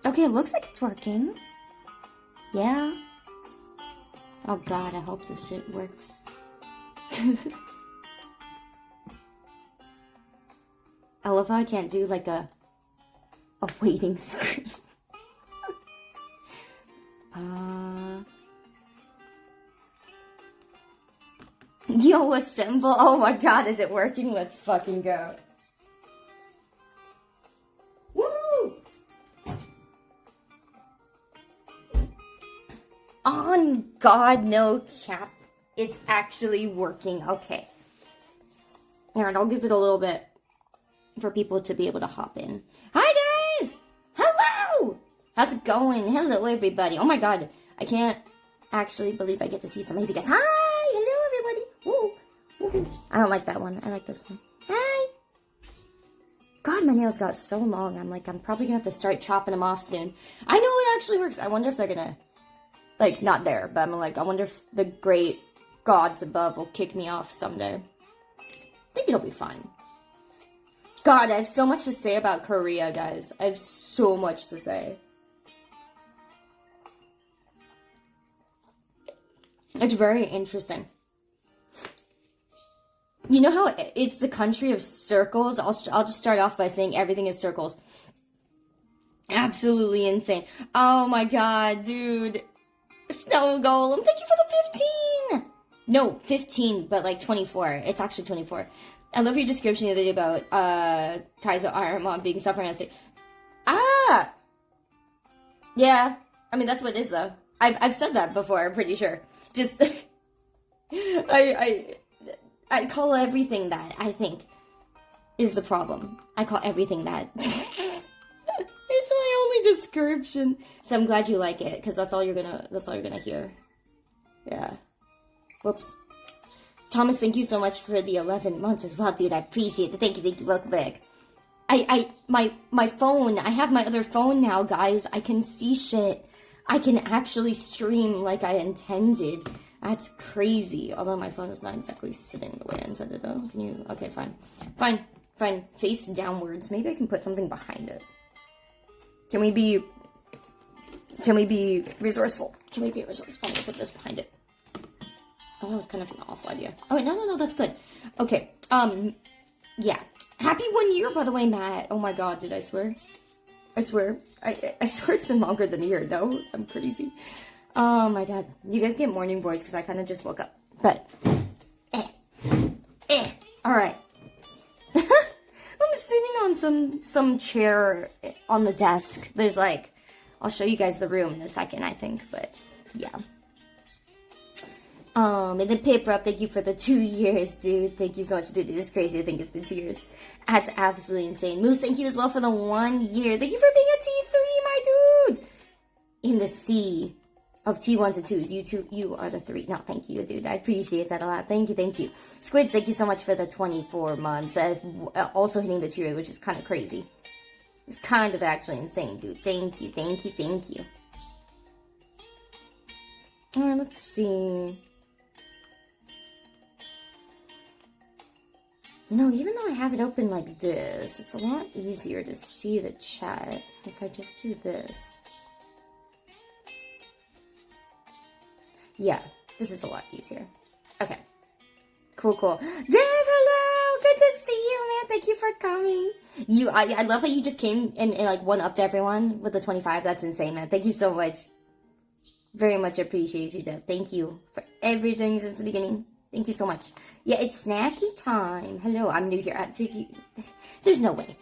Okay, it looks like it's working. Yeah. Oh god, I hope this shit works. I love how I can't do like a waiting screen. Yo, assemble. Oh my god, is it working? Let's fucking go. Woo! On God, no cap. It's actually working. Okay. Alright, I'll give it a little bit for people to be able to hop in. Hi, guys! Hello! How's it going? Hello, everybody. Oh my god, I can't actually believe I get to see some of you guys. Hi! Hello, everybody. Woo! Woo. I don't like that one. I like this one. Hi! God, my nails got so long. I'm probably gonna have to start chopping them off soon. I know it actually works. I wonder if they're gonna, like, not there, but I'm like, I wonder if the great gods above will kick me off someday. I think it'll be fine. God, I have so much to say about Korea, guys. I have so much to say. It's very interesting. You know how it's the country of circles? I'll just start off by saying everything is circles. Absolutely insane. Oh my god, dude. Snow Golem, thank you for the 15! No, 15, but like 24. It's actually 24. I love your description the other day about Kaizo Armon being suffering on stage. Ah! Yeah. I mean, that's what it is, though. I've said that before, I'm pretty sure. Just... I call everything that, I think, is the problem. I call everything that. It's my only description. So I'm glad you like it, because that's all you're gonna hear. Yeah. Whoops. Thomas, thank you so much for the 11 months as well, dude. I appreciate it. Thank you, welcome back. My phone, I have my other phone now, guys. I can see shit. I can actually stream like I intended. That's crazy. Although my phone is not exactly sitting the way I intended. Oh, can you? Okay, fine. Fine. Face downwards. Maybe I can put something behind it. Can we be resourceful? Can we be resourceful? I'm gonna put this behind it. Oh, that was kind of an awful idea. Oh, wait, no, that's good. Okay, yeah. Happy 1 year, by the way, Matt. Oh my god, did I swear? I swear it's been longer than a year. No, I'm crazy. Oh my god. You guys get morning voice because I kind of just woke up. But, alright. I'm sitting on some chair on the desk. There's like, I'll show you guys the room in a second, I think, but yeah. And then Piprup, thank you for the 2 years, dude. Thank you so much, dude. It is crazy. I think it's been 2 years. That's absolutely insane. Moose, thank you as well for the 1 year. Thank you for being a T3, my dude. In the sea of T1s and 2s, you are the 3. No, thank you, dude. I appreciate that a lot. Thank you. Squids, thank you so much for the 24 months. Also hitting the 2 year, which is kind of crazy. It's kind of actually insane, dude. Thank you. Alright, let's see. You know, even though I have it open like this, it's a lot easier to see the chat if I just do this. Yeah, this is a lot easier. Okay. Cool. Dave, hello! Good to see you, man. Thank you for coming. I love how you just came and like one up to everyone with the 25. That's insane, man. Thank you so much. Very much appreciate you, Dev. Thank you for everything since the beginning. Thank you so much. Yeah, it's snacky time. Hello, I'm new here. There's no way.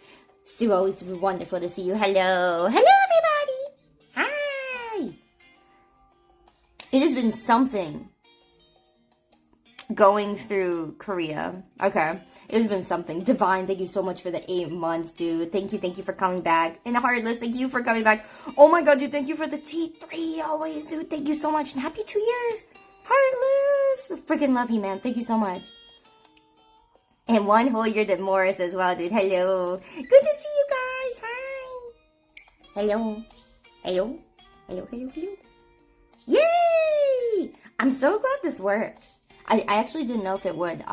Sue, it's wonderful to see you. Hello, everybody. Hi. It has been something going through Korea. Okay, it has been something. Divine, thank you so much for the 8 months, dude. Thank you for coming back. And Heartless, thank you for coming back. Oh my god, dude, thank you for the T3 always, dude. Thank you so much. And happy 2 years. Heartless! Freaking love you, man. Thank you so much. And 1 whole year to Morris as well, dude. Hello. Good to see you guys. Hi. Hello. Yay! I'm so glad this works. I actually didn't know if it would.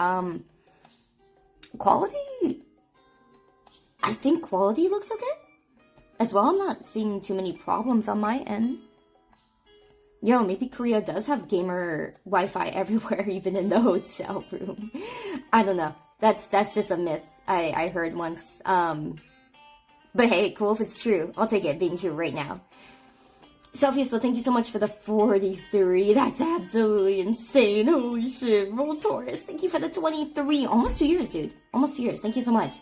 Quality I think quality looks okay. As well, I'm not seeing too many problems on my end. Yo, maybe Korea does have gamer Wi-Fi everywhere, even in the hotel room. I don't know. That's just a myth I heard once. But hey, cool if it's true. I'll take it being true right now. Selfie, thank you so much for the 43. That's absolutely insane. Holy shit. Roll Taurus, thank you for the 23. Almost 2 years, dude. Almost 2 years. Thank you so much.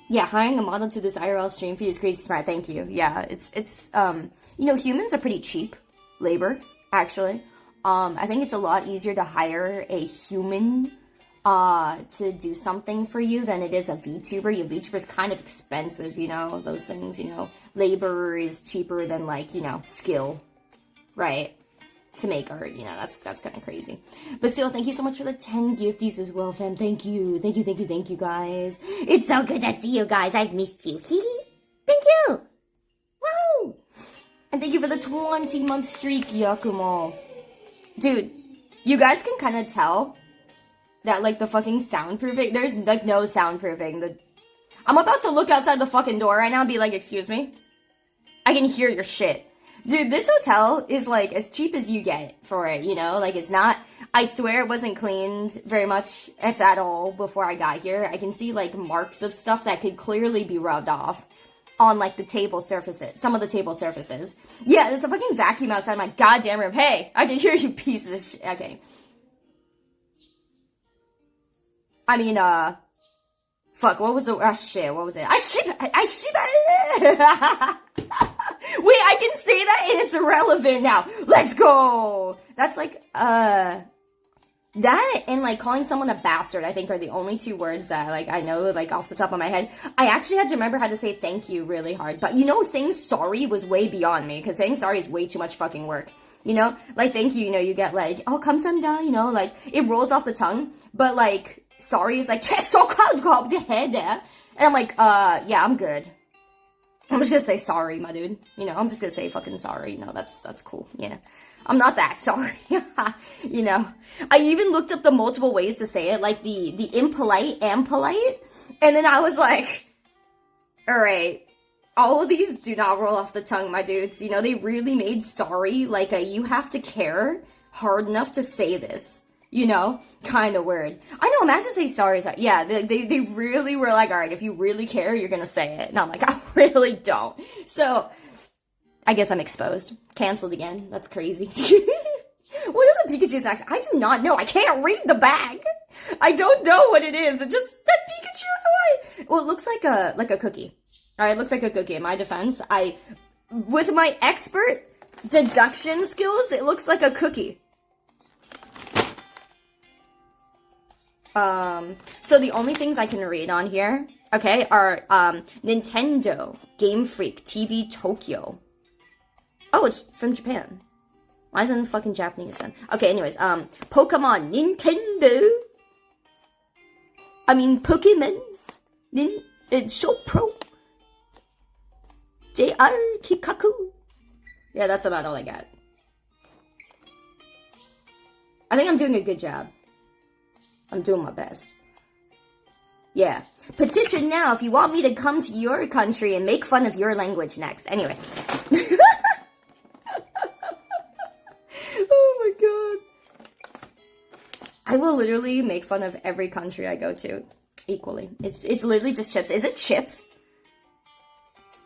Yeah, hiring a model to this IRL stream for you is crazy smart. Thank you. Yeah, it's you know, humans are pretty cheap labor, actually. I think it's a lot easier to hire a human to do something for you than it is a VTuber. Your VTuber is kind of expensive, you know, those things, you know. Labor is cheaper than, like, you know, skill, right? To make art, you know, that's kind of crazy. But still, thank you so much for the 10 gifties as well, fam. Thank you, guys. It's so good to see you guys. I've missed you. Hee hee. Thank you. Woo! And thank you for the 20-month streak, Yakumo. Dude, you guys can kind of tell that, like, the fucking soundproofing, there's, like, no soundproofing. I'm about to look outside the fucking door right now and be like, excuse me? I can hear your shit. Dude, this hotel is, like, as cheap as you get for it, you know? Like, it's not, I swear it wasn't cleaned very much, if at all, before I got here. I can see, like, marks of stuff that could clearly be rubbed off on, like, the table surfaces. Some of the table surfaces. Yeah, there's a fucking vacuum outside my goddamn room. Hey, I can hear you pieces of shit. Okay. I mean, fuck, what was the, shit, what was it? Wait, I can say that and it's irrelevant now. Let's go. That's like, that and like calling someone a bastard, I think are the only two words that like I know like off the top of my head. I actually had to remember how to say thank you really hard. But you know, saying sorry was way beyond me because saying sorry is way too much fucking work. You know, like thank you, you know, you get like, oh, 감사합니다, you know, like it rolls off the tongue. But like sorry is like, and I'm like, yeah, I'm good. I'm just gonna say sorry, my dude. You know, I'm just gonna say fucking sorry. You know, that's cool. Yeah. I'm not that sorry. You know. I even looked up the multiple ways to say it, like the impolite and polite. And then I was like, alright, all of these do not roll off the tongue, my dudes. You know, they really made sorry like a you have to care hard enough to say this. You know, kind of word. I know, imagine saying sorry. Yeah, they really were like, all right, if you really care, you're going to say it. And I'm like, I really don't. So, I guess I'm exposed. Canceled again. That's crazy. What are the Pikachu's next? I do not know. I can't read the bag. I don't know what it is. It just, that Pikachu's away. Well, it looks like a cookie. All right, it looks like a cookie. In my defense, with my expert deduction skills, it looks like a cookie. So the only things I can read on here, okay, are, Nintendo, Game Freak, TV Tokyo. Oh, it's from Japan. Why isn't it fucking Japanese then? Okay, anyways, Pokemon, Nintendo. I mean, Pokemon, Show Pro. JR Kikaku. Yeah, that's about all I got. I think I'm doing a good job. I'm doing my best. Yeah. Petition now if you want me to come to your country and make fun of your language next. Anyway. Oh my god. I will literally make fun of every country I go to equally. It's literally just chips. Is it chips?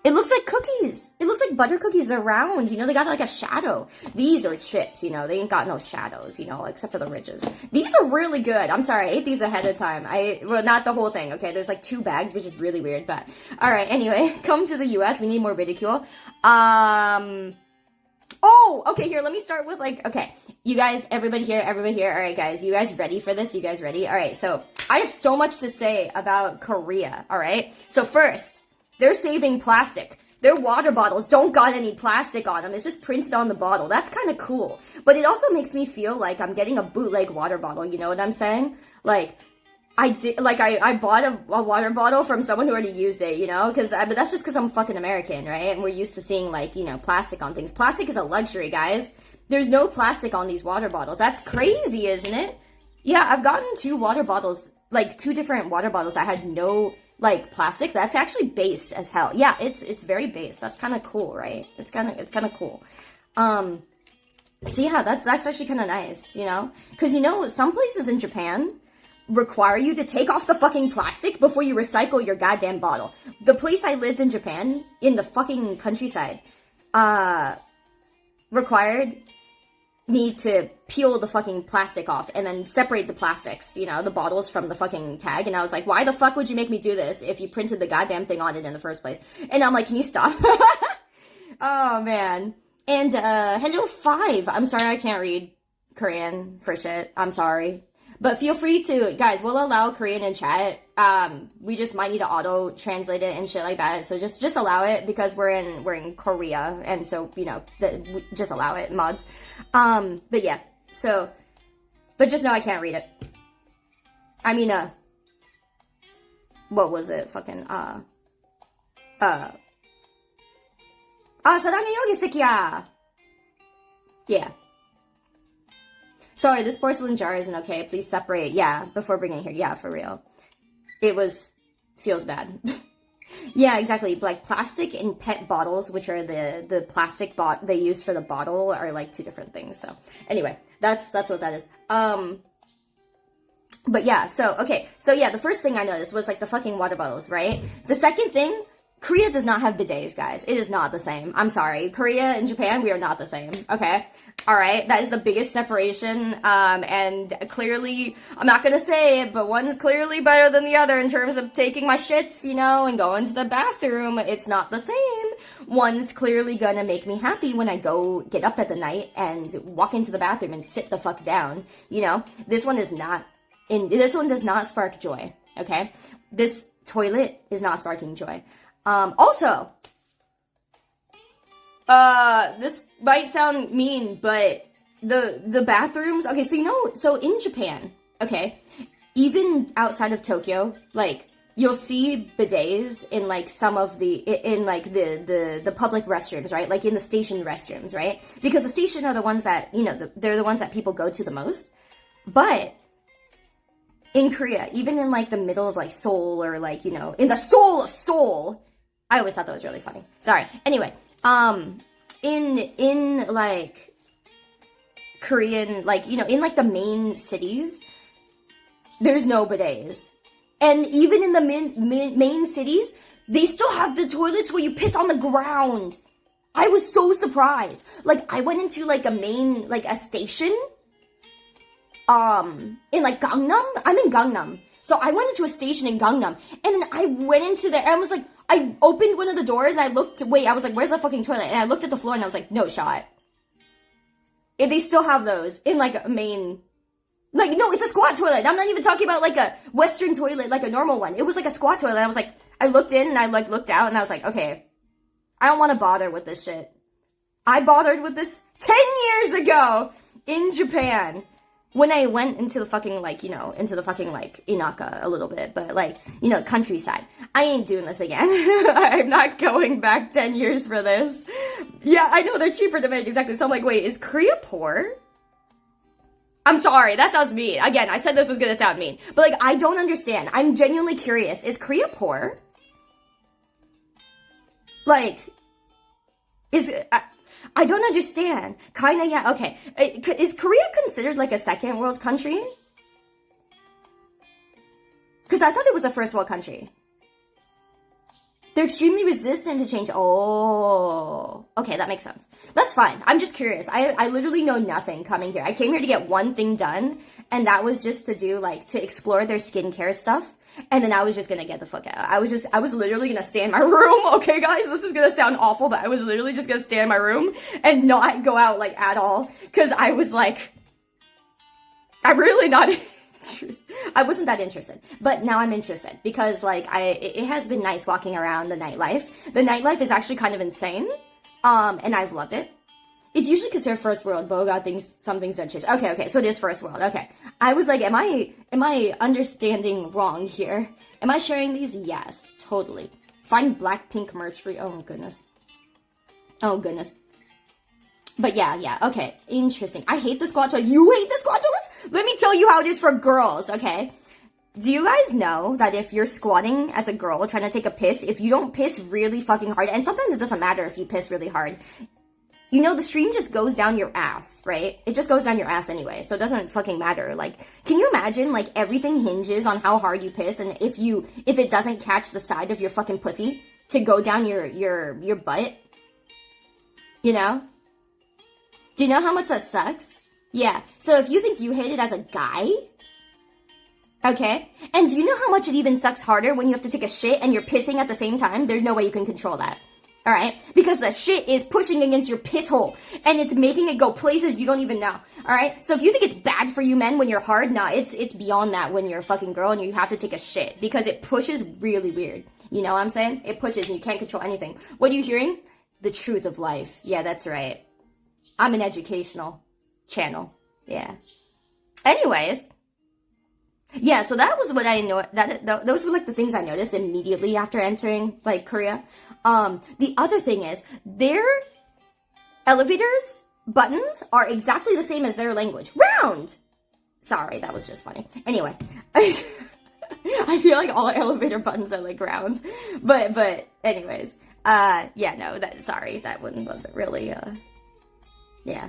It looks like cookies. It looks like butter cookies. They're round, you know, they got like a shadow. These are chips, you know, they ain't got no shadows, you know, except for the ridges. These are really good. I'm sorry, I ate these ahead of time. Well, not the whole thing, okay? There's like 2 bags, which is really weird, but alright, anyway, come to the US. We need more ridicule. Oh, okay, here, let me start with like, okay, you guys, everybody here, alright guys, you guys ready for this? You guys ready? Alright, so I have so much to say about Korea, alright? So first, they're saving plastic. Their water bottles don't got any plastic on them. It's just printed on the bottle. That's kind of cool. But it also makes me feel like I'm getting a bootleg water bottle. You know what I'm saying? Like, I bought a water bottle from someone who already used it, you know? But that's just because I'm fucking American, right? And we're used to seeing, like, you know, plastic on things. Plastic is a luxury, guys. There's no plastic on these water bottles. That's crazy, isn't it? Yeah, I've gotten 2 water bottles, like 2 different water bottles that had no like plastic that's actually based as hell. Yeah, it's very based. That's kind of cool, right? It's kind of cool. So yeah, that's actually kind of nice, you know? Because, you know, some places in Japan require you to take off the fucking plastic before you recycle your goddamn bottle. The place I lived in Japan, in the fucking countryside, required me to peel the fucking plastic off and then separate the plastics, you know, the bottles from the fucking tag. And I was like, why the fuck would you make me do this if you printed the goddamn thing on it in the first place? And I'm like, can you stop? Oh, man. And, hello, 5. I'm sorry I can't read Korean for shit. I'm sorry. But feel free to, guys, we'll allow Korean in chat. We just might need to auto-translate it and shit like that. So just allow it because we're in Korea. And so, you know, just allow it, mods. But yeah, so, but just know I can't read it. I mean, what was it? Fucking, 사랑해 여기 새끼야. Yeah. Sorry, this porcelain jar isn't okay. Please separate. Yeah, before bringing it here. Yeah, for real. Feels bad. Yeah, exactly. Like plastic and PET bottles, which are the plastic they use for the bottle, are like two different things. So anyway, that's what that is. But yeah, so okay. So yeah, the first thing I noticed was like the fucking water bottles, right? The second thing, Korea does not have bidets, guys. It is not the same. I'm sorry. Korea and Japan, we are not the same. Okay? Alright? That is the biggest separation. And clearly, I'm not gonna say it, but one's clearly better than the other in terms of taking my shits, you know, and going to the bathroom. It's not the same. One's clearly gonna make me happy when I go get up at the night and walk into the bathroom and sit the fuck down. You know? This one does not spark joy. Okay? This toilet is not sparking joy. Also, this might sound mean, but the bathrooms, okay, so you know, so in Japan, okay, even outside of Tokyo, like, you'll see bidets in, like, some of the public restrooms, right? Like, in the station restrooms, right? Because the station are the ones that, you know, they're the ones that people go to the most. But in Korea, even in, like, the middle of, like, Seoul, or, like, you know, in the soul of Seoul, I always thought that was really funny. Sorry. Anyway, in like Korean, like, you know, in like the main cities, there's no bidets. And even in the main cities, they still have the toilets where you piss on the ground. I was so surprised. Like, I went into like a station, in like Gangnam. I'm in Gangnam. So I went into a station in Gangnam, and I went into there, and I was like, I opened one of the doors, and I was like, where's the fucking toilet? And I looked at the floor, and I was like, no shot. And they still have those in, like, a main, like, no, it's a squat toilet. I'm not even talking about, like, a Western toilet, like a normal one. It was, like, a squat toilet. I was like, I looked in, and I, like, looked out, and I was like, okay, I don't want to bother with this shit. I bothered with this 10 years ago in Japan. When I went into the fucking, like, you know, like, Inaka a little bit, but, like, you know, countryside. I ain't doing this again. I'm not going back 10 years for this. Yeah, I know, they're cheaper to make, exactly. So I'm like, wait, is Korea poor? I'm sorry, that sounds mean. Again, I said this was gonna sound mean. But, like, I don't understand. I'm genuinely curious. Is Korea poor? Like, I don't understand. Kinda, yeah, okay. Is Korea considered like a second world country? Because I thought it was a first world country. They're extremely resistant to change. Oh, okay, that makes sense. That's fine. I'm just curious. I literally know nothing coming here. I came here to get one thing done, and that was just to do, like, to explore their skincare stuff. And then I was just gonna get the fuck out. I was literally gonna stay in my room. Okay, guys, this is gonna sound awful, but I was literally just gonna stay in my room and not go out, like, at all. Cause I was like, I'm really not interested. I wasn't that interested. But now I'm interested. Because, like, it has been nice walking around the nightlife. The nightlife is actually kind of insane. And I've loved it. It's usually considered first world, but some things don't change. Okay, so it is first world, okay. I was like, am I understanding wrong here? Am I sharing these? Yes, totally. Find Blackpink merch free. Oh, goodness. Oh, goodness. But yeah, okay. Interesting. I hate the squat toilets. You hate the squat toilets? Let me tell you how it is for girls, okay? do you guys know that if you're squatting as a girl trying to take a piss, if you don't piss really fucking hard, and sometimes it doesn't matter if you piss really hard, you know, the stream just goes down your ass, right? It just goes down your ass anyway, so it doesn't fucking matter. Like, can you imagine, like, everything hinges on how hard you piss, and if it doesn't catch the side of your fucking pussy to go down your butt? You know? Do you know how much that sucks? Yeah, so if you think you hit it as a guy, okay, and do you know how much it even sucks harder when you have to take a shit and you're pissing at the same time? There's no way you can control that. Alright? Because the shit is pushing against your piss hole. And it's making it go places you don't even know. Alright? So if you think it's bad for you men when you're hard, nah, it's beyond that when you're a fucking girl and you have to take a shit. Because it pushes really weird. You know what I'm saying? It pushes and you can't control anything. What are you hearing? The truth of life. Yeah, that's right. I'm an educational channel. Yeah. Anyways. Yeah, so that was what I know. Those were like the things I noticed immediately after entering like Korea. The other thing is their elevators buttons are exactly the same as their language. Round. Sorry, that was just funny. Anyway, I feel like all elevator buttons are like round, but anyways, yeah, no, sorry, that one wasn't really yeah.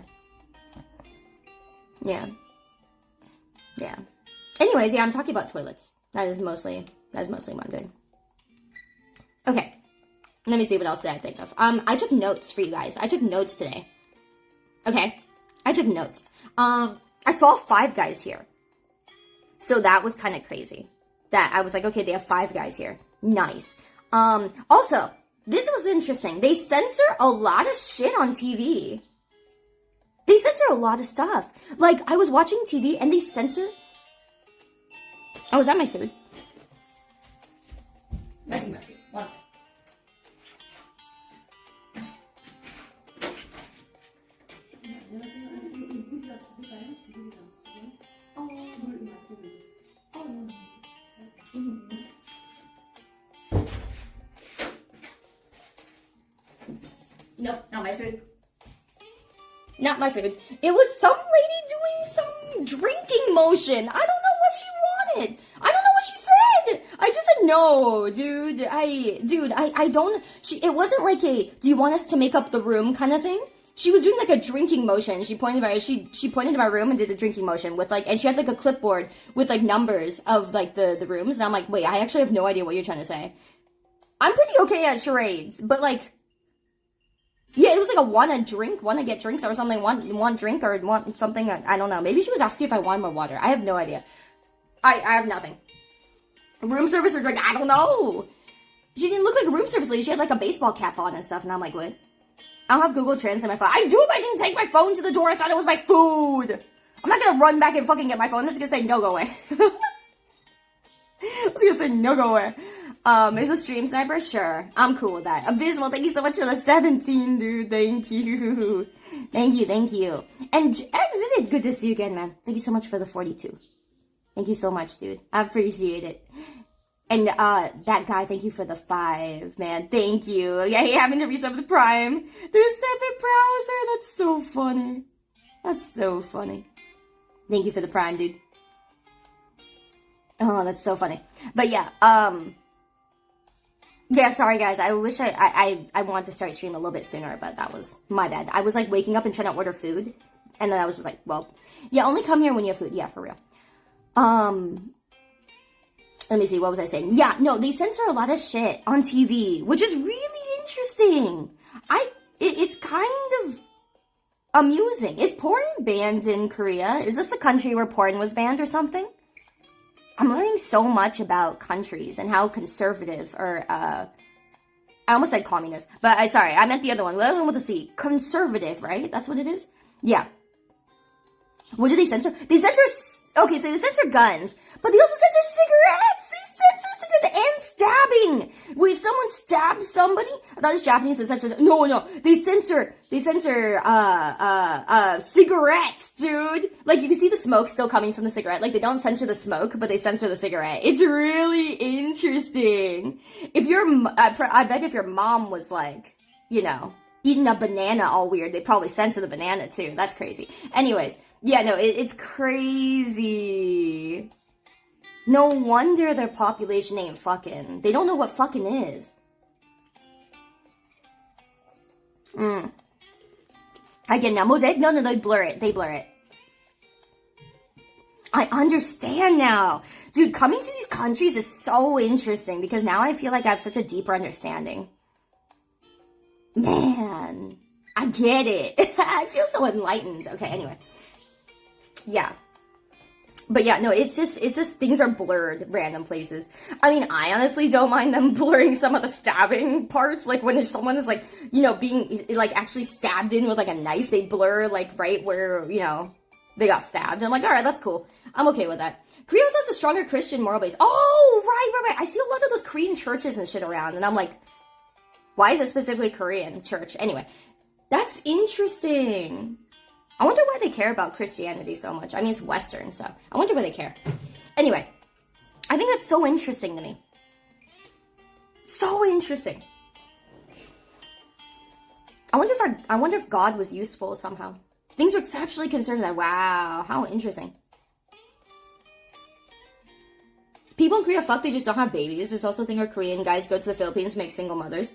Anyways, yeah, I'm talking about toilets. That is mostly what I'm doing. Okay. Let me see what else did I think of. I took notes for you guys. I took notes today. Okay? I took notes. I saw 5 guys here. So that was kind of crazy. That I was like, okay, they have 5 guys here. Nice. Also, this was interesting. They censor a lot of shit on TV. They censor a lot of stuff. Like, I was watching TV and they censor... Oh, is that my food? That's my food. One second. Nope, not my food. Not my food. It was some lady doing some drinking motion. I don't know what she wanted. I don't know what she said. I just said no, dude. I don't. It wasn't like a, do you want us to make up the room kind of thing. She was doing like a drinking motion. She pointed to my room and did a drinking motion with like, and she had like a clipboard with like numbers of like the rooms. And I'm like, wait, I actually have no idea what you're trying to say. I'm pretty okay at charades, but like, yeah, it was like a wanna get drinks or something, want drink or want something, I don't know. Maybe she was asking if I wanted more water. I have no idea. I have nothing. Room service or drink, I don't know. She didn't look like a room service lady. She had like a baseball cap on and stuff, and I'm like, what? I don't have Google Translate my phone. I do, but I didn't take my phone to the door. I thought it was my food. I'm not gonna run back and fucking get my phone. I'm just gonna say, no, go away. I was gonna say, no, go away. Is a stream sniper? Sure. I'm cool with that. Abysmal, thank you so much for the 17, dude. Thank you. Thank you. And Exited, good to see you again, man. Thank you so much for the 42. Thank you so much, dude. I appreciate it. And, that guy, thank you for the 5, man. Thank you. Yeah, he having to resub the Prime. The separate browser. That's so funny. That's so funny. Thank you for the Prime, dude. Oh, that's so funny. But yeah, yeah, sorry guys. I wish I wanted to start streaming a little bit sooner, but that was my bad. I was like waking up and trying to order food, and then I was just like, well, yeah, only come here when you have food. Yeah, for real. Let me see, what was I saying? Yeah, no, they censor a lot of shit on TV, which is really interesting. It's kind of amusing. Is porn banned in Korea? Is this the country where porn was banned or something? I'm learning so much about countries and how conservative, or, I almost said communist, but I meant the other one. The other one with a C. Conservative, right? That's what it is? Yeah. What do they censor? They censor, okay, so they censor guns, but they also censor cigarettes! They censor cigarettes and stabbing! Wait, if someone stabs somebody, I thought it was Japanese, so censor, no, they censor, cigarettes, dude! Like, you can see the smoke still coming from the cigarette. Like, they don't censor the smoke, but they censor the cigarette. It's really interesting. If I bet if your mom was like, you know, eating a banana all weird, they'd probably censor the banana too. That's crazy. Anyways, yeah, no, it's crazy. No wonder their population ain't fucking. They don't know what fucking is. Again, now Mosaic, no, they blur it. They blur it. I understand now. Dude, coming to these countries is so interesting because now I feel like I have such a deeper understanding. Man, I get it. I feel so enlightened. Okay, anyway. Yeah. But yeah, no, it's just things are blurred random places. I mean, I honestly don't mind them blurring some of the stabbing parts. Like when someone is like, you know, being like actually stabbed in with like a knife, they blur like right where, you know, they got stabbed. I'm like, all right, that's cool. I'm okay with that. Korea also has a stronger Christian moral base. Oh, right. I see a lot of those Korean churches and shit around. And I'm like, why is it specifically Korean church? Anyway, that's interesting. I wonder why they care about Christianity so much. I mean, it's Western, so I wonder why they care. Anyway, I think that's so interesting to me. So interesting. I wonder if God was useful somehow. Things were exceptionally conservative. Wow, how interesting. People in Korea fuck, they just don't have babies. There's also a thing where Korean guys go to the Philippines, make single mothers.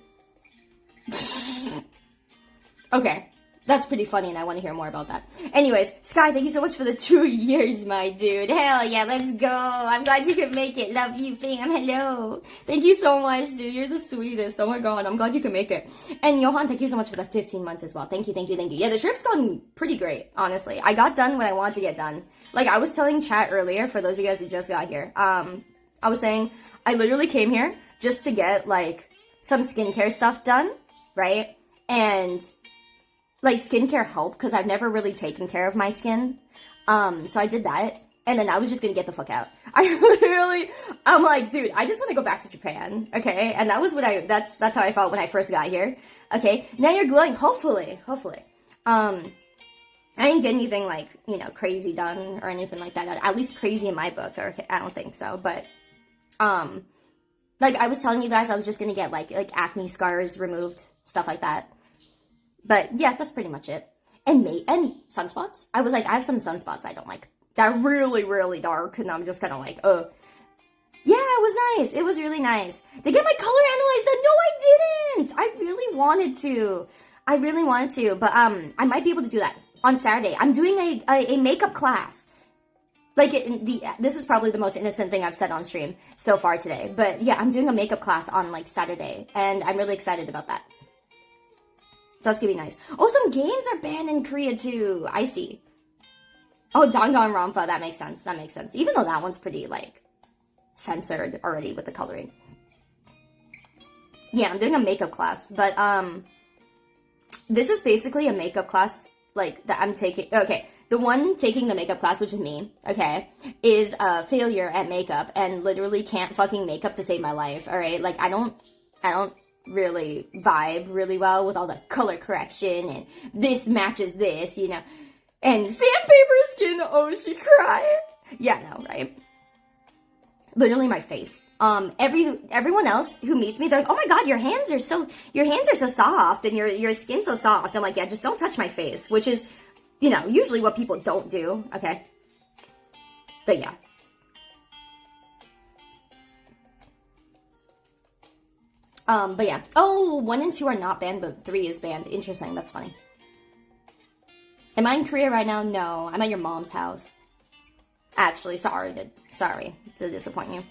Okay. That's pretty funny, and I want to hear more about that. Anyways, Sky, thank you so much for the 2 years, my dude. Hell yeah, let's go. I'm glad you could make it. Love you, fam. Hello. Thank you so much, dude. You're the sweetest. Oh my god, I'm glad you could make it. And Johan, thank you so much for the 15 months as well. Thank you. Yeah, the trip's gone pretty great, honestly. I got done what I wanted to get done. Like, I was telling chat earlier, for those of you guys who just got here, I was saying, I literally came here just to get, like, some skincare stuff done, right? And like skincare help because I've never really taken care of my skin. So I did that, and then I was just gonna get the fuck out. I'm like, dude, I just want to go back to Japan, okay? And that was what that's how I felt when I first got here. Okay, now you're glowing. Hopefully. I didn't get anything like, you know, crazy done or anything like that. At least crazy in my book, or I don't think so. But like I was telling you guys, I was just gonna get like acne scars removed, stuff like that. But yeah, that's pretty much it. And sunspots. I was like, I have some sunspots I don't like. They're really, really dark, and I'm just kind of like, yeah, it was nice. It was really nice. To get my color analyzed done, no, I didn't! I really wanted to, but I might be able to do that on Saturday. I'm doing a makeup class. Like, this is probably the most innocent thing I've said on stream so far today. But yeah, I'm doing a makeup class on, like, Saturday, and I'm really excited about that. So that's gonna be nice. Oh, some games are banned in Korea too. I see. Oh, Danganronpa. That makes sense. Even though that one's pretty, like, censored already with the coloring. Yeah, I'm doing a makeup class. But, this is basically a makeup class, like, that I'm taking. Okay, the one taking the makeup class, which is me, okay, is a failure at makeup and literally can't fucking makeup to save my life, alright? Like, I don't really vibe really well with all the color correction and this matches this, you know, and sandpaper skin, oh, she cried. Yeah, no, right? Literally my face. Everyone else who meets me, they're like, oh my god, your hands are so soft and your skin's so soft. I'm like, yeah, just don't touch my face, which is, you know, usually what people don't do, okay? But yeah. But yeah. Oh, 1 and 2 are not banned, but 3 is banned. Interesting, that's funny. Am I in Korea right now? No, I'm at your mom's house. Actually, sorry to disappoint you.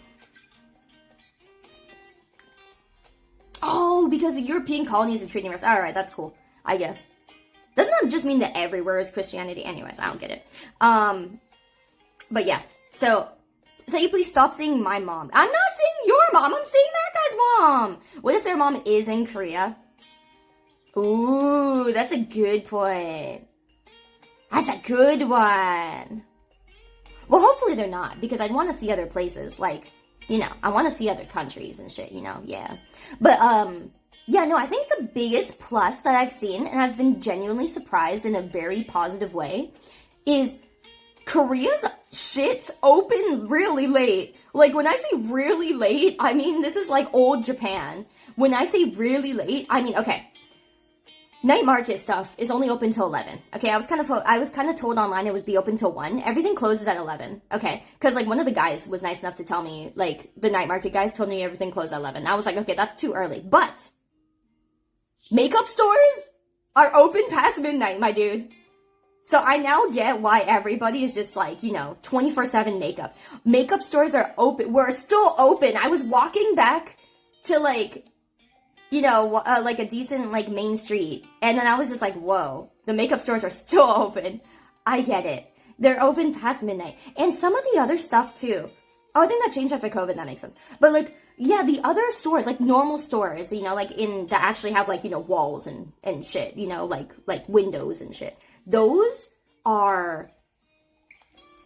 Oh, because the European colonies are treating us. Alright, that's cool, I guess. Doesn't that just mean that everywhere is Christianity? Anyways, I don't get it. But yeah, so... Say you please stop saying my mom. I'm not saying your mom. I'm saying that guy's mom. What if their mom is in Korea? Ooh, that's a good point. That's a good one. Well, hopefully they're not, because I'd want to see other places. Like, you know, I want to see other countries and shit, you know, yeah. But, yeah, no, I think the biggest plus that I've seen, and I've been genuinely surprised in a very positive way, is Korea's shit's open really late. Like, when I say really late, I mean, this is like old Japan. When I say really late, I mean, okay. night market stuff is only open till 11. Okay, I was kind of told online it would be open till 1. Everything closes at 11. Okay, because like one of the guys was nice enough to tell me, like the night market guys told me everything closed at 11. I was like, okay, that's too early. But makeup stores are open past midnight, my dude. So I now get why everybody is just like, 24/7 makeup. Makeup stores are open. We're still open. I was walking back to like, like a decent like main street. And then I was just like, whoa, the makeup stores are still open. I get it. They're open past midnight. And some of the other stuff too. Oh, I think that changed after COVID. That makes sense. But like, yeah, the other stores, like normal stores, like that actually have like, walls and shit, like windows and shit. Those are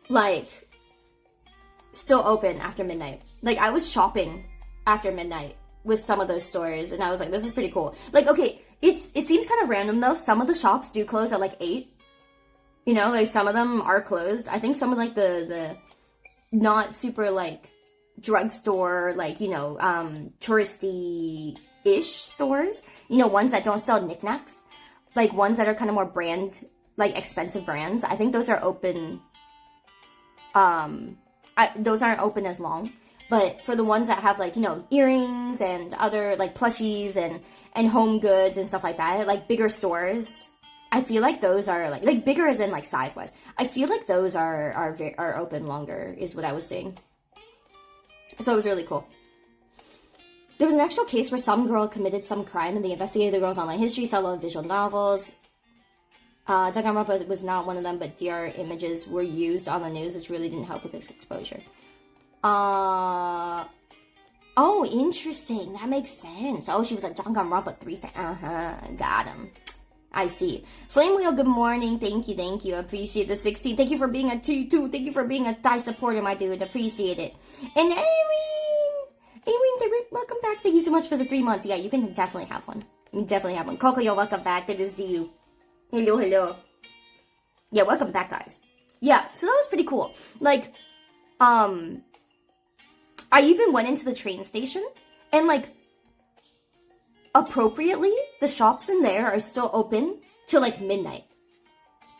like still open after midnight. Like I was shopping after midnight with some of those stores and I was like, this is pretty cool. Like, okay, it seems kind of random though. Some of the shops do close at like 8. Like some of them are closed. I think some of like the not super like drugstore, like, touristy-ish stores, ones that don't sell knickknacks, like ones that are kind of more brand, like expensive brands. I think those are open, those aren't open as long. But for the ones that have like, earrings and other like plushies and home goods and stuff like that, like bigger stores, I feel like those are like bigger as in like size wise. I feel like those are open longer is what I was seeing. So it was really cool. There was an actual case where some girl committed some crime and they investigated the girl's online history, saw a lot of visual novels. Danganronpa was not one of them, but DR images were used on the news, which really didn't help with this exposure. Oh, interesting. That makes sense. Oh, she was like Danganronpa 3 fan. Got him. I see. Flame Wheel, good morning. Thank you. Appreciate the 16. Thank you for being a T2. Thank you for being a Thai supporter, my dude. Appreciate it. And Irene, welcome back. Thank you so much for the 3 months. Yeah, you can definitely have one. Coco, you're welcome back. Good to see you. Hello. Yeah, welcome back, guys. Yeah, so that was pretty cool. Like, I even went into the train station and like, appropriately, the shops in there are still open till like midnight.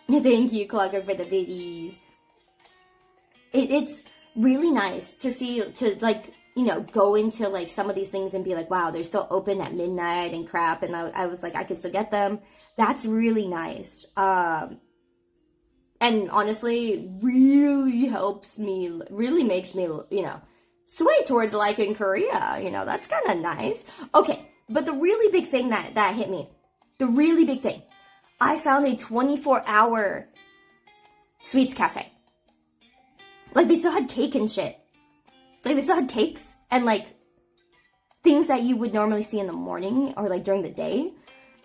Thank you, Clogger, for the biddies. It's really nice to see, to like, go into like some of these things and be like, wow, they're still open at midnight and crap. And I was like, I could still get them. That's really nice. And honestly, really helps me, really makes me, sway towards liking Korea. That's kind of nice. Okay. But the really big thing that hit me, the really big thing, I found a 24-hour sweets cafe. Like, they still had cake and shit. Like, they still had cakes and, like, things that you would normally see in the morning or, like, during the day.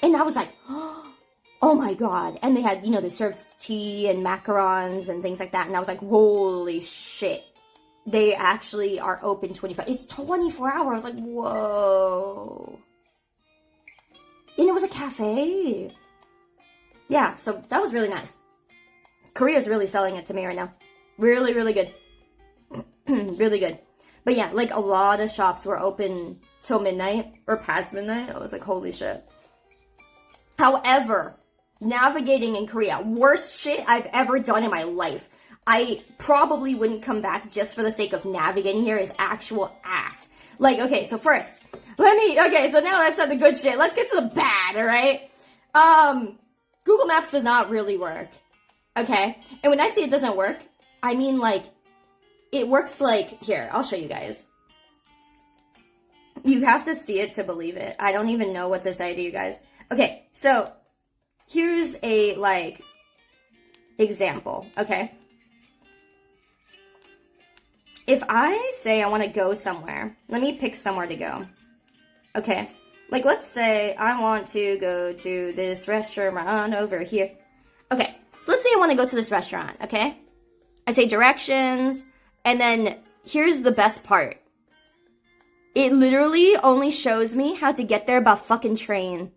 And I was like, oh, my God. And they had, they served tea and macarons and things like that. And I was like, holy shit. They actually are open 24. It's 24 hours. I was like, whoa. And it was a cafe. Yeah, so that was really nice. Korea's really selling it to me right now. Really, really good. Really good. But yeah, like a lot of shops were open till midnight or past midnight. I was like, holy shit. However, navigating in Korea, worst shit I've ever done in my life. I probably wouldn't come back just for the sake of navigating here is actual ass. Like, okay, so first, so now I've said the good shit. Let's get to the bad, alright? Google Maps does not really work. Okay? And when I say it doesn't work, I mean, like, it works like, here, I'll show you guys. You have to see it to believe it. I don't even know what to say to you guys. Okay, so, here's a, like, example, okay? If I say I want to go somewhere, let me pick somewhere to go. Okay. Like, let's say I want to go to this restaurant over here. Okay. So let's say I want to go to this restaurant, okay? I say directions, and then here's the best part. It literally only shows me how to get there by fucking train.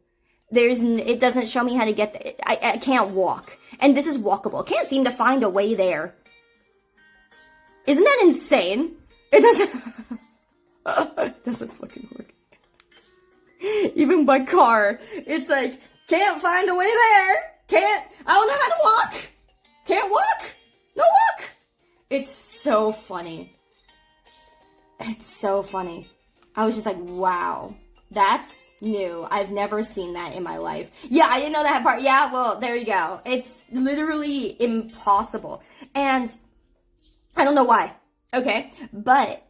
It doesn't show me how to get there. I can't walk. And this is walkable. Can't seem to find a way there. Isn't that insane? It doesn't... it doesn't fucking work. Even by car. It's like, Can't find a way there. I don't know how to walk. Can't walk. No walk. It's so funny. It's so funny. I was just like, wow, that's new. I've never seen that in my life. Yeah, I didn't know that part. Yeah, well, there you go. It's literally impossible. And I don't know why. Okay, but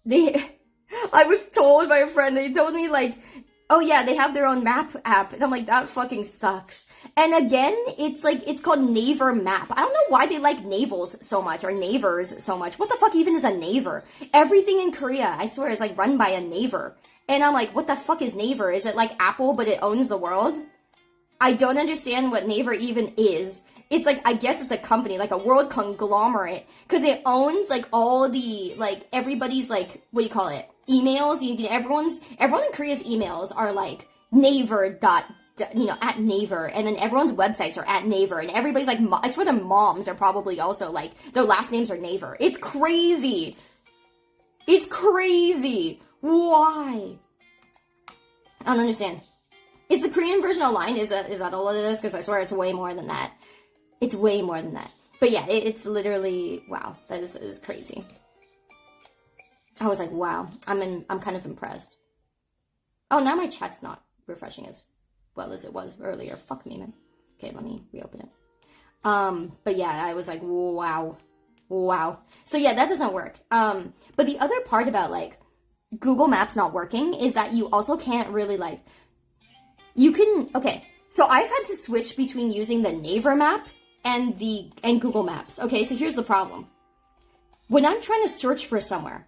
I was told by a friend, they told me like, oh yeah, they have their own map app. And I'm like, that fucking sucks. And again, it's called Naver Map. I don't know why they like navels so much, or navers so much. What the fuck even is a naver? Everything in Korea, I swear, is like run by a naver. And I'm like, what the fuck is Naver? Is it like Apple, but it owns the world? I don't understand what Naver even is. It's like, I guess it's a company, like a world conglomerate, because it owns like all the, like, everybody's like, what do you call it? Emails. Everyone in Korea's emails are like Naver at Naver, and then everyone's websites are at Naver, and everybody's like, I swear their moms are probably also like, their last names are Naver. It's crazy. It's crazy. Why? I don't understand. Is the Korean version online? Is that all it is? Because I swear it's way more than that. It's way more than that. But yeah, it's literally, wow, that is crazy. I was like, wow, I'm kind of impressed. Oh, now my chat's not refreshing as well as it was earlier. Fuck me, man. Okay, let me reopen it. But yeah, I was like, wow. So yeah, that doesn't work. But the other part about like Google Maps not working is that you also can't really like, okay, so I've had to switch between using the Naver map and Google Maps. Okay, so here's the problem. When I'm trying to search for somewhere,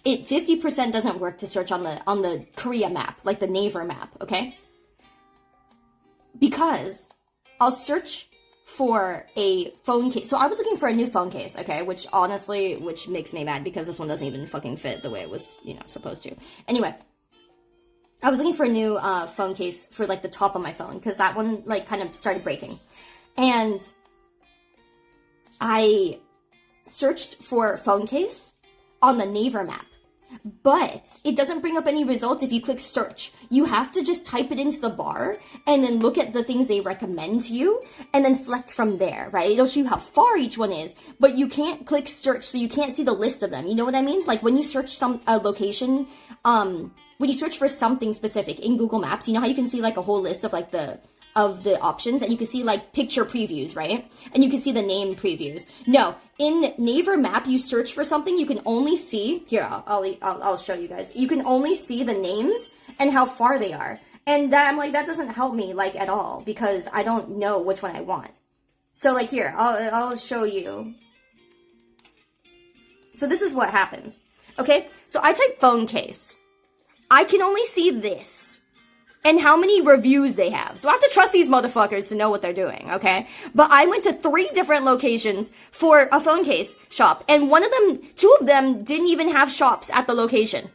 it 50% doesn't work to search on the Korea map, like the Naver map, okay? Because I'll search for a phone case. So I was looking for a new phone case, okay? Which makes me mad because this one doesn't even fucking fit the way it was, supposed to. Anyway, I was looking for a new phone case for like the top of my phone because that one like kind of started breaking. And I searched for phone case on the Naver map. But it doesn't bring up any results if you click search. You have to just type it into the bar and then look at the things they recommend to you and then select from there, right? It'll show you how far each one is, but you can't click search, so you can't see the list of them. You know what I mean? Like when you search a location, when you search for something specific in Google Maps, you know how you can see like a whole list of like the options, and you can see like picture previews, right? And you can see the name previews. No, in Naver Map, you search for something, you can only see, here, I'll show you guys. You can only see the names and how far they are. And that, I'm like, that doesn't help me like at all because I don't know which one I want. So like here, I'll show you. So this is what happens. Okay, so I type phone case. I can only see this and how many reviews they have. So I have to trust these motherfuckers to know what they're doing, okay? But I went to 3 different locations for a phone case shop, and 2 of them didn't even have shops at the location.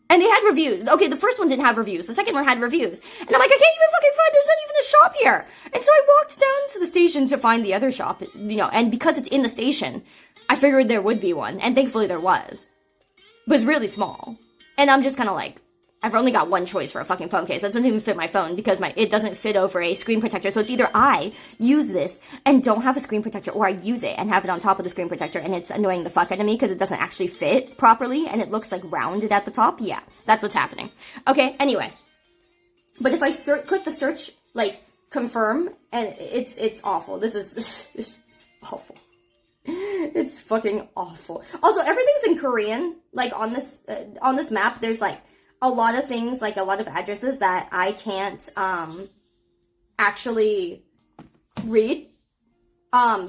And they had reviews. Okay, the first one didn't have reviews. The second one had reviews. And I'm like, I can't even fucking find, there's not even a shop here. And so I walked down to the station to find the other shop, and because it's in the station, I figured there would be one, and thankfully there was. But it's really small. And I'm just kind of like, I've only got one choice for a fucking phone case. That doesn't even fit my phone because it doesn't fit over a screen protector. So it's either I use this and don't have a screen protector, or I use it and have it on top of the screen protector and it's annoying the fuck out of me because it doesn't actually fit properly and it looks like rounded at the top. Yeah, that's what's happening. Okay, anyway. But if I click the search, like, confirm, and it's awful. This is awful. It's fucking awful. Also, everything's in Korean. Like, on this map, there's, like, a lot of things, like a lot of addresses that I can't actually read.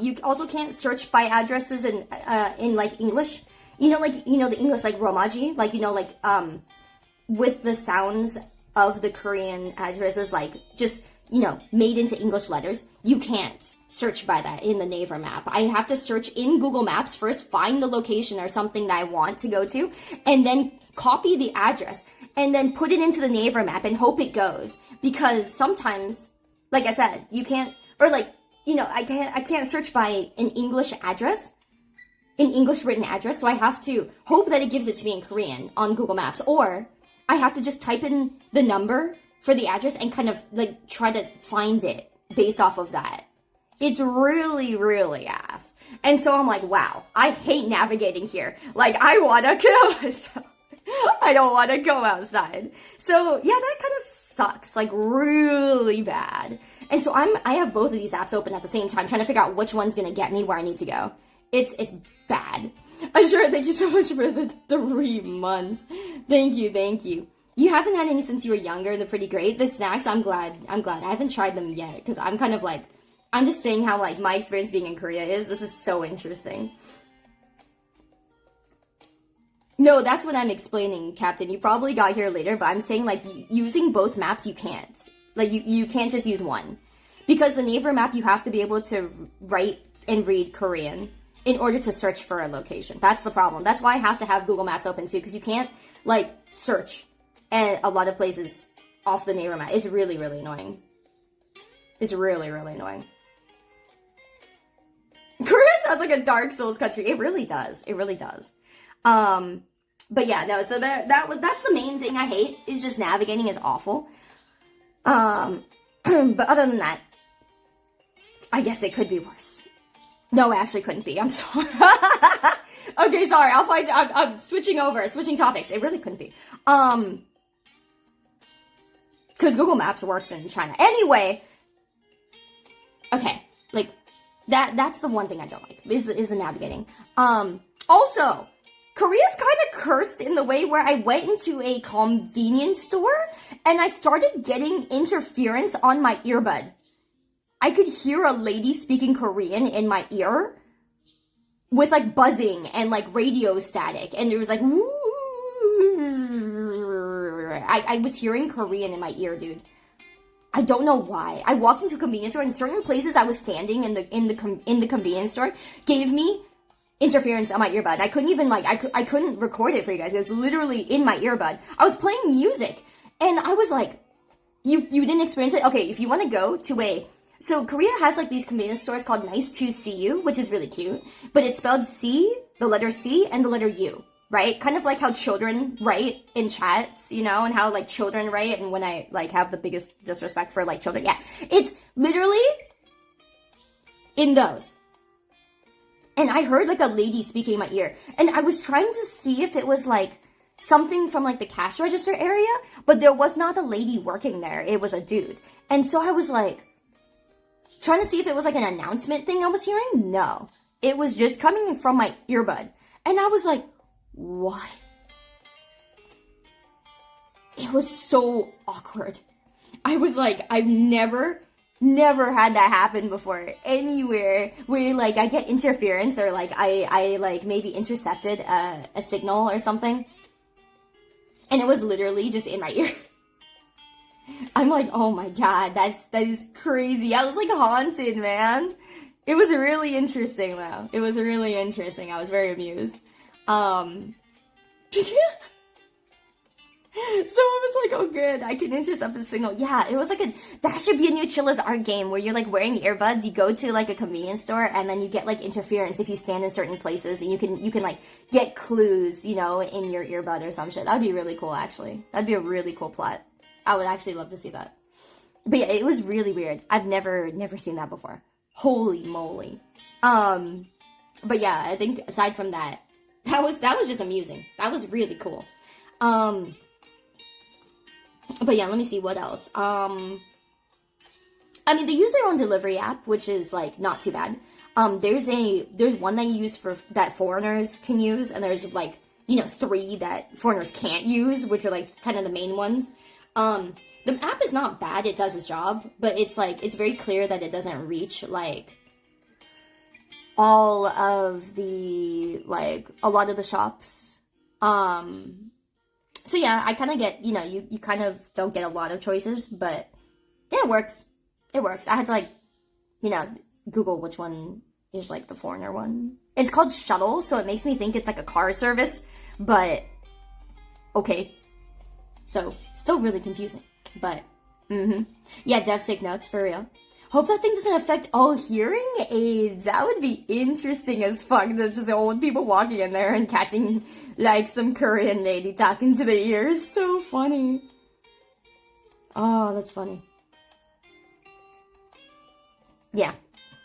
You also can't search by addresses in like English. The English like Romaji, like with the sounds of the Korean addresses, like just made into English letters. You can't search by that in the Naver map. I have to search in Google Maps first, find the location or something that I want to go to, and then copy the address and then put it into the Naver map and hope it goes. Because sometimes, like I said, you can't, or like, I can't search by an English address, an English written address, so I have to hope that it gives it to me in Korean on Google Maps, or I have to just type in the number for the address and kind of like try to find it based off of that. It's really, really ass. And so I'm like, wow, I hate navigating here. Like, I want to kill myself. I don't want to go outside. So yeah, that kind of sucks, like really bad. And so I have both of these apps open at the same time, trying to figure out which one's gonna get me where I need to go. It's bad. Sure, thank you so much for the 3 months. Thank you. You haven't had any since you were younger. They're pretty great. The snacks, I'm glad. I haven't tried them yet, because I'm kind of like, I'm just saying how like my experience being in Korea is. This is so interesting. No, that's what I'm explaining, Captain. You probably got here later, but I'm saying, like, using both maps, you can't. Like, you can't just use one. Because the Naver map, you have to be able to write and read Korean in order to search for a location. That's the problem. That's why I have to have Google Maps open, too, because you can't, like, search at a lot of places off the Naver map. It's really, really annoying. It's really, really annoying. Korea sounds like a Dark Souls country. It really does. It really does. But yeah, no, so that's the main thing I hate, is just navigating is awful. But other than that, I guess it could be worse. No, it actually couldn't be. I'm sorry. Okay, sorry. I'm switching topics. It really couldn't be. Because Google Maps works in China. Anyway, okay, like, that's the one thing I don't like, is the navigating. Also, Korea's kind of cursed in the way where I went into a convenience store and I started getting interference on my earbud. I could hear a lady speaking Korean in my ear with like buzzing and like radio static, and it was like, I was hearing Korean in my ear, dude. I don't know why. I walked into a convenience store, and certain places I was standing in the convenience store gave me interference on my earbud. I couldn't even like, I couldn't record it for you guys. It was literally in my earbud. I was playing music, and I was like, you didn't experience it? Okay, if you want to go to so Korea has like these convenience stores called Nice to See You, which is really cute, but it's spelled C, the letter C, and the letter U, right? Kind of like how children write in chats, you know, and how like children write, and when I like have the biggest disrespect for like children, yeah. It's literally in those. And I heard like a lady speaking in my ear, and I was trying to see if it was like something from like the cash register area, but there was not a lady working there. It was a dude. And so I was like trying to see if it was like an announcement thing I was hearing. No, it was just coming from my earbud. And I was like, what? It was so awkward. I was like, I've never had that happen before anywhere, where like I get interference, or like I like maybe intercepted a signal or something, and it was literally just in my ear. I'm like, oh my god, that is crazy. I was like haunted, man. It was really interesting though. It was really interesting. I was very amused. So I was like, oh good, I can intercept the signal. Yeah, it was like that should be a new Chilla's Art game, where you're like wearing earbuds, you go to like a convenience store, and then you get like interference if you stand in certain places, and you can like get clues, you know, in your earbud or some shit. That would be really cool, actually. That'd be a really cool plot. I would actually love to see that. But yeah, it was really weird. I've never seen that before. Holy moly. But yeah, I think aside from that was just amusing. That was really cool. But yeah, let me see what else. I mean, they use their own delivery app, which is like not too bad. There's one that you use that foreigners can use, and there's like, you know, 3 that foreigners can't use, which are like kind of the main ones. The app is not bad, it does its job, but it's like, it's very clear that it doesn't reach like all of the, like, a lot of the shops. So yeah, I kind of get, you know, you kind of don't get a lot of choices, but yeah, it works. It works. I had to like, you know, Google which one is like the foreigner one. It's called Shuttle, so it makes me think it's like a car service, but okay. So, still really confusing, but, yeah, Dev take notes, for real. Hope that thing doesn't affect all hearing aids. That would be interesting as fuck. There's just the old people walking in there and catching, like, some Korean lady talking to their ears. So funny. Oh, that's funny. Yeah,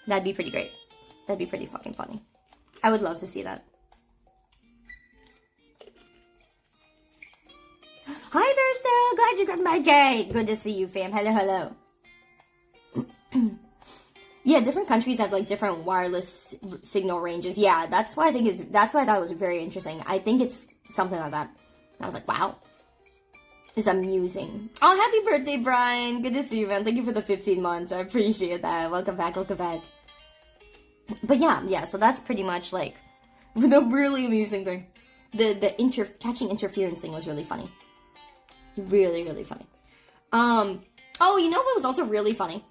that'd be pretty great. That'd be pretty fucking funny. I would love to see that. Hi, Versto! Glad you grabbed my cake! Good to see you, fam. Hello, hello. Yeah, different countries have, like, different wireless signal ranges. Yeah, that's why that's why that was very interesting. I think it's something like that. I was like, wow. It's amusing. Oh, happy birthday, Brian! Good to see you, man. Thank you for the 15 months. I appreciate that. Welcome back, welcome back. But yeah, so that's pretty much, like, the really amusing thing. The catching interference thing was really funny. Really, really funny. Oh, you know what was also really funny?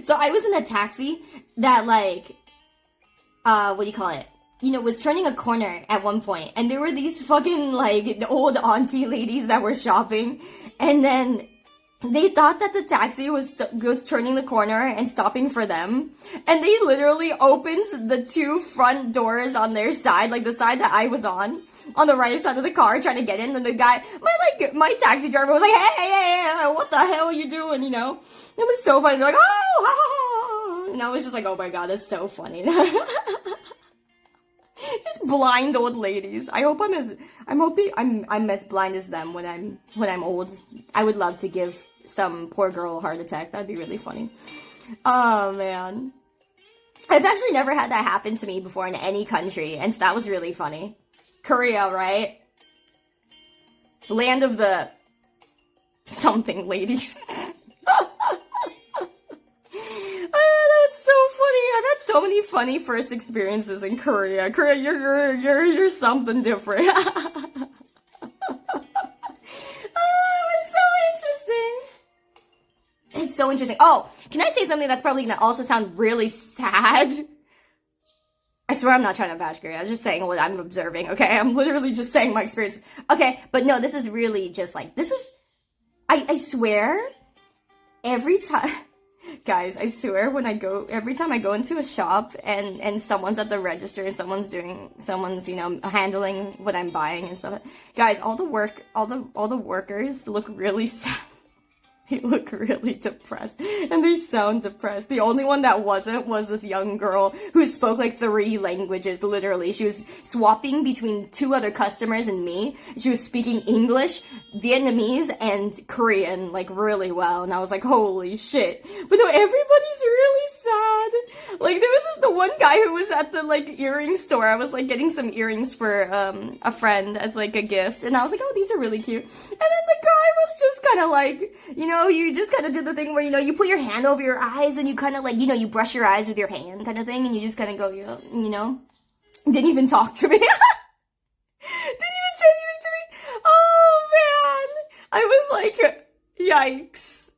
So I was in a taxi that, like, what do you call it? You know, was turning a corner at one point, and there were these fucking, like, the old auntie ladies that were shopping, and then they thought that the taxi was turning the corner and stopping for them, and they literally opened the two front doors on their side, like the side that I was on the right side of the car, trying to get in, and the guy, my taxi driver was like, hey, what the hell are you doing, you know? It was so funny. They're like, oh, ha, ha, ha. And I was just like, oh my god, that's so funny. Just blind old ladies. I hope I'm as blind as them when I'm old. I would love to give some poor girl a heart attack. That'd be really funny. Oh man. I've actually never had that happen to me before in any country, and so that was really funny. Korea, right? Land of the something ladies. That was so funny. I've had so many funny first experiences in Korea. Korea, you're something different. Oh, it was so interesting. It's so interesting. Oh, can I say something that's probably gonna also sound really sad? I swear I'm not trying to bash Korea. I'm just saying what I'm observing, okay? I'm literally just saying my experiences. Okay, but no, this is really just like, this is, I swear, every time, guys, I swear every time I go into a shop and someone's at the register, someone's, you know, handling what I'm buying and stuff, guys, all the workers look really sad. They look really depressed, and they sound depressed. The only one that wasn't was this young girl who spoke like 3 languages, literally. She was swapping between 2 other customers and me. She was speaking English, Vietnamese, and Korean, like, really well, and I was like, holy shit. But no, everybody's really sad. Like, there was the one guy who was at the, like, earring store. I was, like, getting some earrings for, a friend as, like, a gift, and I was like, oh, these are really cute. And then the guy was just kind of like, you know, you just kind of did the thing where, you know, you put your hand over your eyes and you kind of like, you know, you brush your eyes with your hand kind of thing, and you just kind of go, you know, didn't even talk to me. Didn't even say anything to me. Oh, man. I was like, yikes.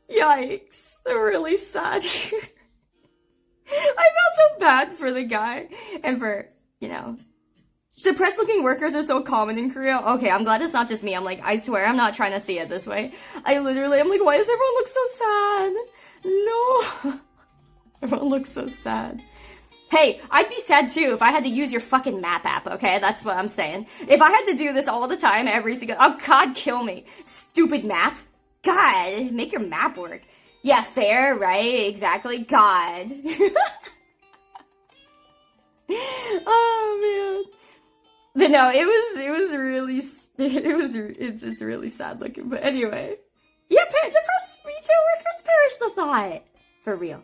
Yikes. They're really sad. I felt so bad for the guy and for, you know, depressed looking workers are so common in Korea. Okay, I'm glad it's not just me. I'm like, I swear I'm not trying to see it this way. I'm like, why does everyone look so sad? No. Everyone looks so sad. Hey, I'd be sad too if I had to use your fucking map app, okay? That's what I'm saying. If I had to do this all the time, every single... Oh, God, kill me. Stupid map. God, make your map work. Yeah, fair, right? Exactly. God. Oh, man. But no, it's really sad looking. But anyway. Yeah, depressed retail workers perish the thought. For real.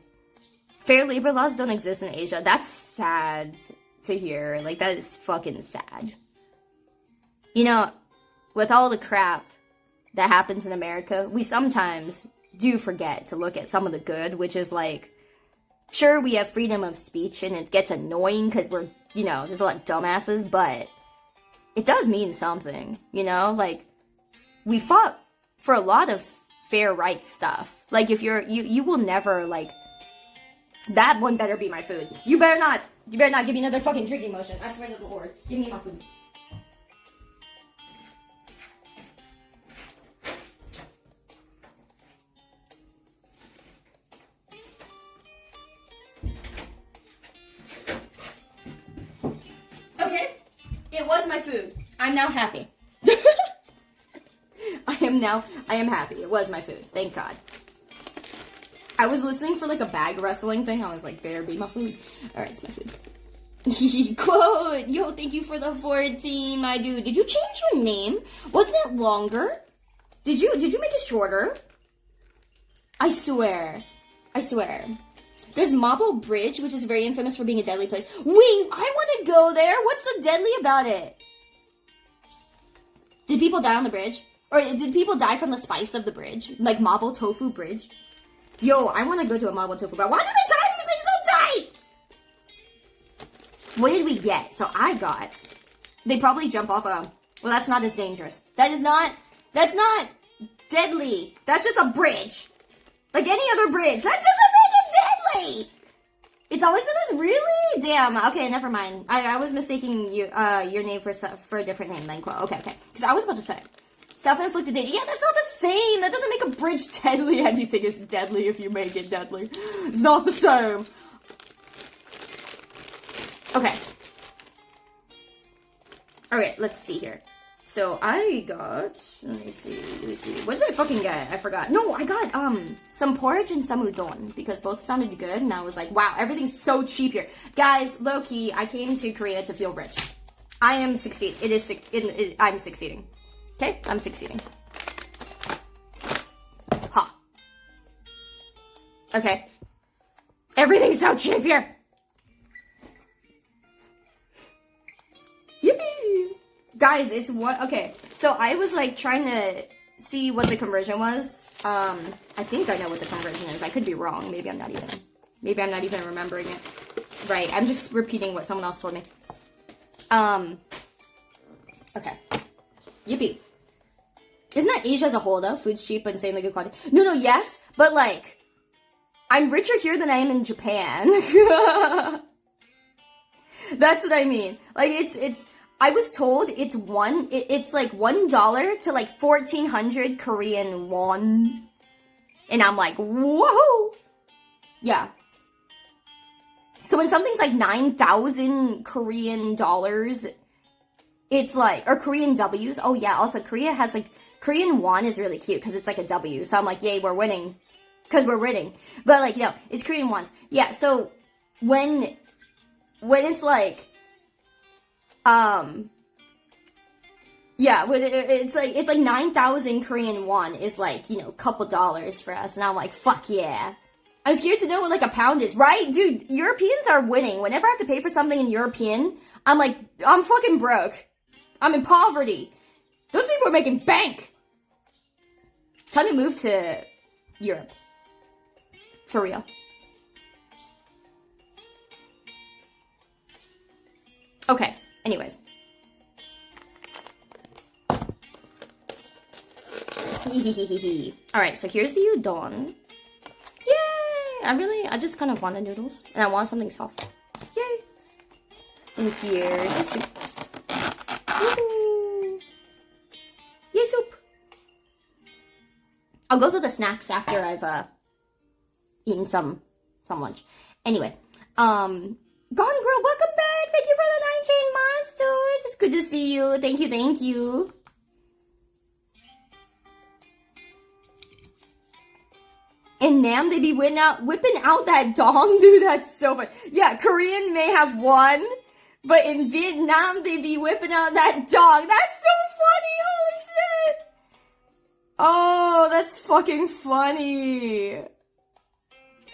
Fair labor laws don't exist in Asia. That's sad to hear. Like, that is fucking sad. You know, with all the crap that happens in America, we sometimes do forget to look at some of the good, which is like, sure, we have freedom of speech and it gets annoying because we're, you know, there's a lot of dumbasses, but it does mean something, you know? Like, we fought for a lot of fair rights stuff. Like, if you will never, like, that one better be my food. You better not give me another fucking drinking motion. I swear to the Lord. Give me my food. was my food. I'm now happy. I am happy. It was my food. Thank God. I was listening for like a bag wrestling thing. I was like, better be my food. Alright, it's my food. Quote! Yo, thank you for the 14, my dude. Did you change your name? Wasn't it longer? Did you make it shorter? I swear. I swear. There's Marble Bridge, which is very infamous for being a deadly place. Wait, I want to go there. What's so deadly about it? Did people die on the bridge? Or did people die from the spice of the bridge? Like Marble Tofu Bridge? Yo, I want to go to a Marble Tofu Bridge. Why do they tie these things so tight? What did we get? So I got... They probably jump off a... Well, that's not as dangerous. That's not deadly. That's just a bridge. Like any other bridge. That doesn't make it deadly! It's always been this, really? Damn. Okay, never mind. I was mistaking you, your name for a different name than Quo. Okay. Because I was about to say. Self-inflicted dating. Yeah, that's not the same. That doesn't make a bridge deadly. Anything is deadly if you make it deadly. It's not the same. Okay. Alright, let's see here. So I got, let me see. What did I fucking get? I forgot. No, I got, some porridge and some udon, because both sounded good, and I was like, wow, everything's so cheap here. Guys, low-key, I came to Korea to feel rich. I am succeeding. I'm succeeding. Okay? I'm succeeding. Ha. Okay. Everything's so cheap here. Yippee! Guys, it's what? Okay, so I was like trying to see what the conversion was. I think I know what the conversion is. I could be wrong. Maybe I'm not even remembering it. Right, I'm just repeating what someone else told me. Okay. Yippee. Isn't that Asia as a whole though? Food's cheap but insanely good quality. No, yes, but like, I'm richer here than I am in Japan. That's what I mean. Like, it's, I was told it's like $1 to like 1,400 Korean won. And I'm like, whoa! Yeah. So when something's like 9,000 Korean dollars, it's like, or Korean W's. Oh yeah, also Korea has like, Korean won is really cute because it's like a W. So I'm like, yay, we're winning. Because we're winning. But like, no, it's Korean wons. Yeah, so when it's like, yeah, when it's like 9,000 Korean won is like, you know, a couple dollars for us. And I'm like, fuck yeah. I'm scared to know what like a pound is, right? Dude, Europeans are winning. Whenever I have to pay for something in European, I'm like, I'm fucking broke. I'm in poverty. Those people are making bank. Time to move to Europe. For real. Okay, anyways. Alright, so here's the udon. Yay! I just kind of want the noodles. And I want something soft. Yay! And here's the soup. Woohoo! Yay, soup! I'll go through the snacks after I've, eaten some lunch. Anyway, Gone Girl, welcome back! Thank you for the 19 months, dude! It's good to see you. Thank you. In Nam, they be whipping out that dong, dude. That's so funny. Yeah, Korean may have won, but in Vietnam, they be whipping out that dong. That's so funny. Holy shit. Oh, that's fucking funny.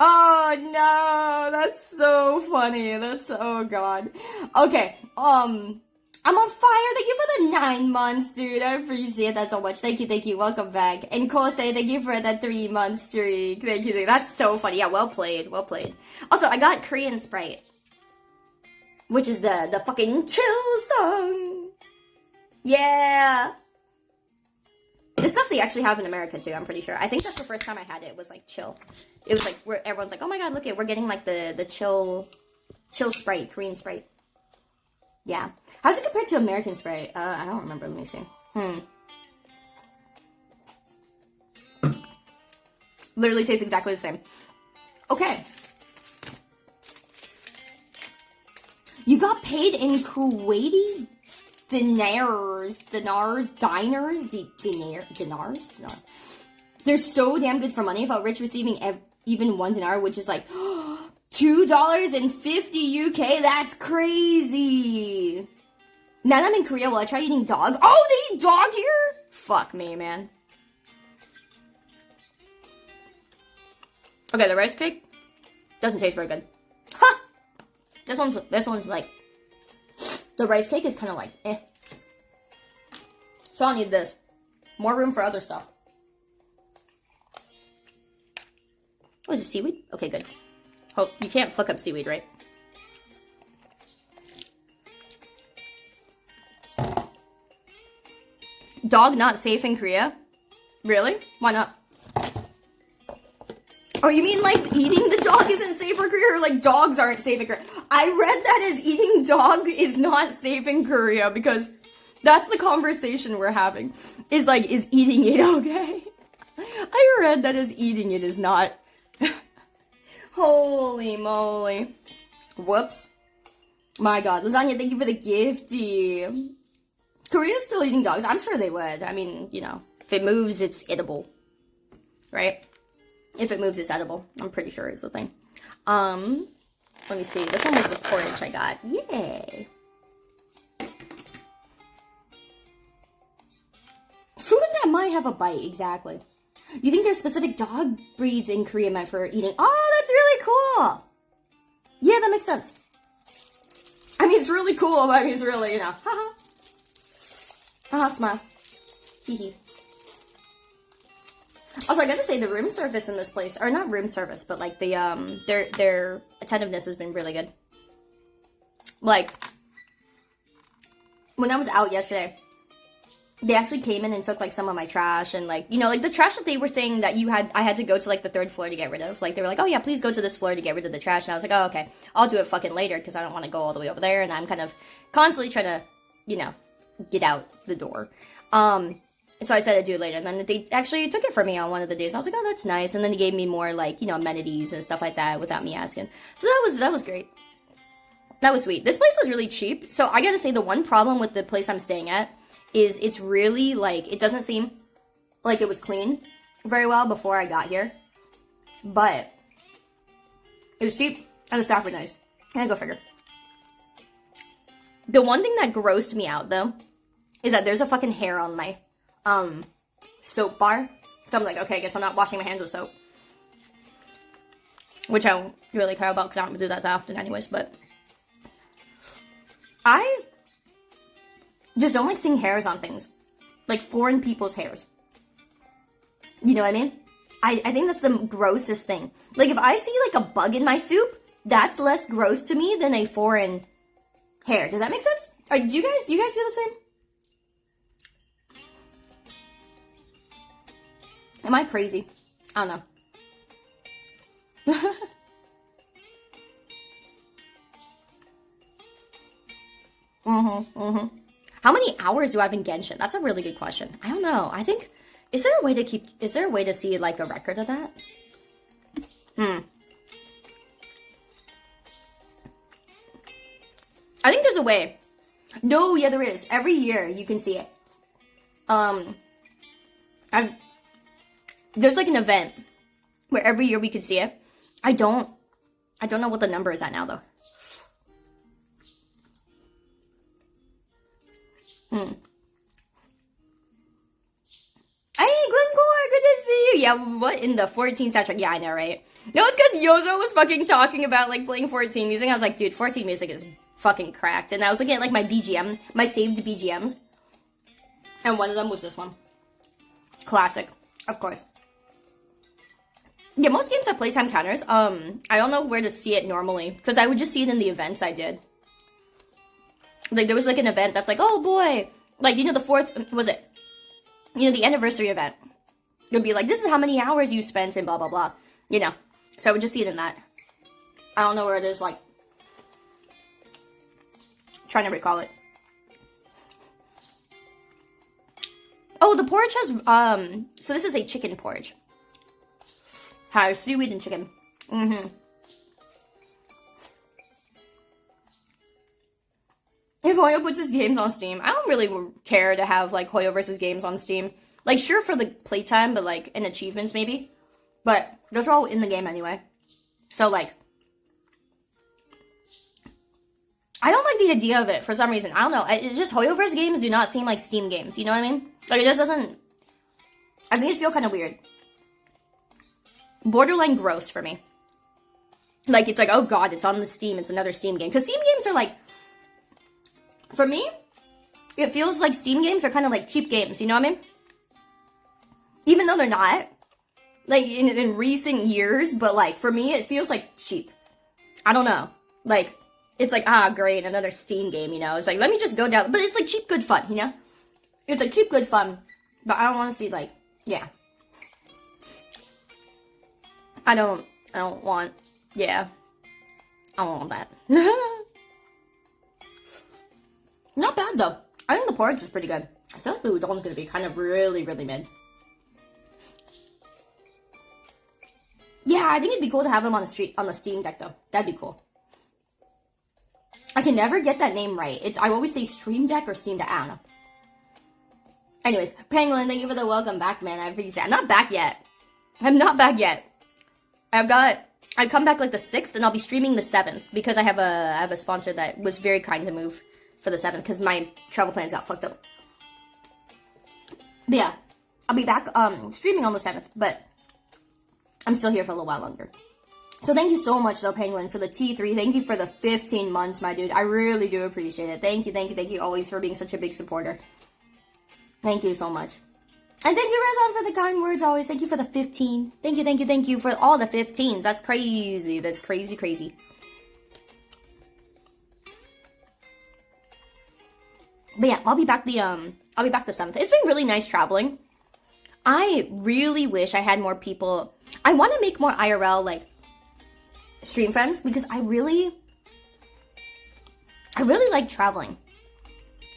Oh no, that's so funny. Oh god. Okay, I'm on fire. Thank you for the 9 months, dude. I appreciate that so much. Thank you. Welcome back. And Kose, thank you for the 3-month streak. Thank you. That's so funny. Yeah, well played. Also, I got Korean Sprite, which is the fucking chill song. Yeah. This stuff they actually have in America too, I'm pretty sure. I think that's the first time I had it. It was like chill. It was like where everyone's like, oh my god, look it, we're getting like the chill Sprite, Korean Sprite. Yeah. How's it compared to American Sprite? I don't remember. Let me see. Literally tastes exactly the same. Okay. You got paid in Kuwaiti dinars. They're so damn good for money. I felt rich receiving even one dinar, which is like $2.50 UK. That's crazy. Now that I'm in Korea, will I try eating dog? Oh, they eat dog here? Fuck me, man. Okay, the rice cake doesn't taste very good. Huh! This one's like, the rice cake is kind of like, eh. So I'll need this. More room for other stuff. Oh, is it seaweed? Okay, good. Oh, you can't fuck up seaweed, right? Dog not safe in Korea? Really? Why not? Oh, you mean like eating the dog isn't safe for Korea, or like dogs aren't safe in Korea? I read that as eating dog is not safe in Korea, because that's the conversation we're having. Is like, is eating it okay? I read that as eating it is not. Holy moly. Whoops. My god. Lasagna, thank you for the gifty. Korea's still eating dogs. I'm sure they would. I mean, you know, if it moves, it's edible. Right? If it moves, it's edible. I'm pretty sure is the thing. Let me see. This one was the porridge I got. Yay. Food that might have a bite, exactly. You think there's specific dog breeds in Korea meant for eating? Oh, that's really cool. Yeah, that makes sense. I mean, it's really cool, but I mean, it's really, you know, haha. Haha, smile. Hee hee. Also, I gotta say, the room service in this place, or not room service, but like the, their attentiveness has been really good. Like, when I was out yesterday, they actually came in and took like some of my trash, and like, you know, like the trash that they were saying that I had to go to like the 3rd floor to get rid of. Like, they were like, oh yeah, please go to this floor to get rid of the trash. And I was like, oh, okay, I'll do it fucking later, because I don't want to go all the way over there, and I'm kind of constantly trying to, you know, get out the door. So I said I'd do it later, and then they actually took it for me on one of the days. I was like, oh, that's nice. And then they gave me more, like, you know, amenities and stuff like that without me asking. So that was great. That was sweet. This place was really cheap. So I gotta say, the one problem with the place I'm staying at is it's really, like, it doesn't seem like it was clean very well before I got here. But it was cheap, and the staff were nice. And go figure. The one thing that grossed me out, though, is that there's a fucking hair on my soap bar. So I'm like, okay, I guess I'm not washing my hands with soap. Which I don't really care about, because I don't do that often anyways, but I just don't like seeing hairs on things. Like, foreign people's hairs. You know what I mean? I think that's the grossest thing. Like, if I see, like, a bug in my soup, that's less gross to me than a foreign hair. Does that make sense? Or do you guys feel the same? Am I crazy? I don't know. How many hours do I have in Genshin? That's a really good question. I don't know. I think, is there a way to see, like, a record of that? I think there's a way. No, yeah, there is. Every year you can see it. There's like an event where every year we could see it. I don't know what the number is at now, though. Hey, Glencore, good to see you. Yeah, what in the 14 soundtrack? Yeah, I know, right? No, it's because Yozo was fucking talking about, like, playing 14 music. I was like, dude, 14 music is fucking cracked. And I was looking at, like, my BGM, my saved BGMs. And one of them was this one. Classic, of course. Yeah, most games have playtime counters. I don't know where to see it normally, because I would just see it in the events I did. Like, there was, like, an event that's like, oh, boy. Like, you know, the 4th, was it? You know, the anniversary event. It would be like, this is how many hours you spent and blah, blah, blah. You know. So I would just see it in that. I don't know where it is, like. Trying to recall it. Oh, the porridge has, so this is a chicken porridge. Hi, seaweed and chicken. If Hoyo puts his games on Steam, I don't really care to have, like, Hoyo versus games on Steam. Like, sure for the playtime, but, like, and achievements, maybe. But those are all in the game anyway. So, like, I don't like the idea of it for some reason. I don't know. It's just Hoyo versus games do not seem like Steam games. You know what I mean? Like, it just doesn't... I think it feels kind of weird. Borderline gross for me. Like, it's like, oh god, it's on the Steam. It's another Steam game. Because Steam games are, like... For me, it feels like Steam games are kind of like cheap games, you know what I mean? Even though they're not, like, in recent years, but, like, for me, it feels like cheap. I don't know. Like, it's like, ah, great, another Steam game, you know? It's like, let me just go down, but it's like cheap, good fun, you know? It's like cheap, good fun, but I don't want to see, like, yeah. I don't want, yeah. I don't want that. Not bad, though. I think the porridge is pretty good. I feel like the udon is going to be kind of really, really mid. Yeah, I think it'd be cool to have them on the Steam Deck, though. That'd be cool. I can never get that name right. I always say Stream Deck or Steam Deck. I don't know. Anyways, Penguin, thank you for the welcome back, man. I appreciate it. I'm not back yet. I'm not back yet. I come back like the 6th, and I'll be streaming the 7th because I have a sponsor that was very kind to move for the 7th because my travel plans got fucked up. But yeah, I'll be back streaming on the 7th, but I'm still here for a little while longer. So thank you so much, though, Penguin, for the T3. Thank you for the 15 months, my dude. I really do appreciate it. Thank you always for being such a big supporter. Thank you so much. And thank you, Rezon, for the kind words always. Thank you for the 15. Thank you for all the 15s. That's crazy. That's crazy. But yeah, I'll be back the 7th. It's been really nice traveling. I really wish I had more people. I want to make more IRL, like, stream friends because I really like traveling.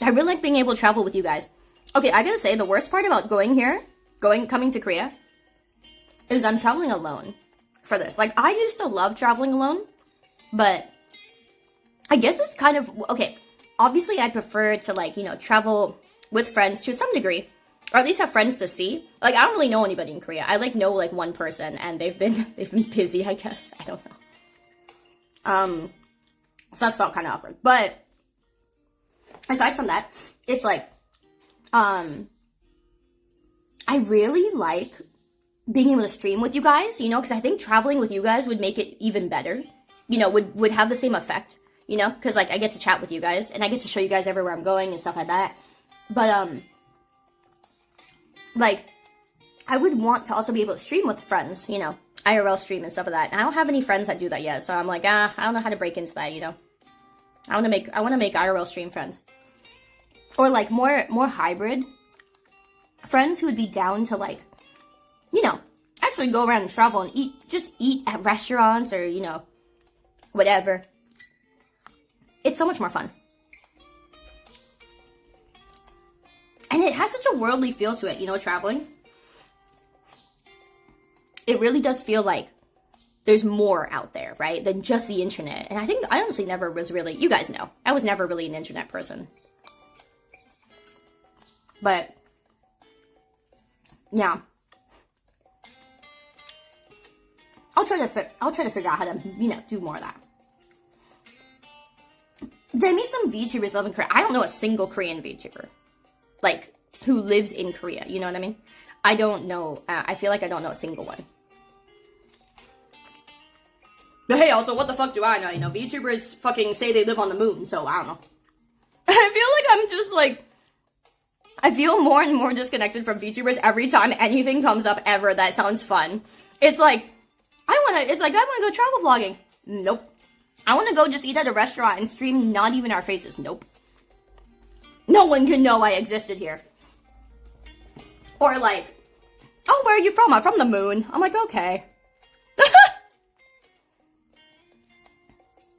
I really like being able to travel with you guys. Okay, I gotta say, the worst part about coming to Korea is I'm traveling alone for this. Like, I used to love traveling alone, but I guess it's kind of, okay, obviously I prefer to, like, you know, travel with friends to some degree, or at least have friends to see. Like, I don't really know anybody in Korea. I, like, know, like, one person, and they've been busy, I guess. I don't know. So that's felt kind of awkward. But aside from that, it's like, I really like being able to stream with you guys, you know, because I think traveling with you guys would make it even better, you know, would have the same effect, you know, because, like, I get to chat with you guys, and I get to show you guys everywhere I'm going and stuff like that, but, like, I would want to also be able to stream with friends, you know, IRL stream and stuff like that, and I don't have any friends that do that yet, so I'm like, I don't know how to break into that, you know, I want to make IRL stream friends. Or, like, more hybrid friends who would be down to, like, you know, actually go around and travel and just eat at restaurants or, you know, whatever. It's so much more fun. And it has such a worldly feel to it, you know, traveling. It really does feel like there's more out there, right, than just the internet. And I honestly never was really, you guys know, I was never really an internet person. But, yeah. I'll try to figure out how to, you know, do more of that. Did I meet some VTubers live in Korea? I don't know a single Korean VTuber, like, who lives in Korea, you know what I mean? I don't know, I feel like I don't know a single one. But hey, also, what the fuck do I know? You know, VTubers fucking say they live on the moon, so I don't know. I feel like I'm just, like, I feel more and more disconnected from VTubers every time anything comes up ever that sounds fun. It's like, I want to go travel vlogging. Nope. I want to go just eat at a restaurant and stream not even our faces. Nope. No one can know I existed here. Or like, oh, where are you from? I'm from the moon. I'm like, okay.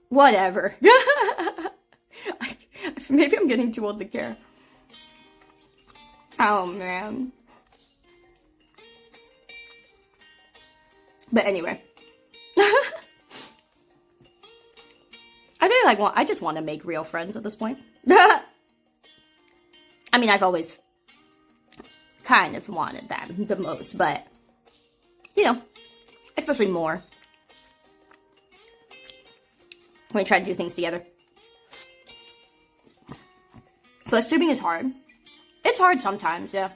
Whatever. Maybe I'm getting too old to care. Oh, man. But anyway. I just want to make real friends at this point. I mean, I've always kind of wanted that the most, but, you know, especially more when we try to do things together. Flesh tubing is hard. It's hard sometimes, yeah.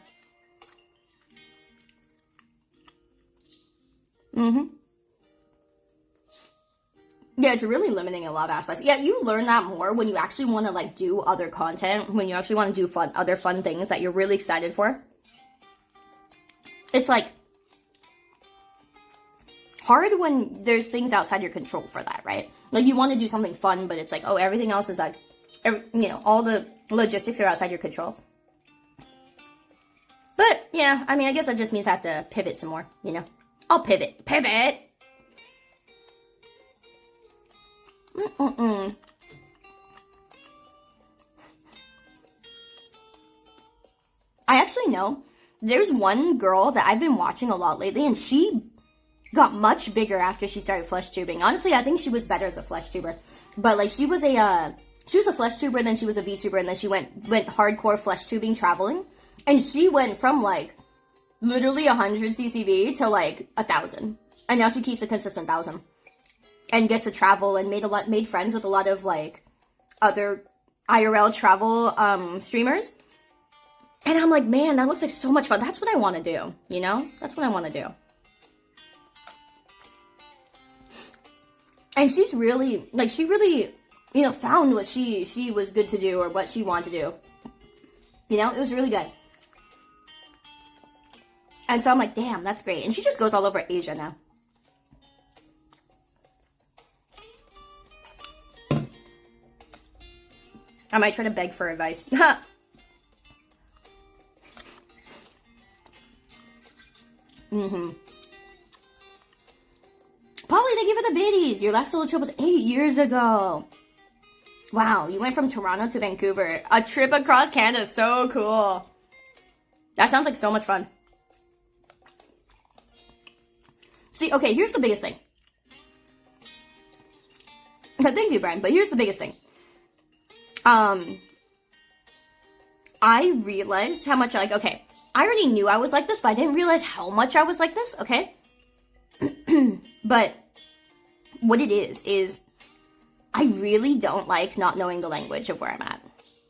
Yeah, it's really limiting in a lot of aspects. Yeah, you learn that more when you actually want to, like, do other content, when you actually want to do other fun things that you're really excited for. It's, like, hard when there's things outside your control for that, right? Like, you want to do something fun, but it's like, oh, everything else is, like, you know, all the logistics are outside your control. But, yeah, I mean, I guess that just means I have to pivot some more, you know? I'll pivot. Pivot! I actually know there's one girl that I've been watching a lot lately, and she got much bigger after she started flesh tubing. Honestly, I think she was better as a flesh tuber. But, like, she was a flesh tuber, and then she was a VTuber, and then she went hardcore flesh tubing traveling. And she went from, like, literally 100 CCV to, like, 1,000. And now she keeps a consistent 1,000. And gets to travel and made friends with a lot of, like, other IRL travel streamers. And I'm like, man, that looks like so much fun. That's what I want to do, you know? That's what I want to do. And she's really, like, she really, you know, found what she was good to do or what she wanted to do. You know, it was really good. And so I'm like, damn, that's great. And she just goes all over Asia now. I might try to beg for advice. Polly, thank you for the biddies. Your last solo trip was 8 years ago. Wow, you went from Toronto to Vancouver. A trip across Canada, so cool. That sounds like so much fun. See, okay, here's the biggest thing. Thank you, Brian, but here's the biggest thing. I realized how much I I already knew I was like this, but I didn't realize how much I was like this, okay? But what it is I really don't like not knowing the language of where I'm at,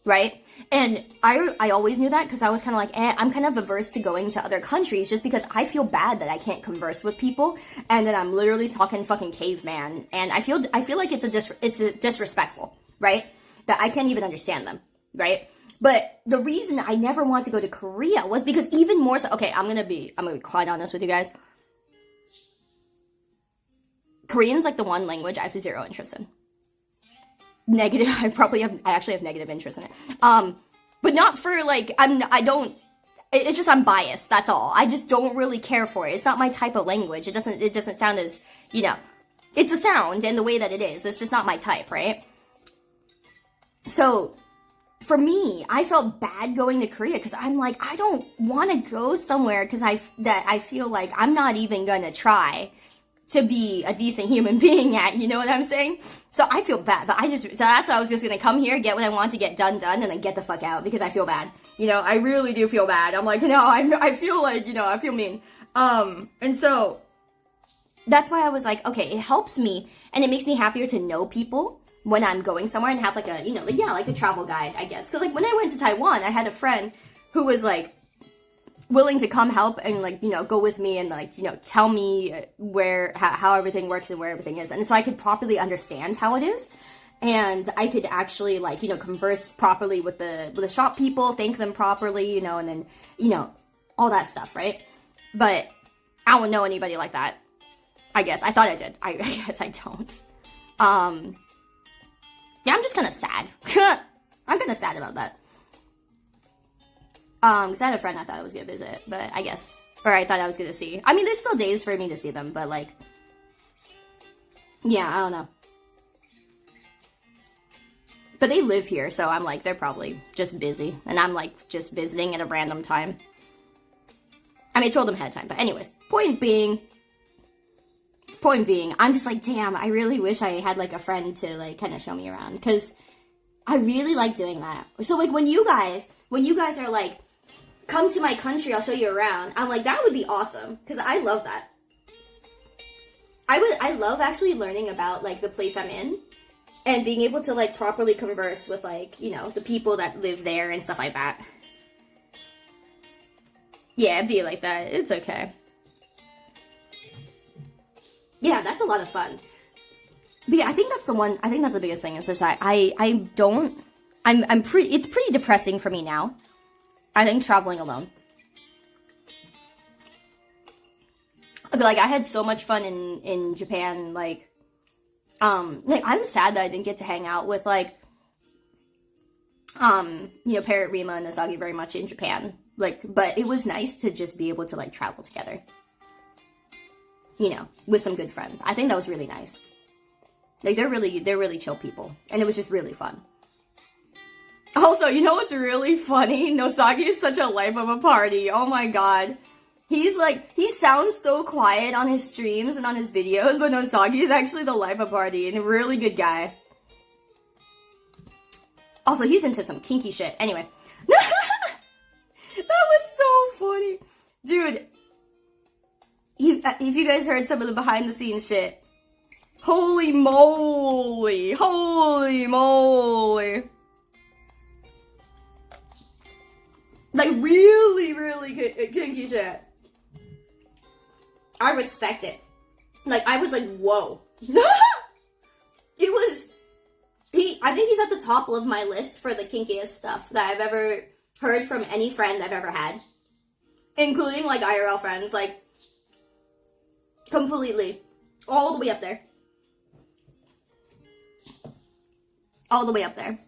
right? And I always knew that because I was kind of like, I'm kind of averse to going to other countries just because I feel bad that I can't converse with people and that I'm literally talking fucking caveman, and I feel like it's a disrespectful, right? That I can't even understand them, right? But the reason I never wanted to go to Korea was because even more so, okay, I'm gonna be quite honest with you guys. Korean's like the one language I have zero interest in. Negative, I actually have negative interest in it. But not for like, it's just I'm biased, that's all. I just don't really care for it. It's not my type of language. It doesn't sound as, you know, it's the sound and the way that it is. It's just not my type, right? So, for me, I felt bad going to Korea because I'm like, I don't want to go somewhere because I feel like I'm not even going to try to be a decent human being at, you know what I'm saying? So I feel bad, but so that's why I was just going to come here, get what I want to get done, and then get the fuck out because I feel bad. You know, I really do feel bad. I'm like, no, I feel like, you know, I feel mean. And so, that's why I was like, okay, it helps me, and it makes me happier to know people when I'm going somewhere and have like a, you know, like a travel guide, I guess. Because like when I went to Taiwan, I had a friend who was like willing to come help and like, you know, go with me and like, you know, tell me how everything works and where everything is. And so I could properly understand how it is. And I could actually like, you know, converse properly with the shop people, thank them properly, you know, and then, you know, all that stuff, right? But I don't know anybody like that. I guess. I thought I did. I guess I don't. Yeah, I'm just kind of sad. I'm kind of sad about that. Because I had a friend I thought I was going to visit, but I guess, or I thought I was going to see. I mean, there's still days for me to see them, but like, yeah, I don't know. But they live here, so I'm like, they're probably just busy, and I'm like, just visiting at a random time. I mean, I told them ahead of time, but anyways, point being, I'm just like, damn, I really wish I had like a friend to like kind of show me around, because I really like doing that. So like when you guys are like, come to my country, I'll show you around. I'm like, that would be awesome. Because I love that. I love actually learning about like the place I'm in. And being able to like properly converse with like, you know, the people that live there and stuff like that. Yeah, be like that. It's okay. Yeah, that's a lot of fun. But yeah, I think that's the biggest thing. Is just it's pretty depressing for me now. I think traveling alone. But like, I had so much fun in Japan, like I'm sad that I didn't get to hang out with like, you know, Parrot, Rima, and Asagi very much in Japan. Like, but it was nice to just be able to like travel together. You know, with some good friends. I think that was really nice. Like, they're really chill people. And it was just really fun. Also, you know what's really funny? Nosagi is such a life of a party. Oh my god. He's like, he sounds so quiet on his streams and on his videos, but Nosagi is actually the life of a party and a really good guy. Also, he's into some kinky shit. Anyway. That was so funny. Dude. If you guys heard some of the behind the scenes shit. Holy moly. Holy moly. Like, really, really kinky shit. I respect it. Like, I was like, whoa. It was... I think he's at the top of my list for the kinkiest stuff that I've ever heard from any friend I've ever had. Including, like, IRL friends. Like, completely. All the way up there. All the way up there.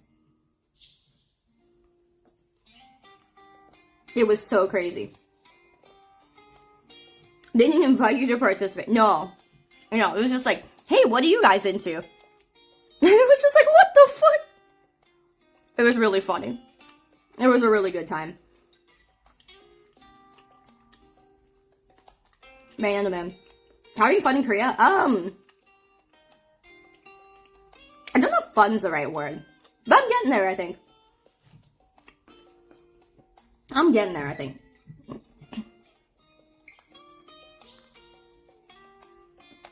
It was so crazy. They didn't invite you to participate. No. No, it was just like, hey, what are you guys into? And it was just like, what the fuck? It was really funny. It was a really good time. Man, oh man. Having fun in Korea? I don't know if fun's the right word. But I'm getting there, I think. I'm getting there, I think.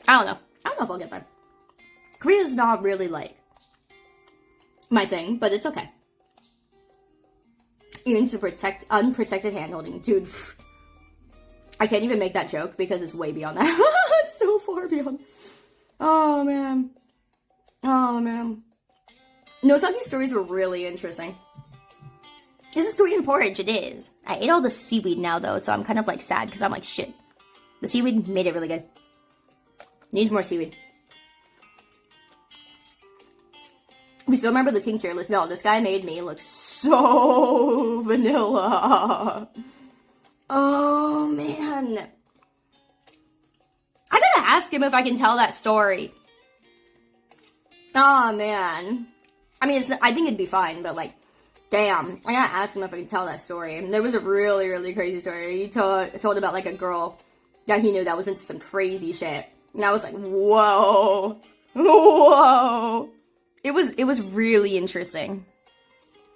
I don't know. I don't know if I'll get there. Korea's not really, like, my thing, but it's okay. Even to protect unprotected handholding. Dude, I can't even make that joke because it's way beyond that. It's so far beyond. Oh, man. Oh, man. Nosaki's stories were really interesting. This is Korean porridge, it is. I ate all the seaweed now, though, so I'm kind of, like, sad, because I'm like, shit. The seaweed made it really good. Needs more seaweed. We still remember the tincture list. No, this guy made me look so vanilla. Oh, man. I gotta ask him if I can tell that story. Oh, man. I mean, I think it'd be fine, but, like, damn. I gotta ask him if I can tell that story. And there was a really, really crazy story. He told about, like, a girl that he knew that was into some crazy shit. And I was like, whoa. Whoa. It was really interesting.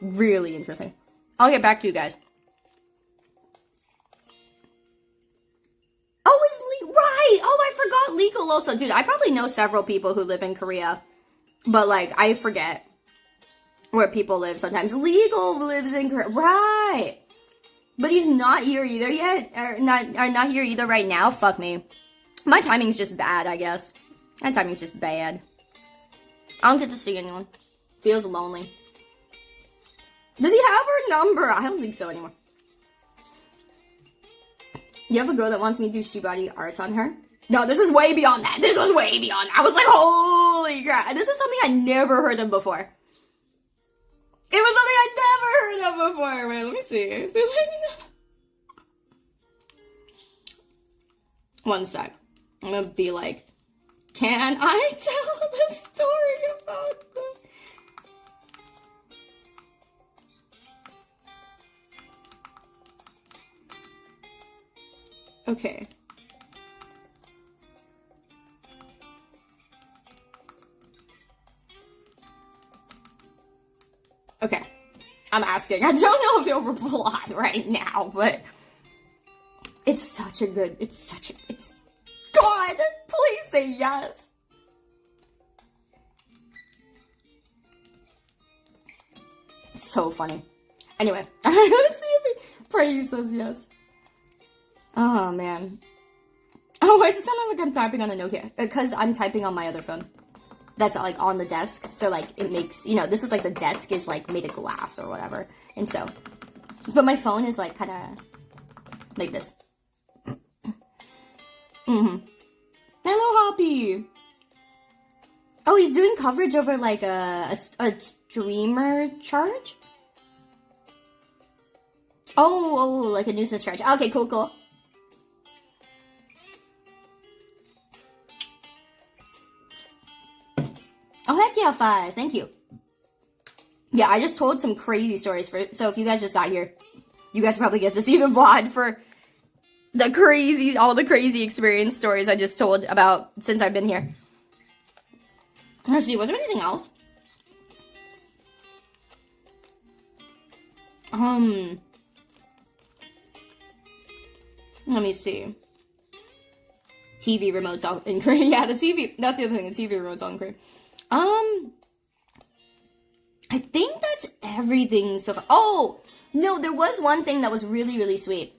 Really interesting. I'll get back to you guys. Oh, it's right! Oh, I forgot legal also. Dude, I probably know several people who live in Korea. But, like, I forget where people live sometimes. Legal lives in Korea. Right! But he's not here either yet. Or not here either right now. Fuck me. My timing's just bad, I guess. My timing's just bad. I don't get to see anyone. Feels lonely. Does he have her number? I don't think so anymore. You have a girl that wants me to do shibari art on her? No, this is way beyond that. This was way beyond. I was like, holy crap. This is something I never heard of before. It was something I never heard of before. Wait, let me see. One sec. I'm gonna be like, can I tell the story about this? Okay. I'm asking. I don't know if he'll reply right now, but it's such a good, it's God, please say yes. So funny. Anyway, let's see if he says yes. Oh, man. Oh, why does it sound like I'm typing on the Nokia? Because I'm typing on my other phone. That's, like, on the desk. So, like, it makes, you know, this is, like, the desk is, like, made of glass or whatever. And so, but my phone is, like, kind of like this. Hello, Hoppy. Oh, he's doing coverage over, like, a streamer charge? Oh, like a nuisance charge. Okay, cool. Oh, heck yeah, Five. Thank you. Yeah, I just told some crazy stories so if you guys just got here, you guys probably get to see the VOD for all the crazy experience stories I just told about since I've been here. Let's see, was there anything else? Let me see. TV remote's on in Korea. Yeah, the TV, that's the other thing, the TV remote's on Korea. I think that's everything so far. Oh, no, there was one thing that was really, really sweet.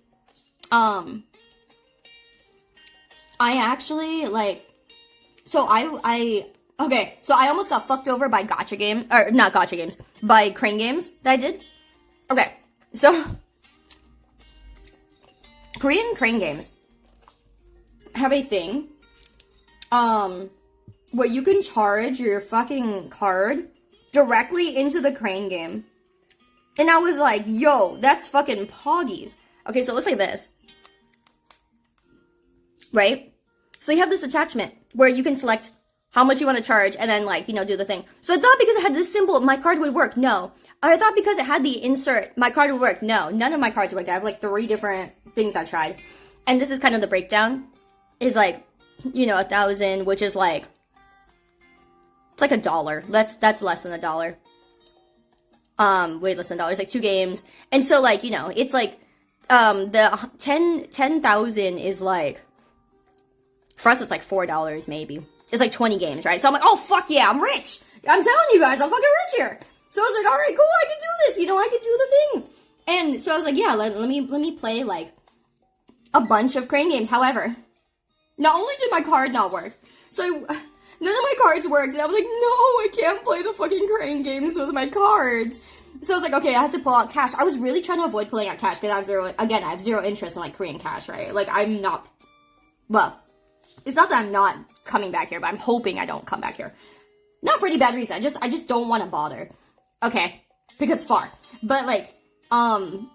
I actually, like, so okay, so I almost got fucked over by gotcha game, or not gotcha games, by crane games that I did. Okay, so Korean crane games have a thing, where you can charge your fucking card directly into the crane game. And I was like, yo, that's fucking poggies. Okay, so it looks like this. Right? So you have this attachment where you can select how much you want to charge and then, like, you know, do the thing. So I thought because it had this symbol, my card would work. No. I thought because it had the insert, my card would work. No. None of my cards worked. I have, like, 3 different things I tried. And this is kind of the breakdown. Is, like, you know, 1,000, which is, like, it's like $1. That's less than $1. Way less than $1. It's like 2 games. And so, like, you know, it's like, the 10,000 is like, for us, it's like $4 maybe. It's like 20 games, right? So I'm like, oh, fuck yeah, I'm rich. I'm telling you guys, I'm fucking rich here. So I was like, all right, cool, I can do this. You know, I can do the thing. And so I was like, yeah, let me play, like, a bunch of crane games. However, not only did my card not work, so none of my cards worked. And I was like, no, I can't play the fucking crane games with my cards. So I was like, okay, I have to pull out cash. I was really trying to avoid pulling out cash because I have zero interest in, like, Korean cash, right? Like, I'm not, well, it's not that I'm not coming back here, but I'm hoping I don't come back here. Not for any bad reason. I just don't want to bother. Okay, because it's far. But, like, and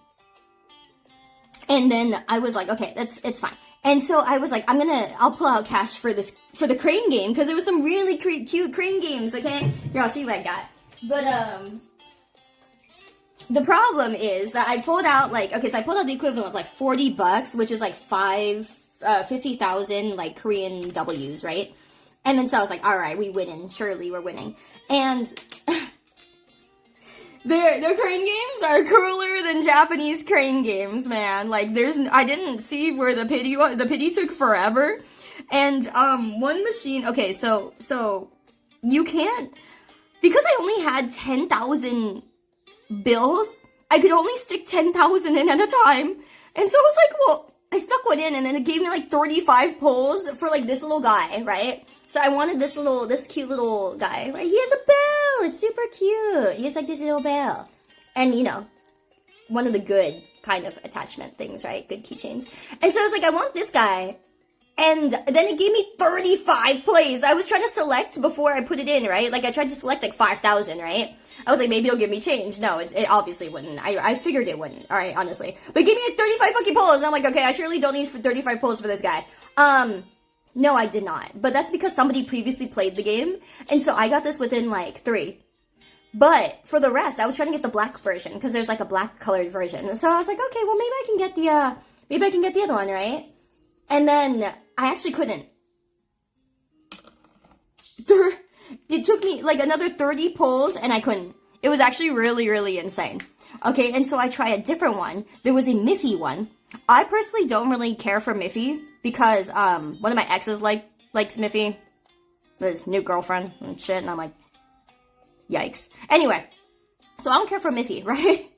then I was like, okay, it's fine. And so I was like, I'll pull out cash for the crane game, because there was some really cute crane games, okay? Here, I'll show you what I got. But, the problem is that I pulled out, like, okay, so I pulled out the equivalent of, like, $40, which is, like, 50,000, like, Korean W's, right? And then so I was like, alright, we winning. Surely we're winning. And their crane games are cooler than Japanese crane games, man. Like, I didn't see where the pity was. The pity took forever. And, one machine, okay, so you can't, because I only had 10,000 bills, I could only stick 10,000 in at a time. And so I was like, well, I stuck one in, and then it gave me, like, 35 pulls for, like, this little guy, right? So I wanted this cute little guy. Like, he has a bell! It's super cute! He has, like, this little bell. And, you know, one of the good kind of attachment things, right? Good keychains. And so I was like, I want this guy. And then it gave me 35 plays. I was trying to select before I put it in, right? Like, I tried to select, like, 5,000, right? I was like, maybe it'll give me change. No, it obviously wouldn't. I figured it wouldn't, alright, honestly. But it gave me, like, 35 fucking pulls, and I'm like, okay, I surely don't need 35 pulls for this guy. No, I did not. But that's because somebody previously played the game, and so I got this within, like, 3. But for the rest, I was trying to get the black version, because there's, like, a black colored version. So I was like, okay, well, maybe I can get the other one, right? And then I actually couldn't. It took me, like, another 30 pulls, and I couldn't. It was actually really, really insane. Okay, and so I tried a different one. There was a Miffy one. I personally don't really care for Miffy because one of my exes likes Miffy. His new girlfriend and shit, and I'm like, yikes. Anyway, so I don't care for Miffy, right?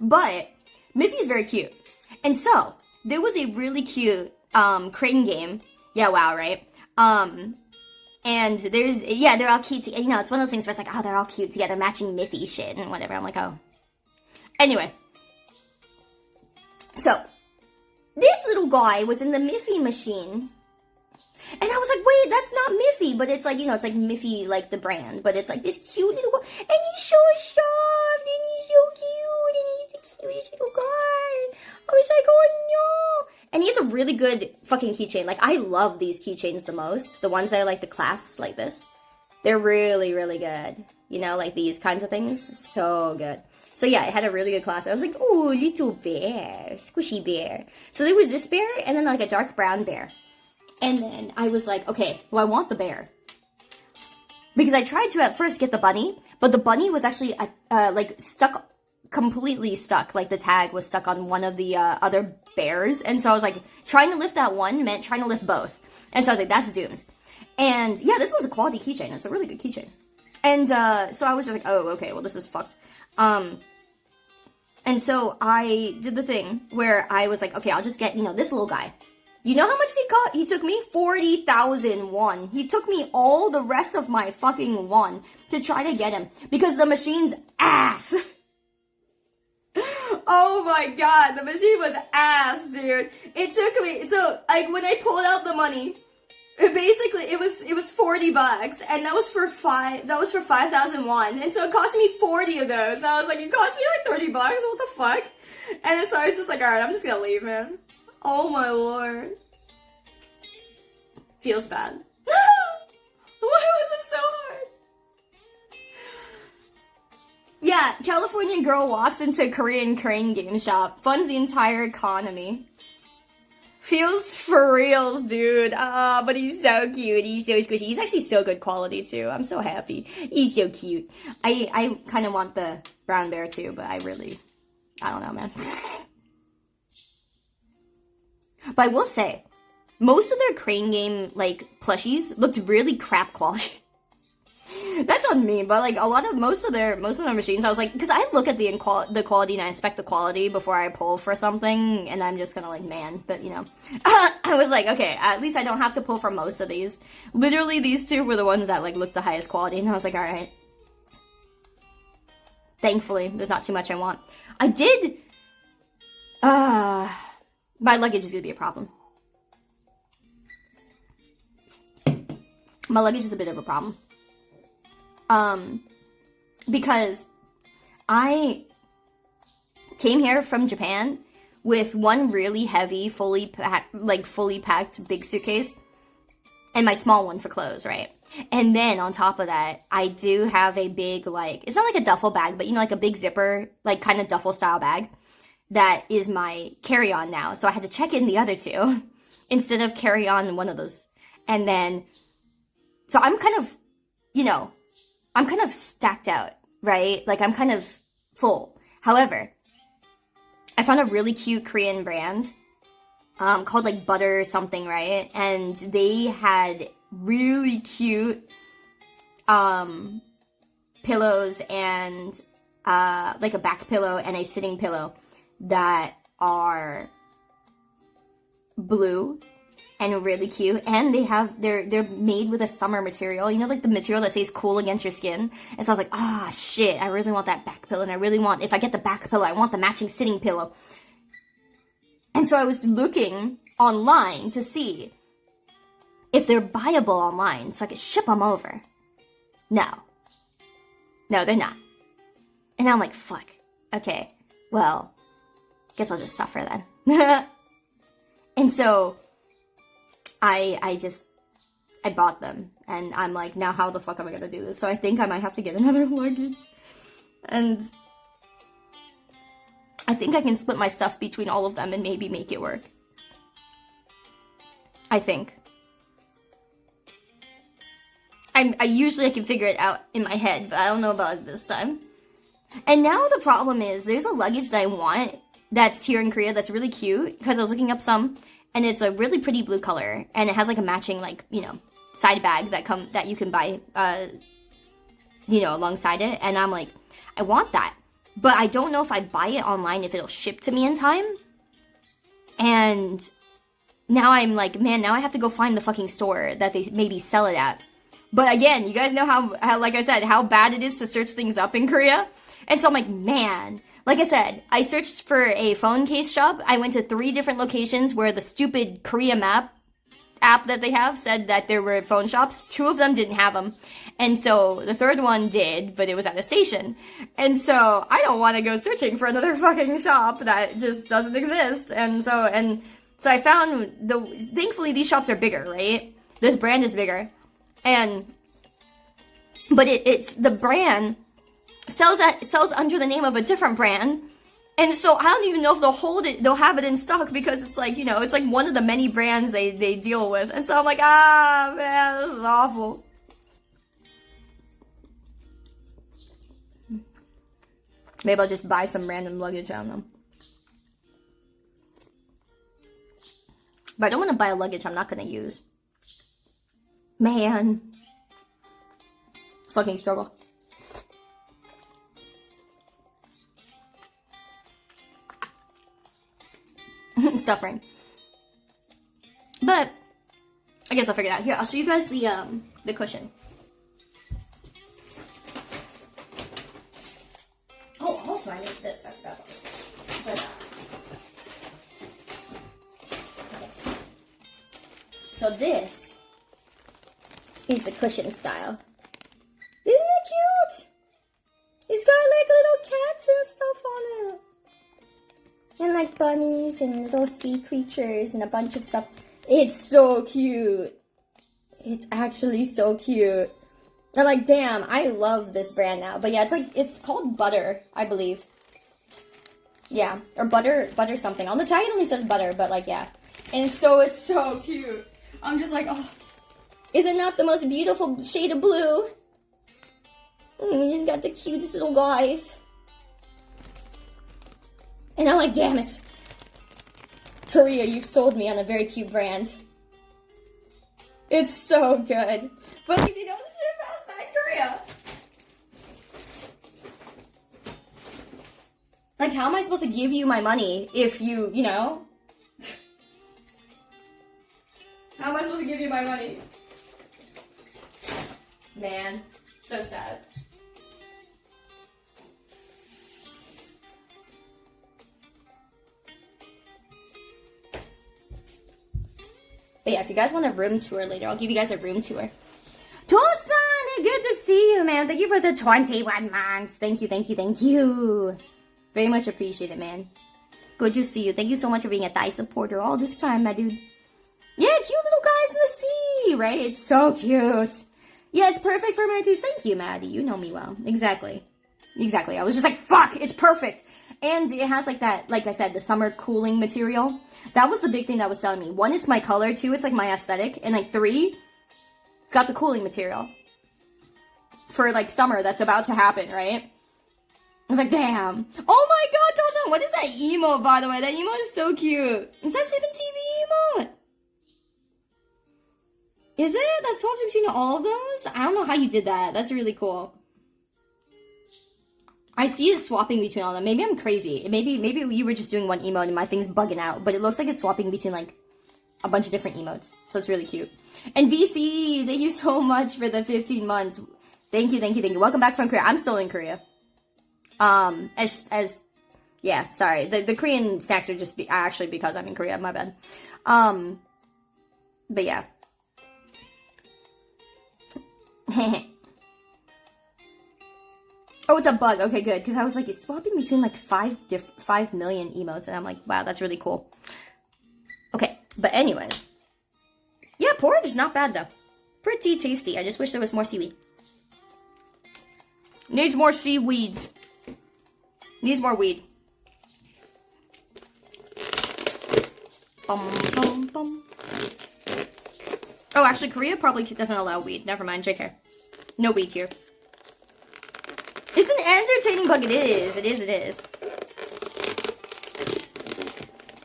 But Miffy's very cute. And so, there was a really cute crane game. Yeah, wow, right? And there's, yeah, they're all cute. You know, it's one of those things where it's like, oh, they're all cute together, matching Miffy shit and whatever. I'm like, oh. Anyway. So, this little guy was in the Miffy machine. And I was like, wait, that's not Miffy. But it's like, you know, it's like Miffy, like the brand. But it's like this cute little guy. And he's so soft. And he's so cute. And he's the cutest little guy. I was like, oh no. And he has a really good fucking keychain. Like, I love these keychains the most. The ones that are like the clasps like this. They're really, really good. You know, like these kinds of things. So good. So yeah, it had a really good clasp. I was like, oh, little bear. Squishy bear. So there was this bear and then like a dark brown bear. And then I was like, okay, well, I want the bear. Because I tried to at first get the bunny, but the bunny was actually like stuck, completely stuck. Like the tag was stuck on one of the other bears. And so I was like, trying to lift that one meant trying to lift both. And so I was like, that's doomed. And yeah, this one's a quality keychain. It's a really good keychain. And so I was just like, oh, okay, well, this is fucked. And so I did the thing where I was like, okay, I'll just get, you know, this little guy. You know how much he got? He took me 40,000 won. He took me all the rest of my fucking won to try to get him. Because the machine's ass. Oh my god, the machine was ass, dude. It took me, so, like, when I pulled out the money, it was 40 bucks, and that was for 5,000 won. And so it cost me 40 of those. And I was like, it cost me like 30 bucks, what the fuck? And then so I was just like, alright, I'm just gonna leave, man. Oh my lord. Feels bad. Why was it so hard? Yeah, Californian girl walks into Korean crane game shop. Funds the entire economy. Feels for reals, dude. Ah, but he's so cute. He's so squishy. He's actually so good quality, too. I'm so happy. He's so cute. I kind of want the brown bear, too, but I don't know, man. But I will say, most of their crane game, like, plushies looked really crap quality. That's on me, but, like, most of their machines, I was like, because I look at the quality and I inspect the quality before I pull for something, and I'm just gonna, like, man, but, you know. I was like, okay, at least I don't have to pull for most of these. Literally, these two were the ones that, like, looked the highest quality, and I was like, alright. Thankfully, there's not too much I want. I did, my luggage is gonna be a problem. My luggage is a bit of a problem. Because I came here from Japan with one really heavy, fully packed big suitcase, and my small one for clothes, right? And then on top of that, I do have a big, like, it's not like a duffel bag, but you know, like a big zipper, like kind of duffel style bag. That is my carry-on now. So I had to check in the other two instead of carry on one of those. And then, so I'm kind of, you know, I'm kind of stacked out, right? Like, I'm kind of full. However, I found a really cute Korean brand called, like, Butter something, right? And they had really cute pillows and, like, a back pillow and a sitting pillow that are blue and really cute, and they're made with a summer material, you know, like the material that stays cool against your skin. And so I was like, ah, shit, I really want that back pillow, and I really want, if I get the back pillow, I want the matching sitting pillow. And so I was looking online to see if they're buyable online so I could ship them over. No, they're not. And I'm like, fuck, okay, well, guess I'll just suffer then. And so I bought them, and I'm like, now how the fuck am I gonna do this? So I think I might have to get another luggage, and I think I can split my stuff between all of them and maybe make it work. I think. I usually can figure it out in my head, but I don't know about it this time. And now the problem is, there's a luggage that I want that's here in Korea that's really cute, because I was looking up some, and it's a really pretty blue color, and it has like a matching, like, you know, side bag that you can buy, you know, alongside it, and I'm like, I want that, but I don't know if I buy it online if it'll ship to me in time, and now I'm like, man, now I have to go find the fucking store that they maybe sell it at. But again, you guys know how like I said, how bad it is to search things up in Korea, and so I'm like, man. Like I said, I searched for a phone case shop. I went to 3 different locations where the stupid Korea map app that they have said that there were phone shops. 2 of them didn't have them. And so the 3rd one did, but it was at a station. And so I don't want to go searching for another fucking shop that just doesn't exist. And so I found thankfully these shops are bigger, right? This brand is bigger. But it's the brand sells under the name of a different brand, and so I don't even know if they'll have it in stock, because it's like, you know, it's like one of the many brands they deal with, and so I'm like, ah, man, this is awful. Maybe I'll just buy some random luggage, I don't know. But I don't want to buy a luggage I'm not gonna use. Man. Fucking struggle. Suffering. But I guess I'll figure it out. Here, I'll show you guys the cushion. Oh, also I need this. I forgot about this. But, okay. So this is the cushion style. Isn't it cute? It's got like little cats and stuff on it. And like bunnies and little sea creatures and a bunch of stuff. It's so cute. It's actually so cute. I'm like, damn, I love this brand now. But yeah, it's called Butter, I believe. Yeah, or butter something. On the tag it only says butter, but like, yeah. And it's so cute. I'm just like, oh, is it not the most beautiful shade of blue? He's got the cutest little guys. And I'm like, damn it. Korea, you've sold me on a very cute brand. It's so good. But like, they don't ship outside Korea. Like, how am I supposed to give you my money if you know? How am I supposed to give you my money? Man, so sad. But yeah, if you guys want a room tour later, I'll give you guys a room tour. Tosan, good to see you, man. Thank you for the 21 months. Thank you, thank you, thank you. Very much appreciate it, man. Good to see you. Thank you so much for being a Thai supporter all this time, my dude. Yeah, cute little guys in the sea, right? It's so cute. Yeah, it's perfect for my taste. Thank you, Maddie. You know me well. Exactly. Exactly. I was just like, fuck, it's perfect. And it has like that, like I said, the summer cooling material. That was the big thing that was selling me. 1, it's my color. 2, it's like my aesthetic. And like 3, it's got the cooling material. For like summer that's about to happen, right? I was like, damn. Oh my god, Tosan, what is that emote, by the way? That emote is so cute. Is that 7TV emote? Is it? That swaps between all of those? I don't know how you did that. That's really cool. I see it swapping between all of them. Maybe I'm crazy. Maybe you were just doing one emote and my thing's bugging out. But it looks like it's swapping between like a bunch of different emotes. So it's really cute. And VC, thank you so much for the 15 months. Thank you, thank you, thank you. Welcome back from Korea. I'm still in Korea. Yeah, sorry. The Korean snacks are just actually because I'm in Korea. My bad. But yeah. Oh, it's a bug. Okay, good. Because I was like, it's swapping between like 5 million emotes. And I'm like, wow, that's really cool. Okay, but anyway. Yeah, porridge is not bad though. Pretty tasty. I just wish there was more seaweed. Needs more seaweed. Needs more weed. Bum, bum, bum. Oh, actually, Korea probably doesn't allow weed. Never mind, JK. No weed here. It's an entertaining book. It is. It is. It is.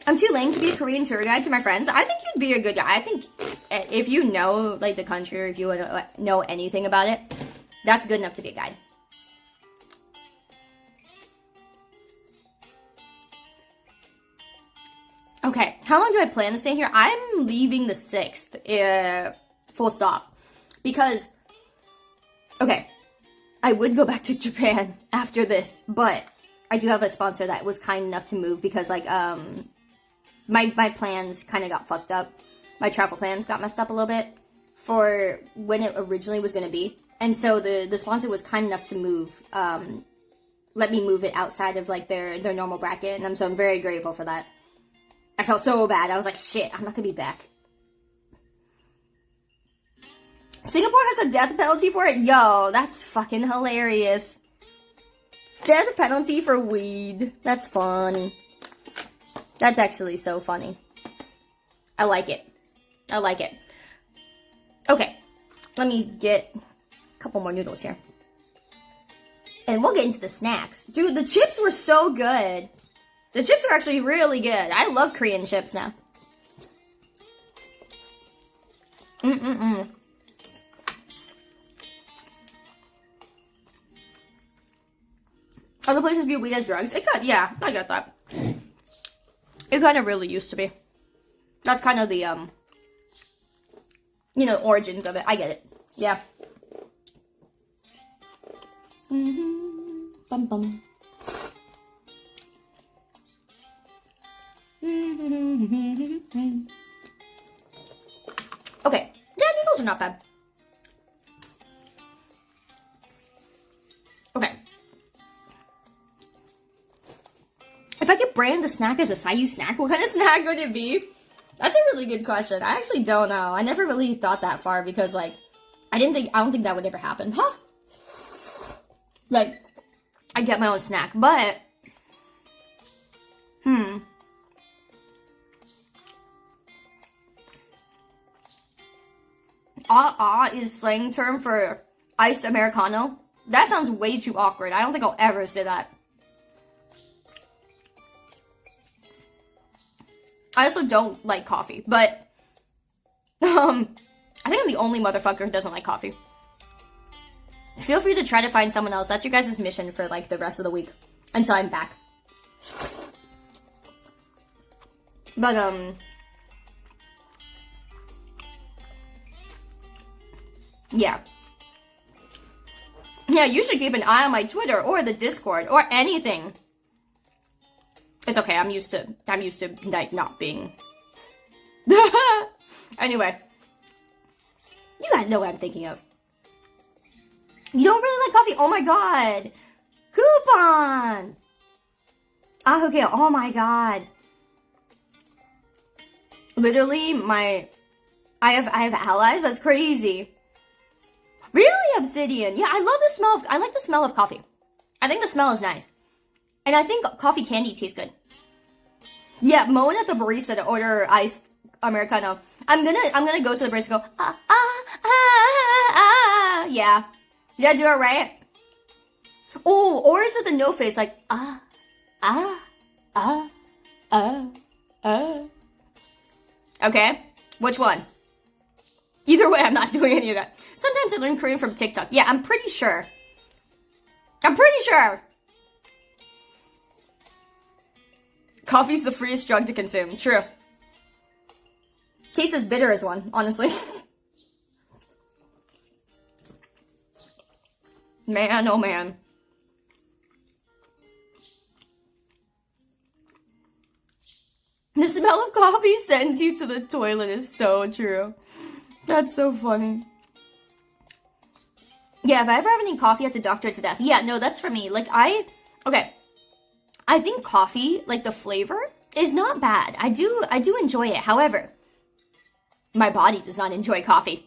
I'm too lame to be a Korean tour guide to my friends. I think you'd be a good guy. I think if you know, like, the country, or if you know anything about it, that's good enough to be a guide. Okay, how long do I plan to stay here? I'm leaving the 6th, full stop. Because, okay, I would go back to Japan after this, but I do have a sponsor that was kind enough to move because, like, my plans kind of got fucked up. My travel plans got messed up a little bit for when it originally was going to be. And so the sponsor was kind enough to move, let me move it outside of, like, their normal bracket, and so I'm very grateful for that. I felt so bad. I was like, shit, I'm not gonna be back. Singapore has a death penalty for it? Yo, that's fucking hilarious. Death penalty for weed. That's funny. That's actually so funny. I like it. I like it. Okay, let me get a couple more noodles here. And we'll get into the snacks. Dude, the chips were so good. The chips are actually really good. I love Korean chips now. Other places view weed as drugs. Yeah, I get that. It kind of really used to be. That's kind of the, you know, origins of it. I get it. Yeah. Bum bum. Okay. Yeah, noodles are not bad. Okay. If I could brand a snack as a Sayu snack, what kind of snack would it be? That's a really good question. I actually don't know. I never really thought that far because, like, I don't think that would ever happen. Huh? Like, I get my own snack, but is slang term for iced Americano. That sounds way too awkward. I don't think I'll ever say that. I also don't like coffee, but I think I'm the only motherfucker who doesn't like coffee. Feel free to try to find someone else. That's your guys' mission for, like, the rest of the week until I'm back. But yeah. Yeah, you should keep an eye on my Twitter or the Discord or anything. It's okay, I'm used to like not being. Anyway. You guys know what I'm thinking of. You don't really like coffee? Oh my god. Coupon. Ah, okay, oh my god. Literally, I have allies? That's crazy. Really, Obsidian? Yeah, I like the smell of coffee. I think the smell is nice. And I think coffee candy tastes good. Yeah, moan at the barista to order iced Americano. I'm gonna go to the barista and go, yeah. Yeah, do it right. Oh, or is it the no face, like, Okay, which one? Either way, I'm not doing any of that. Sometimes I learn Korean from TikTok. Yeah, I'm pretty sure. Coffee's the freest drug to consume. True. Tastes as bitter as one, honestly. Man, oh man. The smell of coffee sends you to the toilet is so true. That's so funny. Yeah, if I ever have any coffee at the doctor to death. Yeah, no, that's for me. Like, okay. I think coffee, like the flavor, is not bad. I do enjoy it. However, my body does not enjoy coffee.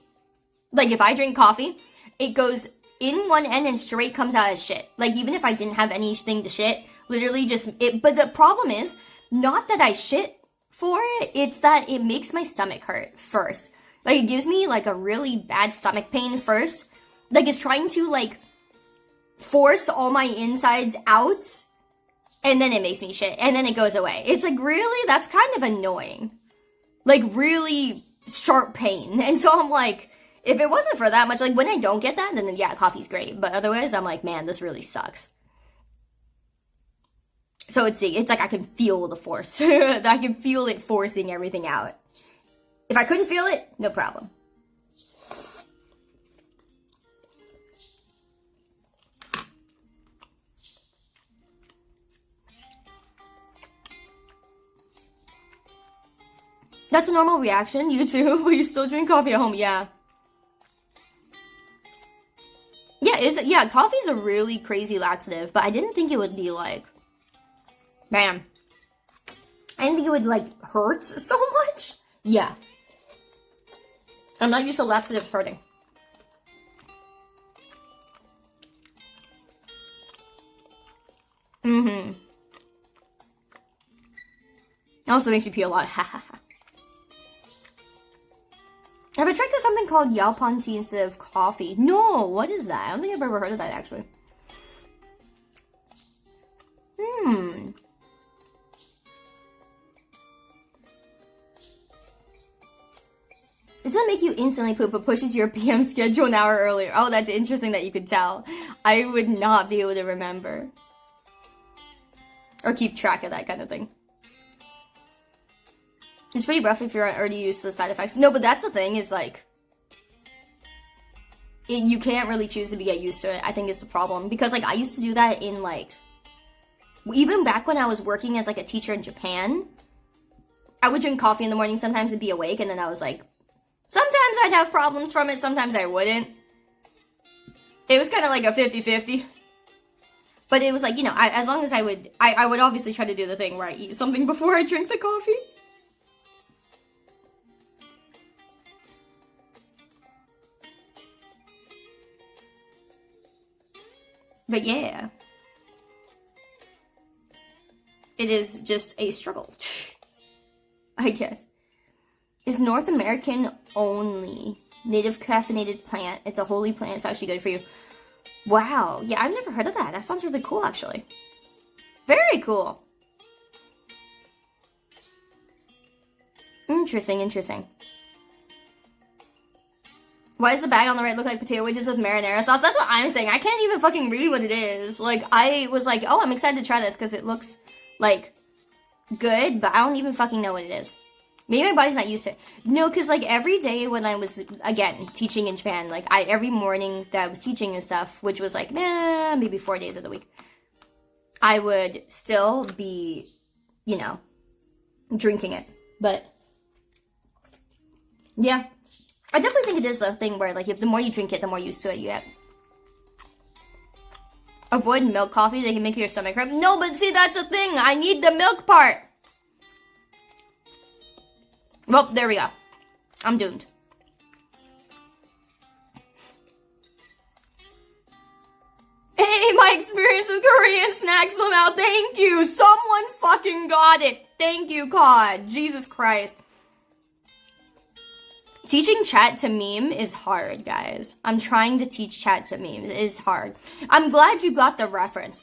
Like, if I drink coffee, it goes in one end and straight comes out as shit. Like, even if I didn't have anything to shit, literally just, but the problem is, not that I shit for it, it's that it makes my stomach hurt first. Like, it gives me, like, a really bad stomach pain first. Like, it's trying to, like, force all my insides out, and then it makes me shit, and then it goes away. It's like, really? That's kind of annoying. Like, really sharp pain. And so I'm like, if it wasn't for that much, like, when I don't get that, then yeah, coffee's great. But otherwise, I'm like, man, this really sucks. So it's like I can feel the force. I can feel it forcing everything out. If I couldn't feel it, no problem. That's a normal reaction. You too, but you still drink coffee at home. Yeah. Yeah, coffee's a really crazy laxative, but I didn't think it would be like, man. I didn't think it would like hurt so much. Yeah. I'm not used to laxatives hurting. Mm-hmm. It also makes you pee a lot. Ha ha ha. Have I tried something called Yaupon tea instead of coffee? No, what is that? I don't think I've ever heard of that, actually. It doesn't make you instantly poop, but pushes your PM schedule an hour earlier. Oh, that's interesting that you could tell. I would not be able to remember. Or keep track of that kind of thing. It's pretty rough if you're already used to the side effects. No, but that's the thing, is like, you can't really choose to get used to it. I think it's the problem. Because, like, I used to do that in, like, even back when I was working as, like, a teacher in Japan, I would drink coffee in the morning sometimes and be awake, and then I was like, sometimes I'd have problems from it, sometimes I wouldn't. It was kind of like a 50-50. But it was like, you know, as long as I would obviously try to do the thing where I eat something before I drink the coffee. But yeah, it is just a struggle, I guess. It's North American only. Native caffeinated plant. It's a holy plant. It's actually good for you. Wow. Yeah, I've never heard of that. That sounds really cool, actually. Very cool. Interesting, interesting. Why does the bag on the right look like potato wedges with marinara sauce? That's what I'm saying. I can't even fucking read what it is. Like, I was like, oh, I'm excited to try this because it looks, like, good, but I don't even fucking know what it is. Maybe my body's not used to it. No, because, like, every day when I was, again, teaching in Japan, like, every morning that I was teaching and stuff, which was, like, maybe 4 days of the week, I would still be, you know, drinking it. But, yeah. I definitely think it is a thing where, like, if the more you drink it, the more used to it you get. Avoid milk coffee, they can make your stomach hurt. No, but see, that's the thing. I need the milk part. Well, there we go. I'm doomed. Hey, my experience with Korean snacks come out. Thank you. Someone fucking got it. Thank you, God. Jesus Christ. Teaching chat to meme is hard, guys. I'm trying to teach chat to memes. It is hard. I'm glad you got the reference.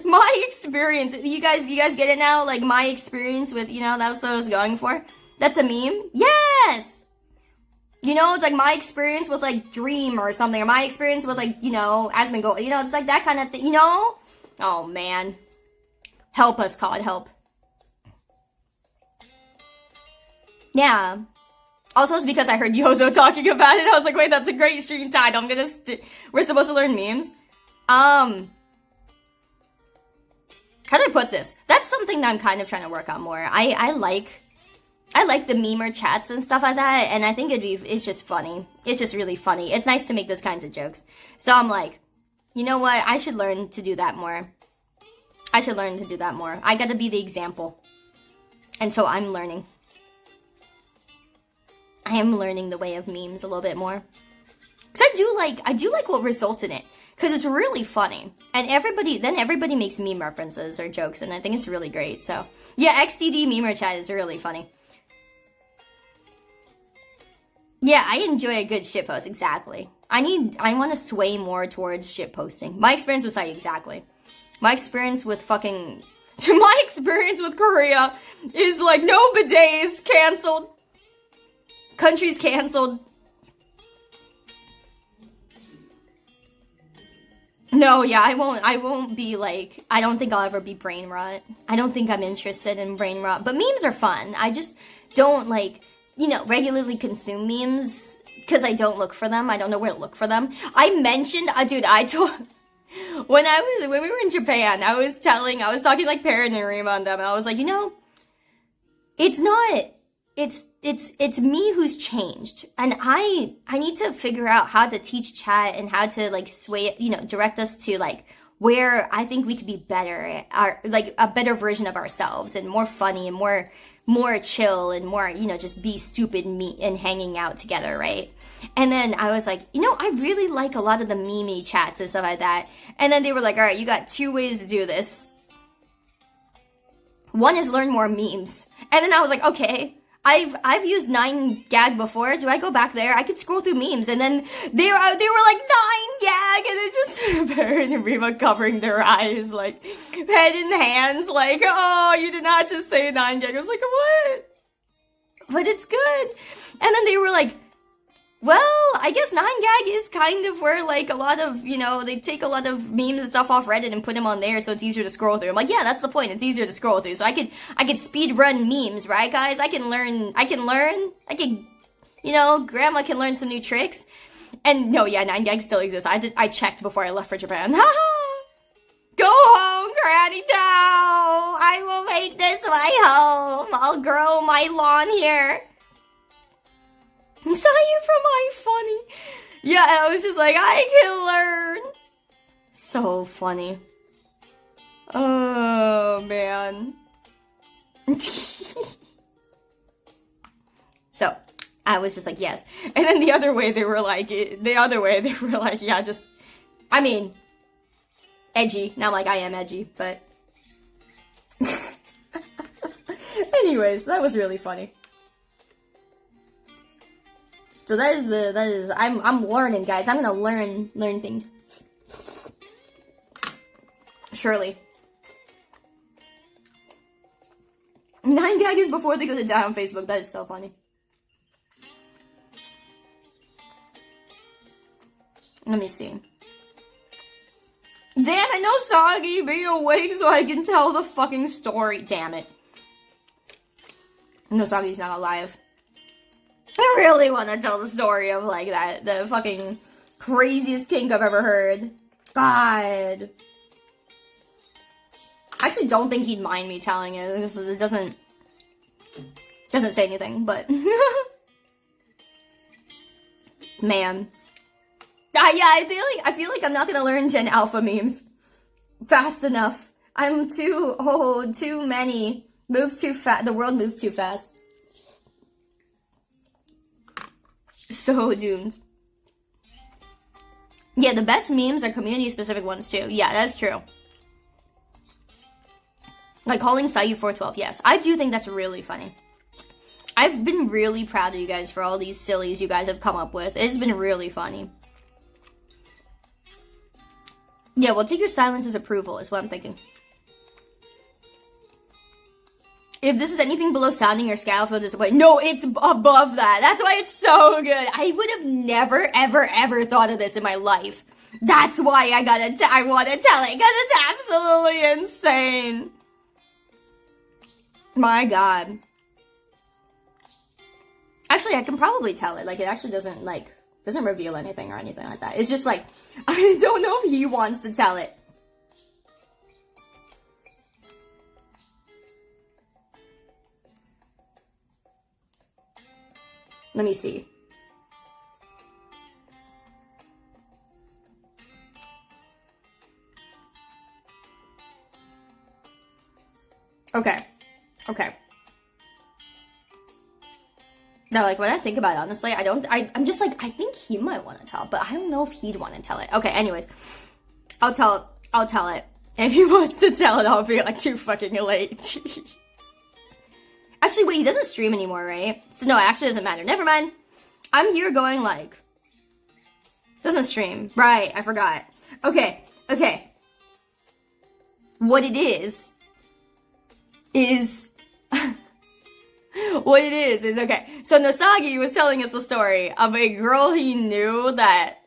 My experience, you guys get it now? Like, my experience with, you know, that's what I was going for. That's a meme? Yes! You know, it's like my experience with, like, Dream or something. Or my experience with, like, you know, Asmongold. You know, it's like that kind of thing, you know? Oh, man. Help us, COD, help. Yeah. Also, it's because I heard Yozo talking about it. I was like, wait, that's a great stream title. We're supposed to learn memes. How do I put this? That's something that I'm kind of trying to work on more. I like the memer chats and stuff like that, and I think it's just funny. It's just really funny. It's nice to make those kinds of jokes. So I'm like, you know what? I should learn to do that more. I gotta be the example. And so I'm learning. I am learning the way of memes a little bit more. Because I do like what results in it. Because it's really funny. And everybody makes meme references or jokes, and I think it's really great. So, yeah, XDD memer chat is really funny. Yeah, I enjoy a good shitpost, exactly. I want to sway more towards shit posting. My experience with Saeed, exactly. My experience with fucking... My experience with Korea is like, no bidets, canceled. Countries canceled. No, yeah, I won't be like, I don't think I'll ever be brain rot. I don't think I'm interested in brain rot, but memes are fun. I just don't like, you know, regularly consume memes because I don't look for them. I don't know where to look for them. I mentioned, dude, I told, when we were in Japan, I was talking like Paranarima on them, and I was like, you know, it's me who's changed, and I need to figure out how to teach chat and how to like sway, you know, direct us to like where I think we could be better, like a better version of ourselves, and more funny and more chill and more, you know, just be stupid and hanging out together, right? And then I was like, you know, I really like a lot of the meme chats and stuff like that. And then they were like, all right, you got 2 ways to do this. One is learn more memes. And then I was like, okay. I've used 9gag before. Do I go back there? I could scroll through memes, and then they were like 9gag, and it just Baron and Rima covering their eyes, like head in hands, like, oh, you did not just say 9gag. I was like, what? But it's good. And then they were like, well, I guess 9gag is kind of where, like, a lot of, you know, they take a lot of memes and stuff off Reddit and put them on there so it's easier to scroll through. I'm like, yeah, that's the point. It's easier to scroll through. So I could speed run memes, right, guys? I can, you know, Grandma can learn some new tricks. And no, yeah, 9gag still exists. I checked before I left for Japan. Go home, Granny Dow! I will make this my home. I'll grow my lawn here. Saw you from iFunny. Yeah, I was just like, I can learn. So funny. Oh, man. So, I was just like, yes. And then the other way, they were like, yeah, just, I mean, edgy. Not like I am edgy, but. Anyways, that was really funny. So I'm learning, guys. I'm gonna learn things. Surely. 9gag is before they go to die on Facebook. That is so funny. Let me see. Damn it, no Soggy, be awake so I can tell the fucking story. Damn it. No Soggy's not alive. I really want to tell the story of, like, the fucking craziest kink I've ever heard. God. I actually don't think he'd mind me telling it. It doesn't say anything, but. Man. Yeah, I feel like I'm not gonna learn Gen Alpha memes fast enough. I'm too many. Moves too fast. The world moves too fast. So doomed. Yeah, the best memes are community-specific ones, too. Yeah, that's true. Like calling Sayu 412, yes. I do think that's really funny. I've been really proud of you guys for all these sillies you guys have come up with. It's been really funny. Yeah, well, take your silence as approval, is what I'm thinking. If this is anything below sounding or scale, feel disappointed. No, it's above that. That's why it's so good. I would have never, ever, ever thought of this in my life. That's why I want to tell it, because it's absolutely insane. My God. Actually, I can probably tell it. Like, it actually doesn't reveal anything or anything like that. It's just like, I don't know if he wants to tell it. Let me see. Okay. Now, like, when I think about it, honestly, I'm just like, I think he might want to tell, but I don't know if he'd want to tell it. Okay, anyways. I'll tell it. If he wants to tell it, I'll be, like, too fucking late. Actually, wait, he doesn't stream anymore, right? So, no, it actually doesn't matter. Never mind. I'm here going, like, Doesn't stream. Right, I forgot. Okay. What it is... what it is, okay. So Nosagi was telling us a story of a girl he knew that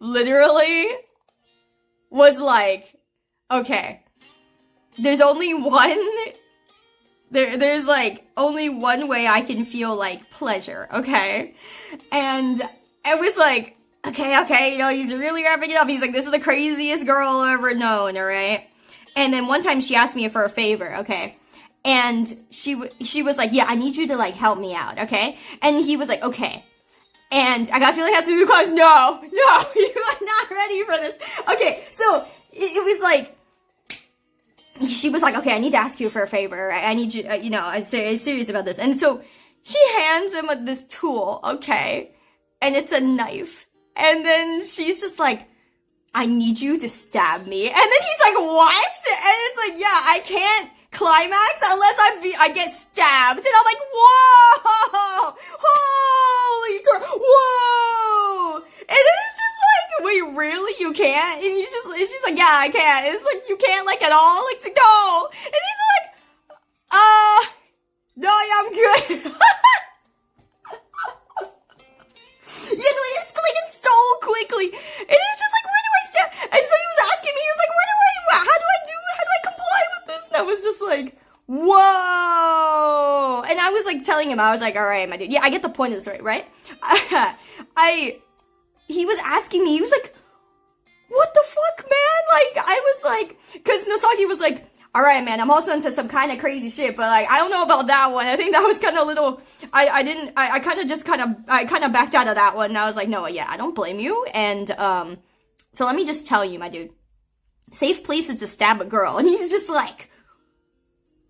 literally was like, okay, there's only one, there's like only one way I can feel like pleasure, okay? And it was like, okay, you know, he's really wrapping it up. He's like, this is the craziest girl I've ever known, alright? And then one time she asked me for a favor, okay? And she was like, yeah, I need you to like help me out, okay? And he was like, okay. And I got a feeling it has to do with the cause. No, you are not ready for this. Okay, so it was like, she was like, okay, I need to ask you for a favor. I need you, you know, I'm serious about this. And so she hands him this tool, okay? And it's a knife. And then she's just like, I need you to stab me. And then he's like, what? And it's like, yeah, I can't climax unless I get stabbed. And I'm like, whoa! Holy crap! Whoa! And it's just like, wait, really? You can't? And she's like, yeah, I can't. And it's like, you can't like at all? Like, no. And he's like, no, yeah, I'm good. Yeah, no, it escalated so quickly. And it's just like, where do I stand? And so he was asking me, he was like, how do I comply with this? And I was just like, whoa. And I was like telling him, I was like, all right, my dude. Yeah, I get the point of the story, right? He was asking me, he was like, what the fuck, man? Like, I was like, cause Nosaki was like, all right, man, I'm also into some kind of crazy shit, but like, I don't know about that one. I think that was kind of a little, I kind of backed out of that one. And I was like, no, yeah, I don't blame you. And, so let me just tell you, my dude, safe places to stab a girl. And he's just like,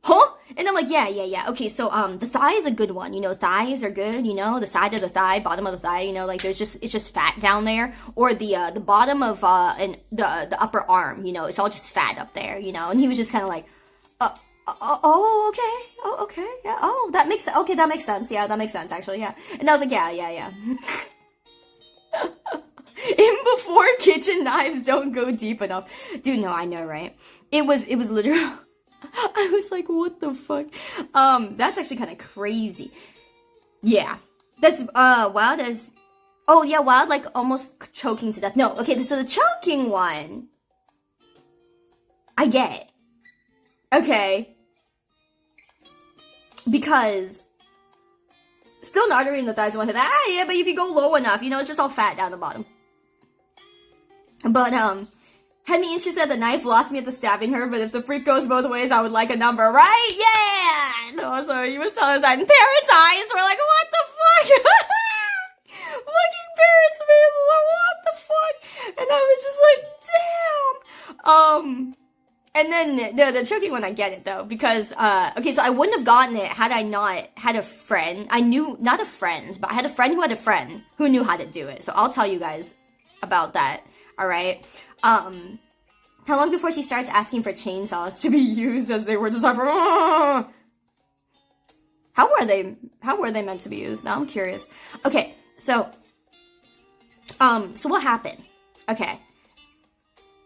huh? And I'm like, yeah. Okay, so, the thigh is a good one. You know, thighs are good, you know, the side of the thigh, bottom of the thigh, you know, like it's just fat down there. Or the bottom of, and the upper arm, you know, it's all just fat up there, you know. And he was just kind of like, okay. Oh, okay. Yeah. Oh, that makes sense. Okay, that makes sense. Yeah, that makes sense, actually, yeah. And I was like, yeah. In before kitchen knives don't go deep enough. Dude, no, I know, right? It was literally... I was like, what the fuck? That's actually kind of crazy. Yeah. That's, Wild as... Oh, yeah, Wild, like, almost choking to death. No, okay, so the choking one... I get it. Okay. Because... Still an artery in the thighs one hit. Yeah, but if you go low enough, you know, it's just all fat down the bottom. But, had me interested, the knife lost me at the stabbing her, but if the freak goes both ways, I would like a number, right? Yeah! No, so he was telling us that in Parents' eyes, we're like, what the fuck? Fucking Parents' face, like, what the fuck? And I was just like, damn! And then, the choking one, I get it, though, because, okay, so I wouldn't have gotten it had I not had a friend. I knew, not a friend, but I had a friend who had a friend who knew how to do it. So I'll tell you guys about that, alright? How long before she starts asking for chainsaws to be used as they were designed for... How were they meant to be used? Now I'm curious. Okay, so what happened? Okay.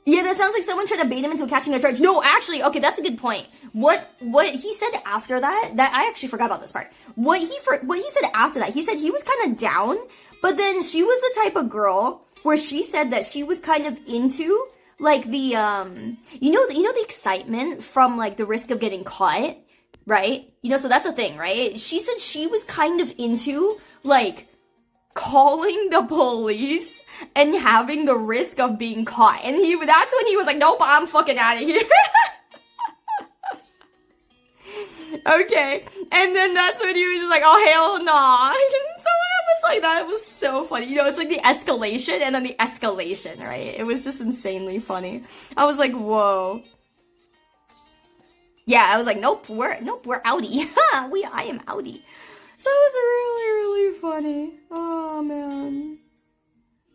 Yeah, that sounds like someone tried to bait him into catching a charge. No, actually, okay, that's a good point. What he said after that I actually forgot about this part. What he said after that, he said he was kind of down, but then she was the type of girl where she said that she was kind of into, like, the, you know the excitement from, like, the risk of getting caught, right? You know, so that's a thing, right? She said she was kind of into, like, calling the police and having the risk of being caught. And that's when he was like, nope, I'm fucking out of here. Okay. And then that's when he was just like, oh, hell nah. And so I was like, that was so funny. You know, it's like the escalation and then the escalation, right? It was just insanely funny. I was like, whoa. Yeah, I was like, nope, we're outie. I am outie. So that was really, really funny. Oh, man.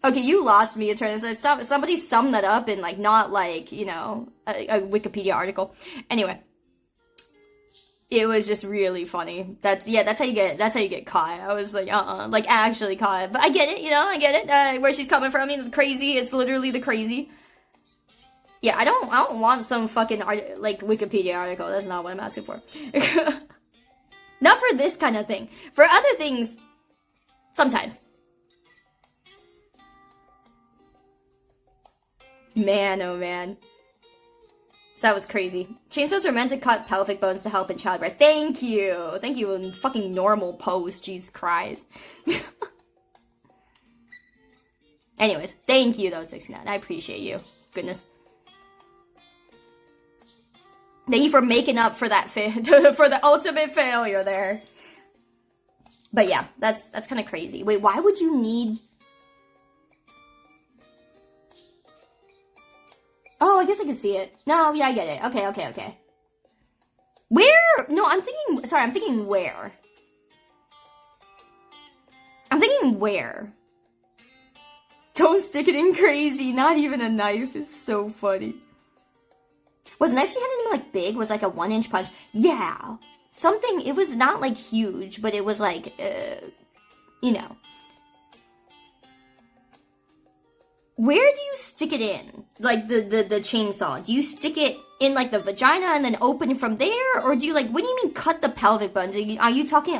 Okay, you lost me, Eternus. Somebody summed that up in, like, not, like, you know, a Wikipedia article. Anyway. it was just really funny. That's how you get caught. I was like, like actually caught. But I get it, I get it. Where she's coming from, crazy. It's literally the crazy. Yeah, I don't want some fucking Wikipedia article. That's not what I'm asking for. Not for this kind of thing. For other things, sometimes. Man, oh man. That was crazy. Chainsaws are meant to cut pelvic bones to help in childbirth. Thank you! Thank you, in fucking normal post. Jesus Christ. Anyways, thank you though, 69. I appreciate you. Goodness. Thank you for making up for that for the ultimate failure there. But yeah, that's kind of crazy. Wait, why would you need... Oh, I guess I can see it. No, yeah, I get it. Okay. Where? No, I'm thinking where? I'm thinking where? Don't stick it in crazy. Not even a knife is so funny. Was the knife she had in big? Was like a 1-inch punch? Yeah. Something, it was not huge, but it was Where do you stick it in? The chainsaw? Do you stick it in the vagina and then open from there? Or do you what do you mean cut the pelvic bones? Are we talking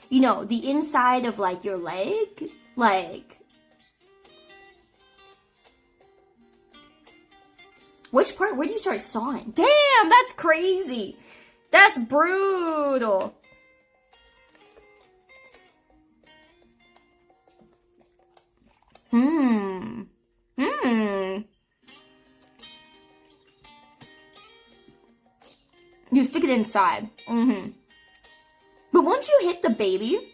the inside of your leg? Which part? Where do you start sawing? Damn, that's crazy. That's brutal. You stick it inside. But once you hit the baby,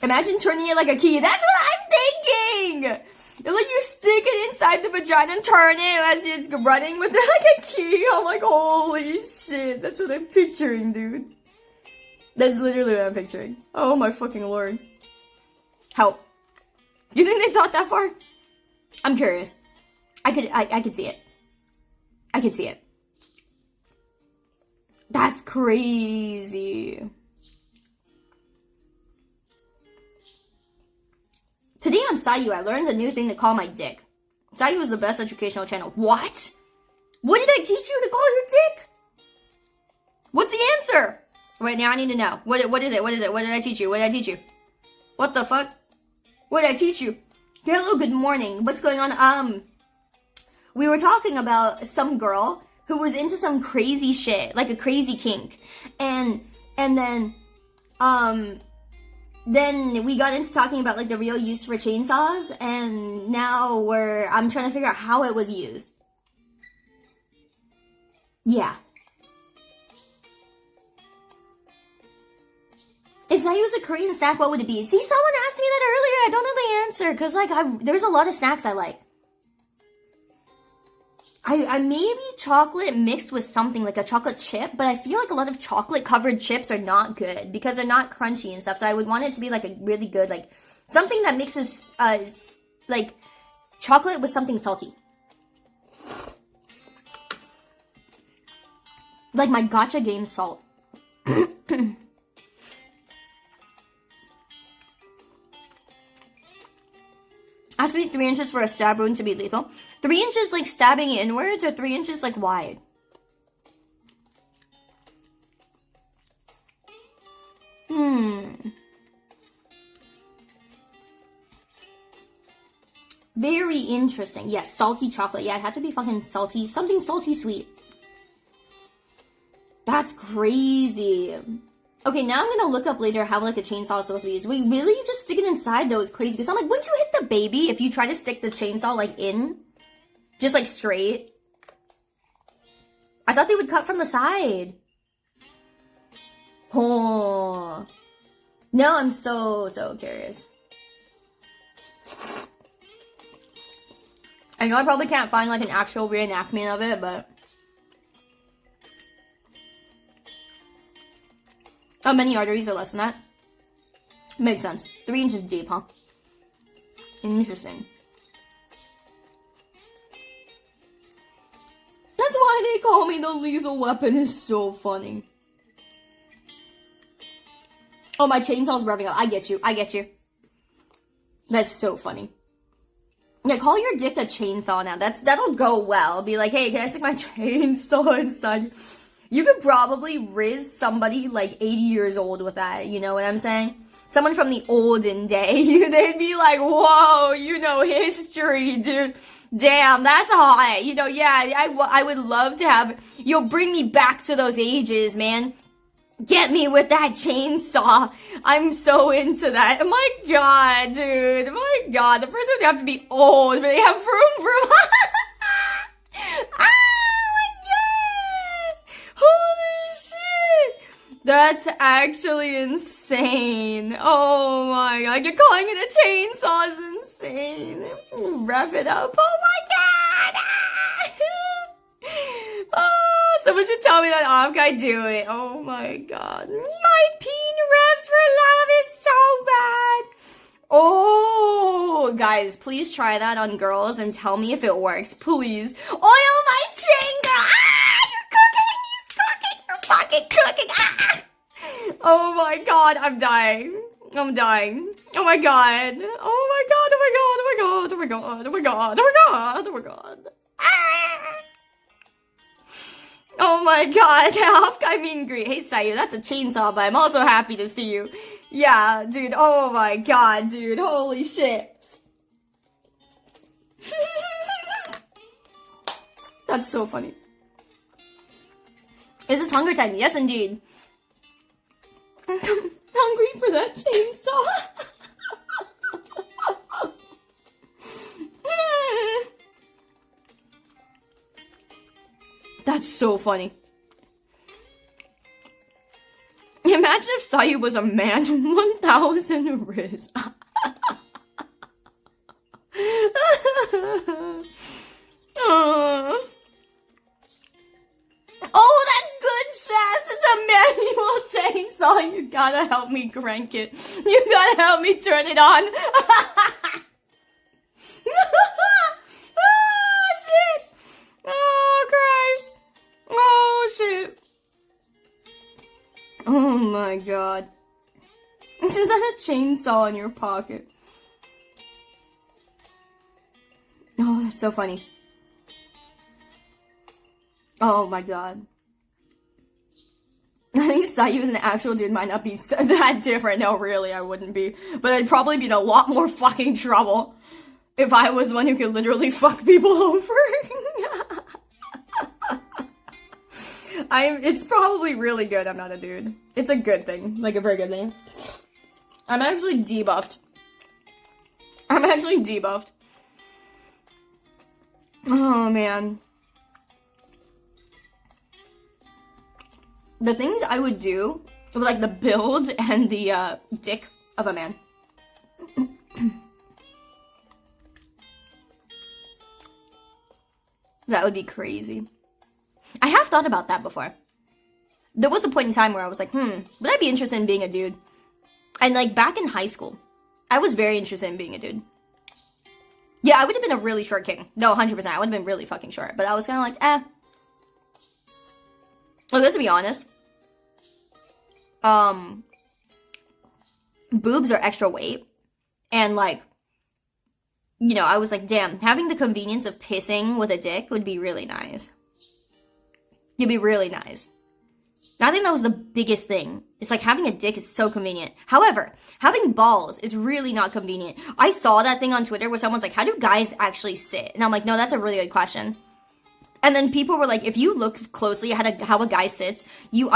imagine turning it like a key. That's what I'm thinking! You stick it inside the vagina and turn it as it's running with it like a key. I'm like, holy shit. That's what I'm picturing, dude. That's literally what I'm picturing. Oh my fucking lord. Help. You think they thought that far? I'm curious. I could see it. I could see it. That's crazy. Today on Sayu, I learned a new thing to call my dick. Sayu is the best educational channel. What? What did I teach you to call your dick? What's the answer? Wait, now I need to know. What is it? What did I teach you? What did I teach you? What the fuck? What did I teach you? Hello, good morning. What's going on? We were talking about some girl who was into some crazy shit, a crazy kink. And then we got into talking about the real use for chainsaws, and now I'm trying to figure out how it was used. Yeah. If Sayu was a Korean snack, what would it be? See, someone asked me that earlier. I don't know the answer, because there's a lot of snacks I like. I maybe chocolate mixed with something like a chocolate chip, but I feel a lot of chocolate covered chips are not good because they're not crunchy and stuff. So I would want it to be a really good, something that mixes chocolate with something salty. Like my gacha game salt. Ask me 3 inches for a stab wound to be lethal. 3 inches stabbing inwards, or 3 inches wide? Very interesting. Yes, salty chocolate. Yeah, it had to be fucking salty. Something salty sweet. That's crazy. Okay, now I'm gonna look up later how a chainsaw is supposed to be used. Wait, really? You just stick it inside though is crazy. Because I'm wouldn't you hit the baby if you try to stick the chainsaw in? Just straight? I thought they would cut from the side. Oh. Now I'm so curious. I know I probably can't find an actual reenactment of it, but... Oh, many arteries are less than that. Makes sense. 3 inches deep, huh? Interesting. why they call me the lethal weapon is so funny. Oh, my chainsaw's revving up. I get you. I get you. That's so funny. Yeah, call your dick a chainsaw now. That'll go well. Be like, hey, can I stick my chainsaw inside? You could probably riz somebody like 80 years old with that. You know what I'm saying? Someone from the olden day. They'd be like, whoa, you know history, dude. Damn, that's hot. You know, yeah, I would love to have... You'll bring me back to those ages, man. Get me with that chainsaw. I'm so into that. Oh my god, dude. Oh my god. The person would have to be old, but they have vroom. Oh my god. Holy shit. That's actually insane. Oh my god. You're calling it a chainsaw is insane. Rev it up. Oh my god. Oh, someone should tell me that off guy do it. Oh my god. My peen revs for love is so bad. Oh, guys, please try that on girls and tell me if it works. Please. Oil my chinga. Ah, you're fucking cooking. Ah. Oh my god, I'm dying. I'm dying. Oh my god. Oh my god, oh my god, oh my god, oh my god, oh my god, oh my god, oh my god. Ah. Oh my god, half guy meet and greet. Hey Sayu, that's a chainsaw, but I'm also happy to see you. Yeah, dude, oh my god, dude, holy shit. That's so funny. Is this hunger time? Yes, indeed. I'm hungry for that chainsaw. That's so funny. Imagine if Sayu was a man. 1,000 riz. Oh, that's good, Shaz. It's a manual chainsaw. You gotta help me crank it. You gotta help me turn it on. Oh, shit. Oh, Christ. Oh, shit. Oh, my God. Is that a chainsaw in your pocket? Oh, that's so funny. Oh, my God. I think Sayu as an actual dude might not be that different. No, really, I wouldn't be. But I'd probably be in a lot more fucking trouble if I was one who could literally fuck people over. It's probably really good I'm not a dude. It's a good thing. Like, a very good thing. I'm actually debuffed. Oh, man. The things I would do with, like, the build and the, dick of a man. That would be crazy. I have thought about that before. There was a point in time where I was like, would I be interested in being a dude? And, like, back in high school, I was very interested in being a dude. Yeah, I would have been a really short king. No, 100%. I would have been really fucking short. But I was kind of like, eh. Well, let's be honest. Boobs are extra weight. And, like, you know, I was like, damn, having the convenience of pissing with a dick would be really nice. It'd be really nice. And I think that was the biggest thing. It's like having a dick is so convenient. However, having balls is really not convenient. I saw that thing on Twitter where someone's like, how do guys actually sit? And I'm like, no, that's a really good question. And then people were like, if you look closely at how a guy sits, you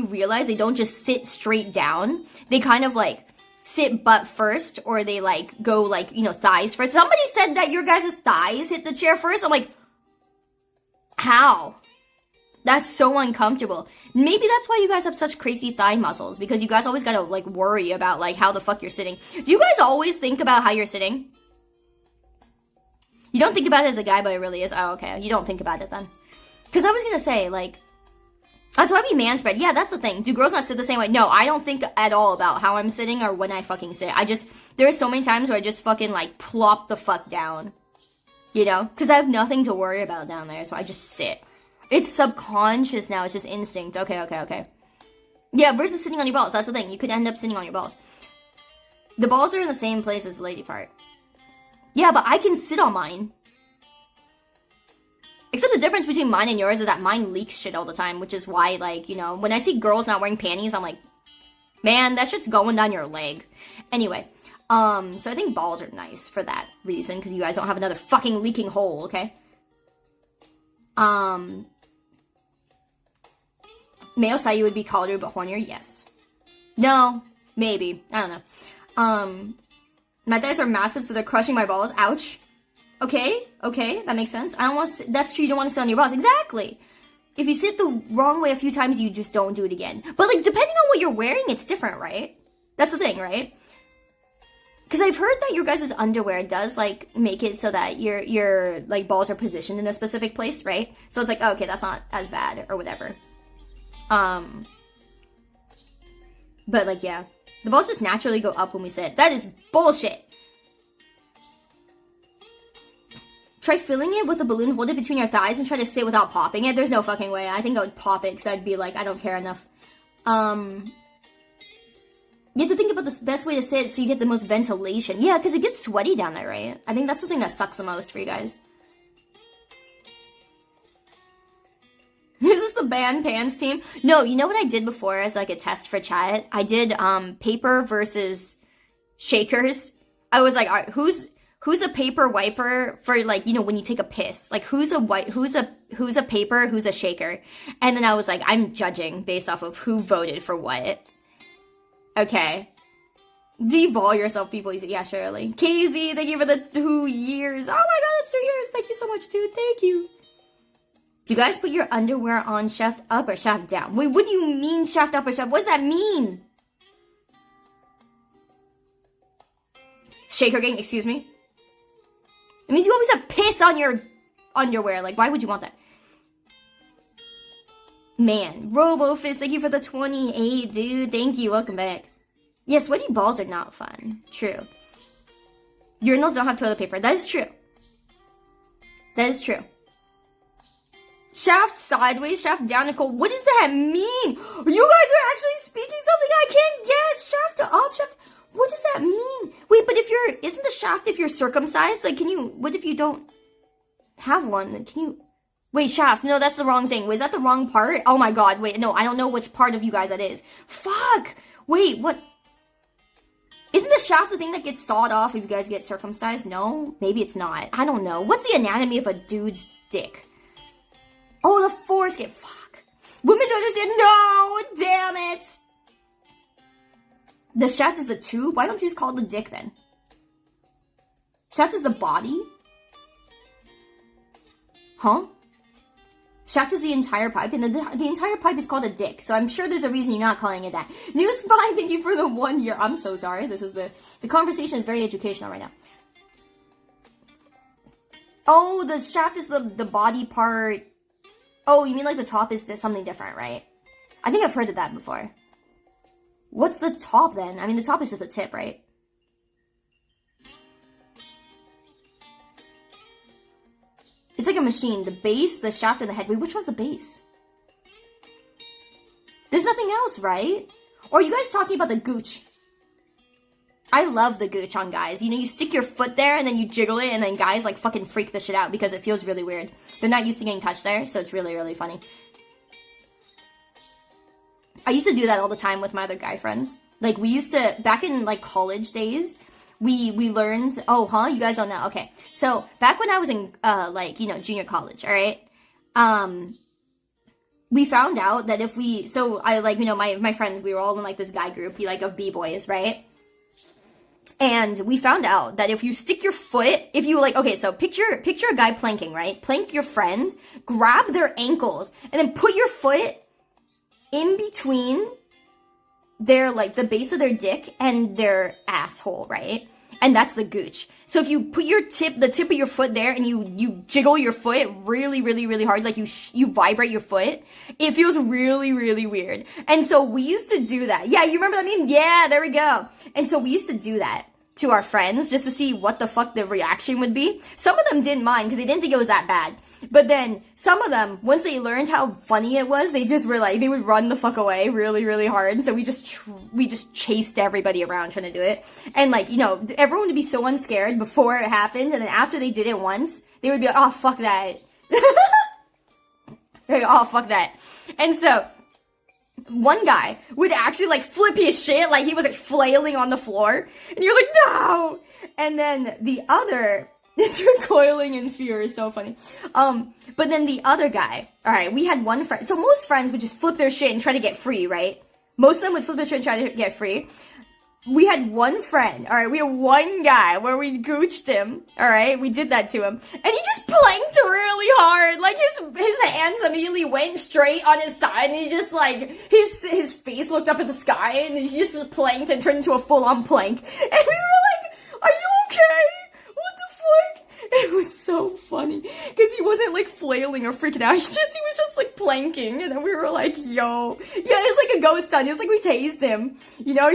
realize they don't just sit straight down. They kind of like sit butt first, or they like go like, you know, thighs first. Somebody said that your guys' thighs hit the chair first. I'm like, how? That's so uncomfortable. Maybe that's why you guys have such crazy thigh muscles, because you guys always gotta like worry about like how the fuck you're sitting. Do you guys always think about how you're sitting? You don't think about it as a guy, but it really is. Oh, okay. You don't think about it then. Because I was gonna say, like, that's why we man spread. Yeah, that's the thing. Do girls not sit the same way? No, I don't think at all about how I'm sitting or when I fucking sit. There are so many times where I just fucking, like, plop the fuck down. You know? Because I have nothing to worry about down there, so I just sit. It's subconscious now. It's just instinct. Okay. Yeah, versus sitting on your balls. That's the thing. You could end up sitting on your balls. The balls are in the same place as the lady part. Yeah, but I can sit on mine. Except the difference between mine and yours is that mine leaks shit all the time, which is why, like, you know, when I see girls not wearing panties, I'm like, man, that shit's going down your leg. Anyway, so I think balls are nice for that reason, because you guys don't have another fucking leaking hole, okay? Male Sayu would be colder but hornier, yes. No, maybe, I don't know. My thighs are massive, so they're crushing my balls, ouch. Okay, that makes sense. I don't want to, that's true, you don't want to sit on your balls, exactly. If you sit the wrong way a few times, you just don't do it again. But, like, depending on what you're wearing, it's different, right? That's the thing, right? Because I've heard that your guys' underwear does, like, make it so that your, like, balls are positioned in a specific place, right? So it's like, oh, okay, that's not as bad, or whatever. But, like, yeah. The balls just naturally go up when we sit. That is bullshit! Try filling it with a balloon, hold it between your thighs, and try to sit without popping it. There's no fucking way. I think I would pop it, because I'd be like, I don't care enough. You have to think about the best way to sit so you get the most ventilation. Yeah, because it gets sweaty down there, right? I think that's the thing that sucks the most for you guys. Is this the band pants team? No, you know what I did before as like a test for chat? I did paper versus shakers. I was like, all right, who's a paper wiper for, like, you know, when you take a piss? Like, who's a paper, who's a shaker? And then I was like, I'm judging based off of who voted for what. Okay. Deball yourself, people. Yeah, surely. KZ, thank you for the 2 years. Oh my god, that's 2 years. Thank you so much, dude. Thank you. Do you guys put your underwear on shaft up or shaft down? Wait, what do you mean shaft up or shaft? What does that mean? Shaker gang, excuse me? It means you always have piss on your underwear. Like, why would you want that? Man, RoboFist, thank you for the 28, dude. Thank you, welcome back. Yeah, sweaty balls are not fun. True. Urinals don't have toilet paper. That is true. That is true. Shaft sideways, shaft down, Nicole. What does that mean? You guys are actually speaking something I can't guess. Shaft up, shaft... What does that mean? Wait, but if you're... Isn't the shaft if you're circumcised? Like, can you... What if you don't have one? Can you... Wait, shaft. No, that's the wrong thing. Was that the wrong part? Oh my god, wait. No, I don't know which part of you guys that is. Fuck! Wait, what... Isn't the shaft the thing that gets sawed off if you guys get circumcised? No? Maybe it's not. I don't know. What's the anatomy of a dude's dick? Oh, the foreskin. Fuck. Women don't understand. No! Damn it! The shaft is the tube? Why don't you just call it the dick then? Shaft is the body? Huh? Shaft is the entire pipe, and the entire pipe is called a dick, so I'm sure there's a reason you're not calling it that. New Spy, thank you for the 1 year. I'm so sorry. This is the conversation is very educational right now. Oh, the shaft is the body part. Oh, you mean like the top is something different, right? I think I've heard of that before. What's the top then? I mean, the top is just the tip, right? It's like a machine. The base, the shaft, and the head. Wait, which one's the base? There's nothing else, right? Or are you guys talking about the gooch? I love the gooch on guys. You know, you stick your foot there and then you jiggle it and then guys like fucking freak the shit out because it feels really weird. They're not used to getting touched there, so it's really, really funny. I used to do that all the time with my other guy friends. Like, we used to, back in, like, college days, we learned, oh, huh? You guys don't know? Okay. So, back when I was in, like, you know, junior college, all right? We found out that if we, so, I, like, you know, my friends, we were all in, like, this guy group, like, of b-boys, right? And we found out that if you stick your foot, if you, like, okay, so picture a guy planking, right? Plank your friend, grab their ankles, and then put your foot in between their, like, the base of their dick and their asshole, right? And that's the gooch. So if you put the tip of your foot there and you jiggle your foot really, really, really hard, like you vibrate your foot, it feels really, really weird. And so we used to do that. Yeah, you remember that meme? Yeah, there we go. And so we used to do that to our friends just to see what the fuck the reaction would be. Some of them didn't mind because they didn't think it was that bad. But then some of them, once they learned how funny it was, they just were like, they would run the fuck away really, really hard. And so we just chased everybody around trying to do it. And like, you know, everyone would be so unscared before it happened. And then after they did it once, they would be like, oh, fuck that. Like, oh, fuck that. And so one guy would actually like flip his shit, like he was like flailing on the floor. And you're like, no. And then the other, it's recoiling in fear is so funny. But then the other guy, all right, we had one friend. So most friends would just flip their shit and try to get free, right? Most of them would flip their shit and try to get free. We had one friend, all right, we had one guy where we gooched him, all right, we did that to him, and he just planked really hard, like his hands immediately went straight on his side, and he just like, his face looked up at the sky, and he just planked and turned into a full-on plank, and we were like, are you okay? What the fuck? It was so funny, because he wasn't like flailing or freaking out, he was just like planking, and then we were like, yo, yeah, it's like a ghost stun, it's like we tased him, you know,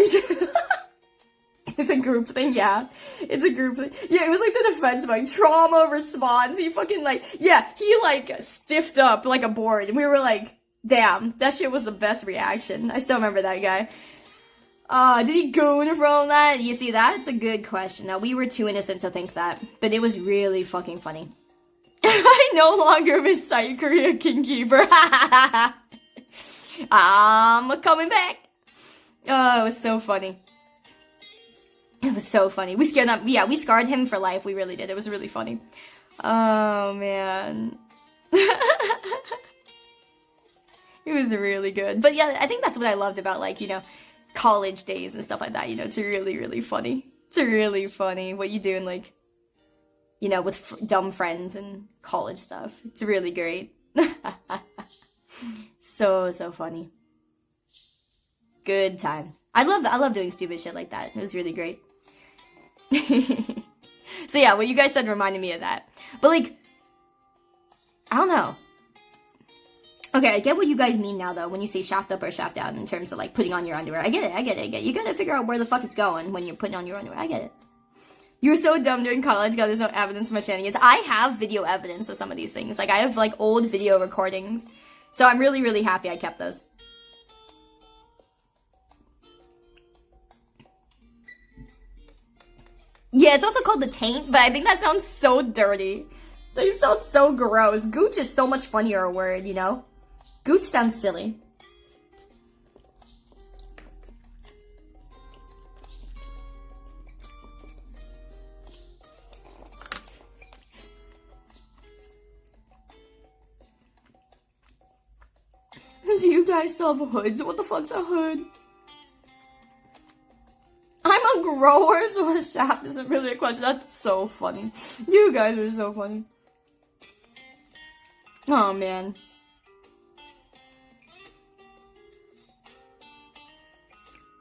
it's a group thing, yeah, it's a group thing, yeah, it was like the defense, like, trauma response, he fucking like, yeah, he like stiffed up like a board, and we were like, damn, that shit was the best reaction, I still remember that guy. Did he goon from that? You see, that's a good question. Now, we were too innocent to think that, but it was really fucking funny. I no longer miss South Korea Kingkeeper. I'm coming back. Oh, it was so funny. It was so funny. We scared them. Yeah, we scarred him for life. We really did. It was really funny. Oh, man. It was really good. But yeah, I think that's what I loved about, like, you know, college days and stuff like that, you know, it's really, really funny. It's really funny what you do in, like, you know, with dumb friends and college stuff. It's really great. So funny. Good times. I love doing stupid shit like that. It was really great. So yeah, what you guys said reminded me of that. But like, I don't know. Okay, I get what you guys mean now, though, when you say shaft up or shaft down in terms of, like, putting on your underwear. I get it. You gotta figure out where the fuck it's going when you're putting on your underwear. I get it. You were so dumb during college, God, there's no evidence of my shenanigans. I have video evidence of some of these things. Like, I have, like, old video recordings. So I'm really, really happy I kept those. Yeah, it's also called the taint, but I think that sounds so dirty. That sounds so gross. Gooch is so much funnier a word, you know? Gooch sounds silly. Do you guys still have hoods? What the fuck's a hood? I'm a grower, so a shaft isn't really a question. That's so funny. You guys are so funny. Oh, man.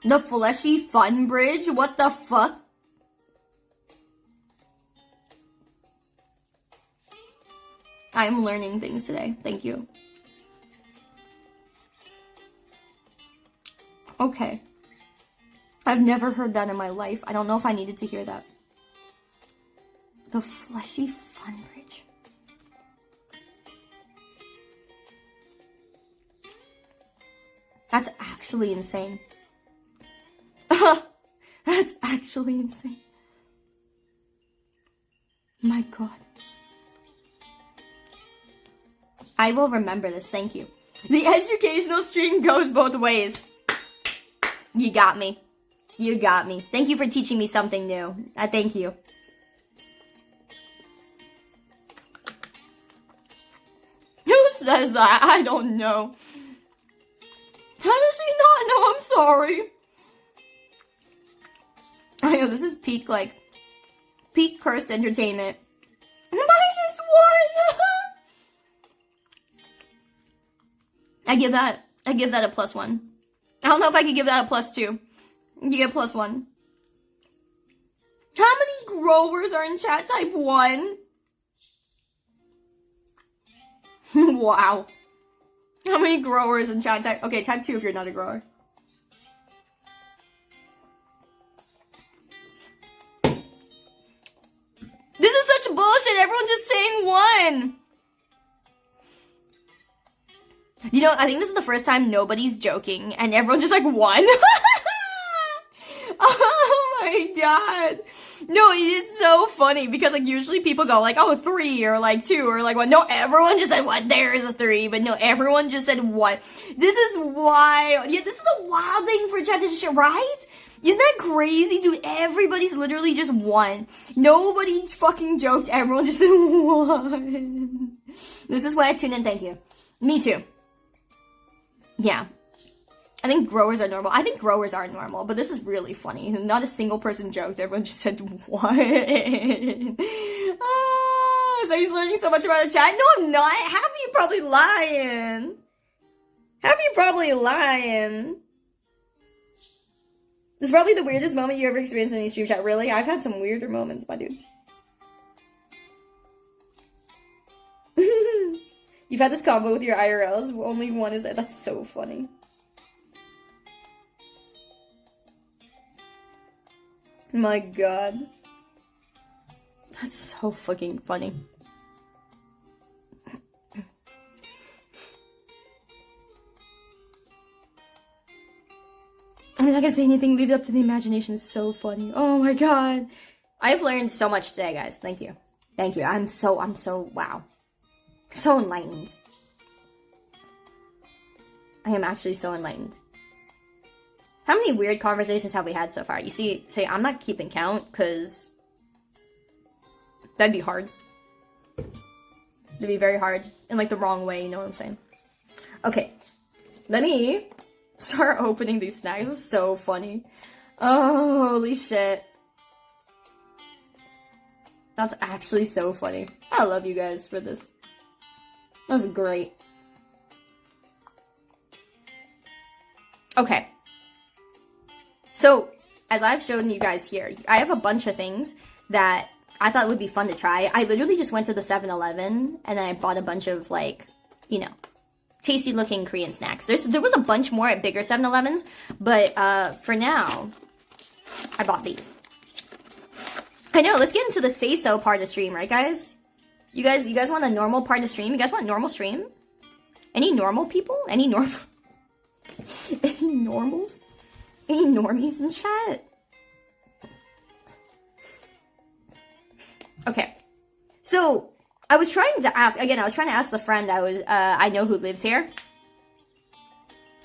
The fleshy fun bridge? What the fuck? I'm learning things today. Thank you. Okay. I've never heard that in my life. I don't know if I needed to hear that. The fleshy fun bridge. That's actually insane. That's actually insane. My God. I will remember this, thank you. The educational stream goes both ways. You got me. You got me. Thank you for teaching me something new. I thank you. Who says that? I don't know. How does he not know? I'm sorry. I know, this is peak, like, peak cursed entertainment. -1! I give that a +1. I don't know if I could give that a +2. You get +1. How many growers are in chat type 1? Wow. How many growers in chat type? Okay, type 2 if you're not a grower. This is such bullshit. Everyone's just saying 1. You know, I think this is the first time nobody's joking and everyone just like won. Oh my god. No, it's so funny because like usually people go like, oh, 3 or like 2 or like 1. No, everyone just said what? There is a 3, but no, everyone just said 1. This is wild. Yeah, this is a wild thing for chat to share, right? Isn't that crazy, dude? Everybody's literally just 1. Nobody fucking joked. Everyone just said 1. This is why I tune in. Thank you. Me too. Yeah. I think growers are normal. I think growers are normal, but this is really funny. Not a single person joked. Everyone just said, what? Oh, so he's learning so much about the chat? No, I'm not. Half of you probably lying. Half of you probably lying. This is probably the weirdest moment you ever experienced in any stream chat. Really? I've had some weirder moments, my dude. You've had this combo with your IRLs. Only one is that. That's so funny. My god. That's so fucking funny. I'm not gonna say anything, leave it up to the imagination. It's so funny. Oh my god. I've learned so much today, guys. Thank you. Thank you. I'm so, wow. So enlightened. I am actually so enlightened. How many weird conversations have we had so far? You see, I'm not keeping count, because that'd be hard. It'd be very hard. In, like, the wrong way, you know what I'm saying? Okay. Let me start opening these snacks. This is so funny. Oh, holy shit. That's actually so funny. I love you guys for this. That was great. Okay. So, as I've shown you guys here, I have a bunch of things that I thought would be fun to try. I literally just went to the 7-Eleven and then I bought a bunch of, like, you know, tasty looking Korean snacks. There was a bunch more at bigger 7-Elevens, but for now, I bought these. I know, let's get into the say-so part of the stream, right guys? You guys want a normal part of the stream? You guys want normal stream? Any normal people? Any normal? Any normals? Any normies in chat? Okay. So, I was trying to ask the friend I know who lives here.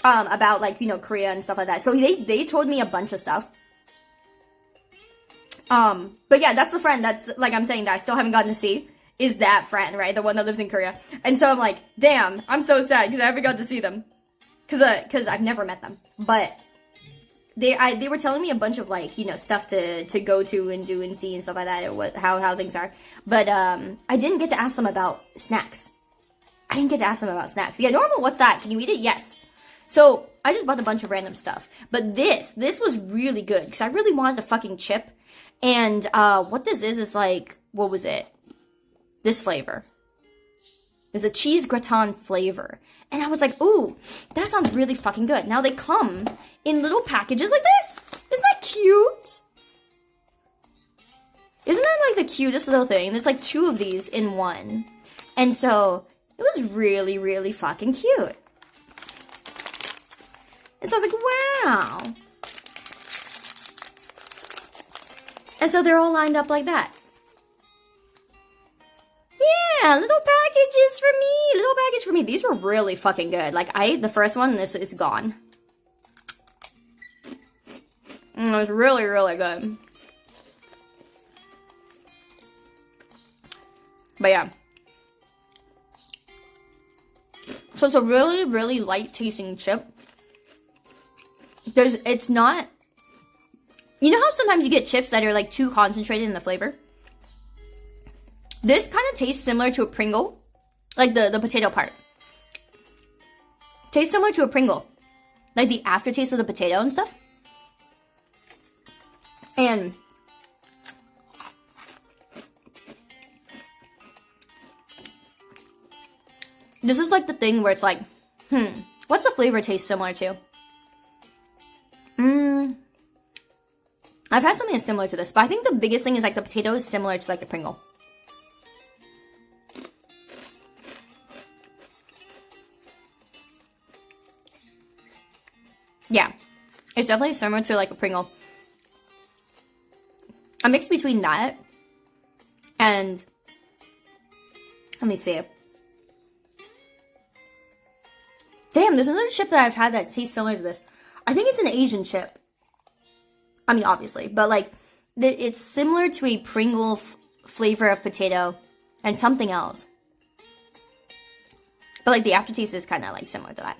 About, like, you know, Korea and stuff like that. So, they told me a bunch of stuff. But yeah, that's the friend that's, like, I'm saying that I still haven't gotten to see. Is that friend, right? The one that lives in Korea. And so I'm like, damn, I'm so sad because I haven't got to see them. Because I've never met them. But they were telling me a bunch of, like, you know, stuff to go to and do and see and stuff like that, how things are. But I didn't get to ask them about snacks. Yeah, normal, what's that? Can you eat it? Yes. So I just bought a bunch of random stuff. But this was really good because I really wanted a fucking chip. And what this is like, what was it? This flavor. There's a cheese gratin flavor. And I was like, ooh, that sounds really fucking good. Now they come in little packages like this. Isn't that cute? Isn't that like the cutest little thing? There's like 2 of these in one. And so it was really, really fucking cute. And so I was like, wow. And so they're all lined up like that. Yeah, little packages for me. Little package for me. These were really fucking good. Like, I ate the first one and it's gone. It was really, really good. But yeah. So it's a really, really light tasting chip. It's not... You know how sometimes you get chips that are like too concentrated in the flavor? This kind of tastes similar to a Pringle. Like the potato part. Tastes similar to a Pringle. Like the aftertaste of the potato and stuff. And this is like the thing where it's like, what's the flavor taste similar to? I've had something that's similar to this, but I think the biggest thing is like the potato is similar to like the Pringle. Yeah, it's definitely similar to like a Pringle. A mix between that and, let me see. Damn, there's another chip that I've had that tastes similar to this. I think it's an Asian chip. I mean, obviously, but like, it's similar to a Pringle flavor of potato and something else. But like the aftertaste is kind of like similar to that.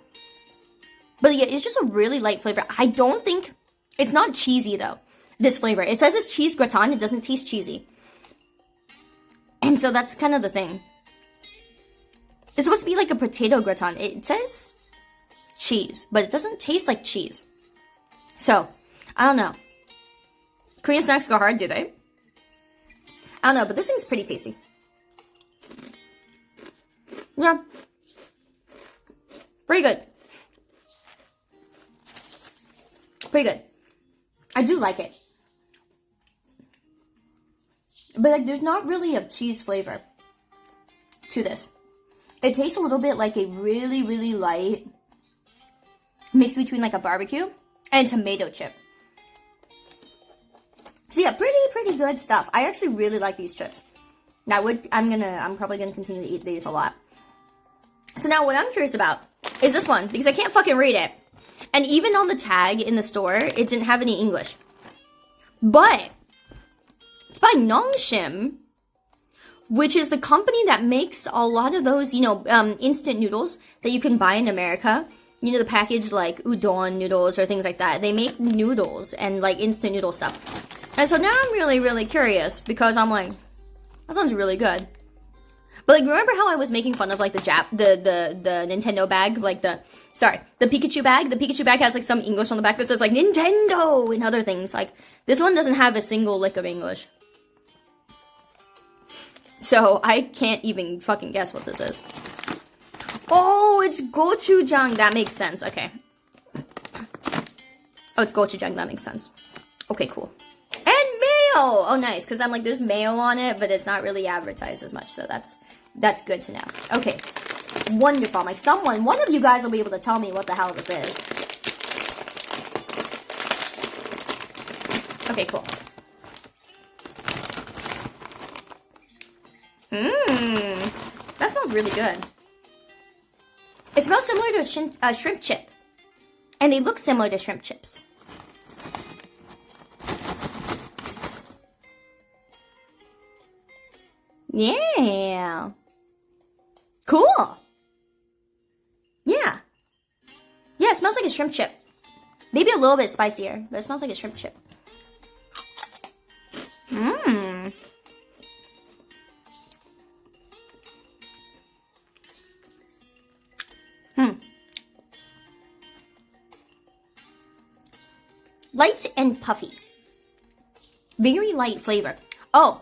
But yeah, it's just a really light flavor. I don't think, it's not cheesy though, this flavor. It says it's cheese gratin, it doesn't taste cheesy. And so that's kind of the thing. It's supposed to be like a potato gratin. It says cheese, but it doesn't taste like cheese. So, I don't know. Korean snacks go hard, do they? I don't know, but this thing's pretty tasty. Yeah. Pretty good. Pretty good. I do like it. But like, there's not really a cheese flavor to this. It tastes a little bit like a really, really light mix between like a barbecue and tomato chip. So yeah, pretty good stuff. I actually really like these chips. Now I'm probably gonna continue to eat these a lot. So now what I'm curious about is this one, because I can't fucking read it. And even on the tag in the store, it didn't have any English. But it's by Nongshim, which is the company that makes a lot of those, you know, instant noodles that you can buy in America. You know, the packaged like udon noodles or things like that. They make noodles and like instant noodle stuff. And so now I'm really, really curious because I'm like, that sounds really good. But like, remember how I was making fun of like the Nintendo bag, like the Pikachu bag? The Pikachu bag has like some English on the back that says like Nintendo and other things. Like, this one doesn't have a single lick of English. So I can't even fucking guess what this is. Oh, it's gochujang. That makes sense. Okay. Oh, it's gochujang. That makes sense. Okay, cool. And mayo! Oh, nice. Because I'm like, there's mayo on it, but it's not really advertised as much. So that's good to know. Okay. Wonderful. I'm like, one of you guys will be able to tell me what the hell this is. Okay, cool. That smells really good. It smells similar to a shrimp chip. And they look similar to shrimp chips. Yeah. Cool. Yeah. Yeah, it smells like a shrimp chip. Maybe a little bit spicier, but it smells like a shrimp chip. Mmm. Light and puffy. Very light flavor. Oh,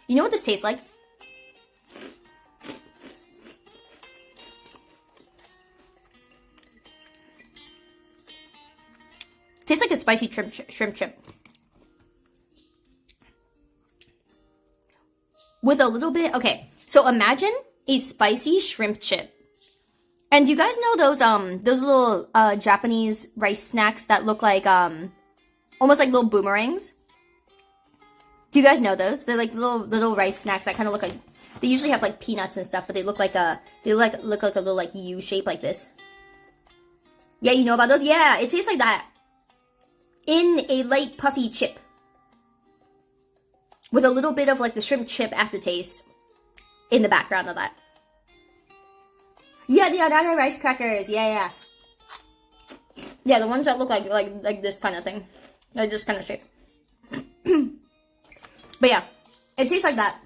you know what this tastes like? Tastes like a spicy shrimp chip. With a little bit, okay, so imagine a spicy shrimp chip. And do you guys know those little Japanese rice snacks that look like almost like little boomerangs? Do you guys know those? They're like little rice snacks that kind of look like, they usually have like peanuts and stuff, but they look like a little like U shape like this. Yeah, you know about those? Yeah, it tastes like that. In a light puffy chip. With a little bit of like the shrimp chip aftertaste in the background of that. Yeah, the Adana rice crackers. Yeah. Yeah, the ones that look like this kind of thing. Like this kind of shape. But yeah, it tastes like that.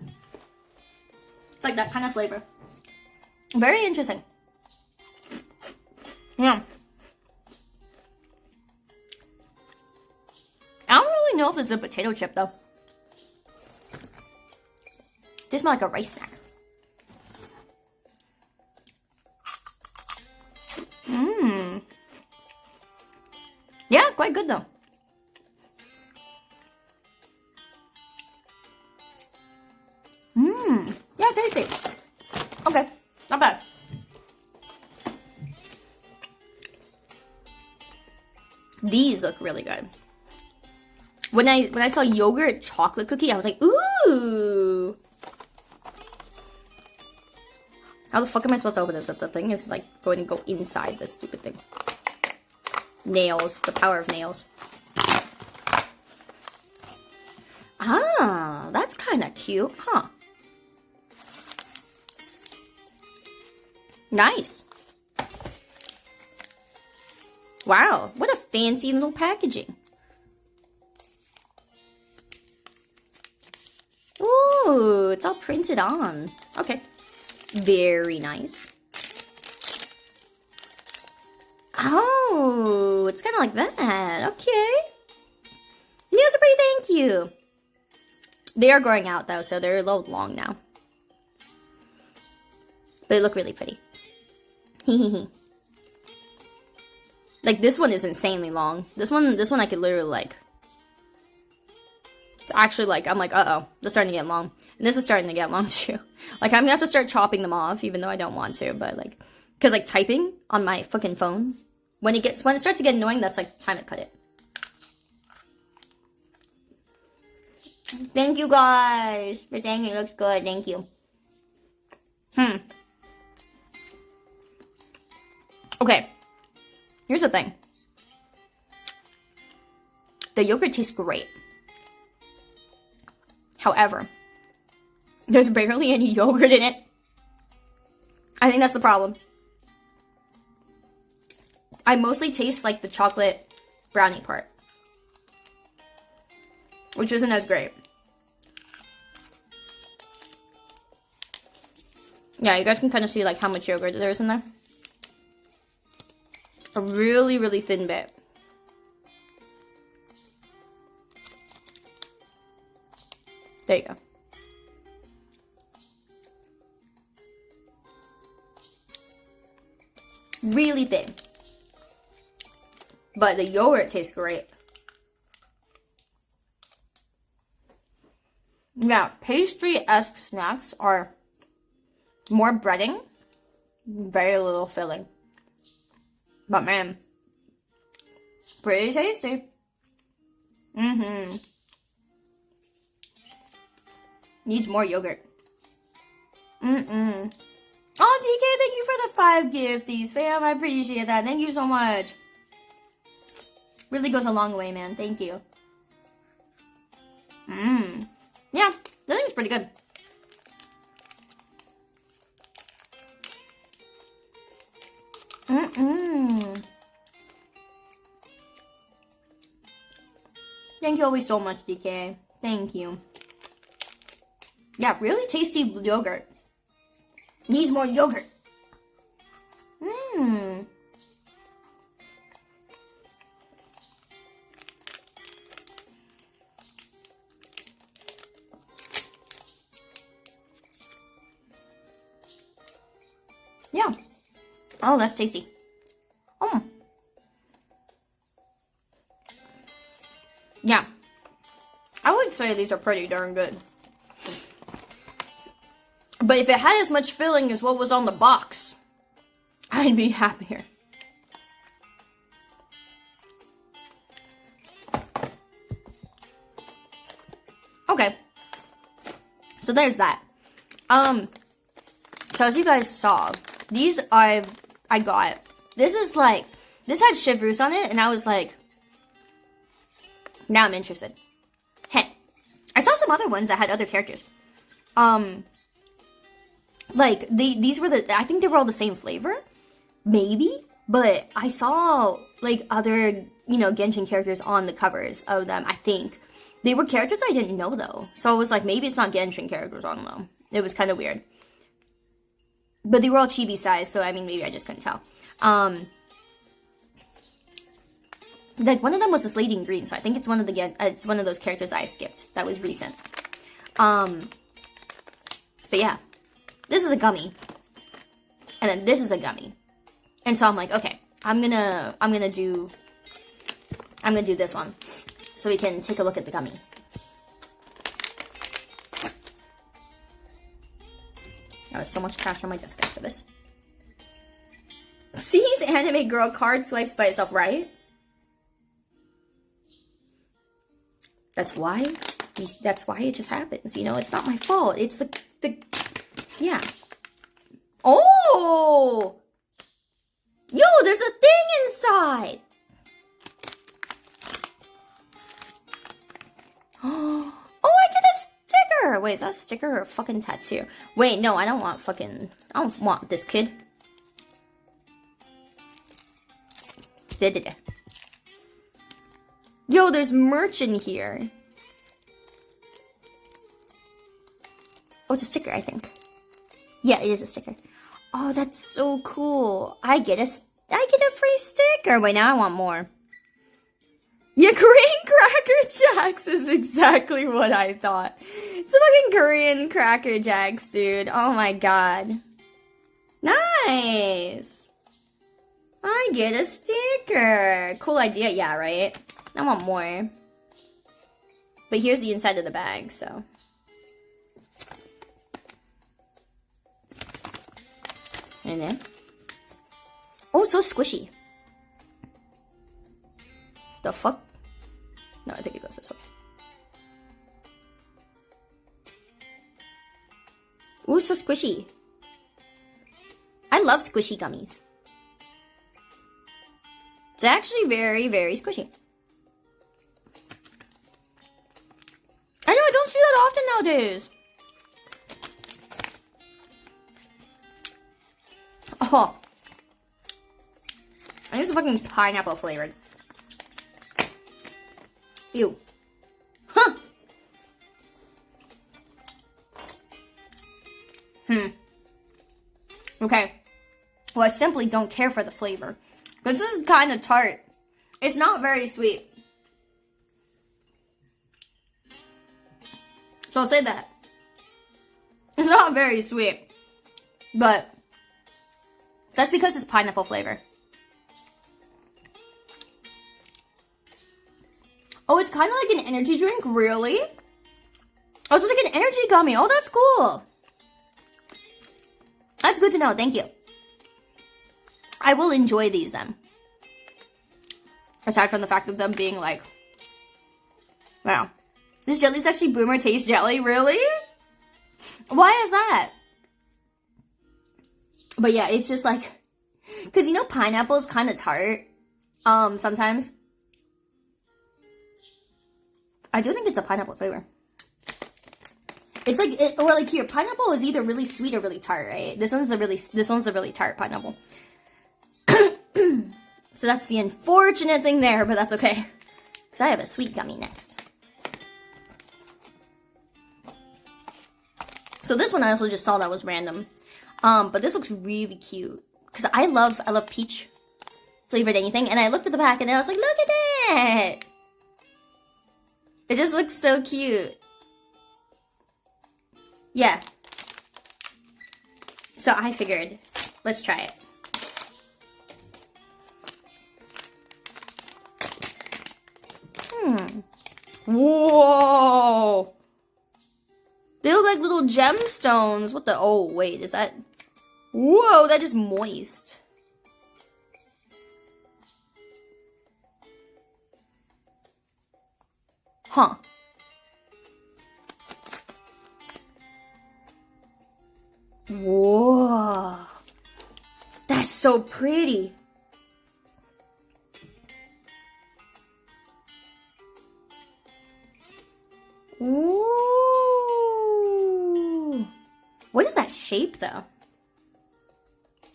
It's like that kind of flavor. Very interesting. Yeah. I don't really know if it's a potato chip though. They smell like a rice snack. Yeah, quite good though. Yeah, tasty. Okay, not bad. These look really good. When I saw yogurt chocolate cookie, I was like, ooh. How the fuck am I supposed to open this if the thing is like going to go inside this stupid thing? Nails, the power of nails. Ah, that's kind of cute, huh? Nice. Wow, what a fancy little packaging. Ooh, it's all printed on. Okay. Very nice. Oh, it's kind of like that. Okay. Nails are pretty, thank you. They are growing out, though, so they're a little long now. But they look really pretty. Like, this one is insanely long. This one I could literally, like... It's actually, like, I'm like, uh-oh. This is starting to get long. And this is starting to get long, too. Like, I'm gonna have to start chopping them off, even though I don't want to, but, like... Because, like, typing on my fucking phone, when it starts to get annoying, that's, like, time to cut it. Thank you, guys, for saying it looks good. Thank you. Okay. Here's the thing. The yogurt tastes great. However, there's barely any yogurt in it. I think that's the problem. I mostly taste like the chocolate brownie part, which isn't as great. Yeah, you guys can kind of see like how much yogurt there is in there. A really, really thin bit. There you go. Really thin. But the yogurt tastes great. Yeah, pastry-esque snacks are more breading, very little filling. But man, pretty tasty. Needs more yogurt. Oh, DK, thank you for the 5 gifties, fam. I appreciate that. Thank you so much. Really goes a long way, man. Thank you. Yeah, that thing's pretty good. Thank you always so much, DK. Thank you. Yeah, really tasty yogurt. Needs more yogurt. Yeah. Oh, that's tasty. Yeah. I would say these are pretty darn good. But if it had as much filling as what was on the box, I'd be happier. Okay. So there's that. So as you guys saw, these I got. This is like, this had Chevreuse on it, and I was like, now I'm interested. Hey, I saw some other ones that had other characters. Like, these were I think they were all the same flavor. Maybe. But I saw, like, other, you know, Genshin characters on the covers of them, I think. They were characters I didn't know, though. So I was like, maybe it's not Genshin characters on them. It was kind of weird. But they were all chibi size, so, I mean, maybe I just couldn't tell. Like, one of them was this lady in green, so I think it's one of those characters I skipped. That was recent. But yeah. This is a gummy. And then this is a gummy. And so I'm like, okay, I'm gonna do this one. So we can take a look at the gummy. Oh, there's so much trash on my desk after this. Sees anime girl card swipes by itself, right? That's why it just happens, you know? It's not my fault. It's the yeah. Oh! Yo, there's a thing inside! Oh, I get a sticker! Wait, is that a sticker or a fucking tattoo? Wait, no, I don't want this kid. Yo, there's merch in here. Oh, it's a sticker, I think. Yeah, it is a sticker. Oh, that's so cool. I get a free sticker. Wait, now I want more. Yeah, Korean Cracker Jacks is exactly what I thought. It's a fucking Korean Cracker Jacks, dude. Oh my god. Nice. I get a sticker. Cool idea, yeah, right? I want more. But here's the inside of the bag, so. And then. Oh, so squishy. The fuck? No, I think it goes this way. Ooh, so squishy. I love squishy gummies. It's actually very, very squishy. I know, I don't see that often nowadays. Oh. I think it's fucking pineapple flavored. Ew. Huh. Okay. Well, I simply don't care for the flavor. Because this is kind of tart. It's not very sweet. So I'll say that. It's not very sweet. But that's because it's pineapple flavor. Oh, it's kind of like an energy drink? Really? Oh, so it's like an energy gummy. Oh, that's cool. That's good to know. Thank you. I will enjoy these then. Aside from the fact of them being like, wow. This jelly's actually boomer taste jelly? Really? Why is that? But yeah, it's just like, because you know pineapple is kind of tart. Sometimes. I do think it's a pineapple flavor. It's like, or like here, pineapple is either really sweet or really tart, right? This one's the really tart pineapple. So that's the unfortunate thing there, but that's okay. Because I have a sweet gummy next. So this one I also just saw that was random. But this looks really cute. Because I love peach flavored anything. And I looked at the back and I was like, look at it! It just looks so cute. Yeah. So I figured, let's try it. Whoa! They look like little gemstones. What the? Oh, wait, is that? Whoa, that is moist. Huh. Whoa. That's so pretty. Ooh. What is that shape, though?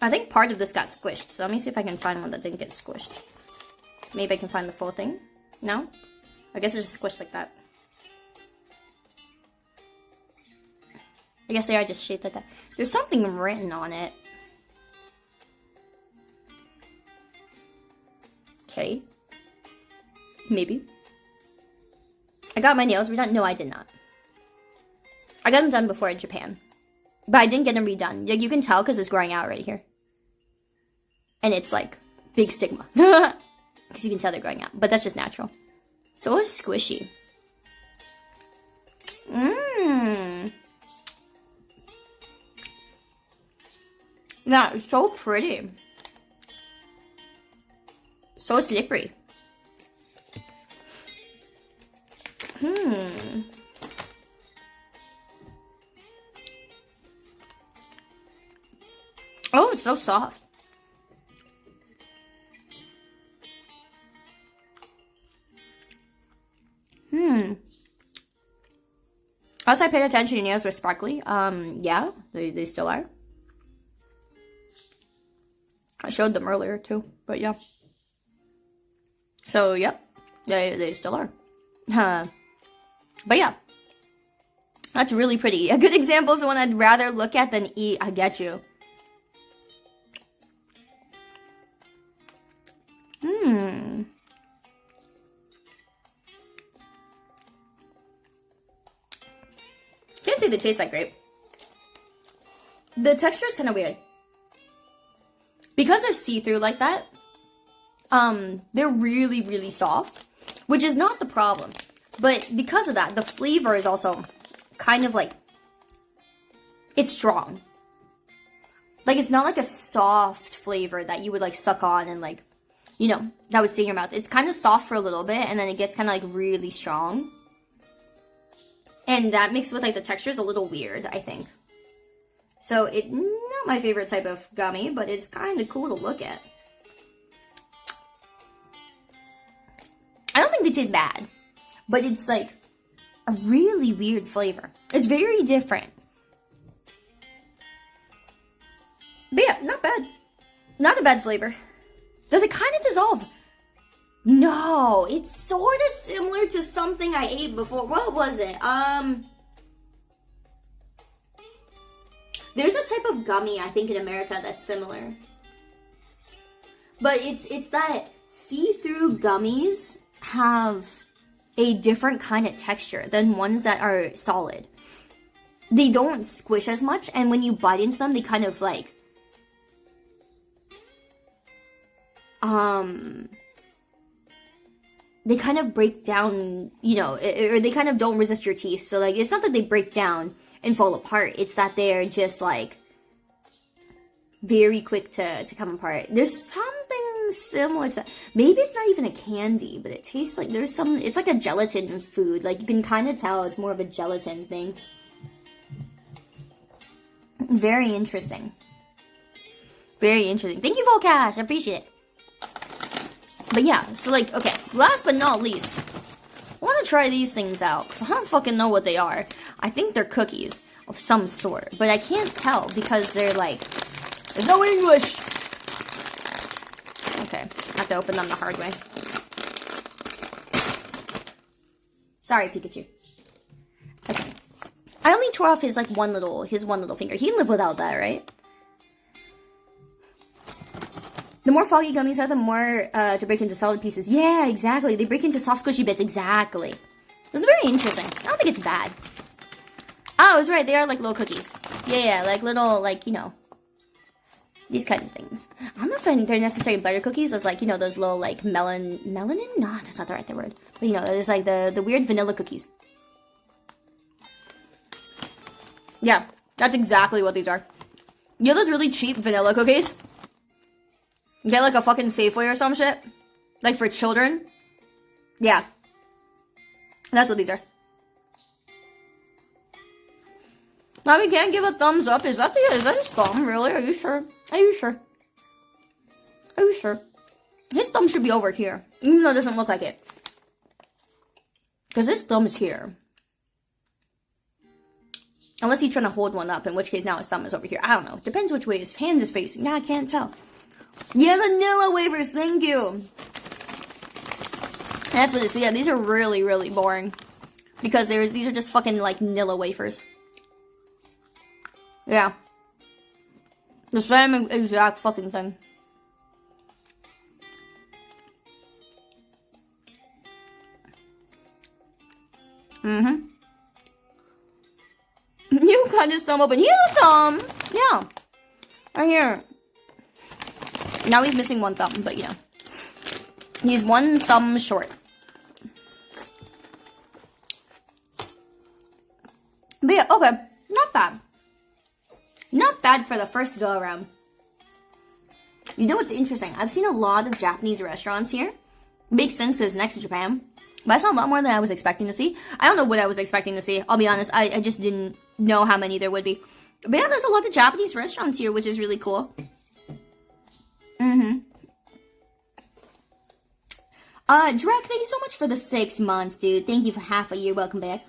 I think part of this got squished, so let me see if I can find one that didn't get squished. So maybe I can find the full thing. No? I guess it's just squished like that. I guess they are just shaped like that. There's something written on it. Okay. Maybe. I got my nails redone. No, I did not. I got them done before in Japan. But I didn't get them redone. Like, you can tell because it's growing out right here. And it's like, big stigma. Because you can tell they're growing out. But that's just natural. So squishy. Mmm. Yeah, it's so pretty. So slippery. Hmm. Oh, it's so soft. As I paid attention, your nails were sparkly. Yeah, they still are. I showed them earlier too, but yeah. So, yep, they still are. But yeah, that's really pretty. A good example of someone I'd rather look at than eat. I get you. Can't say they taste that great. The texture is kind of weird. Because they're see-through like that, they're really, really soft, which is not the problem. But because of that, the flavor is also kind of like, it's strong. Like, it's not like a soft flavor that you would like suck on and like, you know, that would stay in your mouth. It's kind of soft for a little bit and then it gets kind of like really strong. And that mixed with like the texture is a little weird, I think. So it's not my favorite type of gummy, but it's kind of cool to look at. I don't think they taste bad, but it's like a really weird flavor. It's very different. But yeah, not bad. Not a bad flavor. Does it kind of dissolve? No, it's sort of similar to something I ate before. What was it? There's a type of gummy, I think, in America that's similar. But it's that see-through gummies have a different kind of texture than ones that are solid. They don't squish as much, and when you bite into them, they kind of like... they kind of break down, you know, or they kind of don't resist your teeth. So, like, it's not that they break down and fall apart. It's that they're just, like, very quick to come apart. There's something similar to that. Maybe it's not even a candy, but it tastes like there's some... It's like a gelatin food. Like, you can kind of tell it's more of a gelatin thing. Very interesting. Very interesting. Thank you, Volcash. I appreciate it. But yeah, so like, okay, last but not least, I want to try these things out, because I don't fucking know what they are. I think they're cookies of some sort, but I can't tell because they're like, there's no English! Okay, I have to open them the hard way. Sorry, Pikachu. Okay. I only tore off his one little finger. He can live without that, right? The more foggy gummies are, the more to break into solid pieces. Yeah, exactly. They break into soft, squishy bits. Exactly. It's very interesting. I don't think it's bad. Oh, I was right. They are like little cookies. Yeah, like little, like, you know, these kind of things. I don't know if they're necessarily butter cookies. It's like, you know, those little, like, melanin? No, that's not the right word. But, you know, there's like the weird vanilla cookies. Yeah, that's exactly what these are. You know those really cheap vanilla cookies? You get like a fucking Safeway or some shit? Like for children? Yeah. That's what these are. Now we can't give a thumbs up. Is that his thumb? Really? Are you sure? Are you sure? Are you sure? His thumb should be over here. Even though it doesn't look like it. Because his thumb is here. Unless he's trying to hold one up, in which case now his thumb is over here. I don't know. Depends which way his hand is facing. Yeah, I can't tell. Yeah, vanilla wafers, thank you. That's what it is. So yeah, these are really, really boring. Because these are just fucking, like, Nilla wafers. Yeah. The same exact fucking thing. Mm-hmm. You cut his thumb open. Here's a thumb! Yeah. Right here. Now he's missing one thumb, but you know. He's one thumb short. But yeah, okay. Not bad. Not bad for the first go around. You know what's interesting? I've seen a lot of Japanese restaurants here. Makes sense because it's next to Japan. But I saw a lot more than I was expecting to see. I don't know what I was expecting to see. I'll be honest. I just didn't know how many there would be. But yeah, there's a lot of Japanese restaurants here, which is really cool. Drek, thank you so much for the 6 months, dude. Thank you for half a year. Welcome back.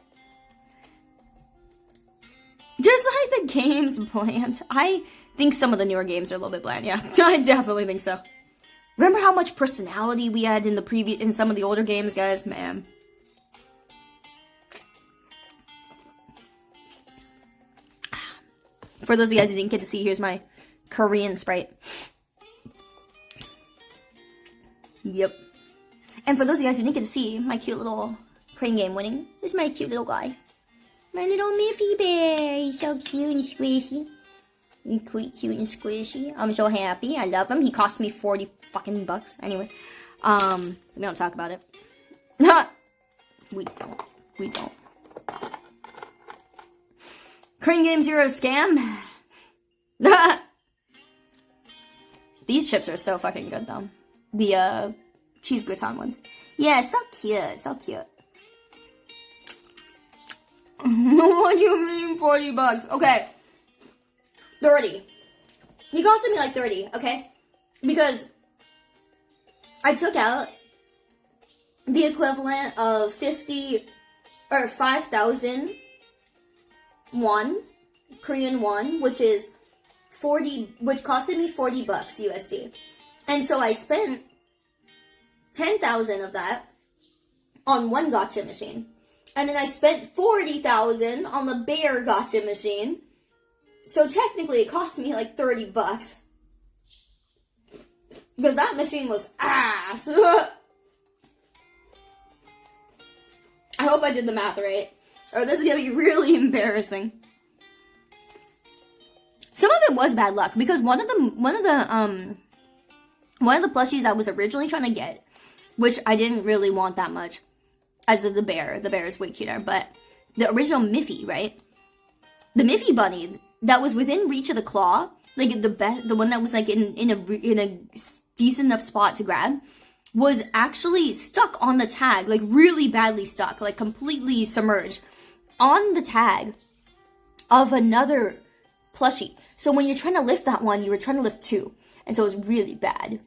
Just like the games bland. I think some of the newer games are a little bit bland, yeah. I definitely think so. Remember how much personality we had in some of the older games, guys? Man. For those of you guys who didn't get to see, here's my Korean Sprite. Yep. And for those of you guys who didn't get to see my cute little crane game winning, this is my cute little guy. My little Miffy bear. He's so cute and squishy. He's cute and squishy. I'm so happy. I love him. He cost me 40 fucking bucks. Anyways, we don't talk about it. We don't. Crane Game Zero scam. These chips are so fucking good though. The cheese gratin ones. Yeah, so cute, so cute. What do you mean 40 bucks? Okay. 30. He costed me like 30, okay? Because I took out the equivalent of 50 or 5,000 won, Korean won, which is 40, which costed me 40 bucks USD. And so I spent 10,000 of that on one gacha machine. And then I spent 40,000 on the bear gacha machine. So technically it cost me like 30 bucks. Because that machine was ass. I hope I did the math right. Or this is gonna be really embarrassing. Some of it was bad luck because one of the plushies I was originally trying to get, which I didn't really want that much, as of the bear. The bear is way cuter, but the original Miffy, right? The Miffy bunny that was within reach of the claw, like the one that was like in a decent enough spot to grab, was actually stuck on the tag, like really badly stuck, like completely submerged on the tag of another plushie. So when you're trying to lift that one, you were trying to lift two, and so it was really bad.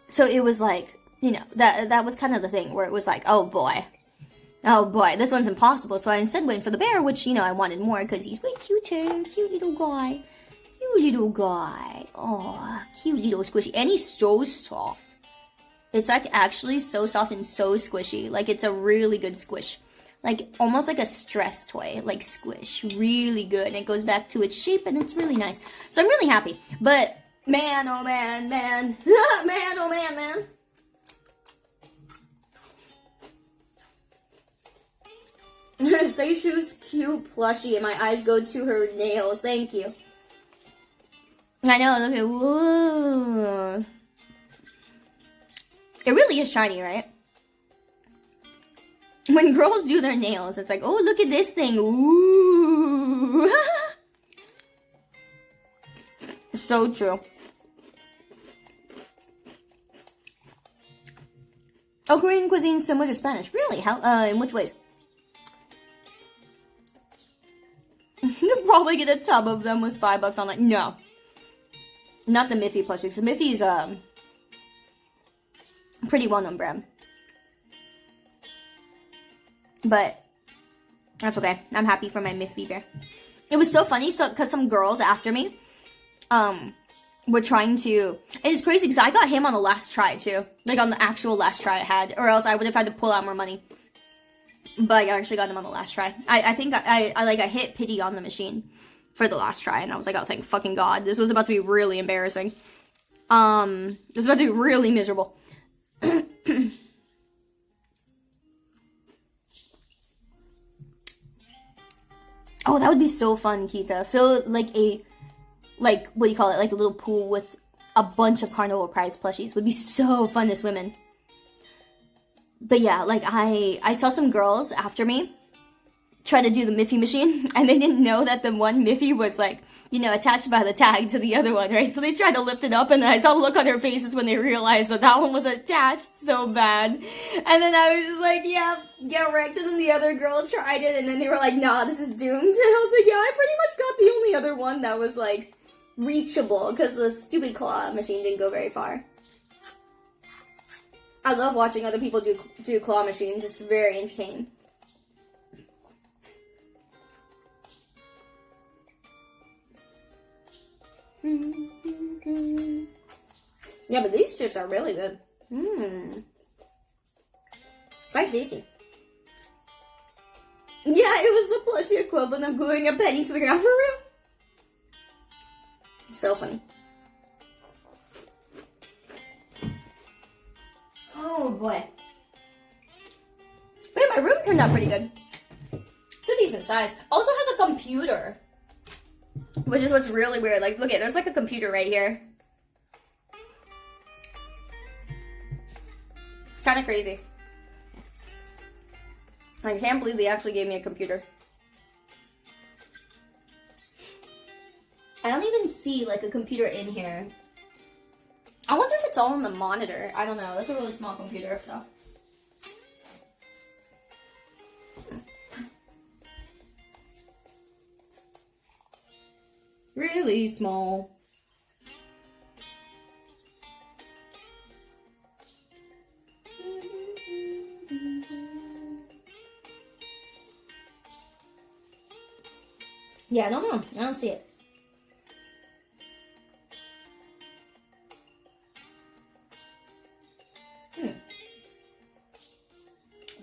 So it was like, you know, that was kind of the thing where it was like, oh boy, this one's impossible. So I instead went for the bear, which, you know, I wanted more because he's way cuter, cute little guy. Oh, cute little squishy. And he's so soft. It's like actually so soft and so squishy. Like it's a really good squish. Like almost like a stress toy, like squish. Really good. And it goes back to its shape and it's really nice. So I'm really happy. But man, oh man. Man, oh man. Seishu's cute plushie and my eyes go to her nails. Thank you. I know, look at, whoa. It really is shiny, right? When girls do their nails, it's like, oh, look at this thing. Ooh. So true. Oh, Korean cuisine is similar to Spanish. Really? How, in which ways? You'll probably get a tub of them with $5 on, like, no. Not the Miffy plushies. The Miffy's a pretty well-known brand. But that's okay. I'm happy for my Miffy bear. It was so funny, because some girls after me were trying to... And it's crazy, because I got him on the last try, too. Like, on the actual last try I had. Or else I would have had to pull out more money. But I actually got him on the last try. I think I hit pity on the machine for the last try, and I was like, oh, thank fucking God. This was about to be really embarrassing. It was about to be really miserable. Oh, that would be so fun, Kita. Fill, like, what do you call it? Like, a little pool with a bunch of Carnival Prize plushies. Would be so fun to swim in. But yeah, like, I saw some girls after me try to do the Miffy machine, and they didn't know that the one Miffy was like, you know, attached by the tag to the other one, right? So they tried to lift it up, and I saw the look on their faces when they realized that that one was attached so bad. And then I was just like, yeah, get wrecked. And then the other girl tried it, and then they were like, nah, this is doomed. And I was like, yeah, I pretty much got the only other one that was like reachable, because the stupid claw machine didn't go very far. I love watching other people do claw machines. It's very entertaining. Yeah, but these chips are really good. Quite tasty. Yeah, it was the plushie equivalent of gluing a penny to the ground for real. So funny. Oh boy. But my room turned out pretty good. It's a decent size. Also has a computer. Which is what's really weird. Like, look at, there's like a computer right here. Kind of crazy. I can't believe they actually gave me a computer. I don't even see like a computer in here. I wonder if it's all on the monitor. I don't know. That's a really small computer, so. Really small. Yeah, I don't know. I don't see it.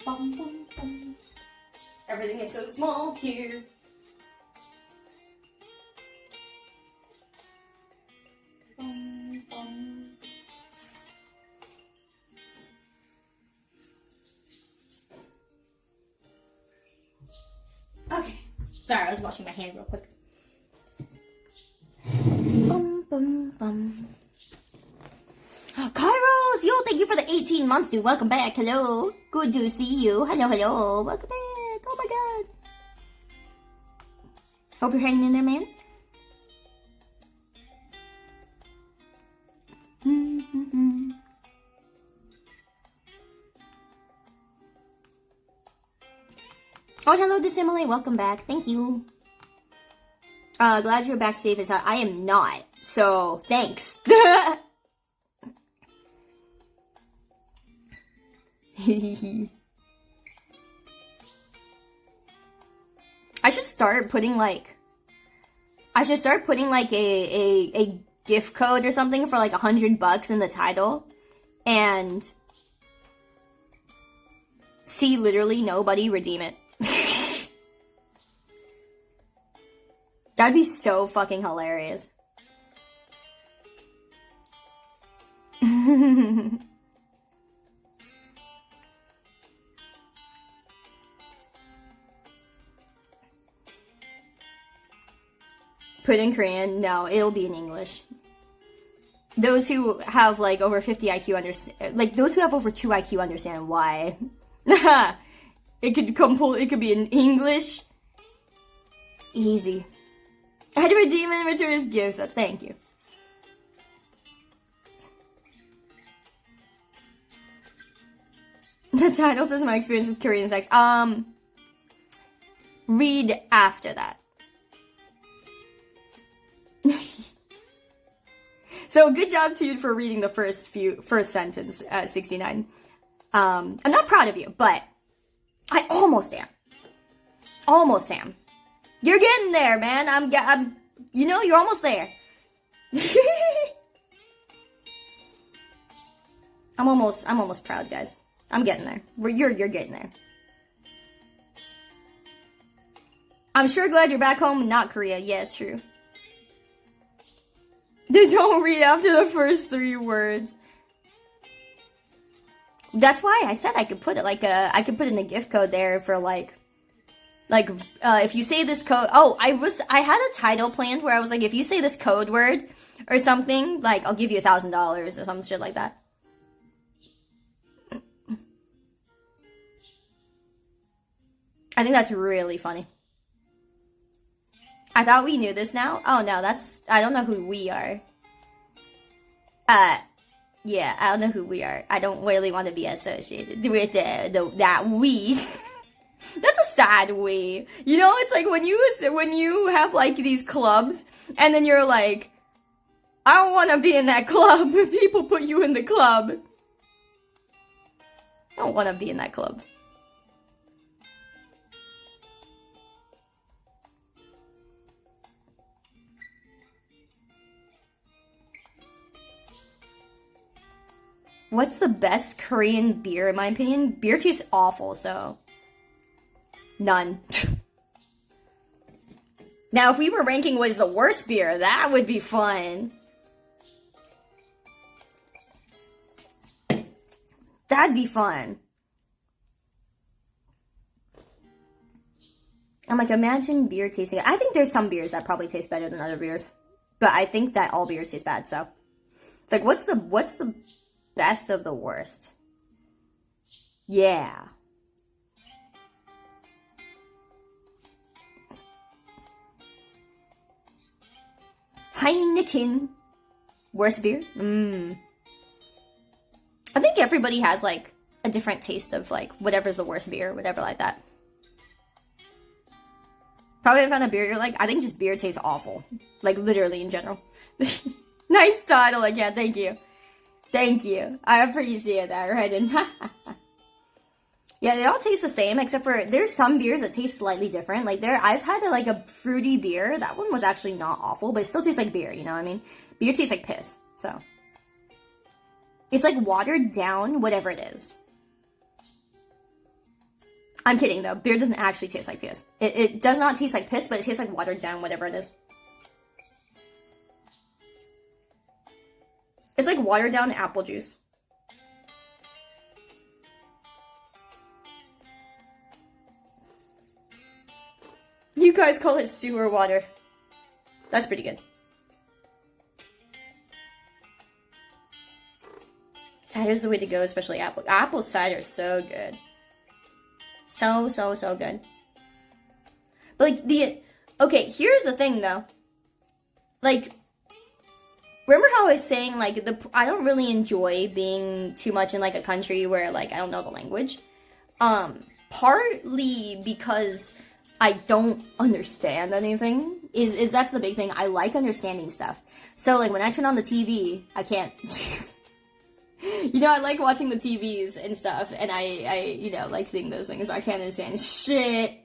Bum, bum, bum. Everything is so small here. Bum, bum. Okay. Sorry, I was washing my hand real quick. Bum, bum, bum. Oh, Kairos! Yo, thank you for the 18 months, dude. Welcome back. Hello. Good to see you. Hello, hello. Welcome back. Oh my god. Hope you're hanging in there, man. Oh, hello, Dissimilate. Welcome back. Thank you. Glad you're back safe and sound. I am not. So, thanks. I should start putting like a gift code or something for like $100 in the title, and see literally nobody redeem it. That'd be so fucking hilarious. Put in Korean? No, it'll be in English. Those who have like over 50 IQ understand, like those who have over 2 IQ understand why. It could be in English. Easy. I had to redeem and return his gifts. So thank you. The title says my experience with Korean sex. Read after that. So good job to you for reading the first sentence at 69. I'm not proud of you, but I almost am. Almost am. You're getting there, man. I'm you know, you're almost there. I'm almost proud, guys. I'm getting there. You're getting there. I'm sure glad you're back home and not Korea. Yeah, it's true. They don't read after the first 3 words. That's why I said I could put it like I could put in a gift code there for like if you say this code. Oh, I had a title planned where I was like, if you say this code word or something, like I'll give you $1,000 or some shit like that. I think that's really funny. I thought we knew this now. Oh no, I don't know who we are. Yeah, I don't know who we are. I don't really want to be associated with that we. That's a sad we. You know, it's like when you have like these clubs and then you're like, I don't want to be in that club. People put you in the club. I don't want to be in that club. What's the best Korean beer, in my opinion? Beer tastes awful, so... None. Now, if we were ranking what is the worst beer, that would be fun. That'd be fun. I'm like, imagine beer tasting... I think there's some beers that probably taste better than other beers. But I think that all beers taste bad, so... It's like, what's the best of the worst? Yeah. Heineken. Worst beer? I think everybody has, like, a different taste of, like, whatever's the worst beer, whatever like that. Probably found a beer you're like, I think just beer tastes awful. Like, literally in general. Nice title, like, yeah, thank you. Thank you. I appreciate that, right? And yeah, they all taste the same, except for there's some beers that taste slightly different. Like I've had a fruity beer. That one was actually not awful, but it still tastes like beer, you know what I mean? Beer tastes like piss, so. It's like watered down, whatever it is. I'm kidding though, beer doesn't actually taste like piss. It does not taste like piss, but it tastes like watered down, whatever it is. It's like watered down apple juice. You guys call it sewer water. That's pretty good. Cider's the way to go, especially apple. Apple cider is so good. So good. But like okay, here's the thing though. Like, remember how I was saying, like, I don't really enjoy being too much in, like, a country where, like, I don't know the language? Partly because I don't understand anything. That's the big thing. I like understanding stuff. So, like, when I turn on the TV, I can't... You know, I like watching the TVs and stuff, and I you know, like seeing those things, but I can't understand shit.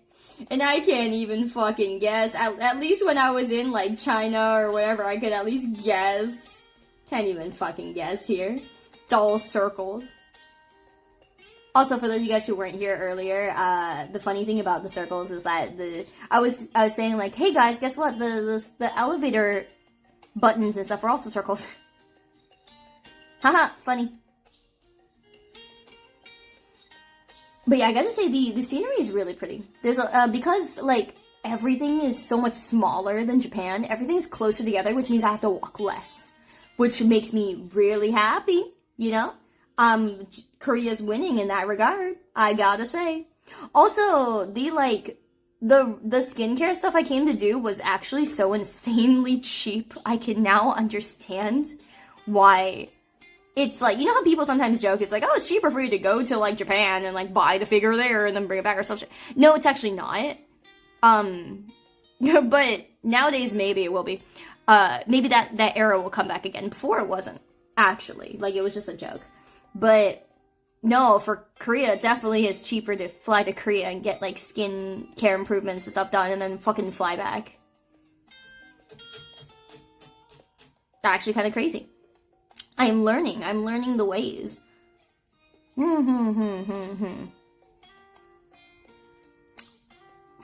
And I can't even fucking guess. At least when I was in, like, China or whatever, I could at least guess. Can't even fucking guess here. Dull circles. Also, for those of you guys who weren't here earlier, the funny thing about the circles is that I was saying, like, hey guys, guess what? The elevator buttons and stuff are also circles. Haha, funny. But yeah, I gotta say, the scenery is really pretty. There's because, like, everything is so much smaller than Japan, everything's closer together, which means I have to walk less. Which makes me really happy, you know? Korea's winning in that regard, I gotta say. Also, the skincare stuff I came to do was actually so insanely cheap. I can now understand why... It's like, you know how people sometimes joke, it's like, oh, it's cheaper for you to go to, like, Japan and, like, buy the figure there and then bring it back or something. No, it's actually not. But nowadays, maybe it will be. Maybe that era will come back again. Before, it wasn't, actually. Like, it was just a joke. But, no, for Korea, it definitely is cheaper to fly to Korea and get, like, skin care improvements and stuff done and then fucking fly back. Actually kind of crazy. I'm learning the ways. For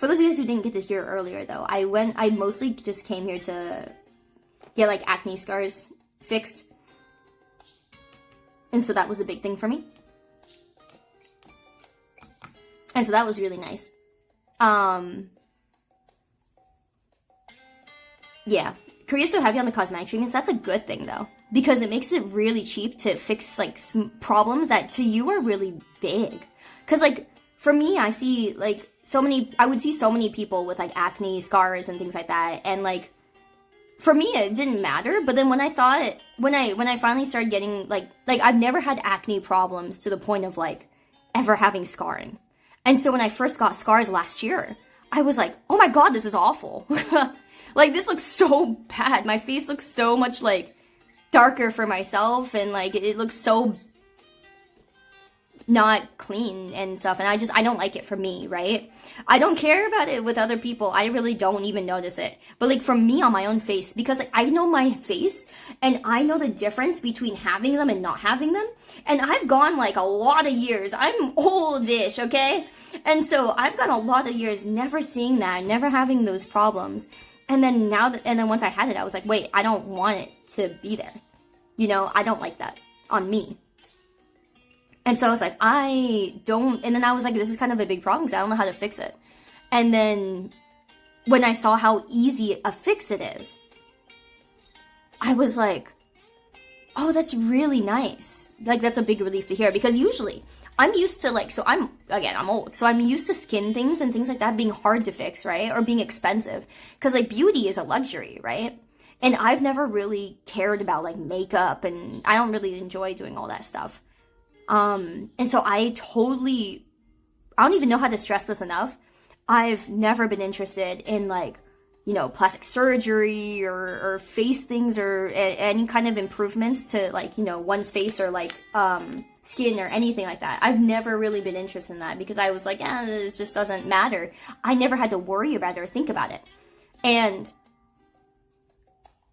those of you guys who didn't get to hear earlier, though, I mostly just came here to get, like, acne scars fixed. And so that was a big thing for me. And so that was really nice. Yeah. Korea's so heavy on the cosmetic treatments. That's a good thing, though. Because it makes it really cheap to fix, like, problems that to you are really big. Because, like, for me, I see, like, I would see so many people with, like, acne, scars, and things like that, and, like, for me, it didn't matter, but then when I finally started getting, like, I've never had acne problems to the point of, like, ever having scarring. And so when I first got scars last year, I was like, oh my god, this is awful. Like, this looks so bad. My face looks so much, like, darker for myself, and, like, it looks so not clean and stuff, and I don't like it for me, right? I don't care about it with other people. I really don't even notice it. But, like, for me on my own face, because, like, I know my face, and I know the difference between having them and not having them, and I've gone, like, a lot of years. I'm oldish, okay? And so I've gone a lot of years never seeing that, never having those problems. And then once I had it, I was like, wait, I don't want it to be there. You know, I don't like that on me. And so I was like, and then I was like, this is kind of a big problem because I don't know how to fix it. And then when I saw how easy a fix it is, I was like, oh, that's really nice. Like, that's a big relief to hear, because usually I'm used to, like, I'm old, so I'm used to skin things and things like that being hard to fix, right? Or being expensive. Because, like, beauty is a luxury, right? And I've never really cared about, like, makeup, and I don't really enjoy doing all that stuff. And so I don't even know how to stress this enough. I've never been interested in, like, you know, plastic surgery or face things or any kind of improvements to, like, you know, one's face or, like, skin or anything like that. I've never really been interested in that because I was like, it just doesn't matter. I never had to worry about it or think about it. And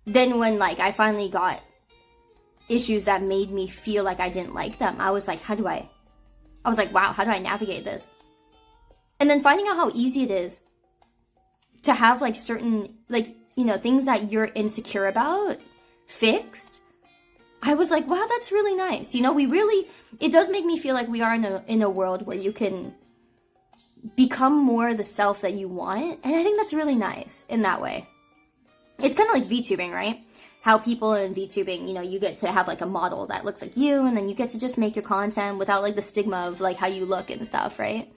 then when, like, I finally got issues that made me feel like I didn't like them, I was like, wow, how do I navigate this? And then finding out how easy it is to have, like, certain, like, you know, things that you're insecure about fixed, I was like, wow, that's really nice. You know, it does make me feel like we are in a world where you can become more the self that you want, and I think that's really nice in that way. It's kind of like VTubing, right? How people in VTubing, you know, you get to have, like, a model that looks like you, and then you get to just make your content without, like, the stigma of, like, how you look and stuff, right?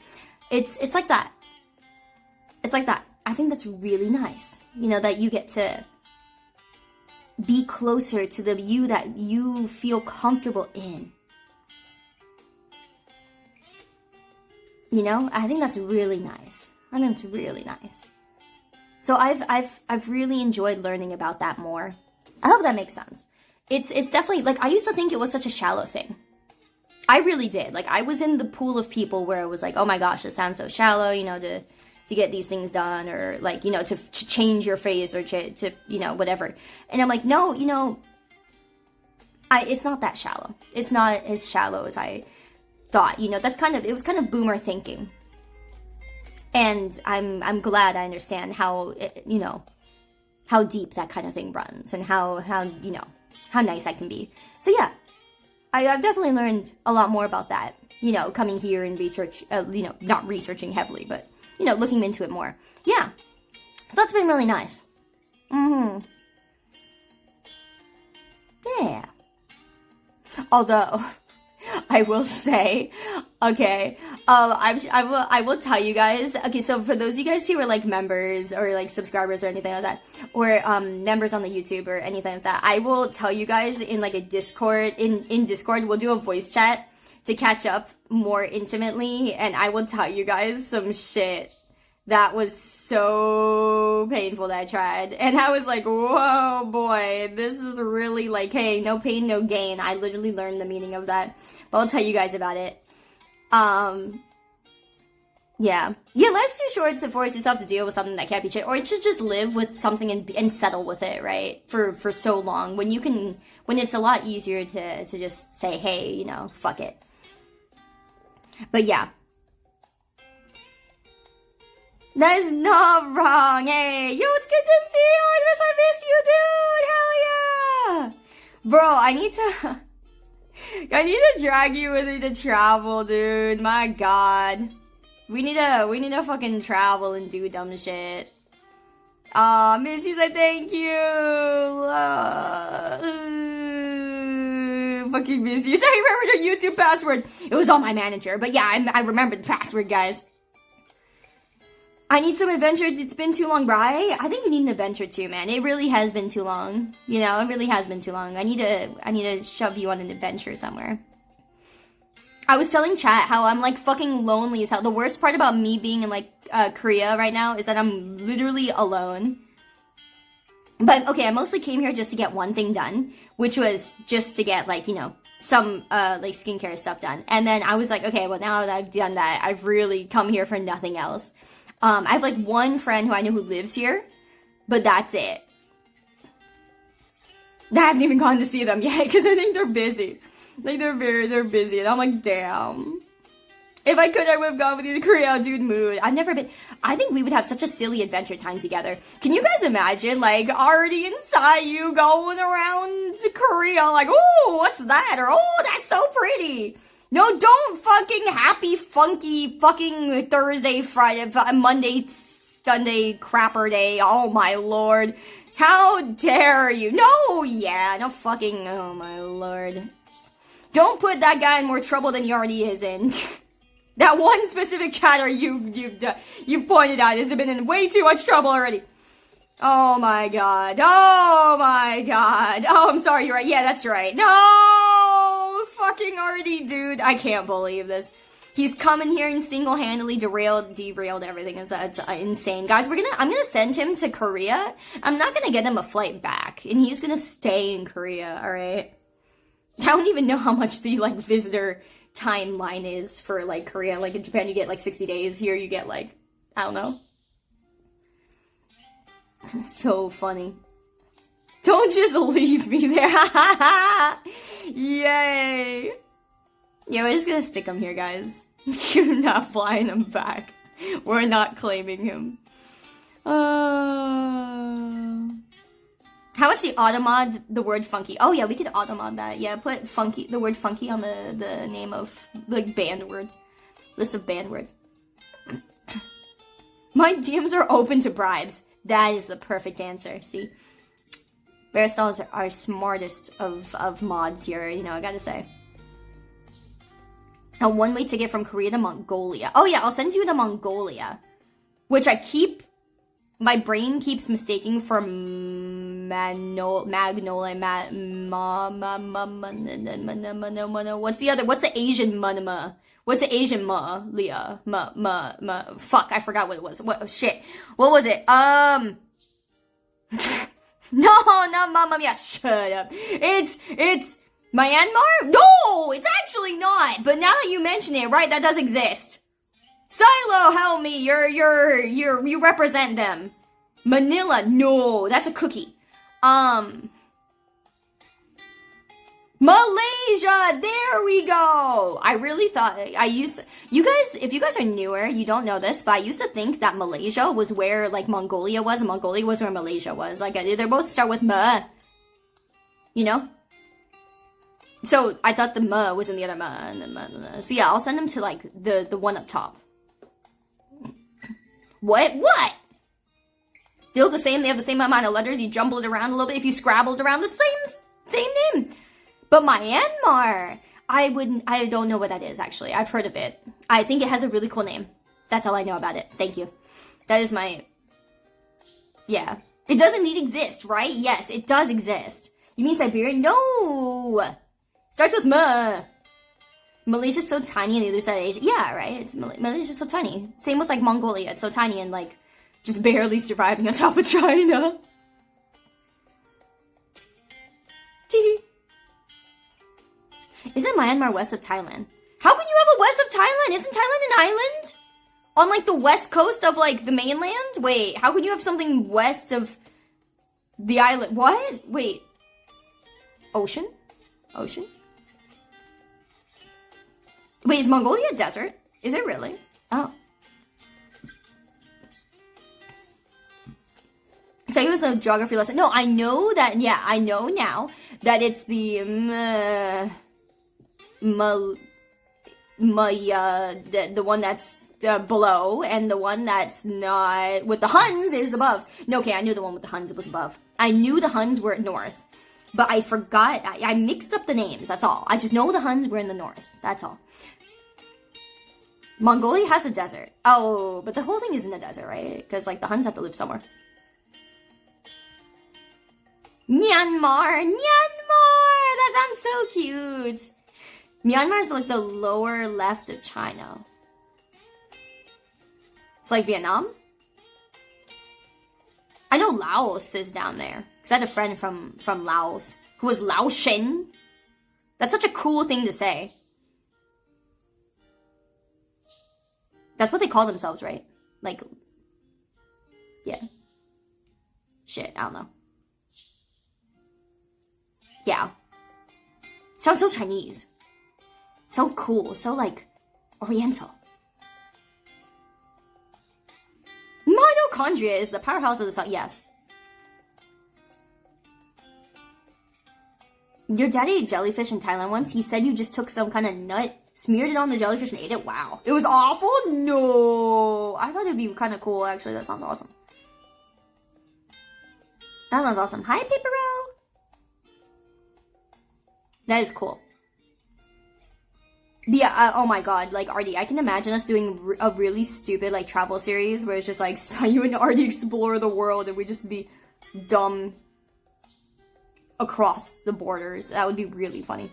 It's like that. It's like that. I think that's really nice. You know, that you get to be closer to the you that you feel comfortable in. You know, I think that's really nice. I think it's really nice. So I've really enjoyed learning about that more. I hope that makes sense. It's definitely, like, I used to think it was such a shallow thing. I really did. Like, I was in the pool of people where it was like, oh my gosh, it sounds so shallow, you know, to get these things done, or, like, you know, to change your face, or to, you know, whatever. And I'm like, no, you know, it's not that shallow. It's not as shallow as I thought, you know. It was kind of boomer thinking. And I'm glad I understand how, you know, how deep that kind of thing runs, and how you know, how nice that can be. So yeah, I've definitely learned a lot more about that, you know, coming here and research, you know, not researching heavily, but, you know, looking into it more. Yeah, so that's been really nice. Yeah. Although, I will say, okay, I will tell you guys, okay, so for those of you guys who are, like, members or, like, subscribers or anything like that, or members on the YouTube or anything like that, I will tell you guys in, like, a Discord, in Discord, we'll do a voice chat to catch up more intimately, and I will tell you guys some shit that was so painful that I tried, and I was like, whoa, boy, this is really, like, hey, no pain, no gain. I literally learned the meaning of that, but I'll tell you guys about it. Yeah, life's too short to force yourself to deal with something that can't be changed, or to just live with something and settle with it, right, for so long, when it's a lot easier to just say, hey, you know, fuck it. But yeah. That is not wrong. Hey, yo, it's good to see you. I miss you, dude. Hell yeah. Bro, I need to drag you with me to travel, dude. My god. We need to fucking travel and do dumb shit. Aw, Missy said thank you. Fucking Missy. You said you remembered your YouTube password. It was on my manager, but yeah, I remember the password, guys. I need some adventure. It's been too long, right? I think you need an adventure too, man. It really has been too long. You know, it really has been too long. I need to shove you on an adventure somewhere. I was telling chat how I'm like fucking lonely as hell. The worst part about me being in like Korea right now is that I'm literally alone. But okay, I mostly came here just to get one thing done, which was just to get like, you know, some like skincare stuff done. And then I was like, okay, well now that I've done that, I've really come here for nothing else. I have like one friend who I know who lives here, but that's it. I haven't even gone to see them yet because I think they're busy. Like they're busy, and I'm like, damn. If I could, I would have gone with you to Korea, dude. Mood. I've never been. I think we would have such a silly adventure time together. Can you guys imagine, like, already inside you going around to Korea, like, oh, what's that? Or oh, that's so pretty. No, don't fucking happy, funky, fucking Thursday, Friday, Monday, Sunday, crapper day. Oh my lord. How dare you? No, yeah, no fucking, oh my lord. Don't put that guy in more trouble than he already is in. That one specific chatter you've pointed out has been in way too much trouble already. Oh my god. Oh my god. Oh, I'm sorry, you're right. Yeah, that's right. No! Fucking already, dude. I can't believe this. He's coming here and single-handedly derailed everything. It's insane. Guys, I'm gonna send him to Korea. I'm not gonna get him a flight back. And he's gonna stay in Korea, alright? I don't even know how much the, like, visitor timeline is for, like, Korea. Like, in Japan, you get, like, 60 days. Here, you get, like, I don't know. So funny. Don't just leave me there. Yay. Yeah, we're just gonna stick him here, guys. You're not flying him back. We're not claiming him. How much the automod the word funky? Oh yeah, we could automod that. Yeah, put funky, the word funky on the name of, like, banned words. List of banned words. My DMs are open to bribes. That is the perfect answer, see? Veristal is our smartest of mods here, you know, I gotta say. A one-way ticket from Korea to Mongolia. Oh yeah, I'll send you to Mongolia. Which my brain keeps mistaking for what's the Asian manama? What's the Asian fuck, I forgot what it was. Shit. What was it? No, not Mamma Mia. Shut up. It's Myanmar? No, it's actually not. But now that you mention it, right, that does exist. Silo, help me. You represent them. Manila, no, that's a cookie. Malaysia, there we go. I really thought, if you guys are newer, you don't know this, but I used to think that Malaysia was where, like, Mongolia was, and Mongolia was where Malaysia was. Like, they both start with ma. You know? So, I thought the ma was in the other ma, and then ma. So yeah, I'll send them to, like, the one up top. What? They look the same, they have the same amount of letters, you jumble it around a little bit, if you scrabble it around, the same name. But Myanmar, I don't know what that is, actually. I've heard of it. I think it has a really cool name. That's all I know about it. Thank you. That is yeah. It doesn't exist, right? Yes, it does exist. You mean Siberia? No! Starts with Ma. Malaysia's so tiny on the other side of Asia. Yeah, right? Malaysia's so tiny. Same with, like, Mongolia. It's so tiny and, like, just barely surviving on top of China. Isn't Myanmar west of Thailand? How can you have a west of Thailand? Isn't Thailand an island? On, like, the west coast of, like, the mainland? Wait, how can you have something west of the island? What? Wait. Ocean? Wait, is Mongolia a desert? Is it really? Oh. So it was a geography lesson. No, I know that, yeah, I know now that it's the, the one that's below, and the one that's not, with the Huns is above. No, okay, I knew the one with the Huns was above. I knew the Huns were north, but I forgot, I mixed up the names, that's all. I just know the Huns were in the north, that's all. Mongolia has a desert. Oh, but the whole thing is in the desert, right? Because, like, the Huns have to live somewhere. Myanmar! Myanmar! That sounds so cute! Myanmar is, like, the lower left of China. It's like Vietnam? I know Laos is down there. Because I had a friend from Laos who was Laotian. That's such a cool thing to say. That's what they call themselves, right? Like, yeah. Shit, I don't know. Yeah. Sounds so Chinese. So cool. So, like, Oriental. Mitochondria is the powerhouse of the cell. Yes. Your daddy ate jellyfish in Thailand once. He said you just took some kind of nut, smeared it on the jellyfish, and ate it. Wow. It was awful? No. I thought it'd be kind of cool, actually. That sounds awesome. That sounds awesome. Hi, Pipero. That is cool. But yeah, oh my god, like, Artie, I can imagine us doing a really stupid, like, travel series where it's just like, you and Artie explore the world and we just be dumb across the borders. That would be really funny.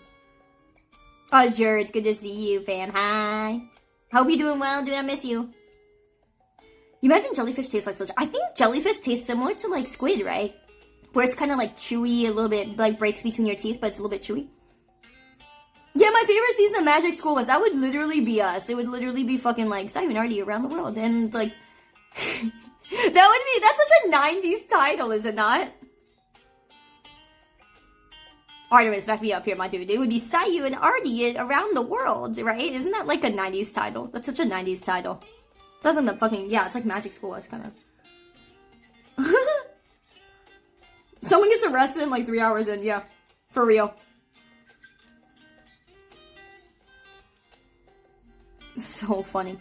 Oh, Jared, it's good to see you, fam. Hi. Hope you're doing well, dude. I miss you. You imagine jellyfish tastes like such... I think jellyfish tastes similar to, like, squid, right? Where it's kind of, like, chewy, a little bit, like, breaks between your teeth, but it's a little bit chewy. Yeah, my favorite season of Magic School was... That would literally be us. It would literally be fucking, like, Simon Artie around the world. And, like... that would be... That's such a 90s title, is it not? Artemis, back me up here, my dude. It would be Sayu and Artie around the world, right? Isn't that like a 90s title? That's such a 90s title. It's nothing that fucking... Yeah, it's like Magic School. It's kind of... Someone gets arrested in like 3 hours in. Yeah. For real. So funny.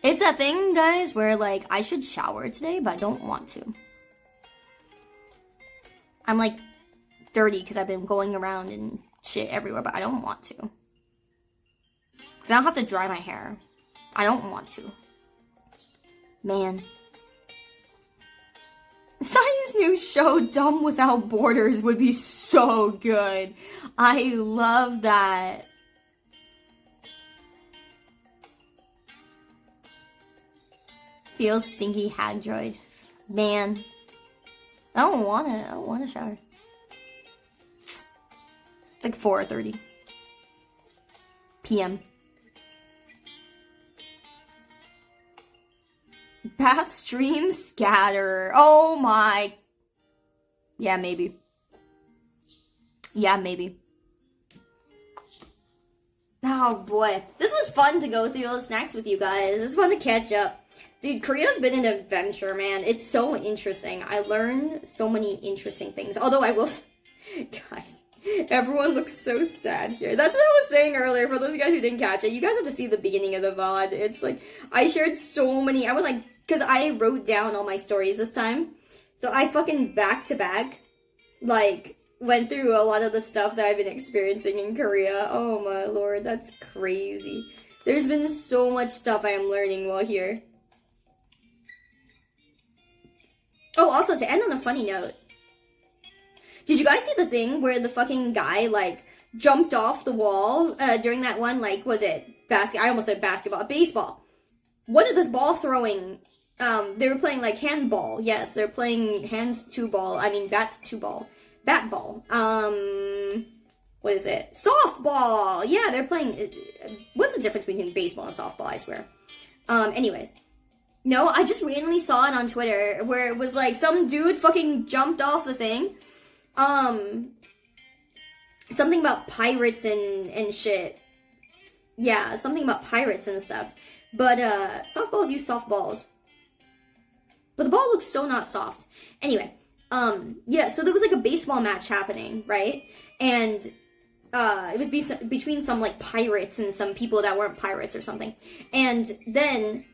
It's that thing, guys, where like I should shower today, but I don't want to. I'm like... dirty because I've been going around and shit everywhere, but I don't want to. Because I don't have to dry my hair. I don't want to. Man. Sayu's new show, Dumb Without Borders, would be so good. I love that. Feels stinky hag droid. Man. I don't want to shower. It's like 4:30 p.m. Bath stream scatter. Oh my. Yeah, maybe. Yeah, maybe. Oh boy. This was fun to go through all the snacks with you guys. It's fun to catch up. Dude, Korea's been an adventure, man. It's so interesting. I learned so many interesting things. Although I will... Guys. Everyone looks so sad here. That's what I was saying earlier. For those of you guys who didn't catch it, you guys have to see the beginning of the VOD. It's like, I shared so many, I would like, because I wrote down all my stories this time. So I fucking back to back, like, went through a lot of the stuff that I've been experiencing in Korea. Oh my lord, that's crazy. There's been so much stuff I am learning while here. Oh, also, to end on a funny note, did you guys see the thing where the fucking guy, like, jumped off the wall during that one, like, was it I almost said basketball, baseball. One of the ball throwing, they were playing, like, handball. Yes, they're playing bat to ball. Bat ball. What is it? Softball! Yeah, they're playing, what's the difference between baseball and softball, I swear. Anyways. No, I just randomly saw it on Twitter where it was, like, some dude fucking jumped off the thing. Something about pirates and shit. Yeah, something about pirates and stuff. But, softballs use softballs. But the ball looks so not soft. Anyway, yeah, so there was, like, a baseball match happening, right? And, it was between some, like, pirates and some people that weren't pirates or something. And then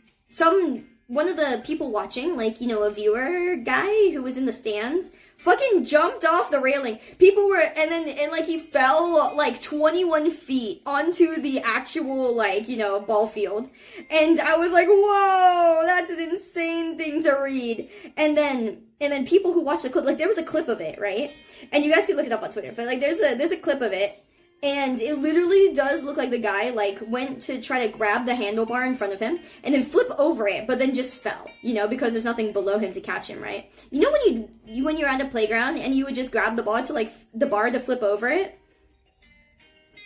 one of the people watching, like, you know, a viewer guy who was in the stands, fucking jumped off the railing. People were, and like he fell like 21 feet onto the actual, like, you know, ball field. And I was like, whoa, that's an insane thing to read. And then people who watched the clip, like there was a clip of it, right? And you guys can look it up on Twitter, but like there's a clip of it. And it literally does look like the guy, like, went to try to grab the handlebar in front of him and then flip over it, but then just fell, you know, because there's nothing below him to catch him, right? You know when you're on the playground and you would just grab the ball to, like, the bar to flip over it?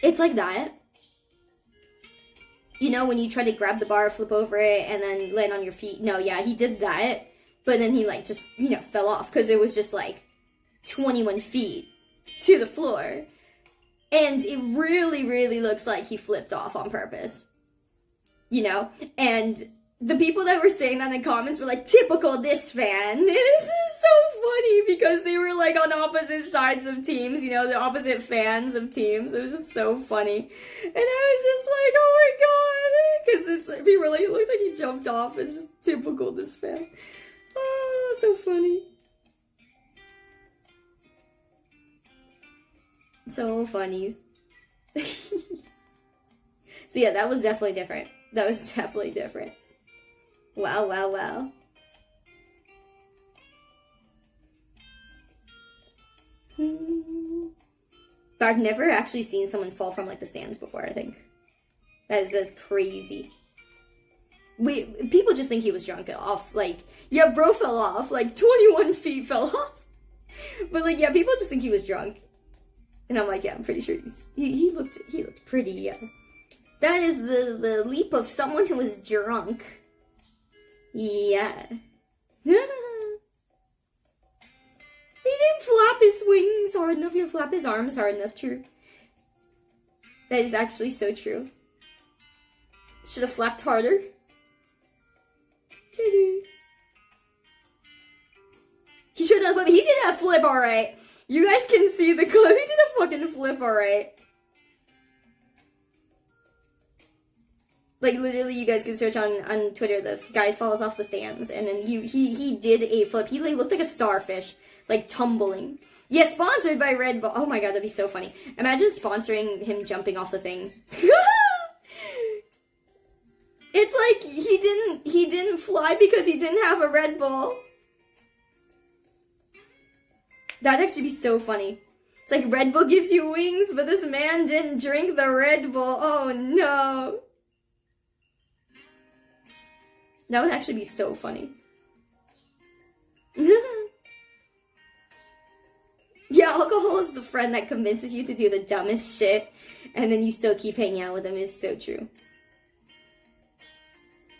It's like that. You know, when you try to grab the bar, flip over it, and then land on your feet. No, yeah, he did that, but then he, like, just, you know, fell off because it was just, like, 21 feet to the floor. And it really, really looks like he flipped off on purpose. You know? And the people that were saying that in the comments were like, typical this fan. This is so funny because they were like on opposite sides of teams, you know, the opposite fans of teams. It was just so funny. And I was just like, oh my god. Because people were like, it looked like he jumped off. It's just typical this fan. Oh, so funny. So funny. So yeah, that was definitely different. That was definitely different. Wow, wow, wow. But I've never actually seen someone fall from like the stands before, I think. That's crazy. People just think he was drunk off. Like, yeah, bro fell off. Like 21 feet fell off. But like, yeah, people just think he was drunk. And I'm like, yeah, I'm pretty sure he looked pretty, yeah. That is the leap of someone who was drunk. Yeah. He didn't flap his wings hard enough. He didn't flap his arms hard enough, true. That is actually so true. Should have flapped harder. He should have, he did that flip alright. You guys can see the clip. He did a fucking flip, alright. Like, literally, you guys can search on Twitter, the guy falls off the stands, and then he did a flip. He like, looked like a starfish, like, tumbling. Yeah, sponsored by Red Bull. Oh my god, that'd be so funny. Imagine sponsoring him jumping off the thing. It's like, he didn't fly because he didn't have a Red Bull. That'd actually be so funny. It's like Red Bull gives you wings, but this man didn't drink the Red Bull. Oh no. That would actually be so funny. Yeah, alcohol is the friend that convinces you to do the dumbest shit, and then you still keep hanging out with them. Is so true.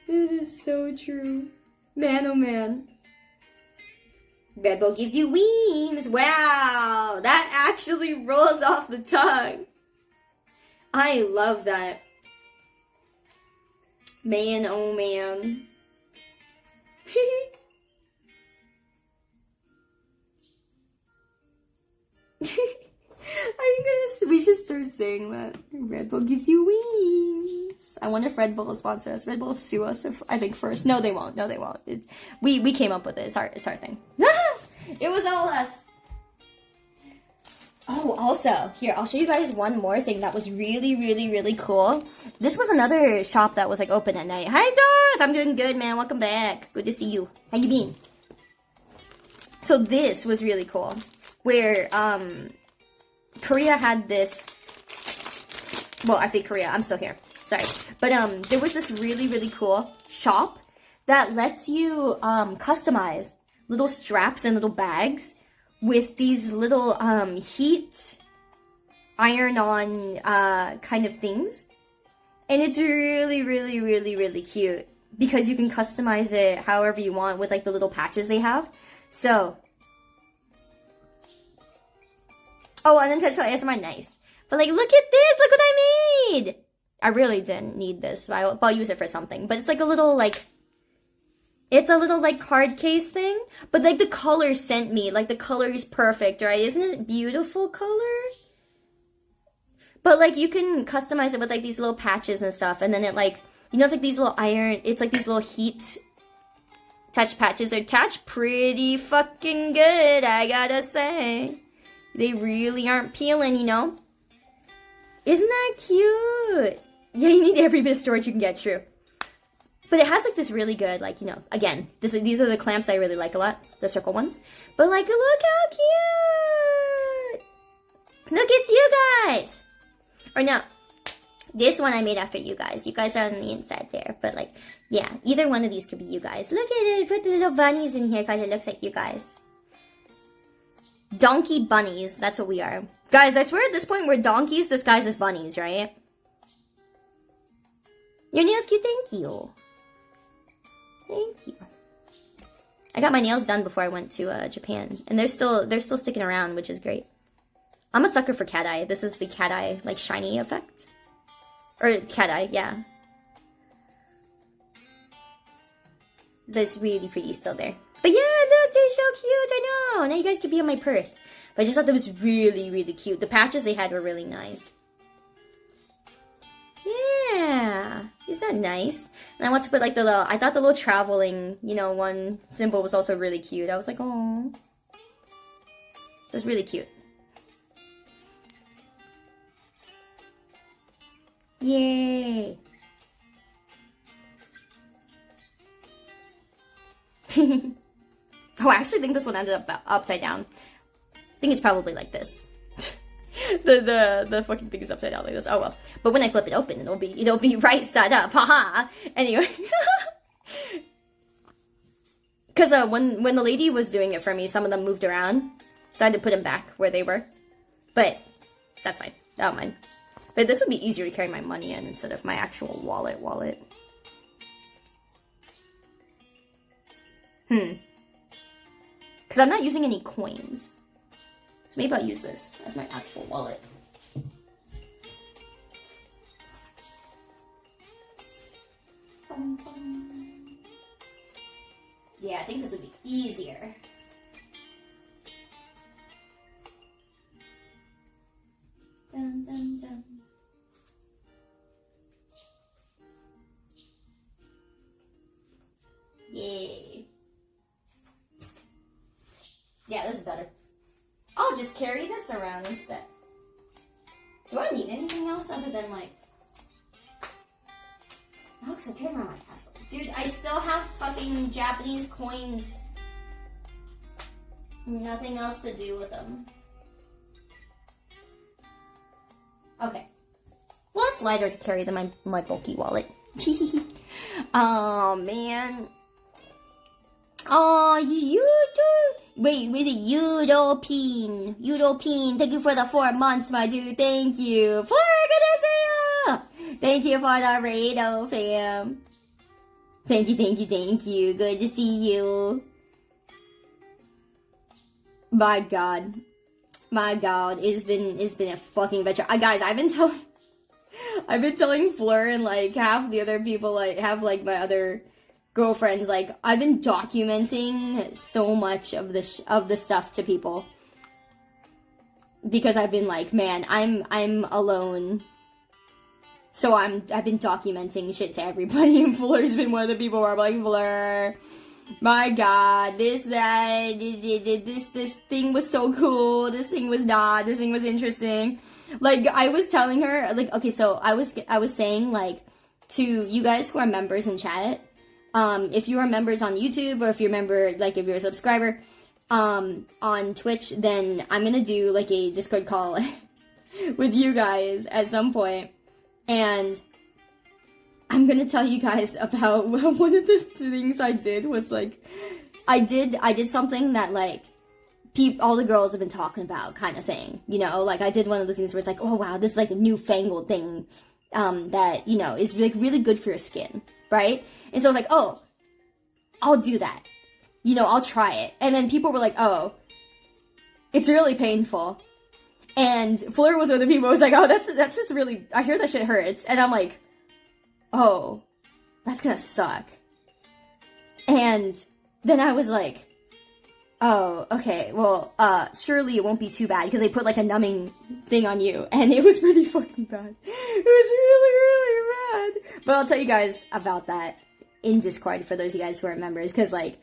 It is so true. Man, oh man. Red Bull gives you wings. Wow, that actually rolls off the tongue. I love that. Man, oh man. We should start saying that. Red Bull gives you wings. I wonder if Red Bull will sponsor us. Red Bull will sue us, if, I think, first. No, they won't. No, they won't. We came up with it. It's our thing. It was all us. Oh, also, here, I'll show you guys one more thing that was really, really, really cool. This was another shop that was, like, open at night. Hi, Dorth! I'm doing good, man. Welcome back. Good to see you. How you been? So this was really cool. Where, Korea had this... Well, I say Korea. I'm still here. Sorry. But, there was this really, really cool shop that lets you, customize little straps and little bags with these little, heat iron-on, kind of things. And it's really, really, really, really cute. Because you can customize it however you want with, like, the little patches they have. So... Oh, unintentional ASMR, nice. But, like, look at this! Look what I made! I really didn't need this, but I'll use it for something. But it's like a little, like... It's a little, like, card case thing. But, like, the color sent me. Like, the color is perfect, right? Isn't it beautiful color? But, like, you can customize it with, like, these little patches and stuff. And then it, like... You know, it's like these little iron... It's like these little heat Touch patches attach pretty fucking good, I gotta say. They really aren't peeling, you know? Isn't that cute? Yeah, you need every bit of storage you can get, true. But it has like this really good, like, you know, again, these are the clamps I really like a lot, the circle ones. But like, look how cute! Look, it's you guys! Or no, this one I made after you guys. You guys are on the inside there, but like, yeah, either one of these could be you guys. Look at it, put the little bunnies in here because it looks like you guys. Donkey bunnies, that's what we are. Guys, I swear at this point we're donkeys disguised as bunnies, right? Your nails cute, thank you. Thank you. I got my nails done before I went to Japan, and they're still sticking around, which is great. I'm a sucker for cat eye. This is the cat eye, like, shiny effect. Or cat eye, yeah. That's really pretty still there. But yeah, look, they're so cute, I know. Now you guys could be on my purse. But I just thought that was really, really cute. The patches they had were really nice. Yeah, isn't that nice? And I want to put like the little, I thought the little traveling, you know, one symbol was also really cute. I was like, oh, it was really cute. Yay. Oh, I actually think this one ended up upside down. I think it's probably like this. the fucking thing is upside down like this. Oh well. But when I flip it open, it'll be right side up. Haha. Anyway. Cause when the lady was doing it for me, some of them moved around. So I had to put them back where they were. But that's fine. I don't mind. But this would be easier to carry my money in instead of my actual wallet. Because I'm not using any coins. So maybe I'll use this as my actual wallet. Yeah, I think this would be easier. Dun, dun, dun. Yay. Yeah, this is better. I'll just carry this around instead. Do I need anything else other than like... Oh, because I can't remember my password. Dude, I still have fucking Japanese coins. Nothing else to do with them. Okay. Well, it's lighter to carry than my bulky wallet. Oh, man. Oh, wait, was it European? European, thank you for the 4 months, my dude. Thank you. For goodness, thank you for the radio, fam. Thank you. Good to see you. My God, it's been a fucking adventure. Guys, I've been telling Fleur and like half the other people, like half like my other girlfriends, like I've been documenting so much of the stuff to people because I've been like, man, I'm alone, so I've been documenting shit to everybody, and Fleur's been one of the people where I'm like, Fleur, my God, this thing was so cool, this thing was not, this thing was interesting. Like I was telling her, like, okay, so I was saying like to you guys who are members in chat. If you are members on YouTube, or if you're a member, like if you're a subscriber, on Twitch, then I'm gonna do like a Discord call with you guys at some point, and I'm gonna tell you guys about one of the things I did was like, I did something that like, all the girls have been talking about kind of thing, you know, like I did one of those things where it's like, oh wow, this is like a newfangled thing, that, you know, is like really good for your skin. Right? And so I was like, oh, I'll do that. You know, I'll try it. And then people were like, oh, it's really painful. And Fleur was one of the people who was like, oh, that's just really, I hear that shit hurts. And I'm like, oh, that's gonna suck. And then I was like, oh, okay, well, surely it won't be too bad because they put like a numbing thing on you. And it was pretty fucking bad. It was really, really bad. But I'll tell you guys about that in Discord for those of you guys who are members, because like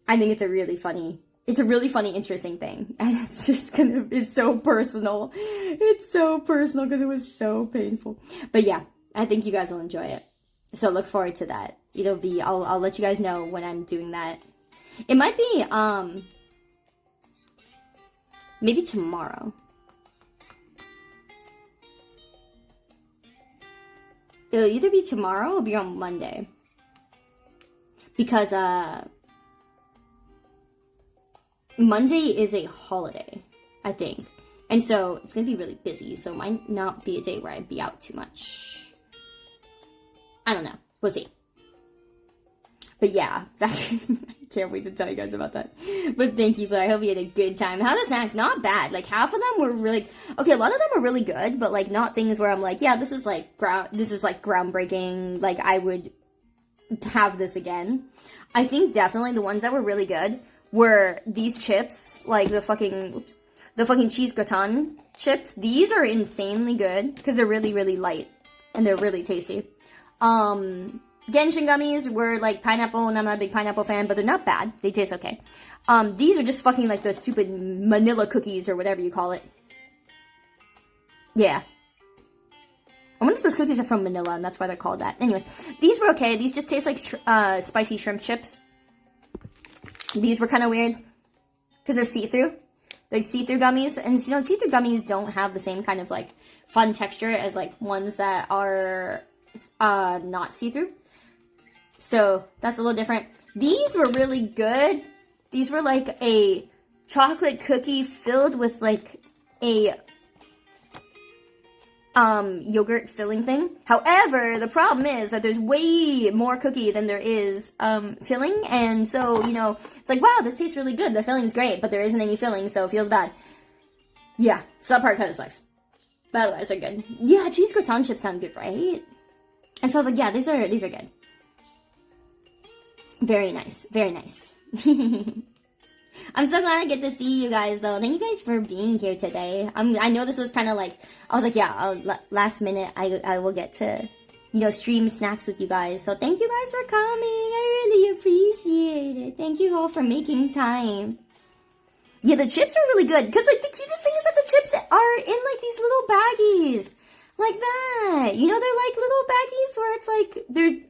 I think it's a really funny, interesting thing, and it's just it's so personal. It's so personal because it was so painful. But yeah, I think you guys will enjoy it. So look forward to that. It'll be, I'll let you guys know when I'm doing that. It might be maybe tomorrow. It'll either be tomorrow or be on Monday. Because Monday is a holiday, I think. And so it's going to be really busy, so it might not be a day where I'd be out too much. I don't know. We'll see. But yeah, I can't wait to tell you guys about that. But thank you for that. I hope you had a good time. How the snacks? Not bad. Like, half of them were really... Okay, a lot of them were really good, but, like, not things where I'm like, yeah, this is, like, groundbreaking. Like, I would have this again. I think definitely the ones that were really good were these chips, like the fucking cheese gratin chips. These are insanely good because they're really, really light and they're really tasty. Genshin gummies were like pineapple, and I'm not a big pineapple fan, but they're not bad. They taste okay. These are just fucking like the stupid Manila cookies or whatever you call it. Yeah. I wonder if those cookies are from Manila and that's why they're called that. Anyways, these were okay. These just taste like spicy shrimp chips. These were kind of weird because they're see-through. They're see-through gummies, and you know, see-through gummies don't have the same kind of like fun texture as like ones that are not see-through. So that's a little different. These were really good. These were like a chocolate cookie filled with like a yogurt filling thing. However, the problem is that there's way more cookie than there is filling, and so, you know, it's like, wow, this tastes really good. The filling's great, but there isn't any filling, so it feels bad. Yeah, so that part kind of sucks. But otherwise, they're good. Yeah, cheese gratin chips sound good, right? And so I was like, yeah, these are good. Very nice. Very nice. I'm so glad I get to see you guys, though. Thank you guys for being here today. I know this was kind of like, I was like, yeah, last minute, I will get to, you know, stream snacks with you guys. So thank you guys for coming. I really appreciate it. Thank you all for making time. Yeah, the chips are really good. Because, like, the cutest thing is that the chips are in, like, these little baggies. Like that. You know, they're like little baggies where it's like,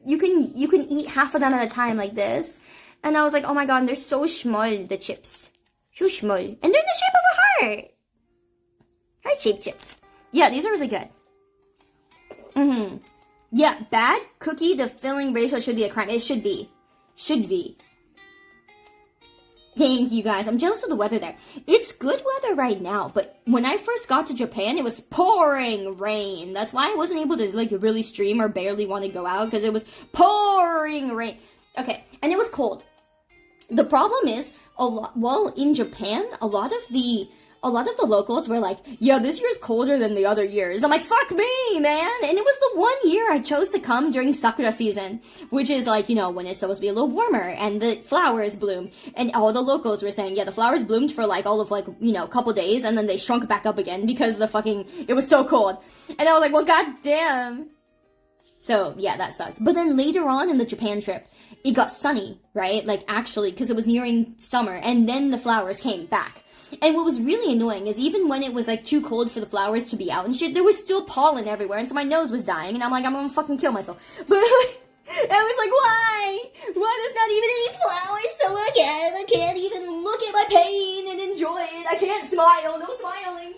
you can eat half of them at a time like this. And I was like, oh my god, they're so small, the chips. So small. And they're in the shape of a heart. Heart-shaped chips. Yeah, these are really good. Yeah, bad cookie to filling ratio should be a crime. It should be. Should be. Thank you guys. I'm jealous of the weather there. It's good weather right now, but when I first got to Japan, it was pouring rain. That's why I wasn't able to like really stream or barely want to go out, because it was pouring rain. Okay, and it was cold. The problem is, in Japan, a lot of the locals were like, yeah, this year's colder than the other years. I'm like, fuck me, man. And it was the one year I chose to come during Sakura season, which is like, you know, when it's supposed to be a little warmer and the flowers bloom. And all the locals were saying, yeah, the flowers bloomed for like all of like, you know, a couple days, and then they shrunk back up again because it was so cold. And I was like, well, goddamn. So, yeah, that sucked. But then later on in the Japan trip, it got sunny, right? Like, actually, because it was nearing summer, and then the flowers came back. And what was really annoying is even when it was, like, too cold for the flowers to be out and shit, there was still pollen everywhere, and so my nose was dying, and I'm like, I'm gonna fucking kill myself. But I was like, why? Why does not even any flowers to look at? I can't even look at my pain and enjoy it. I can't smile. No smiling.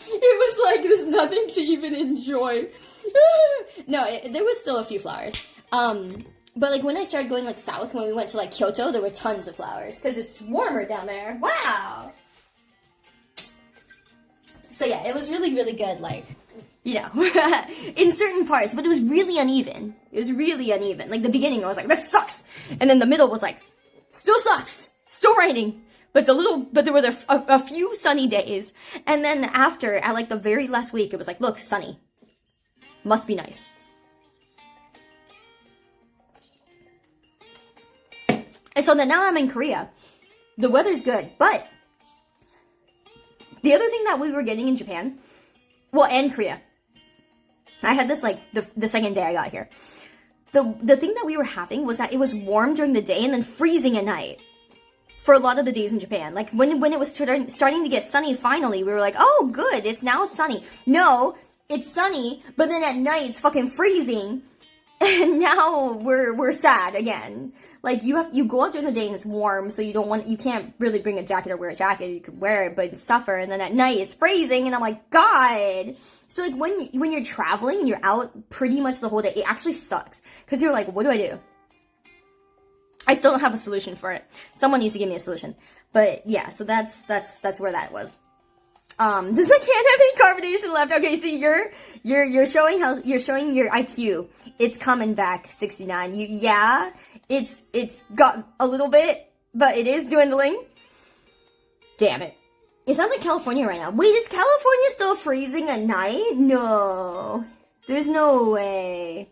It was like, there's nothing to even enjoy. No, there was still a few flowers. But like when I started going like south, when we went to like Kyoto, there were tons of flowers because it's warmer down there. Wow. So yeah, it was really, really good. Like, you know, in certain parts, but it was really uneven. It was really uneven. Like the beginning, I was like, this sucks, and then the middle was like, still sucks, still raining. But there were a few sunny days, and then after, at like the very last week, it was like, look, sunny, must be nice. And so then now I'm in Korea. The weather's good, but the other thing that we were getting in Japan, well, and Korea, I had this like the second day I got here. The thing that we were having was that it was warm during the day and then freezing at night for a lot of the days in Japan. Like when it was starting to get sunny finally, we were like, oh good, it's now sunny. No, it's sunny, but then at night it's fucking freezing, and now we're sad again. Like you go out during the day and it's warm, so you can't really bring a jacket or wear a jacket. You could wear it, but you suffer. And then at night it's freezing, and I'm like, God. So like when you're traveling and you're out pretty much the whole day, it actually sucks because you're like, what do I do? I still don't have a solution for it. Someone needs to give me a solution. But yeah, so that's where that was. Just I can't have any carbonation left. Okay, see, you're showing your IQ. It's coming back, 69. It's got a little bit, but it is dwindling. Damn it. It sounds like California right now. Wait, is California still freezing at night? No. There's no way.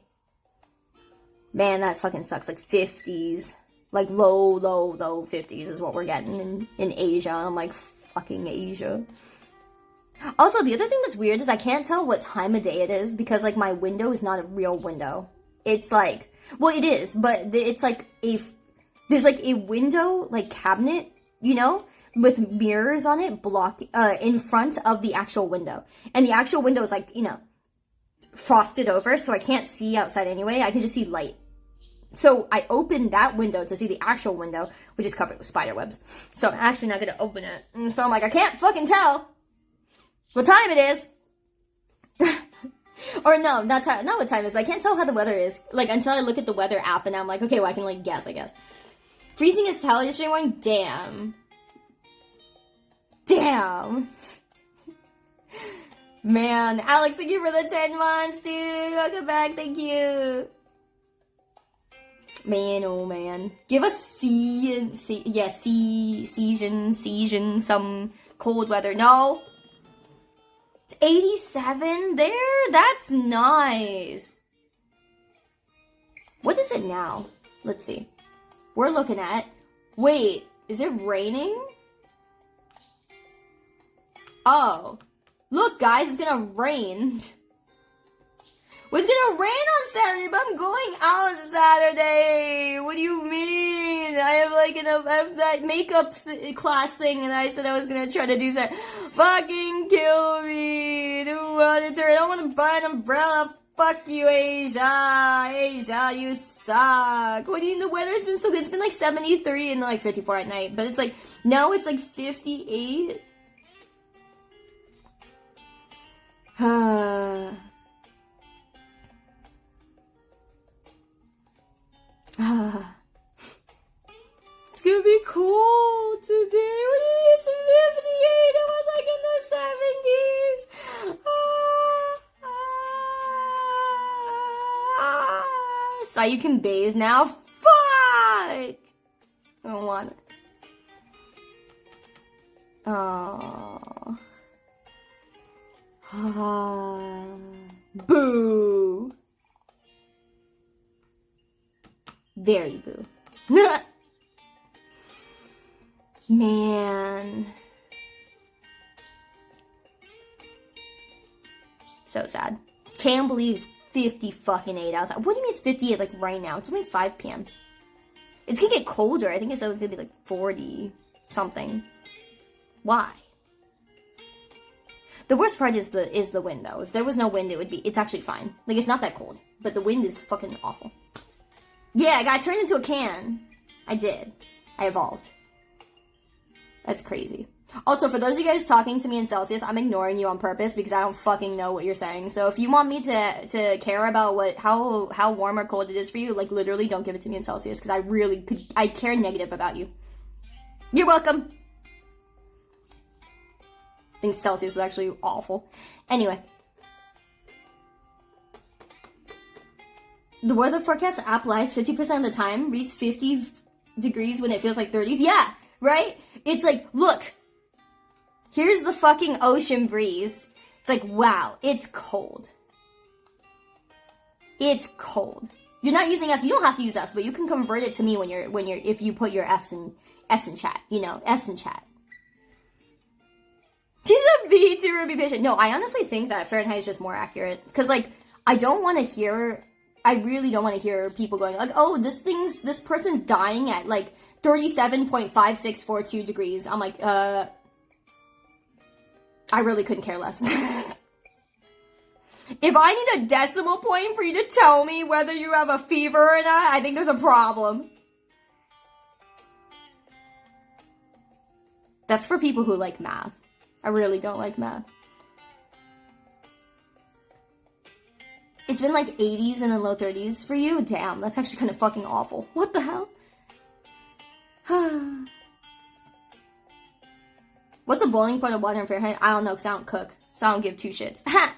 Man, that fucking sucks. Like 50s. Like low 50s is what we're getting in Asia. I'm like, fucking Asia. Also, the other thing that's weird is I can't tell what time of day it is because, like, my window is not a real window. It's like, well, it is, but it's like there's like a window, like, cabinet, you know, with mirrors on it in front of the actual window. And the actual window is, like, you know, frosted over, so I can't see outside anyway. I can just see light. So I opened that window to see the actual window, which is covered with spider webs. So I'm actually not going to open it. And so I'm like, I can't fucking tell what time it is. Or no, not what time it is, but I can't tell how the weather is. Like, until I look at the weather app and I'm like, okay, well, I can, like, guess, I guess. Freezing is hell yesterday morning? Damn. Damn. Man, Alex, thank you for the 10 months, dude. Welcome back, thank you. Man, oh man. Give us season, some cold weather. No. It's 87 there? That's nice. What is it now? Let's see. We're looking at... Wait, is it raining? Oh. Look, guys, it's gonna rain. Well, it's gonna rain on Saturday, but I'm going out Saturday. What do you mean? I have that makeup class thing, and I said I was gonna try to do that. Fucking kill me. I don't want to buy an umbrella. Fuck you, Asia. Asia, you suck. What do you mean the weather's been so good? It's been like 73 and like 54 at night, but it's like, now it's like 58. It's gonna be cold today. What do you mean it's 58? It was like in the 70s. So you can bathe now? Fuck! I don't want it. Oh. Boo. Very boo. Man. So sad. Can't believe it's 50 fucking 8 outside. What do you mean it's 58 like right now? It's only 5 p.m. It's gonna get colder. I think it said it was gonna be like 40 something. Why? The worst part is the wind though. If there was no wind, it's actually fine. Like, it's not that cold. But the wind is fucking awful. Yeah, I got turned into a can. I did. I evolved. That's crazy. Also, for those of you guys talking to me in Celsius, I'm ignoring you on purpose because I don't fucking know what you're saying. So if you want me to care about how warm or cold it is for you, like, literally don't give it to me in Celsius because I care negative about you. You're welcome. I think Celsius is actually awful. Anyway. The weather forecast app lies 50% of the time, reads 50 degrees when it feels like 30s. Yeah, right? It's like, look, here's the fucking ocean breeze. It's like, wow, it's cold. It's cold. You're not using Fs. You don't have to use Fs, but you can convert it to me if you put your Fs in chat. You know, Fs in chat. She's a B to Ruby patient. No, I honestly think that Fahrenheit is just more accurate. Because, like, I don't want to hear, I really don't want to hear people going like, oh, this person's dying at like 37.5642 degrees. I'm like, I really couldn't care less. If I need a decimal point for you to tell me whether you have a fever or not, I think there's a problem. That's for people who like math. I really don't like math. It's been like 80s and then low 30s for you? Damn, that's actually kind of fucking awful. What the hell? What's the boiling point of water in Fahrenheit? I don't know, because I don't cook. So I don't give two shits. I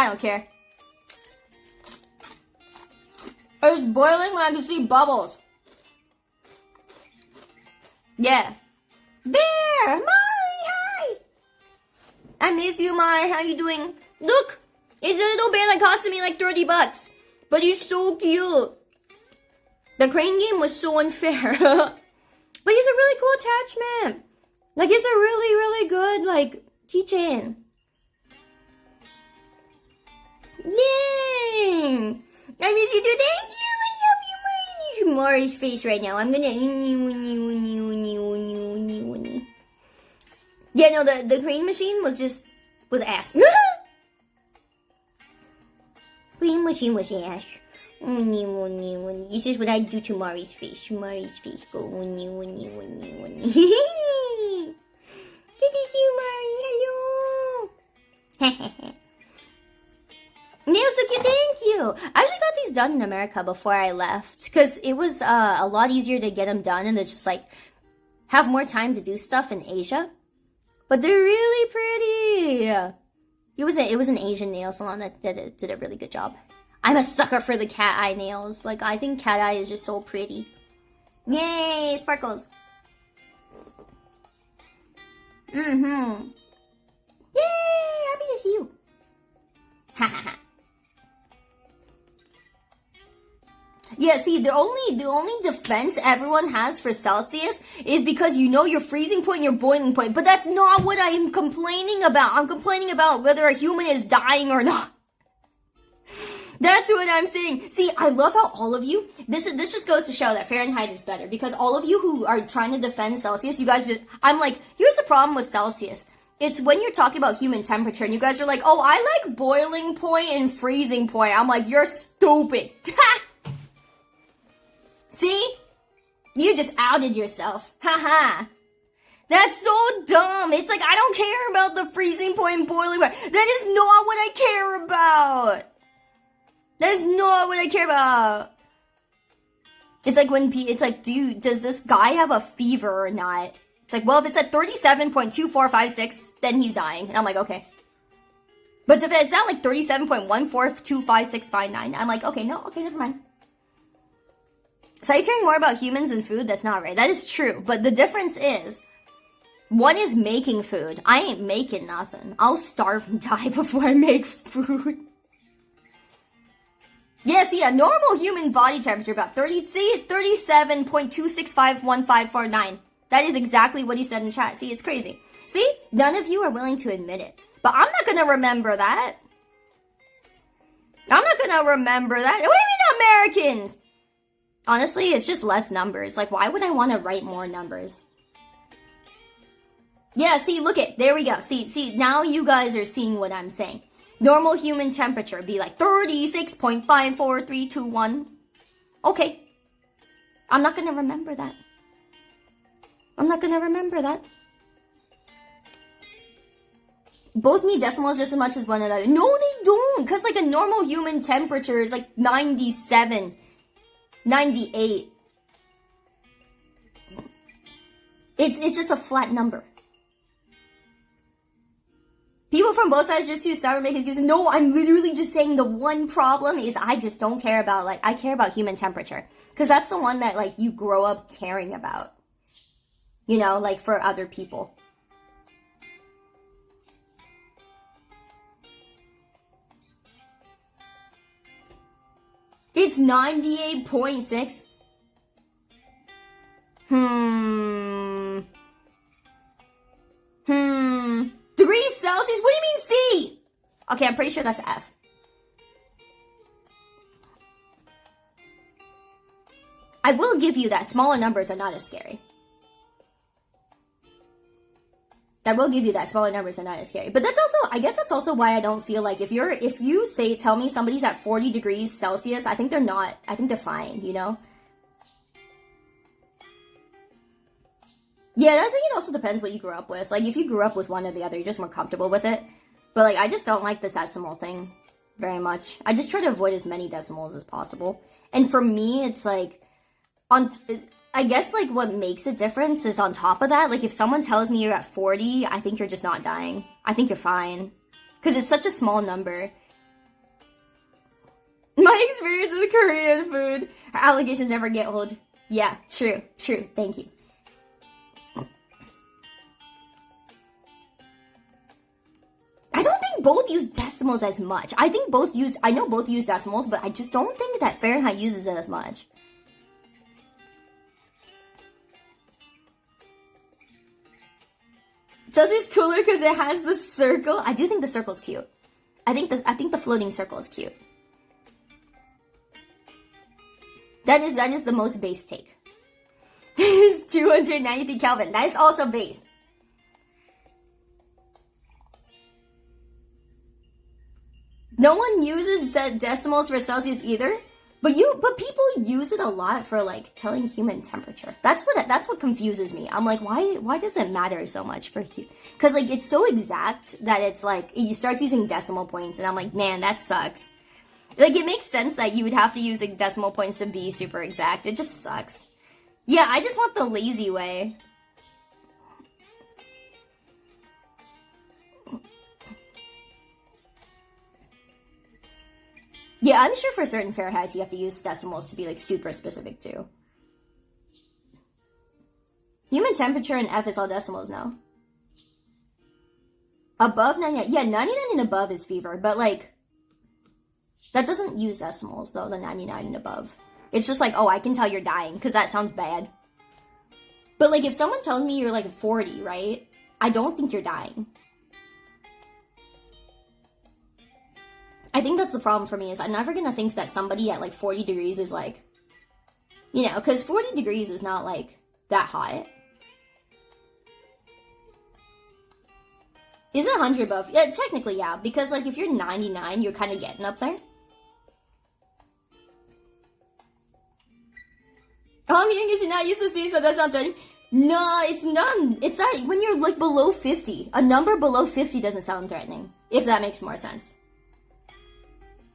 don't care. It's boiling when I can see bubbles. Yeah. Bear! Mari, hi! I miss you, Mari. How you doing? Look! It's a little bear that costed me like $30. But he's so cute. The crane game was so unfair. But he's a really cool attachment. Like, it's a really, really good, like, keychain. Yay! I miss you too. Thank you. I love you, Mari. I need Mari's face right now. I'm gonna... Yeah, no, the crane machine was ass. Crane machine was ass. This is what I do to Mari's face. Mari's face go winnie. Good to see you, Mari. Hello. Nails so cute, thank you. I actually got these done in America before I left because it was a lot easier to get them done and to just like have more time to do stuff in Asia. But they're really pretty. It was an Asian nail salon that did a really good job. I'm a sucker for the cat eye nails. Like, I think cat eye is just so pretty. Yay, sparkles. Mm-hmm. Yay, happy to see you. Ha ha ha. Yeah, see, the only defense everyone has for Celsius is because you know your freezing point and your boiling point. But that's not what I am complaining about. I'm complaining about whether a human is dying or not. That's what I'm saying. See, I love how all of you, this just goes to show that Fahrenheit is better. Because all of you who are trying to defend Celsius, you guys, I'm like, here's the problem with Celsius. It's when you're talking about human temperature and you guys are like, oh, I like boiling point and freezing point. I'm like, you're stupid. See? You just outed yourself. Haha. That's so dumb. It's like, I don't care about the freezing point and boiling point. That is not what I care about. That is not what I care about. It's like when it's like, does this guy have a fever or not? It's like, well, if it's at 37.2456, then he's dying. And I'm like, okay. But if it's at like 37.14256559, I'm like, okay, never mind. So you're caring more about humans than food? That's not right. That is true. But the difference is, one is making food. I ain't making nothing. I'll starve and die before I make food. Yes, yeah, normal human body temperature about 37.2651549. That is exactly what he said in chat. See, it's crazy. See, none of you are willing to admit it. But I'm not gonna remember that. I'm not gonna remember that. What do you mean Americans? Honestly, it's just less numbers. Like, why would I want to write more numbers? Yeah, see, look it. There we go. See, now you guys are seeing what I'm saying. Normal human temperature be like 36.54321. Okay. I'm not gonna remember that. I'm not gonna remember that. Both need decimals just as much as one another. No, they don't. Because, like, a normal human temperature is like 97. 98. It's just a flat number. People from both sides just use sour make excuses. No, I'm literally just saying the one problem is I just don't care about, like, I care about human temperature. Because that's the one that, like, you grow up caring about. You know, like, for other people. It's 98.6. Degrees Celsius? What do you mean C? Okay, I'm pretty sure that's F. I will give you that smaller numbers are not as scary. I will give you that smaller numbers are not as scary. But that's also, I guess that's also why I don't feel like if you tell me somebody's at 40 degrees Celsius, I think they're fine, you know? Yeah, I think it also depends what you grew up with. Like, if you grew up with one or the other, you're just more comfortable with it. But, like, I just don't like the decimal thing very much. I just try to avoid as many decimals as possible. And for me, it's like, I guess, like, what makes a difference is on top of that. Like, if someone tells me you're at 40, I think you're just not dying. I think you're fine. Because it's such a small number. My experience with Korean food. Her allegations never get old. Yeah, true. Thank you. I don't think both use decimals as much. I know both use decimals, but I just don't think that Fahrenheit uses it as much. Celsius cooler because it has the circle. I do think the circle's cute. I think the floating circle is cute. That is the most base take. It's 293 Kelvin. That is also base. No one uses decimals for Celsius either, but people use it a lot for like telling human temperature. That's what confuses me. I'm like, why does it matter so much for you? Because like it's so exact that it's like you start using decimal points, and I'm like, man, that sucks. Like it makes sense that you would have to use like decimal points to be super exact. It just sucks. Yeah, I just want the lazy way. Yeah, I'm sure for certain Fahrenheits you have to use decimals to be like super specific too. Human temperature in F is all decimals now. Above 99, yeah, 99 and above is fever, but like, that doesn't use decimals though, the 99 and above. It's just like, oh, I can tell you're dying, because that sounds bad. But like, if someone tells me you're like 40, right? I don't think you're dying. I think that's the problem for me, is I'm never gonna think that somebody at like 40 degrees is like, you know, because 40 degrees is not like that hot. Is it 100 above? Yeah, technically, yeah, because like if you're 99, you're kind of getting up there. All I'm hearing is you're not used to seeing, so that's not 30. No, it's none. It's that when you're like below 50. A number below 50 doesn't sound threatening, if that makes more sense.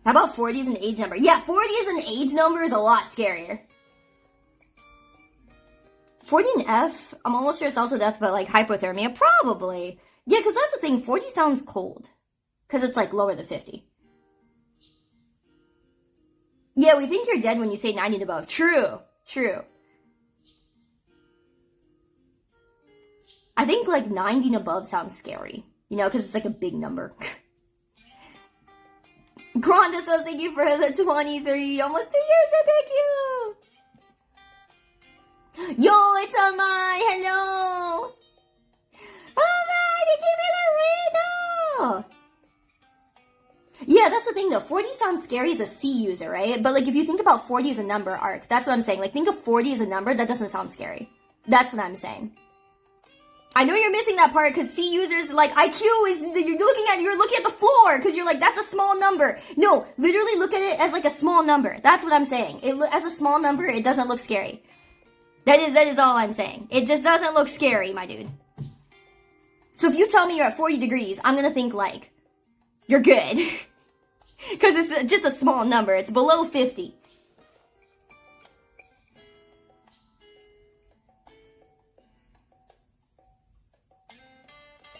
How about 40 is an age number? Yeah, 40 is an age number is a lot scarier. 40 in F, I'm almost sure it's also death, but like hypothermia, probably. Yeah, because that's the thing, 40 sounds cold. Because it's like lower than 50. Yeah, we think you're dead when you say 90 and above. True. I think like 90 and above sounds scary. You know, because it's like a big number. Granda says thank you for the 23, almost 2 years, so thank you! Yo, it's Amai, hello! Amai, thank you for the riddle! Yeah, that's the thing though, 40 sounds scary as a C user, right? But like if you think about 40 as a number, Arc, that's what I'm saying. Like think of 40 as a number, that doesn't sound scary. That's what I'm saying. I know you're missing that part because C users like IQ is you're looking at the floor because you're like that's a small number. No, literally look at it as like a small number. That's what I'm saying. As a small number, it doesn't look scary. That is all I'm saying. It just doesn't look scary, my dude. So if you tell me you're at 40 degrees, I'm gonna think like you're good because it's just a small number. It's below 50.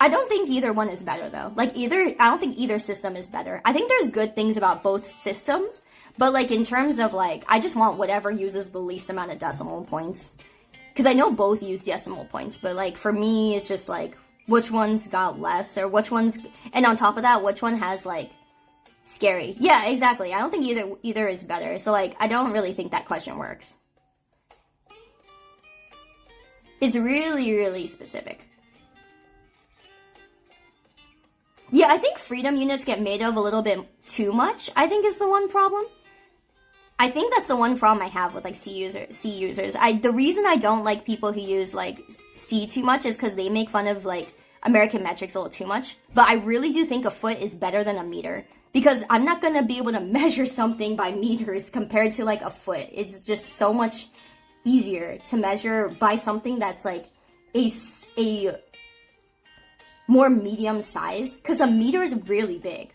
I don't think either one is better though. I don't think either system is better. I think there's good things about both systems, but like in terms of like, I just want whatever uses the least amount of decimal points. Because I know both use decimal points, but like for me, it's just like, which one's got less or which one's, and on top of that, which one has like scary. Yeah, exactly. I don't think either is better. So like, I don't really think that question works. It's really, really specific. Yeah, I think freedom units get made of a little bit too much, I think is the one problem. I think that's the one problem I have with like C users. The reason I don't like people who use like C too much is because they make fun of like American metrics a little too much. But I really do think a foot is better than a meter, because I'm not gonna be able to measure something by meters compared to like a foot. It's just so much easier to measure by something that's like a more medium size, because a meter is really big.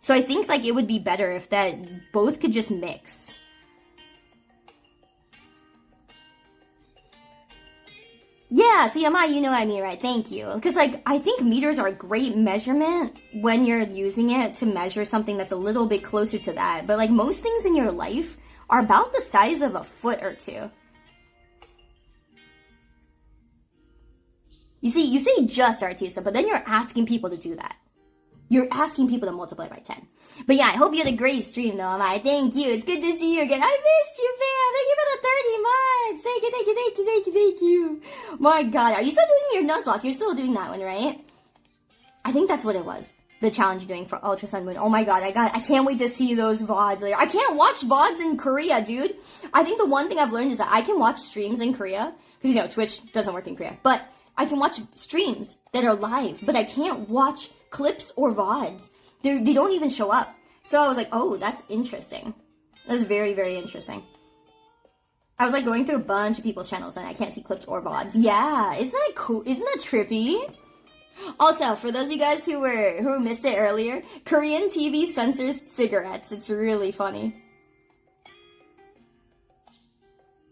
So I think like it would be better if that both could just mix. Yeah, see, Ama, you know what I mean, right? Thank you. Because like I think meters are a great measurement when you're using it to measure something that's a little bit closer to that. But like most things in your life are about the size of a foot or two. You say just Artista, but then you're asking people to do that. You're asking people to multiply by 10. But yeah, I hope you had a great stream, though, Amai. Thank you. It's good to see you again. I missed you, fam. Thank you for the 30 months. Thank you, thank you, thank you, thank you, thank you. My God, are you still doing your Nuzlocke? You're still doing that one, right? I think that's what it was. The challenge you're doing for Ultra Sun Moon. Oh my God, I can't wait to see those VODs later. I can't watch VODs in Korea, dude. I think the one thing I've learned is that I can watch streams in Korea. Because, you know, Twitch doesn't work in Korea. But I can watch streams that are live, but I can't watch clips or VODs. They don't even show up. So I was like, oh, that's interesting. That's very, very interesting. I was like going through a bunch of people's channels and I can't see clips or VODs. Yeah, isn't that cool? Isn't that trippy? Also, for those of you guys who missed it earlier, Korean TV censors cigarettes. It's really funny.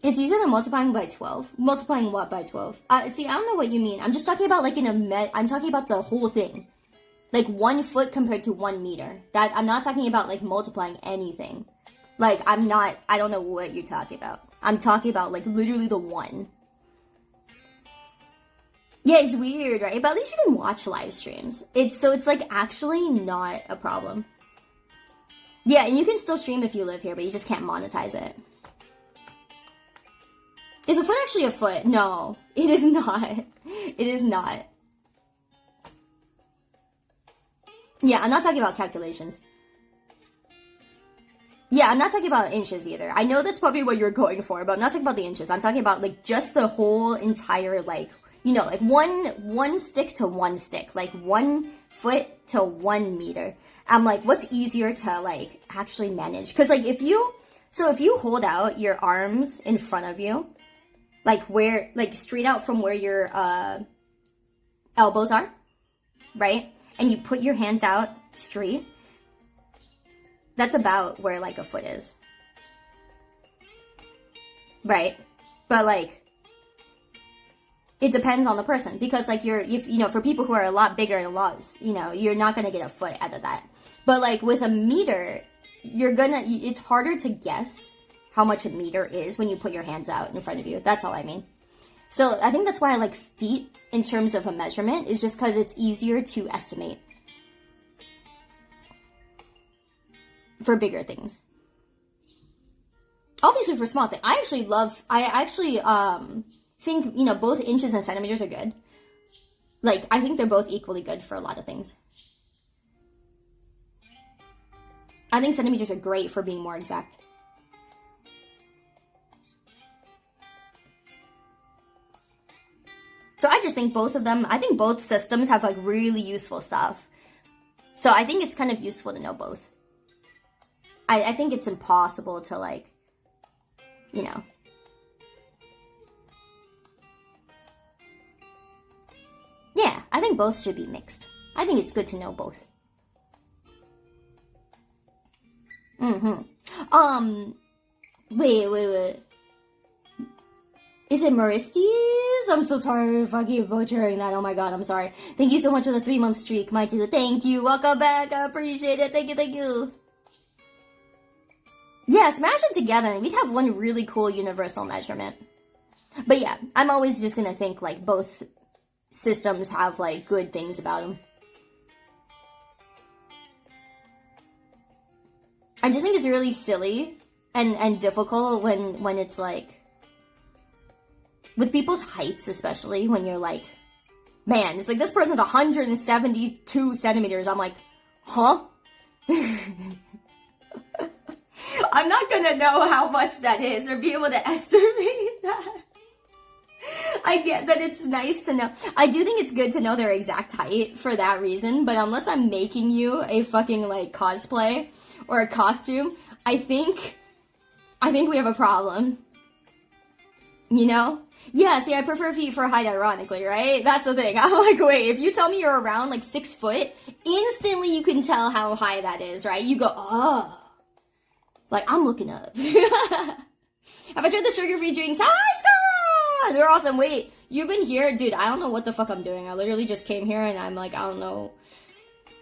It's easier than multiplying by 12. Multiplying what by 12? See, I don't know what you mean. I'm just talking about like I'm talking about the whole thing. Like 1 foot compared to 1 meter. That I'm not talking about like multiplying anything. Like I don't know what you're talking about. I'm talking about like literally the 1. Yeah, it's weird, right? But at least you can watch live streams. It's like actually not a problem. Yeah, and you can still stream if you live here, but you just can't monetize it. Is a foot actually a foot? No, it is not. It is not. Yeah, I'm not talking about calculations. Yeah, I'm not talking about inches either. I know that's probably what you're going for, but I'm not talking about the inches. I'm talking about like just the whole entire like, you know, like one stick to 1 stick, like 1 foot to 1 meter. I'm like, what's easier to like actually manage? Because like if you hold out your arms in front of you, like straight out from where your elbows are, right? And you put your hands out straight, that's about where like a foot is. Right? But like, it depends on the person, because like for people who are a lot bigger and a lot, you're not gonna get a foot out of that. But like with a meter, it's harder to guess how much a meter is when you put your hands out in front of you. That's all I mean. So I think that's why I like feet in terms of a measurement, is just because it's easier to estimate for bigger things. Obviously for small things. I actually think, both inches and centimeters are good. Like, I think they're both equally good for a lot of things. I think centimeters are great for being more exact. So I just think both of them, I think both systems have like really useful stuff. So I think it's kind of useful to know both. I think it's impossible to like, Yeah, I think both should be mixed. I think it's good to know both. Wait. Is it Maristes? I'm so sorry if I keep butchering that. Oh my God, I'm sorry. Thank you so much for the 3-month streak, my dude. Thank you. Welcome back. I appreciate it. Thank you. Yeah, smash it together and we'd have one really cool universal measurement. But yeah, I'm always just gonna think like both systems have like good things about them. I just think it's really silly and difficult when it's like, with people's heights especially, when you're like, man, it's like this person's 172 centimeters. I'm like, huh? I'm not gonna know how much that is or be able to estimate that. I get that it's nice to know. I do think it's good to know their exact height for that reason, but unless I'm making you a fucking, like, cosplay or a costume, I think we have a problem. You know? Yeah, see, I prefer feet for height, ironically, right? That's the thing. I'm like, wait, if you tell me you're around, like, 6 foot, instantly you can tell how high that is, right? You go, oh. Like, I'm looking up. Have I tried the sugar-free drinks? Hi, Scar! They're awesome. Wait, you've been here? Dude, I don't know what the fuck I'm doing. I literally just came here and I'm like, I don't know.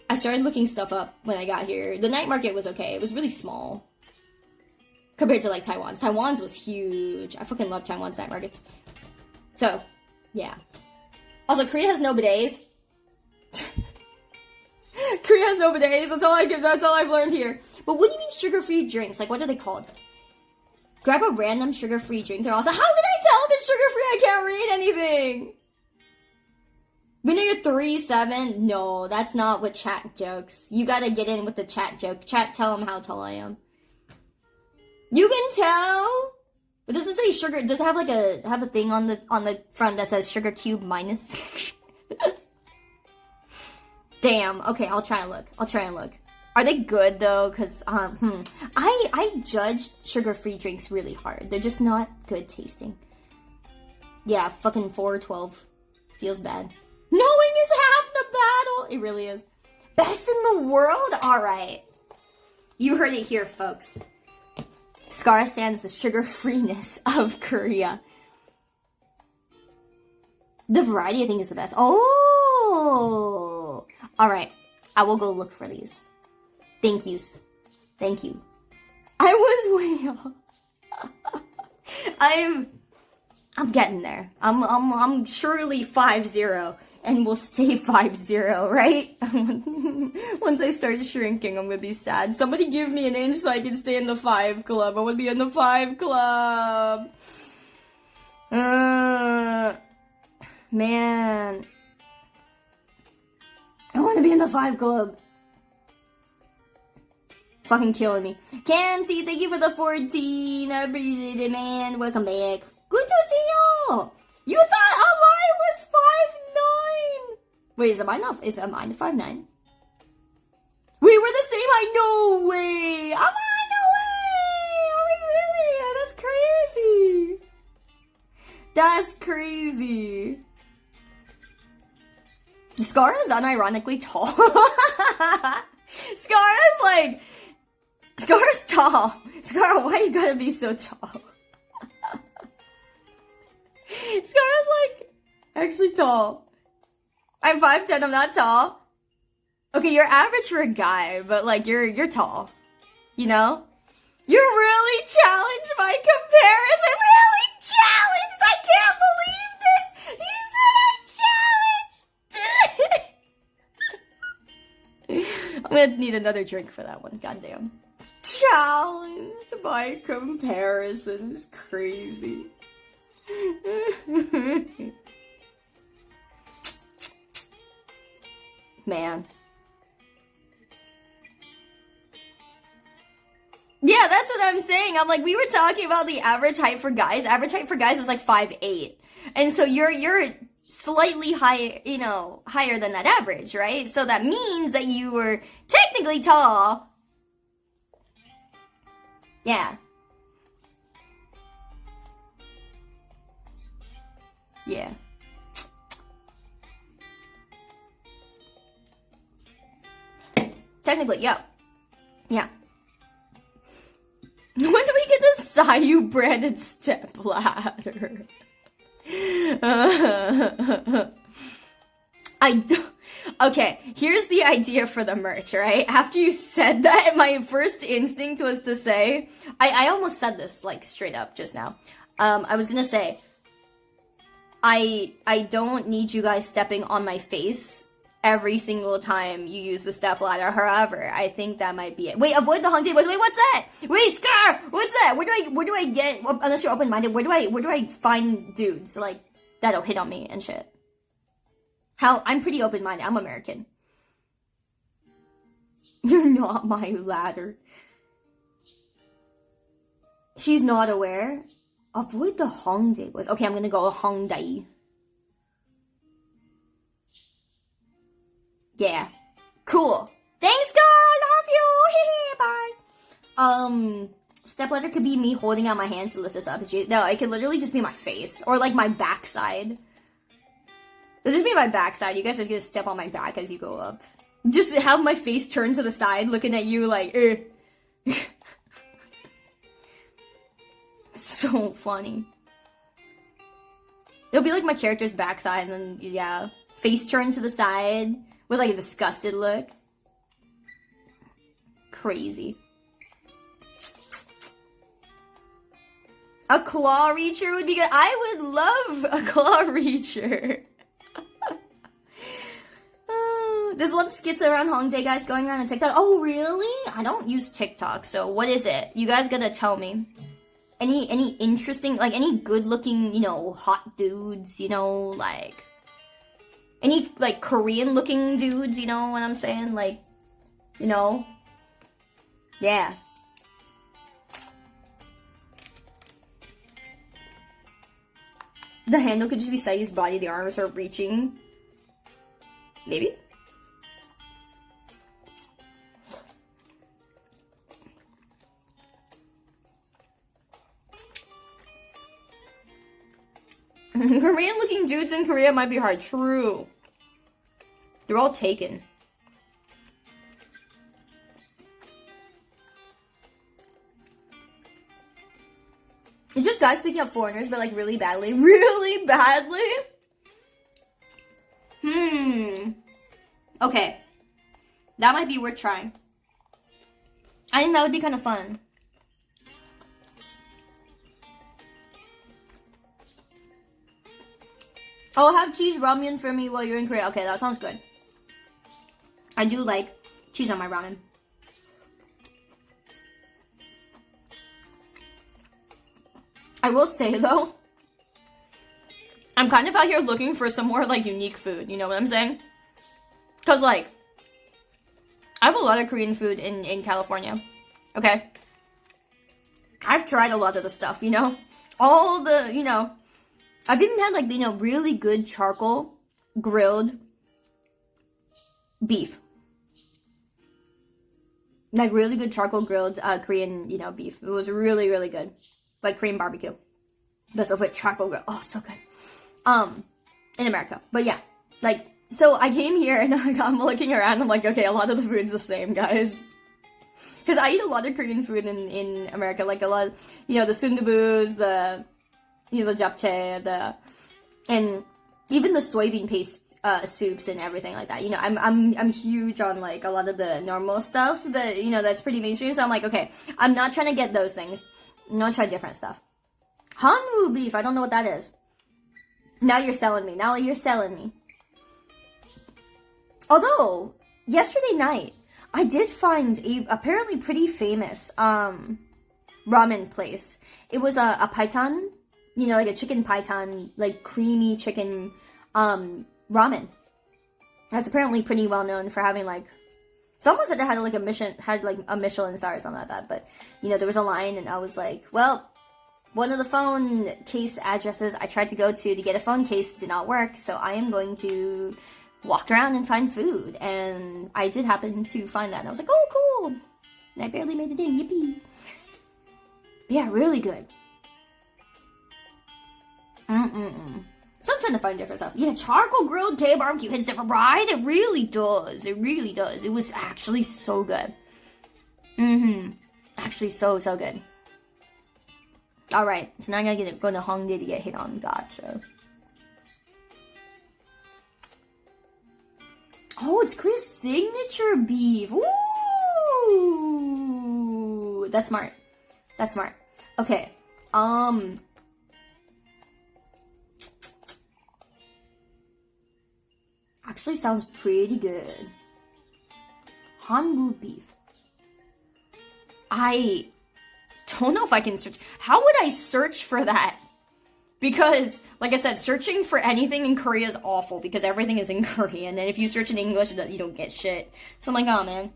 I started looking stuff up when I got here. The night market was okay. It was really small. Compared to, like, Taiwan's. Taiwan's was huge. I fucking love Taiwan's night markets. So, yeah. Also, Korea has no bidets. Korea has no bidets. That's all I've learned here. But what do you mean sugar-free drinks? Like, what are they called? Grab a random sugar-free drink. They're also, how did I tell if it's sugar-free? I can't read anything. We know you're 3'7". No, that's not what chat jokes. You gotta get in with the chat joke. Chat, tell them how tall I am. You can tell. But does it say sugar? Does it have like have a thing on the front that says sugar cube minus? Damn. Okay, I'll try and look. Are they good though? Cause I judge sugar-free drinks really hard. They're just not good tasting. Yeah, fucking 412 feels bad. Knowing is half the battle. It really is. Best in the world. All right, you heard it here, folks. Scar stands the sugar-freeness of Korea. The variety, I think, is the best. Oh! Alright. I will go look for these. Thank yous. Thank you. I was way off. I'm getting there. I'm surely 5'0", and will stay 5'0", right? Once I start shrinking, I'm gonna be sad. Somebody give me an inch so I can stay in the 5 club. I wanna be in the 5 club. Man. I wanna be in the 5 club. Fucking killing me. Canty, thank you for the 14. I appreciate it, man. Welcome back. Good to see y'all. You thought I was 5'9". Wait, is mine 5'9"? Wait, we're the same height? No way! No way! Are we really? That's crazy. Scar is unironically tall. Scar's tall. Scar, why you gotta be so tall? Scar's like actually tall. I'm 5'10", I'm not tall. Okay, you're average for a guy, but like you're tall. You know? You're really challenged by comparison. Really challenged! I can't believe this! You said I'm challenged! I'm gonna need another drink for that one, goddamn. Challenged by comparison is crazy. Man. Yeah, that's what I'm saying. I'm like, we were talking about the average height for guys. Average height for guys is like 5'8". And so you're slightly higher, you know, higher than that average, right? So that means that you were technically tall. Yeah. Yeah. Technically, yeah. Yeah. When do we get the Sayu branded step ladder? Okay, here's the idea for the merch, right? After you said that, my first instinct was to say, I almost said this, like, straight up just now. I was gonna say, I don't need you guys stepping on my face every single time you use the step ladder. However, I think that might be it. Wait, avoid the hung tables. Wait, what's that? Wait, Scar! What's that? Where do I get, unless you're open-minded, where do I find dudes, like, that'll hit on me and shit? I'm pretty open-minded. I'm American. You're not my ladder. She's not aware. Avoid the Hongdae boys. Okay, I'm gonna go Hongdae. Yeah. Cool. Thanks, girl. Love you. Bye. Stepladder could be me holding out my hands to lift this up. No, it could literally just be my face. Or like my backside. It'll just be my backside. You guys are gonna step on my back as you go up. Just have my face turned to the side looking at you like, So funny. It'll be like my character's backside and then, yeah, face turned to the side with like a disgusted look. Crazy. A claw reacher would be good. I would love a claw reacher. There's a lot of skits around Hongdae, guys, going around on TikTok. Oh, really? I don't use TikTok, so what is it? You guys gotta tell me. Any interesting, like, any good-looking, you know, hot dudes, you know, like... Any, like, Korean-looking dudes, you know what I'm saying? Like, you know? Yeah. The handle could just be Sayu's body, the arms are reaching. Maybe? Korean-looking dudes in Korea might be hard. True. They're all taken. It's just guys picking up foreigners, but like really badly. Really badly? Okay. That might be worth trying. I think that would be kind of fun. Oh, have cheese ramen for me while you're in Korea. Okay, that sounds good. I do like cheese on my ramen. I will say, though, I'm kind of out here looking for some more, like, unique food. You know what I'm saying? Because, like, I have a lot of Korean food in California. Okay? I've tried a lot of the stuff, you know? All the, you know... I've even had, like, you know, really good charcoal grilled beef. Like, really good charcoal grilled Korean, you know, beef. It was really, really good. Like, Korean barbecue. That's with charcoal grill. Oh, so good. In America. But yeah, like, so I came here and I'm looking around. I'm like, okay, a lot of the food's the same, guys. Because I eat a lot of Korean food in America. Like, a lot, you know, the sundabus, the... You know, the japchae, and even the soybean paste soups and everything like that. You know, I'm huge on like a lot of the normal stuff that, you know, that's pretty mainstream. So I'm like, okay, I'm not trying to get those things. I'm gonna try different stuff. Hanwoo beef, I don't know what that is. Now you're selling me. Now you're selling me. Although yesterday night I did find a apparently pretty famous ramen place. It was a paitan. You know, like a chicken paitan, like creamy chicken ramen. That's apparently pretty well known for having like... Someone said it had like a Michelin star or something like that. But, you know, there was a line and I was like, well, one of the phone case addresses I tried to go to get a phone case did not work. So I am going to walk around and find food. And I did happen to find that. And I was like, oh, cool. And I barely made it in. Yippee. Yeah, really good. So I'm trying to find different stuff. Yeah, charcoal grilled K-barbecue hits different, right? It really does. It really does. It was actually so good. Actually so good. Alright, so now I gotta go to Hongdae to get hit on. Gotcha. Oh, it's Korea's signature beef. Ooh! That's smart. That's smart. Okay. Actually sounds pretty good. Hanwoo beef. I don't know if I can search. How would I search for that? Because, like I said, searching for anything in Korea is awful because everything is in Korean. And if you search in English, you don't get shit. So I'm like, oh man.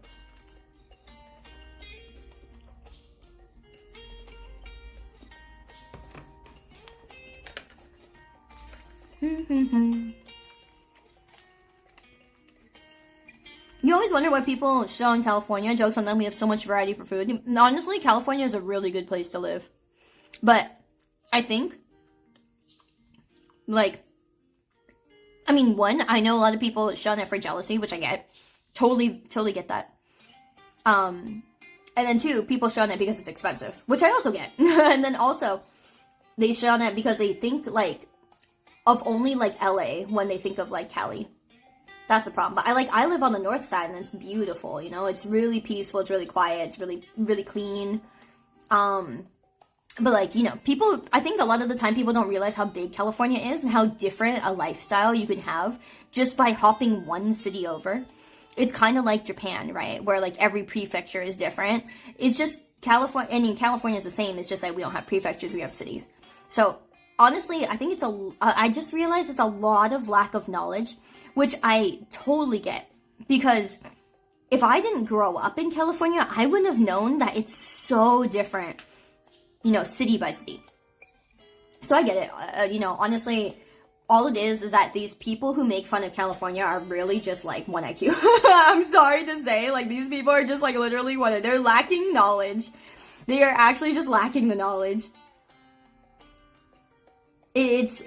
You always wonder what people show in California. Jokes on them, we have so much variety for food. Honestly, California is a really good place to live. But I think, like, I mean, one, I know a lot of people shun it for jealousy, which I get. Totally get that. And then two, people shun it because it's expensive, which I also get. And then also, they shun it because they think, like, of only, like, LA when they think of, like, Cali. That's the problem. But I live on the north side, and it's beautiful, you know? It's really peaceful, it's really quiet, it's really, really clean. But, like, you know, people, I think a lot of the time people don't realize how big California is and how different a lifestyle you can have just by hopping one city over. It's kind of like Japan, right? Where, like, every prefecture is different. It's just California, I mean, California is the same. It's just that we don't have prefectures, we have cities. So, honestly, I think I just realized it's a lot of lack of knowledge, which I totally get. Because if I didn't grow up in California, I wouldn't have known that it's so different, you know, city by city. So I get it. You know, honestly, all it is that these people who make fun of California are really just like 1 IQ. I'm sorry to say, like, these people are just like literally they're lacking knowledge. They are actually just lacking the knowledge. It's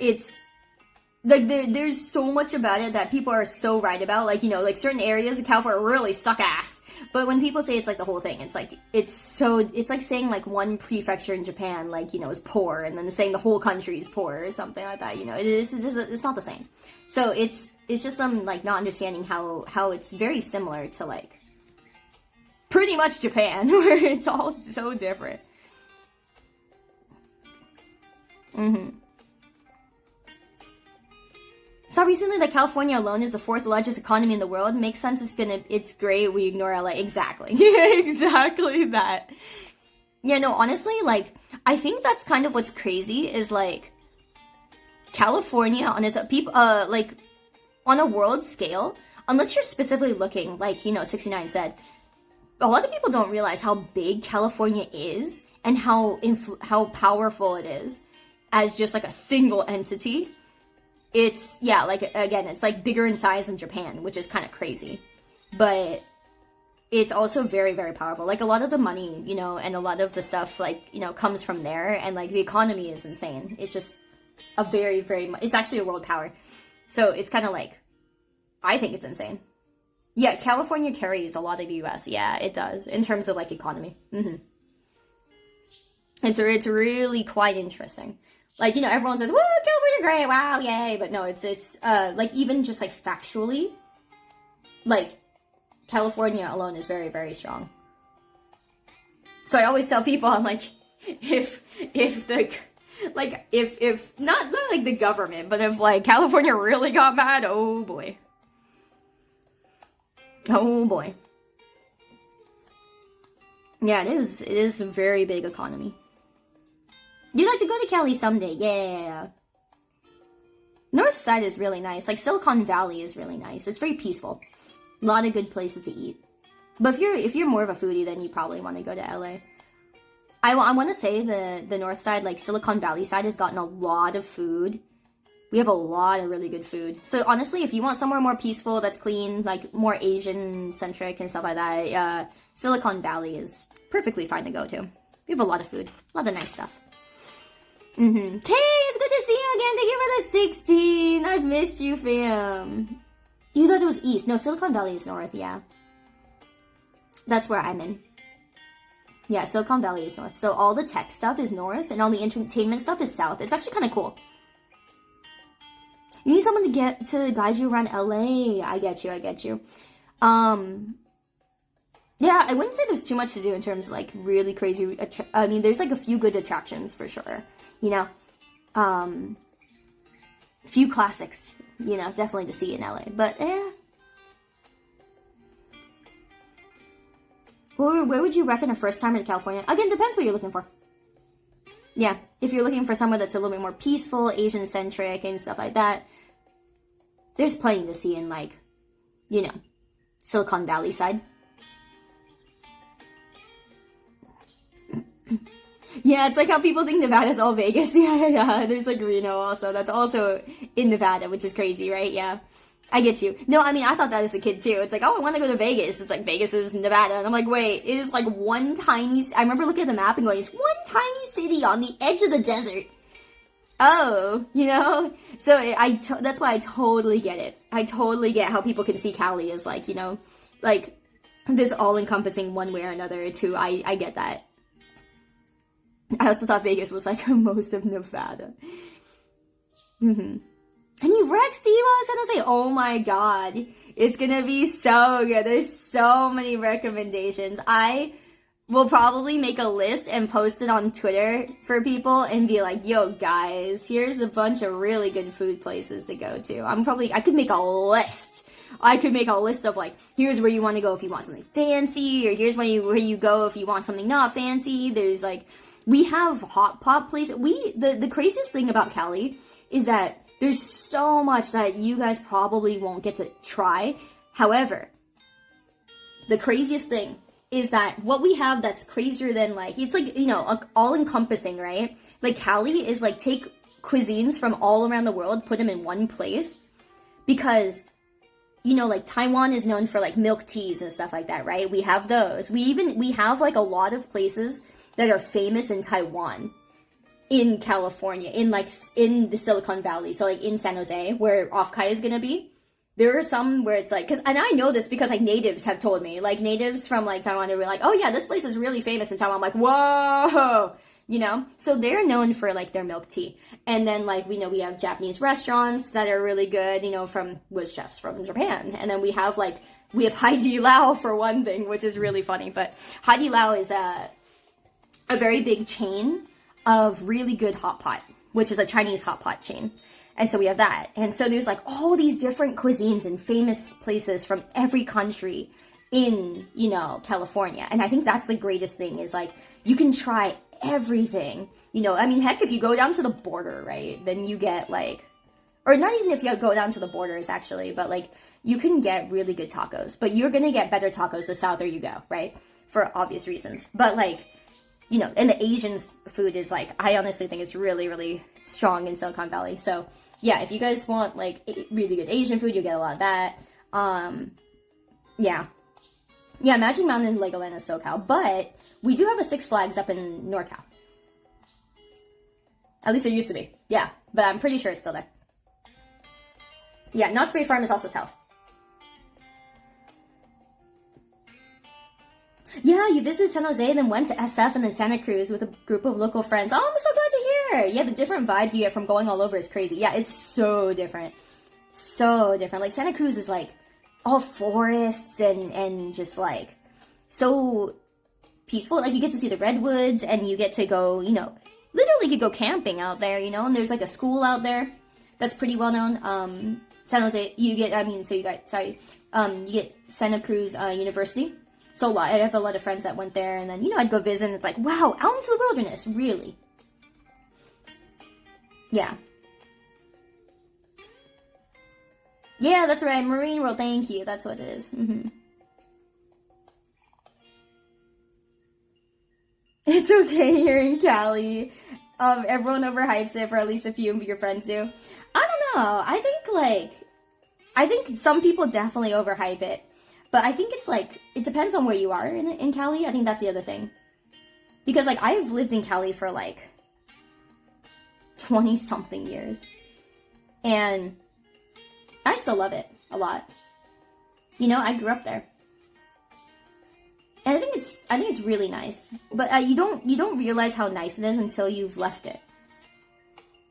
like there's so much about it that people are so right about. Like, you know, like certain areas of California really suck ass. But when people say it's like the whole thing, it's like it's like saying like one prefecture in Japan, like, you know, is poor, and then saying the whole country is poor or something like that. You know, it's not the same. So it's just them like not understanding how it's very similar to like pretty much Japan, where it's all so different. Saw recently that California alone is the 4th largest economy in the world. Makes sense. It's great. We ignore LA. Exactly. Exactly that. Yeah, no, honestly, like, I think that's kind of what's crazy is like California on its like on a world scale, unless you're specifically looking, like, you know, 69 said, a lot of people don't realize how big California is and how powerful it is as just like a single entity. It's, yeah, like, again, it's, like, bigger in size than Japan, which is kind of crazy. But it's also very, very powerful. Like, a lot of the money, you know, and a lot of the stuff, like, you know, comes from there. And, like, the economy is insane. It's just a very, very, it's actually a world power. So it's kind of like, I think it's insane. Yeah, California carries a lot of the U.S. Yeah, it does, in terms of, like, economy. It's really quite interesting. Like, you know, everyone says, woo, California, great, wow, yay. But no, it's like, even just, like, factually, like, California alone is very, very strong. So I always tell people, I'm like, if not like the government, but if, like, California really got mad, oh, boy. Oh, boy. Yeah, it is a very big economy. You'd like to go to Cali someday, yeah. North side is really nice. Like, Silicon Valley is really nice. It's very peaceful. A lot of good places to eat. But if you're more of a foodie, then you probably want to go to LA. I want to say the north side, like Silicon Valley side, has gotten a lot of food. We have a lot of really good food. So honestly, if you want somewhere more peaceful, that's clean, like more Asian-centric and stuff like that, Silicon Valley is perfectly fine to go to. We have a lot of food. A lot of nice stuff. Kay, it's good to see you again. Thank you for the 16. I've missed you, fam. You thought it was east. No, Silicon Valley is north, yeah. That's where I'm in. Yeah, Silicon Valley is north. So all the tech stuff is north, and all the entertainment stuff is south. It's actually kind of cool. You need someone to guide you around LA. I get you. Yeah, I wouldn't say there's too much to do in terms of, like, really crazy... I mean, there's, like, a few good attractions, for sure. You know? A few classics, you know, definitely to see in LA. But, Where would you reckon a first timer to California? Again, depends what you're looking for. Yeah, if you're looking for somewhere that's a little bit more peaceful, Asian-centric, and stuff like that, there's plenty to see in, like, you know, Silicon Valley side. Yeah, it's like how people think Nevada's all Vegas. Yeah. There's like Reno also. That's also in Nevada, which is crazy, right? Yeah. I get you. No, I mean, I thought that as a kid too. It's like, oh, I want to go to Vegas. It's like, Vegas is Nevada. And I'm like, wait, it is like one tiny, I remember looking at the map and going, it's one tiny city on the edge of the desert. Oh, you know? So that's why I totally get it. I totally get how people can see Cali as like, you know, like this all-encompassing one way or another too. I get that. I also thought Vegas was like most of Nevada. Any Rex Diva San Jose? Oh my god. It's gonna be so good. There's so many recommendations. I will probably make a list and post it on Twitter for people and be like, yo guys, here's a bunch of really good food places to go to. I could make a list. I could make a list of like, here's where you want to go if you want something fancy, or here's where you go if you want something not fancy. There's like, we have hot pot places. The craziest thing about Cali is that there's so much that you guys probably won't get to try. However, the craziest thing is that what we have that's crazier than like, it's like, you know, all encompassing, right? Like Cali is like, take cuisines from all around the world, put them in one place, because, you know, like Taiwan is known for like milk teas and stuff like that, right? We have those. We have like a lot of places that are famous in Taiwan, in California, in the Silicon Valley. So like in San Jose, where Off-Kai is gonna be. There are some where it's like, and I know this because like natives have told me, like natives from like Taiwan are like, oh yeah, this place is really famous in Taiwan. I'm like, whoa, you know? So they're known for like their milk tea. And then like, we know we have Japanese restaurants that are really good, you know, with chefs from Japan. And then we have Haidi Lao for one thing, which is really funny. But Haidi Lao is a very big chain of really good hot pot, which is a Chinese hot pot chain. And so we have that. And so there's like all these different cuisines and famous places from every country in, you know, California. And I think that's the greatest thing is like, you can try everything. You know, I mean, heck, if you go down to the border, right, then you get like, or not even if you go down to the borders actually, but like you can get really good tacos, but you're going to get better tacos the southern you go, right? For obvious reasons. But like, you know, and the Asian food is like, I honestly think it's really, really strong in Silicon Valley. So yeah, if you guys want like really good Asian food, you get a lot of that. Yeah, Magic Mountain and Legoland is SoCal, but we do have a Six Flags up in NorCal. At least there used to be. Yeah, but I'm pretty sure it's still there. Yeah, Knott's Berry Farm is also south. Yeah, you visited San Jose and then went to SF and then Santa Cruz with a group of local friends. Oh, I'm so glad to hear. Yeah, the different vibes you get from going all over is crazy. Yeah, it's so different. So different. Like, Santa Cruz is, like, all forests and just, like, so peaceful. Like, you get to see the redwoods and you get to go, you know, literally you go camping out there, you know, and there's, like, a school out there that's pretty well known. San Jose, you get Santa Cruz University. So I have a lot of friends that went there, and then, you know, I'd go visit, and it's like, wow, out into the wilderness, really? Yeah. Yeah, that's right, Marine World, thank you, that's what it is. It's okay here in Cali. Everyone overhypes it, for at least a few of your friends do. I don't know, I think some people definitely overhype it. But I think it's like, it depends on where you are in Cali. I think that's the other thing. Because like, I've lived in Cali for like 20 something years. And I still love it a lot. You know, I grew up there. And I think it's really nice. But you don't realize how nice it is until you've left it.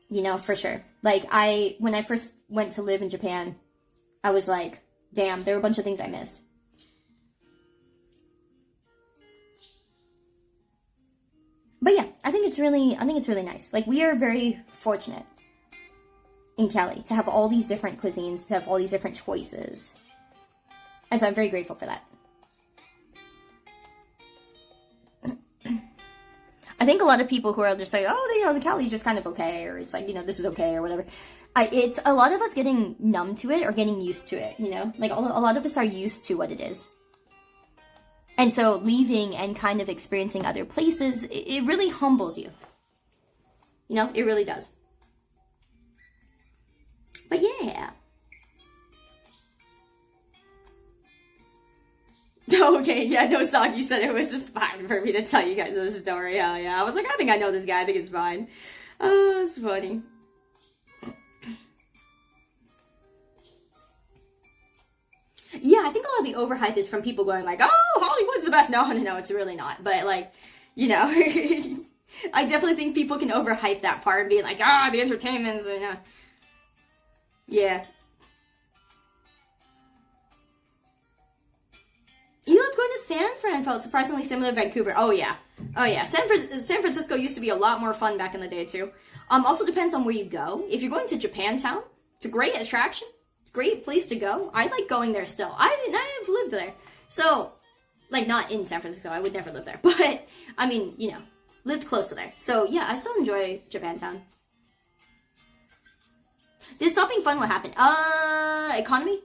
You know, for sure. Like when I first went to live in Japan, I was like, damn, there were a bunch of things I miss. But yeah, I think it's really nice. Like, we are very fortunate in Cali to have all these different cuisines, to have all these different choices. And so I'm very grateful for that. I think a lot of people who are just like, oh, you know, the Cali's just kind of okay, or it's like, you know, this is okay, or whatever. It's a lot of us getting numb to it or getting used to it, you know? Like, a lot of us are used to what it is. And so leaving and kind of experiencing other places, it really humbles you. You know, it really does. But yeah. Okay, yeah, no, Saki said it was fine for me to tell you guys this story. Hell yeah. I was like, I think I know this guy. I think it's fine. Oh, it's funny. Yeah, I think a lot of the overhype is from people going like, oh, Hollywood's the best. No, it's really not. But like, you know, I definitely think people can overhype that part and be like, the entertainment's, you know. Yeah. You loved going to San Fran, felt surprisingly similar to Vancouver. Oh yeah. San Francisco used to be a lot more fun back in the day too. Also depends on where you go. If you're going to Japantown, it's a great attraction. It's a great place to go. I like going there still. I've lived there. So, like not in San Francisco. I would never live there. But, I mean, you know, lived close to there. So yeah, I still enjoy Japantown. Did stopping fun what happened? Economy?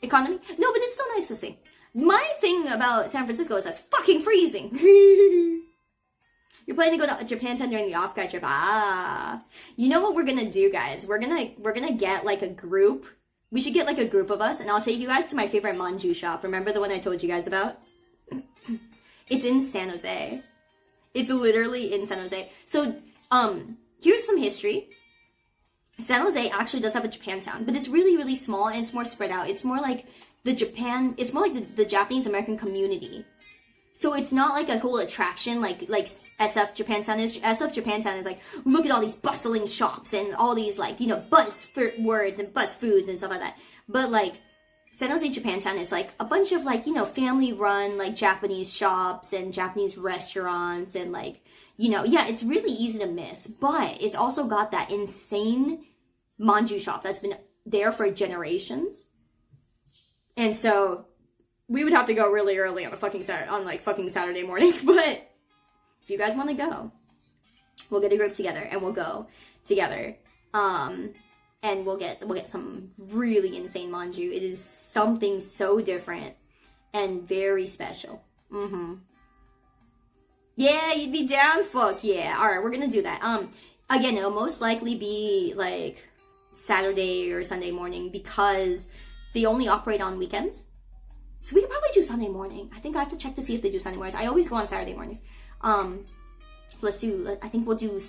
No, but it's still nice to see. My thing about San Francisco is that's fucking freezing. You're planning to go to Japantown during the off-guide trip. You know what we're gonna do, guys? We're gonna get like a group. We should get like a group of us, and I'll take you guys to my favorite manju shop. Remember the one I told you guys about? It's in San Jose. It's literally in San Jose. So, here's some history. San Jose actually does have a Japantown, but it's really, really small and it's more spread out. It's more like it's more like the Japanese American community. So it's not like a whole attraction like SF Japantown is. SF Japantown is like, look at all these bustling shops and all these like, you know, buzz words and buzz foods and stuff like that. But like, San Jose Japantown is like a bunch of like, you know, family run like Japanese shops and Japanese restaurants and like, you know, yeah, it's really easy to miss, but it's also got that insane manju shop that's been there for generations. And so we would have to go really early on fucking Saturday morning, but if you guys want to go, we'll get a group together and we'll go together. And we'll get some really insane manju. It is something so different and very special. Yeah, you'd be down? Fuck yeah. Alright, we're gonna do that. Again, it'll most likely be, like, Saturday or Sunday morning because they only operate on weekends. So we could probably do Sunday morning. I think I have to check to see if they do Sunday mornings. I always go on Saturday mornings. I think we'll do,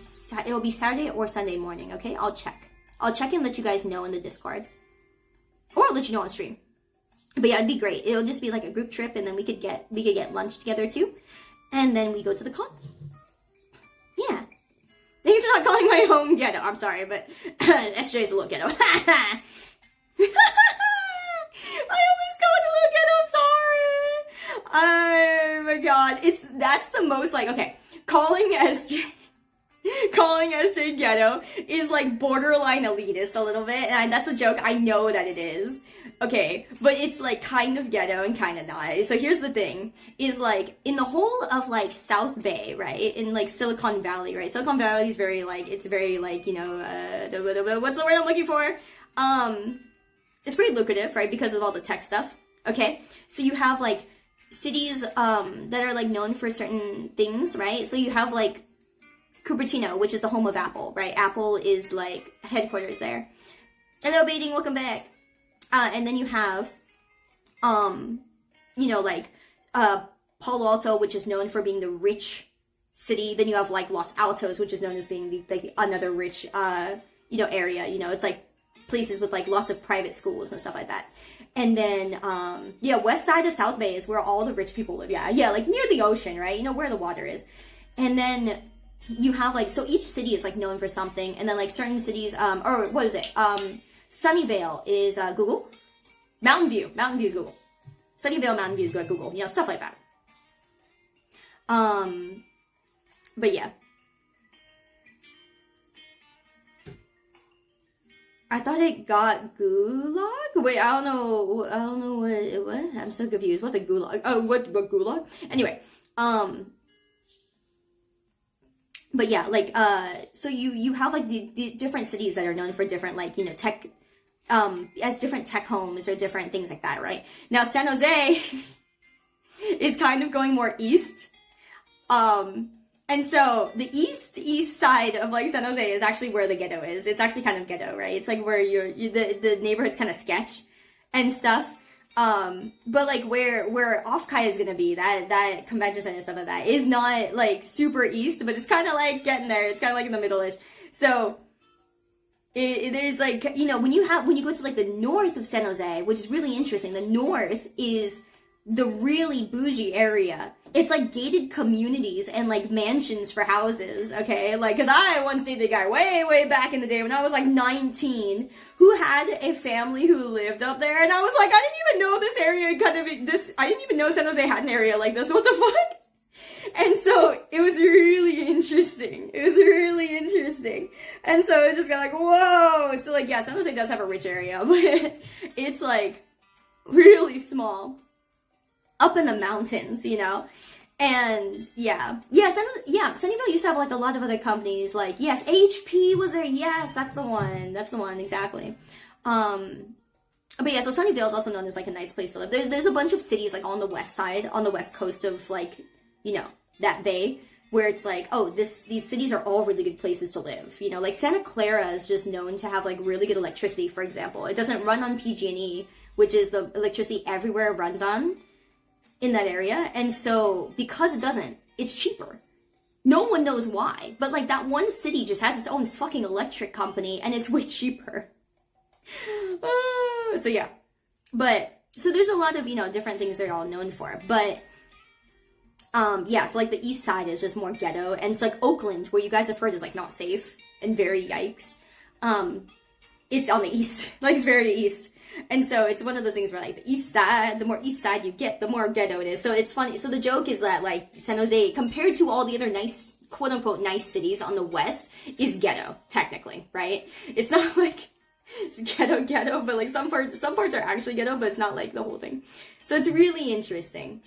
it'll be Saturday or Sunday morning, okay? I'll check and let you guys know in the Discord. Or I'll let you know on stream. But yeah, it'd be great. It'll just be like a group trip and then we could get lunch together too. And then we go to the con. Yeah. Thanks for not calling my home ghetto. I'm sorry, but SJ is a little ghetto. I always call it a little ghetto. I'm sorry. Oh my god. That's the most like, okay. Calling SJ ghetto is like borderline elitist a little bit. And that's a joke. I know that it is. Okay, but it's like kind of ghetto and kind of not. So here's the thing, is like in the whole of like South Bay, right? In like Silicon Valley, right? Silicon Valley is very like, it's very like, you know, what's the word I'm looking for? It's pretty lucrative, right? Because of all the tech stuff. Okay, so you have like cities that are like known for certain things, right? So you have like Cupertino, which is the home of Apple, right? Apple is like headquarters there. Hello, Baiting, welcome back. And then you have, you know, like, Palo Alto, which is known for being the rich city. Then you have, like, Los Altos, which is known as being, another rich, you know, area. You know, it's, like, places with, like, lots of private schools and stuff like that. And then, yeah, west side of South Bay is where all the rich people live. Yeah, like, near the ocean, right? You know, where the water is. And then you have, like, so each city is, like, known for something. And then, like, certain cities, or what is it? Sunnyvale is Google. Mountain View is Google. Sunnyvale, Mountain View is Google. You know, stuff like that. But yeah. I thought it got gulag? Wait, I don't know what? I'm so confused. What's a gulag? Oh, what gulag? Anyway, but yeah, like, so you have like the different cities that are known for different, like, you know, tech, as different tech homes or different things like that, right? Now, San Jose, is kind of going more east. And so the east side of like San Jose is actually where the ghetto is. It's actually kind of ghetto, right? It's like where the neighborhood's kind of sketch and stuff. But like where Offkai is gonna be, that convention center stuff like that is not like super east, but it's kind of like getting there. It's kind of like in the middle-ish. So there's like, you know, when you go to like the north of San Jose, which is really interesting. The north is the really bougie area. It's like gated communities and like mansions for houses, okay? Like, cause I once dated a guy way back in the day when I was like 19 who had a family who lived up there, and I was like, I didn't even know this area I didn't even know San Jose had an area like this, what the fuck? And so it was really interesting. And so it just got like, whoa. So like, yeah, San Jose does have a rich area, but it's like really small. Up in the mountains, you know? And yeah, Sunnyvale used to have like a lot of other companies, like, yes, HP was there, yes, that's the one, exactly. But yeah, so Sunnyvale is also known as like a nice place to live. There's a bunch of cities like on the west side, on the west coast of like, you know, that bay, where it's like, oh, these cities are all really good places to live. You know, like Santa Clara is just known to have like really good electricity, for example. It doesn't run on PG&E, which is the electricity everywhere runs on in that area. And so because it doesn't, it's cheaper. No one knows why, but like that one city just has its own fucking electric company and it's way cheaper. So yeah, but so there's a lot of, you know, different things they're all known for, but yeah, so like the east side is just more ghetto, and it's like Oakland, where you guys have heard is like not safe and very yikes. It's on the east, like it's very east. And so it's one of those things where like the east side, the more east side you get, the more ghetto it is. So it's funny. So the joke is that like San Jose, compared to all the other nice, quote unquote, nice cities on the west, is ghetto, technically, right? It's not like it's ghetto, but like some parts are actually ghetto, but it's not like the whole thing. So it's really interesting.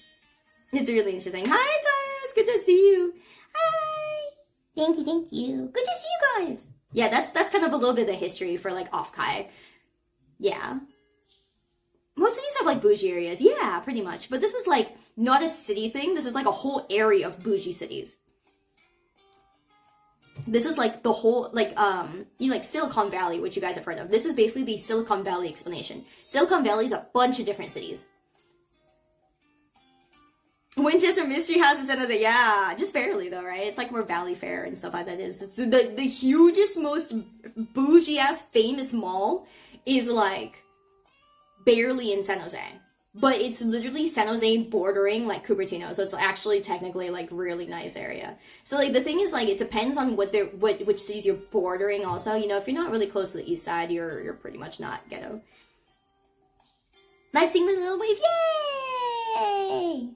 Hi, Tyrus. Good to see you. Hi. Thank you. Good to see you guys. Yeah, that's kind of a little bit of the history for like Offkai. Yeah. Most cities have like bougie areas. Yeah, pretty much. But this is like not a city thing. This is like a whole area of bougie cities. This is like the whole, like, you know, like Silicon Valley, which you guys have heard of. This is basically the Silicon Valley explanation. Silicon Valley is a bunch of different cities. Winchester Mystery House in San Jose, yeah, just barely though, right? It's like where Valley Fair and stuff like that is. It's the hugest, most bougie-ass famous mall is like barely in San Jose. But it's literally San Jose bordering like Cupertino, so it's actually technically like really nice area. So like the thing is like it depends on which cities you're bordering also. You know, if you're not really close to the east side, you're pretty much not ghetto. Live singing the little wave, yay!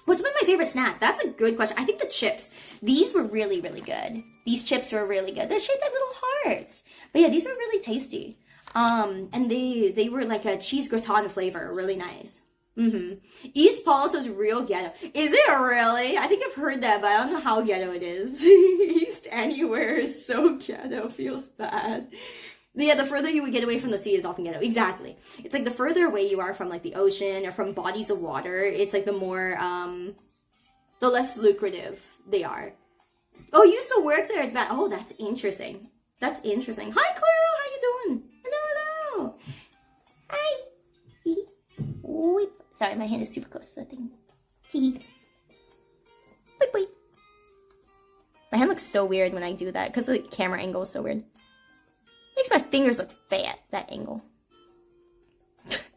What's been my favorite snack? That's a good question. I think the chips. These were really, really good. These chips were really good. They're shaped like little hearts. But yeah, these were really tasty. And they were like a cheese gratin flavor. Really nice. East Palo Alto's real ghetto. Is it really? I think I've heard that, but I don't know how ghetto it is. East anywhere is so ghetto. Feels bad. Yeah, the further you would get away from the sea is often ghetto. Exactly. It's like the further away you are from like the ocean or from bodies of water, it's like the more, the less lucrative they are. Oh, you used to work there. It's bad. Oh, that's interesting. That's interesting. Hi, Clara. How you doing? Hello. Hi. Weep. Sorry, my hand is super close to the thing. Weep. My hand looks so weird when I do that because the camera angle is so weird. Makes my fingers look fat, that angle.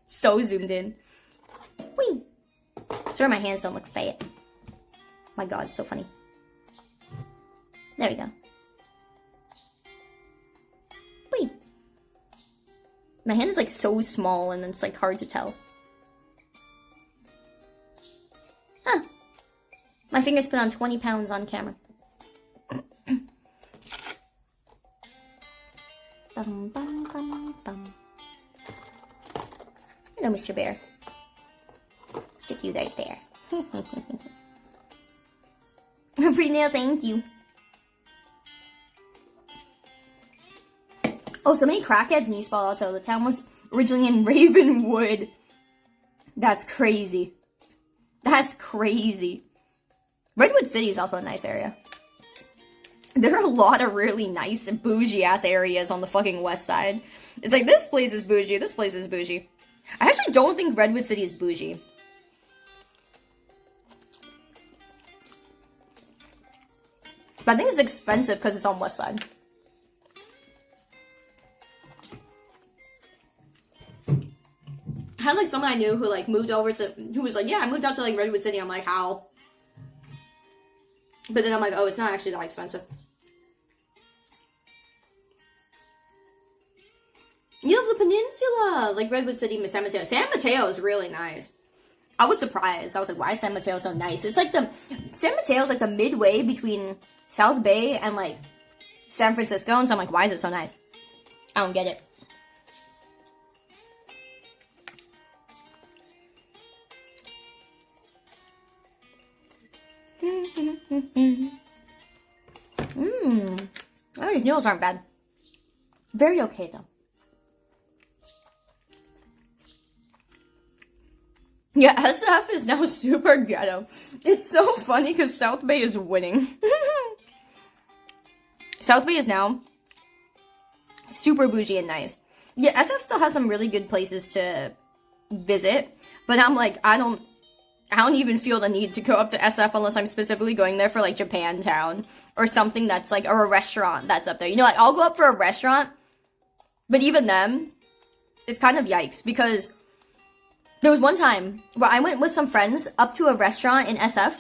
So zoomed in. Whee! Sorry my hands don't look fat. My god, it's so funny. There we go. Whee! My hand is like so small and it's like hard to tell. Huh. My fingers put on 20 pounds on camera. Bum, bum, bum, bum. Hello, Mr. Bear. Stick you right there. Pretty nail, thank you. Oh, so many crackheads in East Palo Alto. The town was originally in Ravenwood. That's crazy. That's crazy. Redwood City is also a nice area. There are a lot of really nice and bougie-ass areas on the fucking west side. It's like, this place is bougie, this place is bougie. I actually don't think Redwood City is bougie. But I think it's expensive because it's on west side. I had like someone I knew who like moved over to, who was like, yeah, I moved out to like Redwood City. I'm like, how? But then I'm like, oh, it's not actually that expensive. You have the peninsula, like Redwood City, San Mateo. San Mateo is really nice. I was surprised. I was like, why is San Mateo so nice? It's like San Mateo is like the midway between South Bay and like San Francisco. And so I'm like, why is it so nice? I don't get it. Oh, these noodles aren't bad. Very okay though. Yeah, SF is now super ghetto. It's so funny because South Bay is winning. South Bay is now super bougie and nice. Yeah, SF still has some really good places to visit, but I'm like, I don't even feel the need to go up to SF unless I'm specifically going there for like Japantown or something that's like, or a restaurant that's up there. You know, like I'll go up for a restaurant, but even then, it's kind of yikes because there was one time where I went with some friends up to a restaurant in SF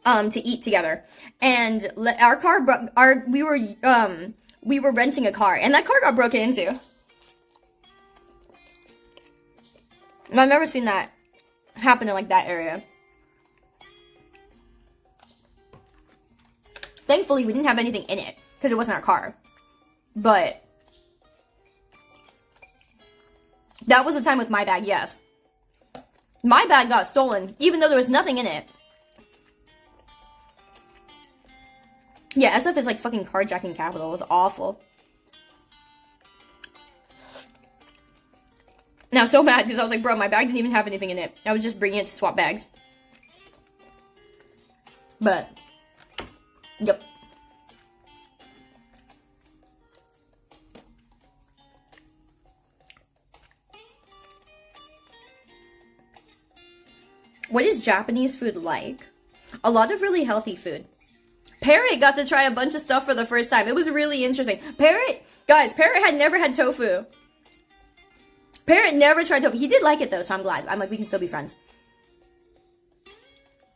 to eat together, and our car we were renting a car, and that car got broken into. And I've never seen that happen in like that area. Thankfully, we didn't have anything in it because it wasn't our car, but that was the time with my bag. Yes. My bag got stolen, even though there was nothing in it. Yeah, SF is like fucking carjacking capital. It was awful. Now, so mad because I was like, bro, my bag didn't even have anything in it. I was just bringing it to swap bags. But, yep. What is Japanese food like? A lot of really healthy food. Parrot got to try a bunch of stuff for the first time. It was really interesting. Parrot had never had tofu. Parrot never tried tofu. He did like it though, so I'm glad. I'm like, we can still be friends.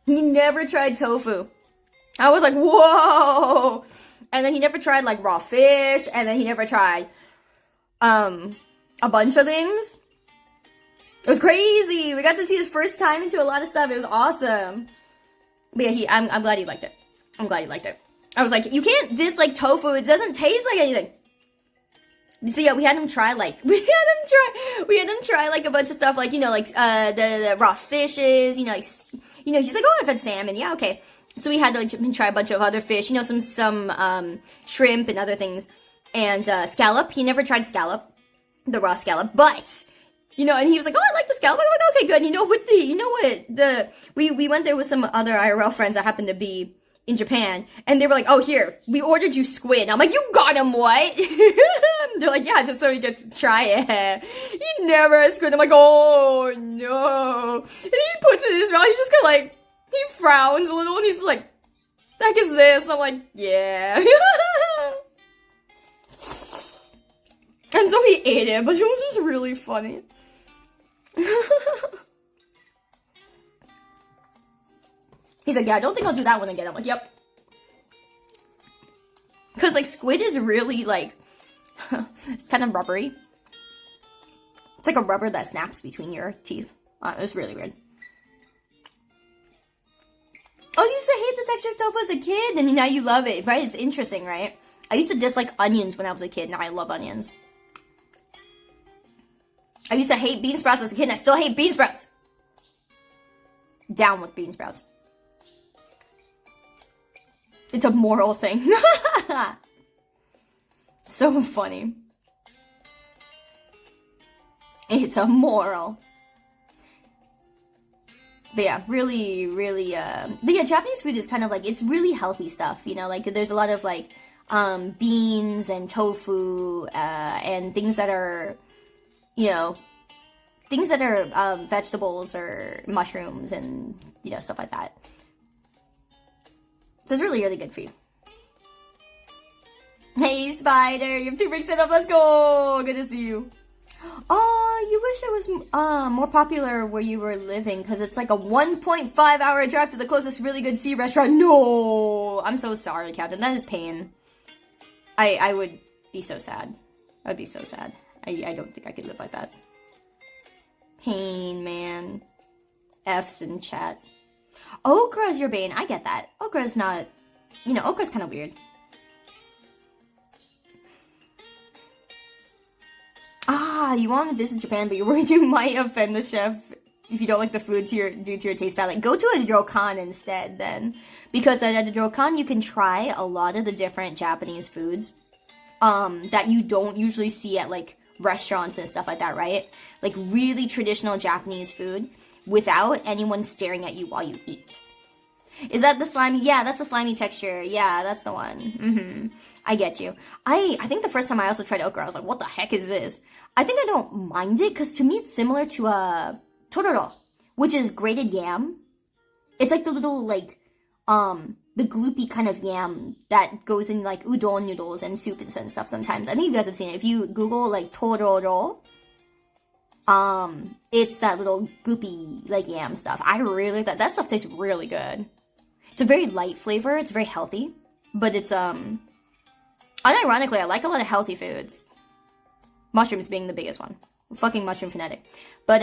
He never tried tofu. I was like, whoa. And then he never tried like raw fish. And then he never tried a bunch of things. It was crazy. We got to see his first time into a lot of stuff. It was awesome. But yeah, I'm glad he liked it. I'm glad he liked it. I was like, you can't dislike tofu. It doesn't taste like anything. So yeah, we had him try like like a bunch of stuff, like, you know, like the raw fishes, you know, like, you know, he's like, oh, I've had salmon. Yeah, okay. So we had to like try a bunch of other fish, you know, some shrimp and other things, and scallop. He never tried scallop, the raw scallop, but you know, and he was like, oh, I like the scallop. I'm like, okay, good. We went there with some other IRL friends that happened to be in Japan, and they were like, oh, here, we ordered you squid. I'm like, you got him what? They're like, yeah, just so he gets to try it. He never had squid. I'm like, oh, no. And he puts it in his mouth. He just kind of like, he frowns a little, and he's like, the heck is this? And I'm like, yeah. And so he ate it, but it was just really funny. He's like, yeah, I don't think I'll do that one again. I'm like, yep. Because, like, squid is really, like, it's kind of rubbery. It's like a rubber that snaps between your teeth. It's really weird. Oh, you used to hate the texture of tofu as a kid, and now you love it, right? It's interesting, right? I used to dislike onions when I was a kid. Now I love onions. I used to hate bean sprouts as a kid, and I still hate bean sprouts. Down with bean sprouts. It's a moral thing. So funny. It's a moral. But yeah, really, really, but yeah, Japanese food is kind of like, it's really healthy stuff, you know, like, there's a lot of, like, beans and tofu, and things that are, you know, things that are, vegetables or mushrooms and, you know, stuff like that. So it's really, really good for you. Hey, Spider, you have 2 bricks set up, let's go! Good to see you. Oh, you wish it was more popular where you were living, because it's like a 1.5-hour drive to the closest really good sea restaurant. No! I'm so sorry, Captain. That is pain. I would be so sad. I'd be so sad. I don't think I could live like that. Pain, man. F's in chat. Okra's your bane. I get that. Okra's not... You know, Okra's kind of weird. Ah, you want to visit Japan, but you're worried you might offend the chef if you don't like the food due to your taste palette. Go to a ryokan instead, then. Because at a ryokan, you can try a lot of the different Japanese foods that you don't usually see at, like, restaurants and stuff like that, right? Like, really traditional Japanese food without anyone staring at you while you eat. Is that the slimy? Yeah, that's the slimy texture. Yeah, that's the one. I get you. I think the first time I also tried okra, I was like, what the heck is this? I think I don't mind it, because to me it's similar to tororo, which is grated yam. It's like the little, like, the gloopy kind of yam that goes in, like, udon noodles and soup and stuff sometimes. I think you guys have seen it. If you Google, like, tororo, it's that little goopy, like, yam stuff. I really like that. That stuff tastes really good. It's a very light flavor. It's very healthy. But it's, unironically, I like a lot of healthy foods. Mushrooms being the biggest one. Fucking mushroom fanatic. But,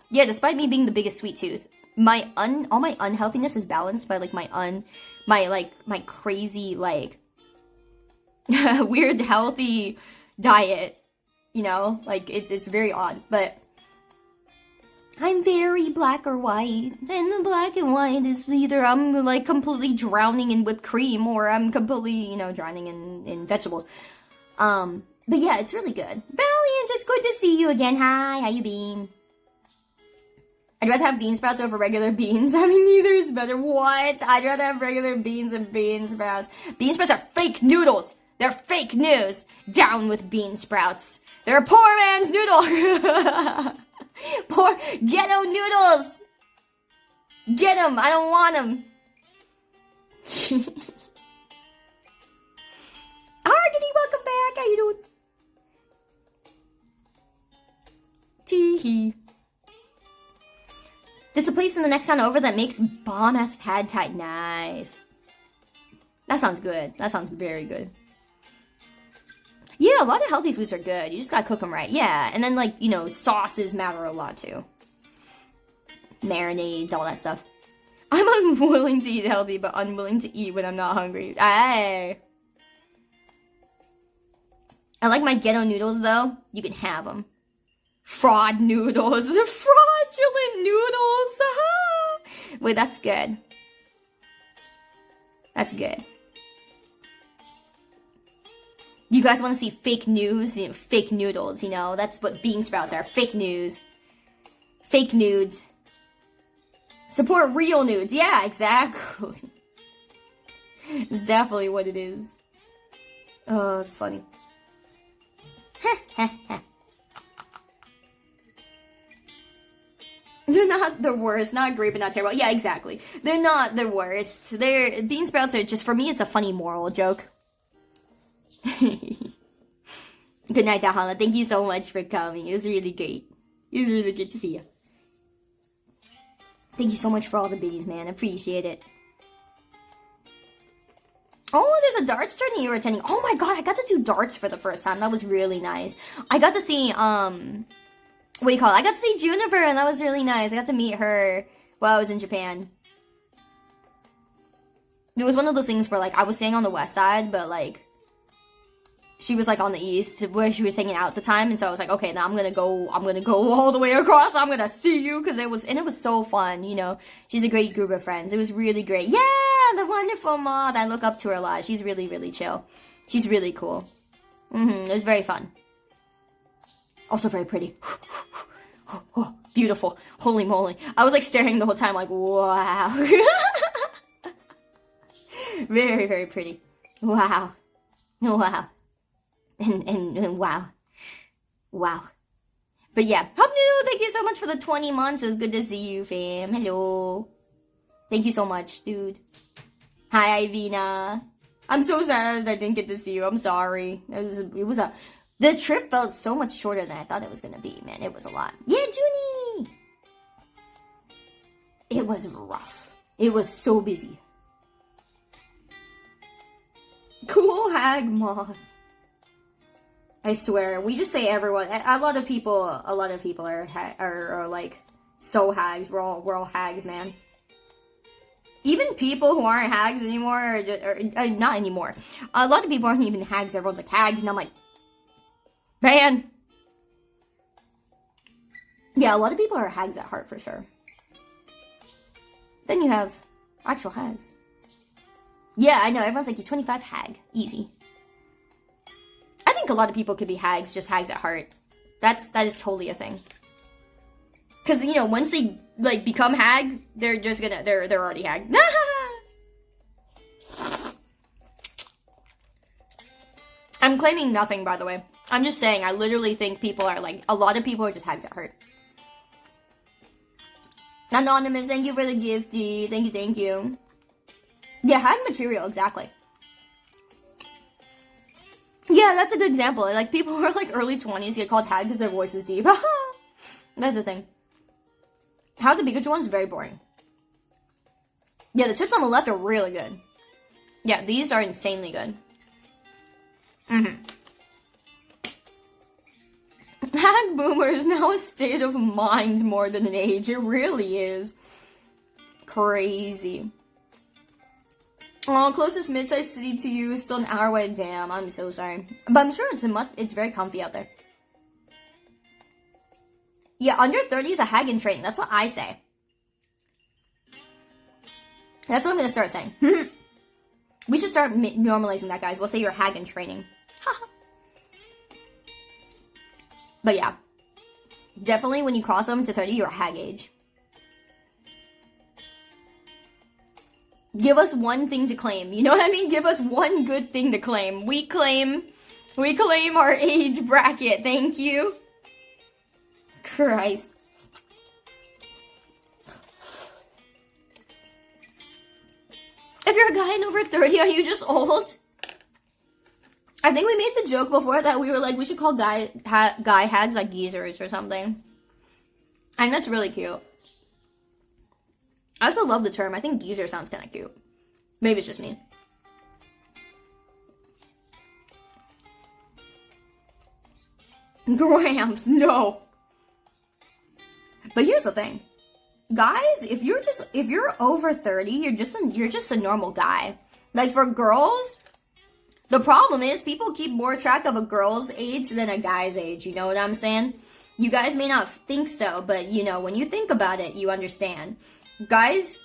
yeah, despite me being the biggest sweet tooth, all my unhealthiness is balanced by, like, my crazy, like, weird healthy diet. You know? Like, it's very odd. But I'm very black or white. And the black and white is either I'm, like, completely drowning in whipped cream or I'm completely, you know, drowning in vegetables. But yeah, it's really good. Valiant, it's good to see you again. Hi, how you been? I'd rather have bean sprouts over regular beans. I mean, neither is better. What? I'd rather have regular beans and bean sprouts. Bean sprouts are fake noodles. They're fake news. Down with bean sprouts. They're a poor man's noodle. Poor ghetto noodles. Get them. I don't want them. Argony, welcome back. How you doing? Tee-hee. There's a place in the next town over that makes bomb-ass pad thai. Nice. That sounds good. That sounds very good. Yeah, a lot of healthy foods are good. You just gotta cook them right. Yeah, and then, like, you know, sauces matter a lot, too. Marinades, all that stuff. I'm unwilling to eat healthy, but unwilling to eat when I'm not hungry. Aye. I like my ghetto noodles, though. You can have them. Fraud noodles. The fraudulent noodles. Wait, that's good. That's good. You guys want to see fake news? You know, fake noodles, you know? That's what bean sprouts are. Fake news. Fake nudes. Support real nudes. Yeah, exactly. It's definitely what it is. Oh, it's funny. They're not the worst. Not great, but not terrible. Yeah, exactly. They're not the worst. Bean sprouts are just, for me, it's a funny moral joke. Good night, Dahala. Thank you so much for coming. It was really great. It was really good to see you. Thank you so much for all the biddies, man. Appreciate it. Oh, there's a darts tourney you were attending. Oh my god, I got to do darts for the first time. That was really nice. I got to see, what do you call it? I got to see Juniper, and that was really nice. I got to meet her while I was in Japan. It was one of those things where, like, I was staying on the west side, but, like, she was, like, on the east, where she was hanging out at the time, and so I was like, okay, now I'm gonna go all the way across, I'm gonna see you, because it was so fun, you know. She's a great group of friends. It was really great. Yeah, the wonderful Maud. I look up to her a lot. She's really, really chill. She's really cool. It was very fun. Also very pretty. Beautiful. Holy moly. I was like staring the whole time like, wow. Very, very pretty. Wow. Wow. And wow. Wow. But yeah, Hop New, thank you so much for the 20 months. It was good to see you, fam. Hello. Thank you so much, dude. Hi, Ivina. I'm so sad I didn't get to see you. I'm sorry. The trip felt so much shorter than I thought it was gonna be, man. It was a lot. Yeah, Junie! It was rough. It was so busy. Cool hag moth. I swear, we just say everyone. A lot of people are like so hags. We're all hags, man. Even people who aren't hags anymore, or not anymore. A lot of people aren't even hags. Everyone's like hag, and I'm like, man. Yeah, a lot of people are hags at heart for sure. Then you have actual hags. Yeah, I know. Everyone's like, you're 25 hag, easy. I think a lot of people could be hags, just hags at heart. That is totally a thing. Because, you know, once they, like, become hag, they're just gonna, they're already hag. I'm claiming nothing, by the way. I'm just saying, I literally think people are, like, a lot of people are just hags at heart. Anonymous, thank you for the gifty. Thank you, thank you. Yeah, hag material, exactly. Yeah, that's a good example. Like, people who are, like, early 20s get called hag because their voice is deep. That's the thing. How the Pikachu one's very boring. Yeah, the chips on the left are really good. Yeah, these are insanely good. Hag boomer is now a state of mind more than an age. It really is. Crazy. Oh, closest mid-sized city to you is still an hour away. Damn, I'm so sorry. But I'm sure it's very comfy out there. Yeah, under 30 is a hag in training. That's what I say. That's what I'm going to start saying. We should start normalizing that, guys. We'll say you're a hag in training. But yeah. Definitely when you cross them to 30, you're a hag age. Give us one thing to claim. You know what I mean? Give us one good thing to claim. We claim our age bracket. Thank you. Christ. If you're a guy and over 30, are you just old? I think we made the joke before that we were like, we should call guy hags like geezers or something. And that's really cute. I also love the term. I think geezer sounds kind of cute. Maybe it's just me. Grams, no. But here's the thing. Guys, if you're over 30, you're just a normal guy. Like for girls, the problem is people keep more track of a girl's age than a guy's age. You know what I'm saying? You guys may not think so, but you know, when you think about it, you understand. Guys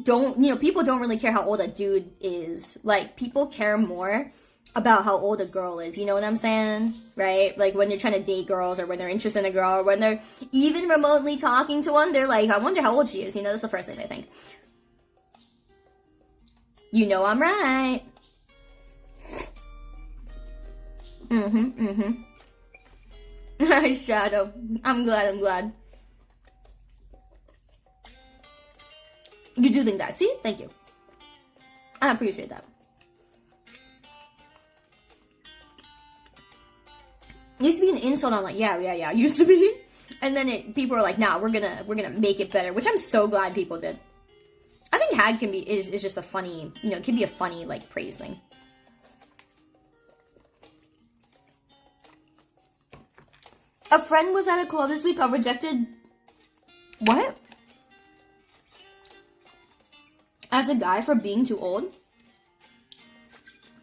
don't, you know, people don't really care how old a dude is. Like, people care more about how old a girl is. You know what I'm saying? Right? Like, when they're trying to date girls, or when they're interested in a girl, or when they're even remotely talking to one, they're like, I wonder how old she is. You know, that's the first thing they think. You know I'm right. Shadow. I'm glad. You do think that. See? Thank you. I appreciate that. Used to be an insult. I'm like, yeah. Used to be. And then people are like, nah, we're gonna make it better. Which I'm so glad people did. I think hag is just a funny, you know, it can be a funny, like, praise thing. A friend was at a club this week. Got rejected. What? As a guy for being too old?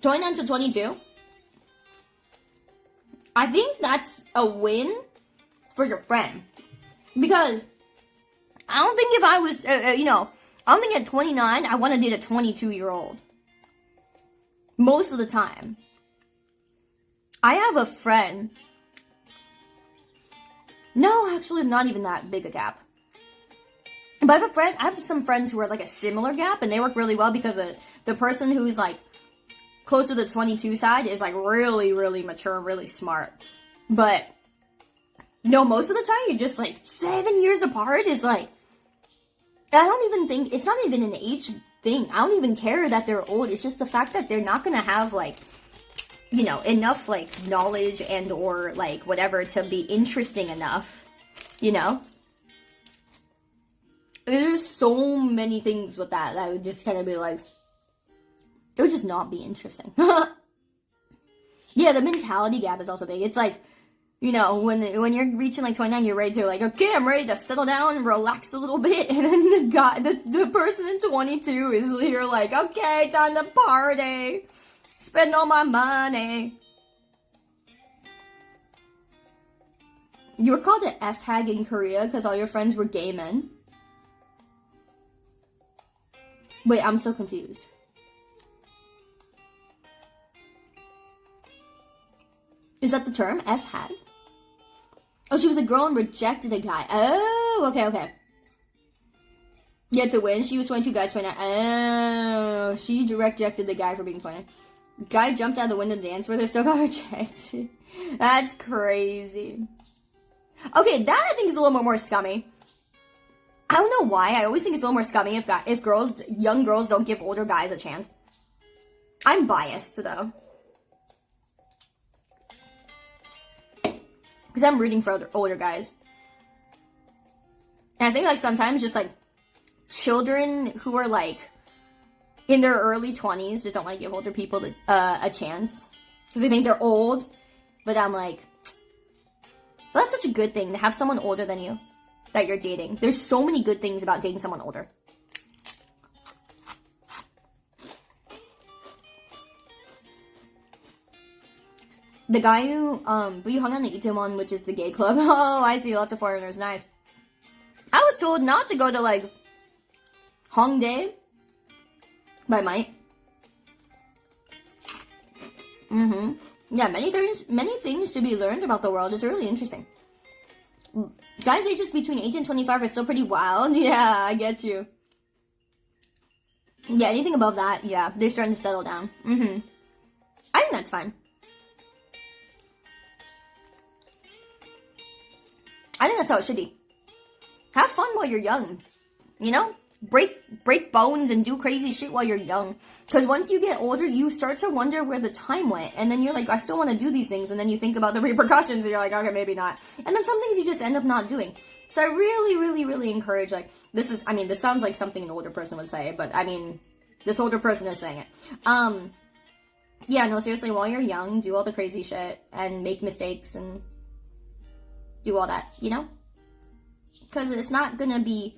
29 to 22? I think that's a win for your friend. Because I don't think if I was, you know, I don't think at 29, I want to date a 22-year-old. Most of the time. I have a friend No, actually, not even that big a gap. But I have some friends who are like a similar gap, and they work really well because the person who's like close to the 22 side is like really, really mature and really smart. But no, most of the time you're just like 7 years apart is like, I don't even think, it's not even an age thing. I don't even care that they're old. It's just the fact that they're not gonna have like, you know, enough like knowledge and or like whatever to be interesting enough, you know? There's so many things with that would just kind of be like, it would just not be interesting. Yeah, the mentality gap is also big. It's like, you know, when you're reaching like 29, you're ready to like, okay, I'm ready to settle down and relax a little bit. And then the person in 22 is here like, okay, time to party. Spend all my money. You were called an F-hag in Korea because all your friends were gay men. Wait, I'm so confused. Is that the term? F-hag? Oh, she was a girl and rejected a guy. Oh, okay. Yeah, to win, she was 22, guys 29. Oh, she rejected the guy for being 20. Guy jumped out of the window to dance with her, still got rejected. That's crazy. Okay, that I think is a little bit more scummy. I don't know why. I always think it's a little more scummy if young girls don't give older guys a chance. I'm biased, though. Because I'm rooting for older guys. And I think, like, sometimes just, like, children who are, like, in their early 20s just don't want to give older people a chance. Because they think they're old. But I'm like, well, that's such a good thing to have someone older than you that you're dating. There's so many good things about dating someone older. The guy who, but you hung on the Itaewon, which is the gay club. Oh, I see, lots of foreigners, nice. I was told not to go to, like, Hongdae by Mike. Yeah, many things to be learned about the world. It's really interesting. Guys ages between 18 and 25 are still pretty wild. Yeah, I get you. Yeah, anything above that, yeah, they're starting to settle down. I think that's fine. I think that's how it should be. Have fun while you're young. You know? Break bones and do crazy shit while you're young. Because once you get older, you start to wonder where the time went. And then you're like, I still want to do these things. And then you think about the repercussions and you're like, okay, maybe not. And then some things you just end up not doing. So I really, really, really encourage, like, this sounds like something an older person would say. But, I mean, this older person is saying it. Yeah, no, seriously, while you're young, do all the crazy shit. And make mistakes and do all that, you know? Because it's not gonna be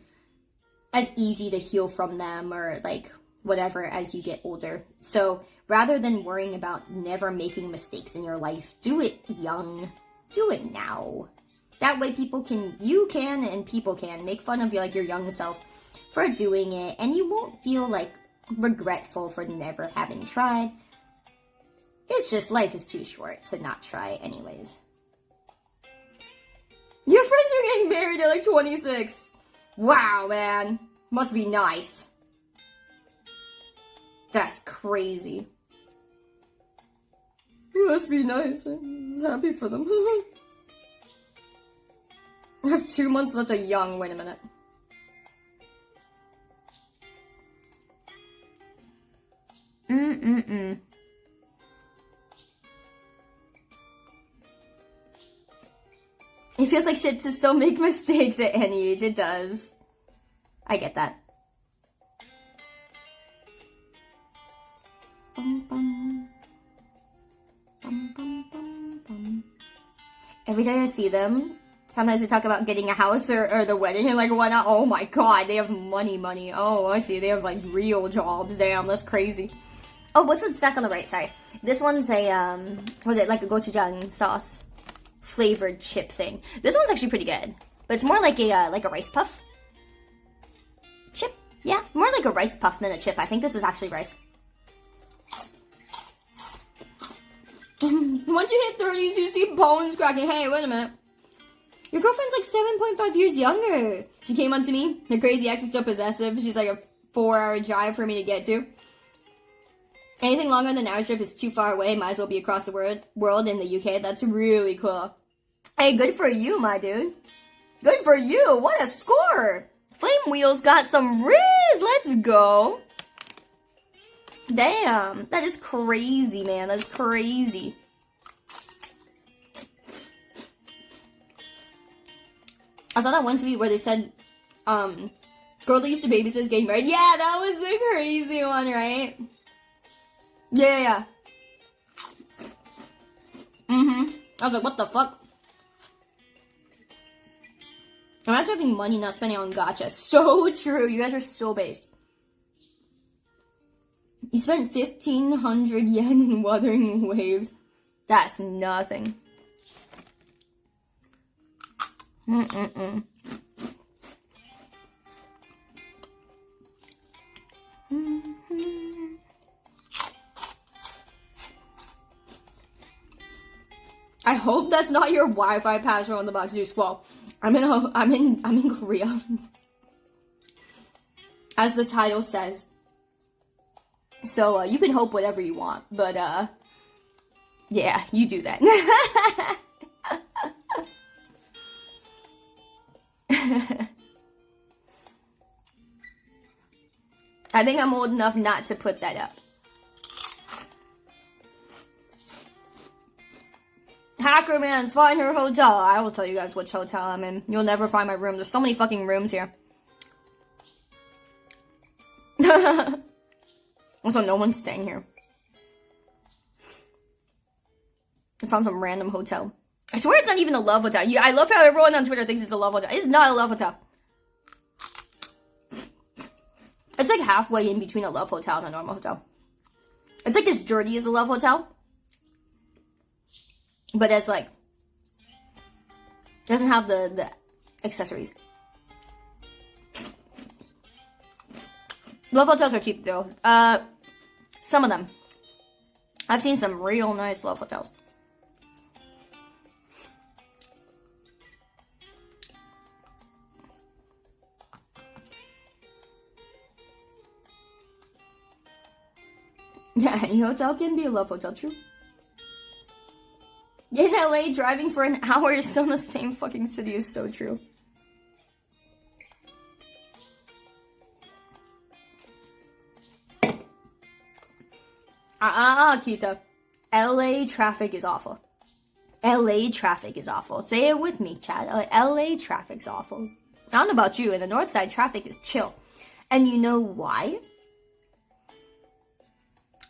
as easy to heal from them or like whatever as you get older. So rather than worrying about never making mistakes in your life, do it young. Do it now. That way you can and people can make fun of you, like your young self for doing it, and you won't feel like regretful for never having tried. It's just life is too short to not try anyways. Your friends are getting married at like 26. Wow, man. Must be nice. That's crazy. Must be nice. I'm happy for them. I have 2 months left of young. Wait a minute. It feels like shit to still make mistakes at any age. It does. I get that. Every day I see them, sometimes they talk about getting a house or the wedding and like whatnot. Oh my god, they have money. Oh, I see. They have like real jobs. Damn, that's crazy. Oh, what's the snack on the right? Sorry. This one's a, was it like a gochujang sauce flavored chip thing. This one's actually pretty good. But it's more like a rice puff. Chip? Yeah, more like a rice puff than a chip. I think this is actually rice. Once you hit 30s, you see bones cracking. Hey, wait a minute. Your girlfriend's like 7.5 years younger. She came on to me. Her crazy ex is so possessive. She's like a 4-hour drive for me to get to. Anything longer than an hour trip is too far away. Might as well be across the world in the UK. That's really cool. Hey, good for you, my dude. Good for you. What a score. Flame Wheels got some riz. Let's go. Damn. That is crazy, man. That's crazy. I saw that one tweet where they said, girl that used to babysit is getting married. Yeah, that was the crazy one, right? Yeah. I was like, what the fuck? Imagine having money not spending on gacha. So true. You guys are so based. You spent 1,500 yen in Wuthering Waves. That's nothing. I hope that's not your Wi-Fi password on the box. Dude, squall. I'm in Korea. As the title says. So, you can hope whatever you want, but, yeah, you do that. I think I'm old enough not to put that up. Hacker Man's find her hotel. I will tell you guys which hotel I'm in. You'll never find my room. There's so many fucking rooms here. Also, no one's staying here. I found some random hotel. I swear it's not even a love hotel. I love how everyone on Twitter thinks it's a love hotel. It's not a love hotel. It's like halfway in between a love hotel and a normal hotel. It's like as dirty as a love hotel. But it's like, doesn't have the accessories. Love hotels are cheap though. Some of them. I've seen some real nice love hotels. Yeah, any hotel can be a love hotel, true. In LA, driving for an hour is still in the same fucking city is so true. Kita. LA traffic is awful. LA traffic is awful. Say it with me, Chad. LA traffic's awful. I don't know about you, in the north side, traffic is chill. And you know why?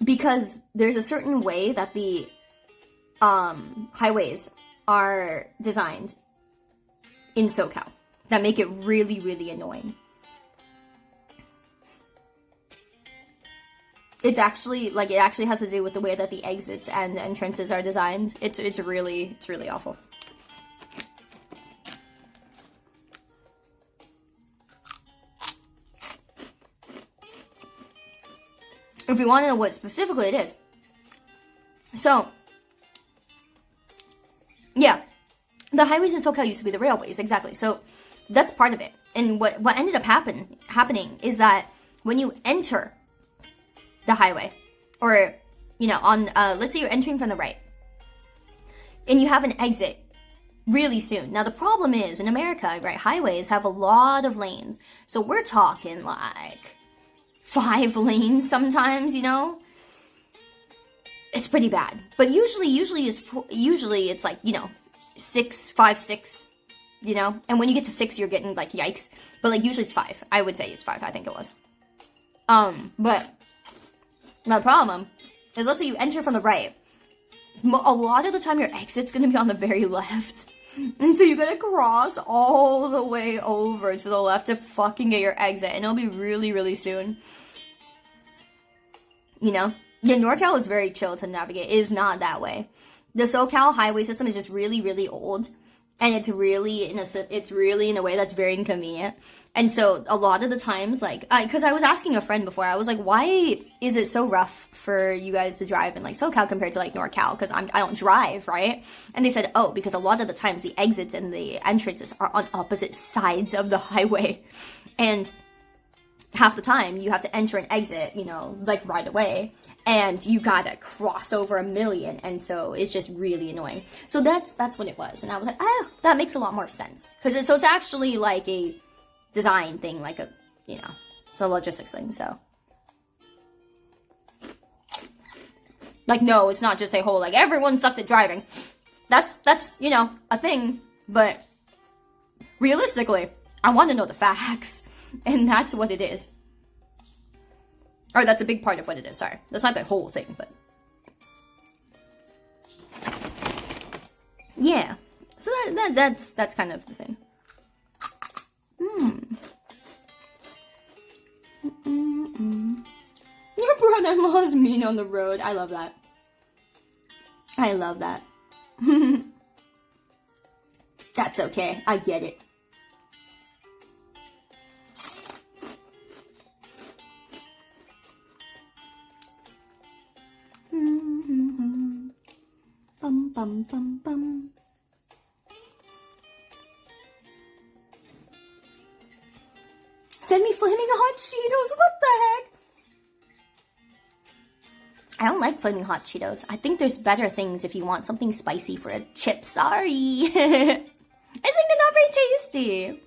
Because there's a certain way that the highways are designed in SoCal that make it really, really annoying. It's actually, like, it actually has to do with the way that the exits and entrances are designed. It's really awful. If you want to know what specifically it is. So, yeah. The highways in SoCal used to be the railways, exactly. So, that's part of it. And what ended up happening is that when you enter the highway, or, you know, on, let's say you're entering from the right, and you have an exit really soon. Now, the problem is, in America, right, highways have a lot of lanes. So, we're talking, like, 5 lanes sometimes, you know? It's pretty bad. But usually it's like, you know, 5, 6, you know? And when you get to 6, you're getting, like, yikes. But, like, usually it's 5. I would say it's 5. I think it was. But the problem is, let's say you enter from the right. A lot of the time, your exit's going to be on the very left. And so you gotta cross all the way over to the left to fucking get your exit. And it'll be really, really soon. You know? Yeah, NorCal is very chill to navigate. It is not that way. The SoCal highway system is just really, really old. and it's really in a way that's very inconvenient. And so a lot of the times, like, because I was asking a friend before, I was like, why is it so rough for you guys to drive in like SoCal compared to like NorCal? Because I don't drive, right? And they said, oh, because a lot of the times the exits and the entrances are on opposite sides of the highway, and half the time you have to enter and exit, you know, like right away, and you gotta cross over a million, and so it's just really annoying. So that's what it was, and I was like, oh, that makes a lot more sense, because it's actually like a design thing, like a, you know, it's a logistics thing. So like, no, it's not just a whole like everyone sucks at driving. That's you know, a thing, but realistically, I want to know the facts, and that's what it is. Or that's a big part of what it is. Sorry, that's not the whole thing, but yeah. So that's kind of the thing. Your brother-in-law is mean on the road. I love that. I love that. That's okay. I get it. Bum bum bum bum. Send me flaming hot Cheetos. What the heck? I don't like flaming hot Cheetos. I think there's better things if you want something spicy for a chip. Sorry. I think they're not very tasty.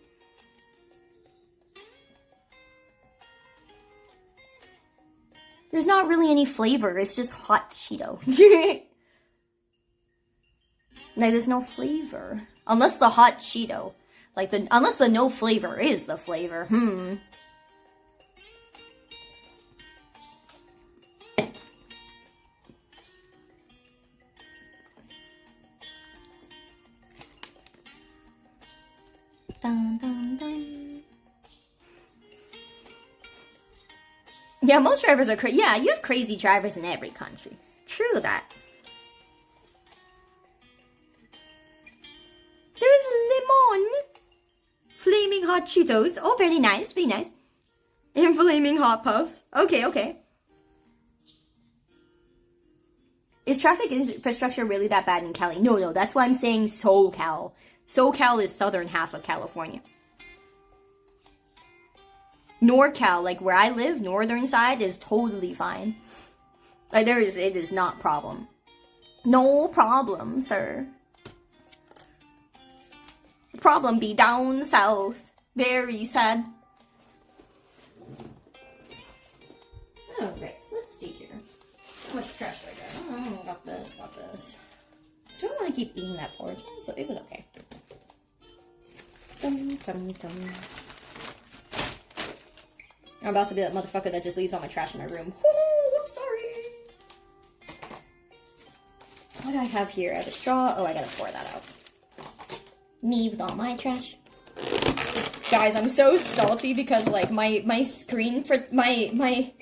There's not really any flavor. It's just hot Cheeto. Like, there's no flavor. Unless the hot Cheeto. Like, unless the no flavor is the flavor. Dun, dun, dun. Yeah, most drivers are crazy. Yeah, you have crazy drivers in every country. True that. There's lemon. Flaming hot Cheetos. Oh, very nice, very nice. And flaming hot puffs. Okay, okay. Is traffic infrastructure really that bad in Cali? No, that's why I'm saying SoCal. SoCal is southern half of California. NorCal, like where I live, northern side, is totally fine. Like, it is not problem. No problem, sir. The problem be down south. Very sad. Alright, so let's see here. How much trash do I got? Oh, got this. Do I want to keep eating that porridge? So it was okay. Dum, dum, dum. I'm about to be that motherfucker that just leaves all my trash in my room. Oh, I'm sorry. What do I have here? I have a straw. Oh, I gotta pour that out. Me with all my trash. Guys, I'm so salty because like my screen for my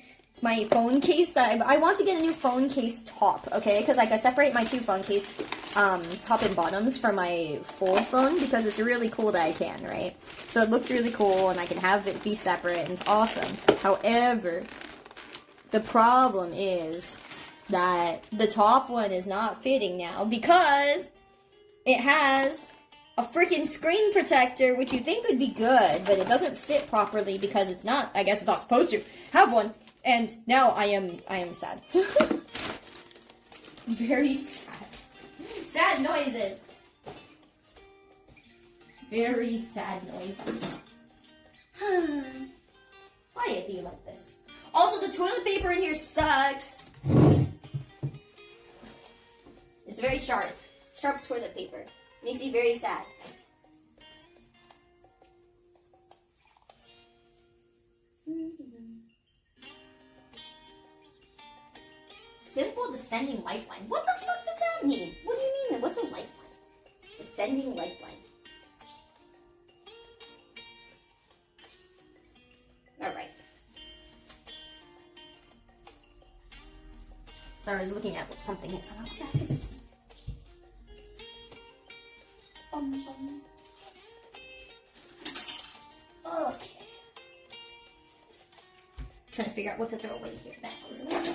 phone case that I want to get a new phone case top, okay? Because like I separate my two phone case top and bottoms for my full phone because it's really cool that I can, right? So it looks really cool and I can have it be separate and it's awesome. However, the problem is that the top one is not fitting now because it has a freaking screen protector, which you think would be good, but it doesn't fit properly because it's not, I guess it's not supposed to have one. And now I am sad. Very sad. Sad noises. Very sad noises. Why it be like this? Also, the toilet paper in here sucks. It's very sharp. Sharp toilet paper. Makes me very sad. Simple descending lifeline. What the fuck does that mean? What do you mean? What's a lifeline? Descending lifeline. Alright. Sorry, I was looking at what something is. What the heck is this? trying to figure out what to throw away here. That goes away.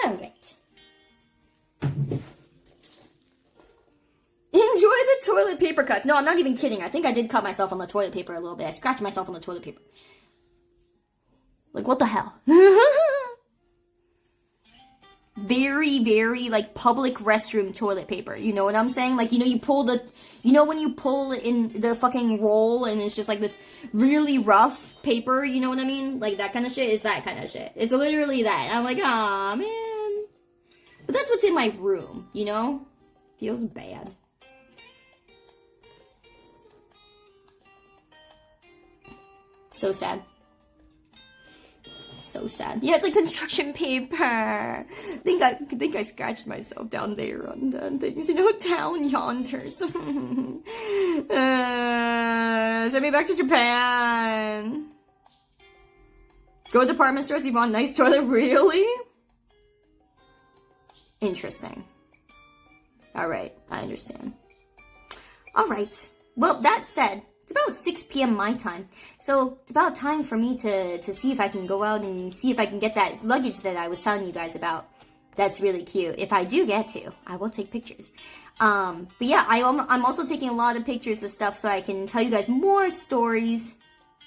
Alright. Enjoy the toilet paper cuts. No, I'm not even kidding. I think I did cut myself on the toilet paper a little bit. I scratched myself on the toilet paper. Like, what the hell? Very, very, like, public restroom toilet paper. You know what I'm saying? Like, you know, you pull the... You know when you pull in the fucking roll and it's just, like, this really rough paper? You know what I mean? Like, that kind of shit? It's that kind of shit. It's literally that. I'm like, aw, man. But that's what's in my room, you know? Feels bad. So sad. So sad. Yeah, it's like construction paper. I think I scratched myself down there on things, you know, down yonder. Send me back to Japan. Go to department stores, you want a nice toilet? Really? Interesting. Alright, I understand. Alright. Well, that said, it's about 6 p.m. my time, so it's about time for me to see if I can go out and see if I can get that luggage that I was telling you guys about. That's really cute. If I do get to, I will take pictures. But yeah, I'm also taking a lot of pictures of stuff so I can tell you guys more stories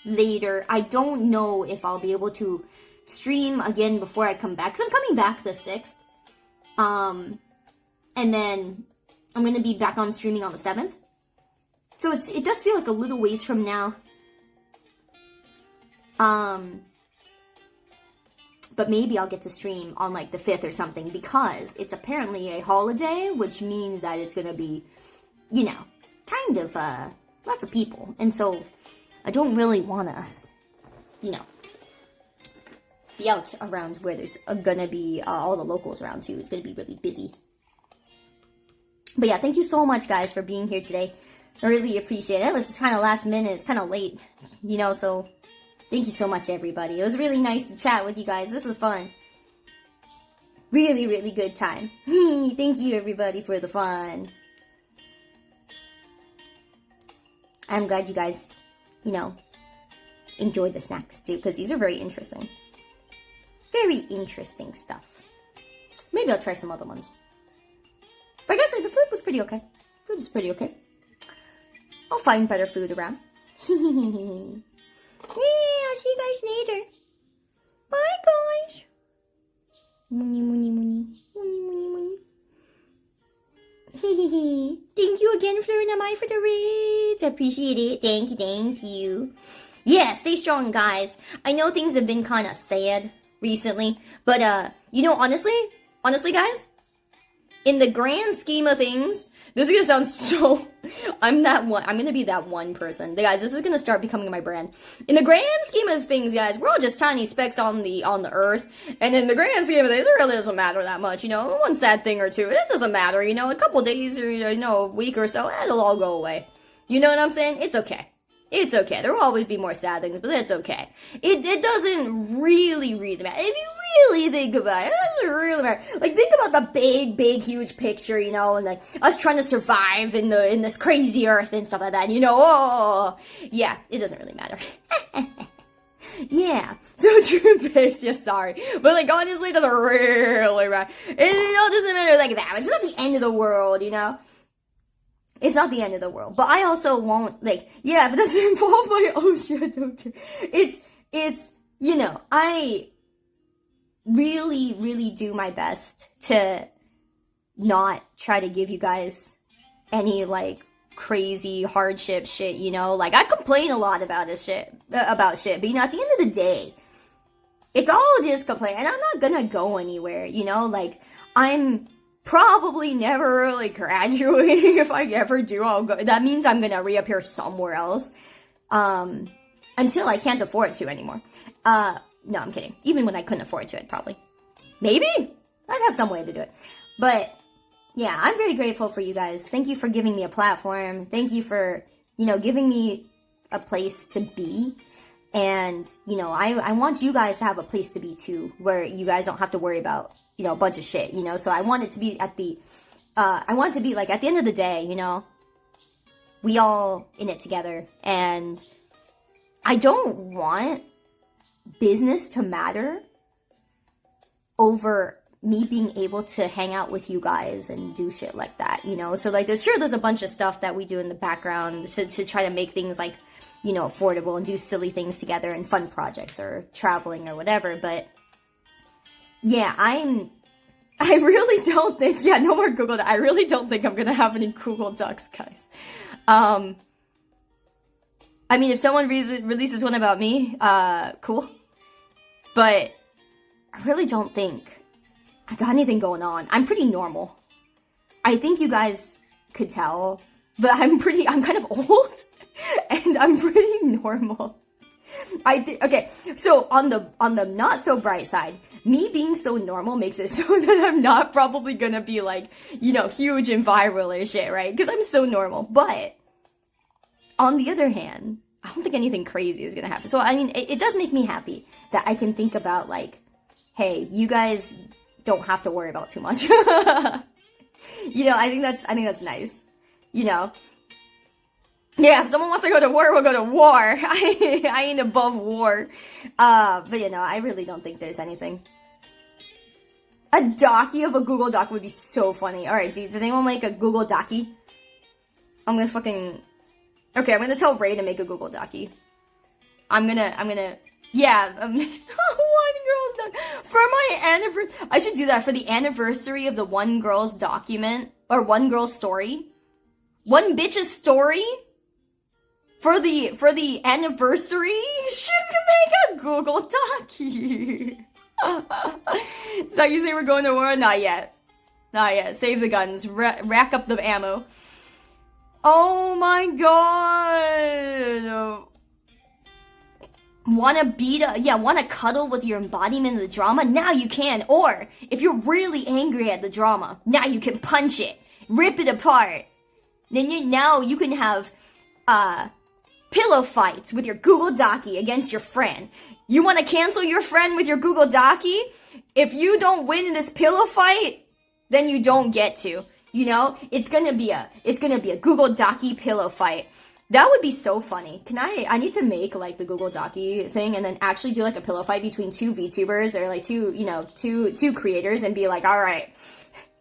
later. I don't know if I'll be able to stream again before I come back, because I'm coming back the 6th. And then I'm going to be back on streaming on the 7th. So it does feel like a little ways from now. But maybe I'll get to stream on like the 5th or something, because it's apparently a holiday, which means that it's gonna be, you know, kind of, lots of people. And so I don't really wanna, you know, be out around where there's gonna be all the locals around too. It's gonna be really busy. But yeah, thank you so much, guys, for being here today. I really appreciate it. It was kind of last minute. It's kind of late, you know, so thank you so much, everybody. It was really nice to chat with you guys. This was fun. Really, really good time. Thank you, everybody, for the fun. I'm glad you guys, you know, enjoyed the snacks, too, because these are very interesting. Very interesting stuff. Maybe I'll try some other ones. But like I said, the food was pretty okay. Food was pretty okay. I'll find better food around. Yeah, I'll see you guys later. Bye, guys. Moony, moony, moony. Moony, moony, moony. Thank you again, Fleur and Amai, for the raids. I appreciate it. Thank you, thank you. Yeah, stay strong, guys. I know things have been kind of sad recently, but, you know, honestly, guys, in the grand scheme of things, this is gonna sound so... I'm gonna be that one person. Guys, this is gonna start becoming my brand. In the grand scheme of things, guys, we're all just tiny specks on the earth. And in the grand scheme of things, it really doesn't matter that much, you know? One sad thing or two, it doesn't matter, you know? A couple days or, you know, a week or so, it'll all go away. You know what I'm saying? It's okay. It's okay. There will always be more sad things, but it's okay. It doesn't really matter. If you really think about it, it doesn't really matter. Like, think about the big, huge picture, you know, and like us trying to survive in this crazy earth and stuff like that, you know. Oh, yeah, it doesn't really matter. Yeah, so true base, yeah, sorry. But like, honestly, it doesn't really matter. It doesn't matter like that. It's just not the end of the world, you know. It's not the end of the world. But I also won't, like, yeah, if it doesn't involve my own shit, okay. It's, you know, I really do my best to not try to give you guys any, like, crazy hardship shit, you know? Like, I complain a lot about shit, but, you know, at the end of the day, it's all just complaint, and I'm not gonna go anywhere, you know? Like, I'm probably never really graduating. If I ever do, I'll go. That means I'm gonna reappear somewhere else. Until I can't afford to anymore. No, I'm kidding. Even when I couldn't afford to, I'd probably. Maybe? I'd have some way to do it. But, yeah, I'm very grateful for you guys. Thank you for giving me a platform. Thank you for, you know, giving me a place to be. And, you know, I want you guys to have a place to be, too, where you guys don't have to worry about, you know, a bunch of shit, you know? So I want it to be at the, I want it to be, like, at the end of the day, you know? We all in it together. And I don't want business to matter over me being able to hang out with you guys and do shit like that, you know? So, like, there's a bunch of stuff that we do in the background to try to make things, like, you know, affordable and do silly things together and fun projects or traveling or whatever. But, yeah, I really don't think, yeah, no more Google Docs. I really don't think I'm gonna have any Google Docs, guys. I mean, if someone releases one about me, cool. But I really don't think I got anything going on. I'm pretty normal. I think you guys could tell, but I'm kind of old, and I'm pretty normal. Okay, so on the not so bright side, me being so normal makes it so that I'm not probably gonna be, like, you know, huge and viral or shit, right? Because I'm so normal. But on the other hand, I don't think anything crazy is gonna happen. So, I mean, it does make me happy that I can think about, like, hey, you guys don't have to worry about too much. You know, I think that's nice. You know? Yeah, if someone wants to go to war, we'll go to war. I ain't above war. But you know, I really don't think there's anything. A docky of a Google Doc would be so funny. Alright, dude, does anyone make a Google Docky? I'm gonna tell Ray to make a Google Docky. Yeah, one girl's doc. For my anniversary, I should do that for the anniversary of the one girl's document, or one girl's story. One bitch's story? For the anniversary, she can make a Google Docky. So you say we're going to war? Not yet. Not yet. Save the guns. Rack up the ammo. Oh my god. Wanna cuddle with your embodiment of the drama? Now you can. Or, if you're really angry at the drama, now you can punch it. Rip it apart. Then now you can have, pillow fights with your Google Docky against your friend. You want to cancel your friend with your Google Docky? If you don't win in this pillow fight, then you don't get to. You know, it's gonna be a Google Docky pillow fight. That would be so funny. I need to make, like, the Google Docky thing and then actually do, like, a pillow fight between two VTubers or, like, two creators and be like, all right.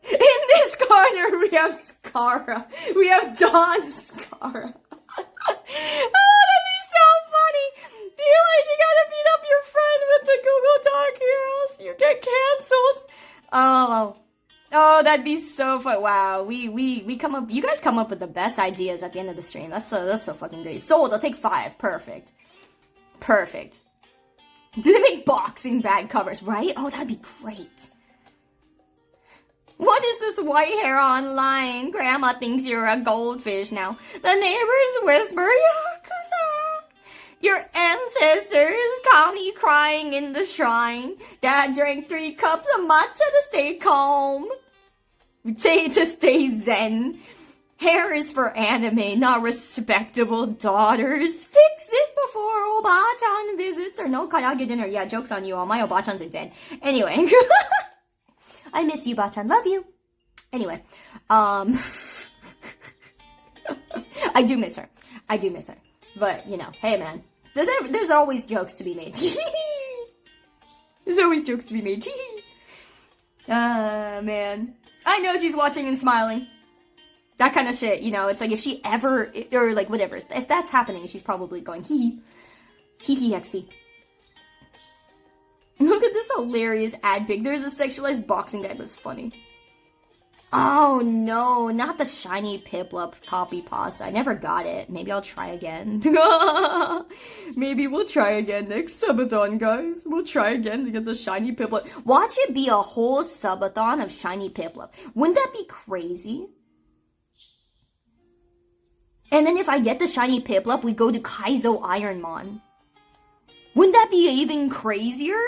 In this corner, we have Scara. We have Dawn Scara. Oh, that'd be so funny. Be like, you gotta beat up your friend with the Google Doc or else you get canceled. Oh, that'd be so fun. Wow, we come up, you guys come up with the best ideas at the end of the stream. That's so fucking great. Sold, I'll take 5. Perfect. Do they make boxing bag covers, right? Oh, that'd be great. What is this white hair online? Grandma thinks you're a goldfish now. The neighbors whisper, Yakuza. Your ancestors caught me crying in the shrine. Dad drank 3 cups of matcha to stay calm. To stay zen. Hair is for anime, not respectable daughters. Fix it before Obachan visits or no karaage dinner. Yeah, joke's on you all. My Obachans are dead. Anyway. I miss you, Bachan. Love you. Anyway, I do miss her. But, you know, hey, man. There's always jokes to be made. There's always jokes to be made. Man. I know she's watching and smiling. That kind of shit, you know. It's like if she ever, or like whatever. If that's happening, she's probably going, hee hee XD. Look at this hilarious ad pic. There's a sexualized boxing guy that's funny. Oh no, not the shiny Piplup copy pasta. I never got it. Maybe I'll try again. Maybe we'll try again next subathon, guys. We'll try again to get the shiny Piplup. Watch it be a whole subathon of shiny Piplup. Wouldn't that be crazy? And then if I get the shiny Piplup, we go to Kaizo Ironmon. Wouldn't that be even crazier?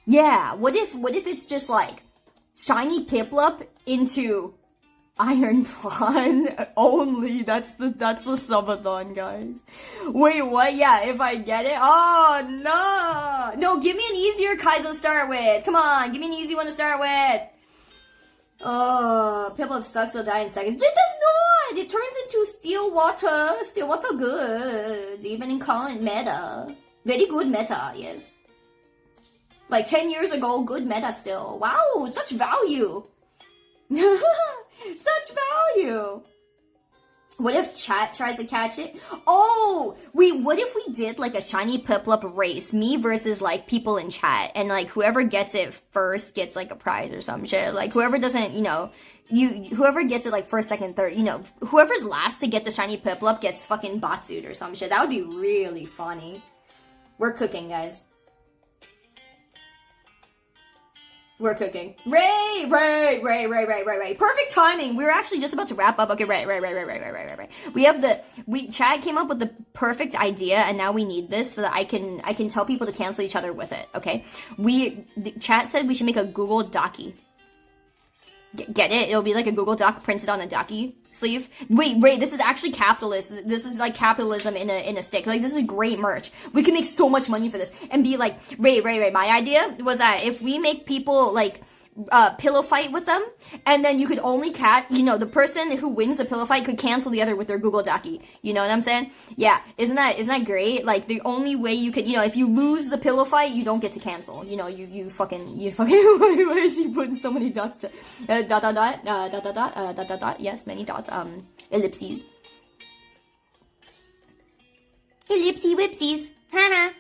Yeah, what if it's just like shiny Piplup into Ironmon only? That's the subathon, guys. Wait, what? Yeah, if I get it? Oh, no! No, give me an easier Kaizo to start with. Come on, give me an easy one to start with. Oh, Piplup sucks, will die in seconds. It does not! It turns into steel water. Steel water good. Even in current meta. Very good meta, yes. Like 10 years ago, good meta still. Wow, such value. Such value. What if chat tries to catch it? Oh, wait, what if we did like a shiny Piplup race? Me versus like people in chat. And like whoever gets it first gets like a prize or some shit. Like whoever doesn't, whoever gets it like first, second, third, whoever's last to get the shiny Piplup gets fucking Batsued or some shit. That would be really funny. We're cooking, guys. We're cooking. Ray. Perfect timing. We were actually just about to wrap up. Okay, right. Chad came up with the perfect idea, and now we need this so that I can tell people to cancel each other with it. Okay, chat said we should make a Google Docky. Get it? It'll be like a Google Doc printed on a Docky sleeve. Wait, this is actually capitalist. This is like capitalism in a stick. Like, this is great merch. We can make so much money for this. And be like, Ray, my idea was that if we make people like pillow fight with them, and then you could only the person who wins the pillow fight could cancel the other with their Google Docky. You know what I'm saying? Yeah, isn't that great? Like, the only way you could, if you lose the pillow fight, you don't get to cancel. You fucking why is she putting so many dots to dot, yes, many dots, ellipses, ellipsy whipsies, haha.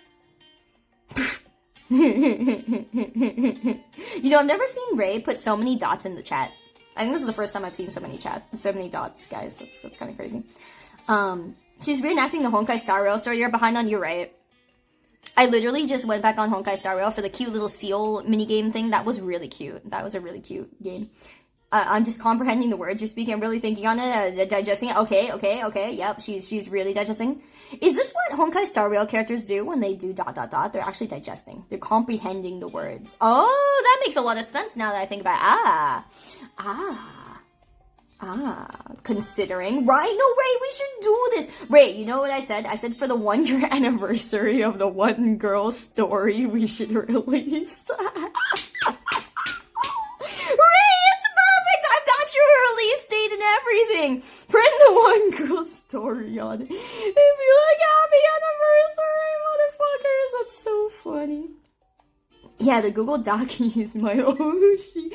I've never seen Ray put so many dots in the chat. I think this is the first time I've seen so many dots, guys. That's kind of crazy. She's reenacting the Honkai Star Rail story. You're behind on, you're right. I literally just went back on Honkai Star Rail for the cute little seal minigame thing. That was really cute. That was a really cute game. I'm just comprehending the words you're speaking. I'm really thinking on it, digesting it. Okay. Yep, she's really digesting. Is this what Honkai Star Rail characters do when they do ... They're actually digesting. They're comprehending the words. Oh, that makes a lot of sense now that I think about it. Considering. Right? No, Ray, we should do this. Ray, you know what I said? I said for the 1-year anniversary of the One Girl Story, we should release that. Release date and everything. Print the One Girl Story on it. They'd be like, happy anniversary, motherfuckers. That's so funny. Yeah, the Google Docky is my Oshi.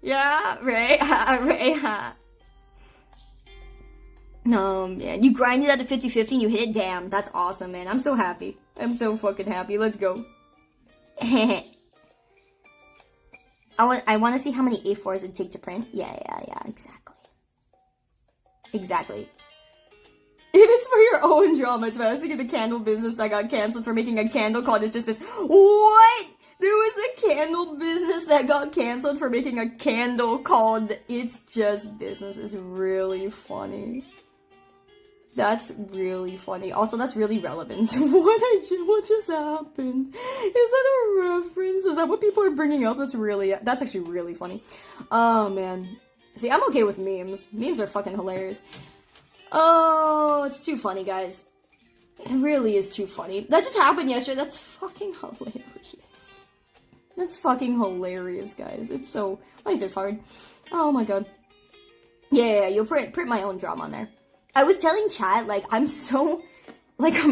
Yeah, Ray. No, man. You grinded at a 50-50 and you hit it. Damn, that's awesome, man. I'm so happy. I'm so fucking happy. Let's go. I want to see how many A4s it'd take to print. Yeah, exactly. If it's for your own drama, it's I was thinking the candle business that got canceled for making a candle called It's Just Business. What? There was a candle business that got canceled for making a candle called It's Just Business. It's really funny. That's really funny. Also, that's really relevant to what just happened. Is that a reference? Is that what people are bringing up? That's actually really funny. Oh, man. See, I'm okay with memes. Memes are fucking hilarious. Oh, it's too funny, guys. It really is too funny. That just happened yesterday. That's fucking hilarious. That's fucking hilarious, guys. It's so... Life is hard. Oh, my God. Yeah, you'll print my own drama on there. I was telling chat, like, I'm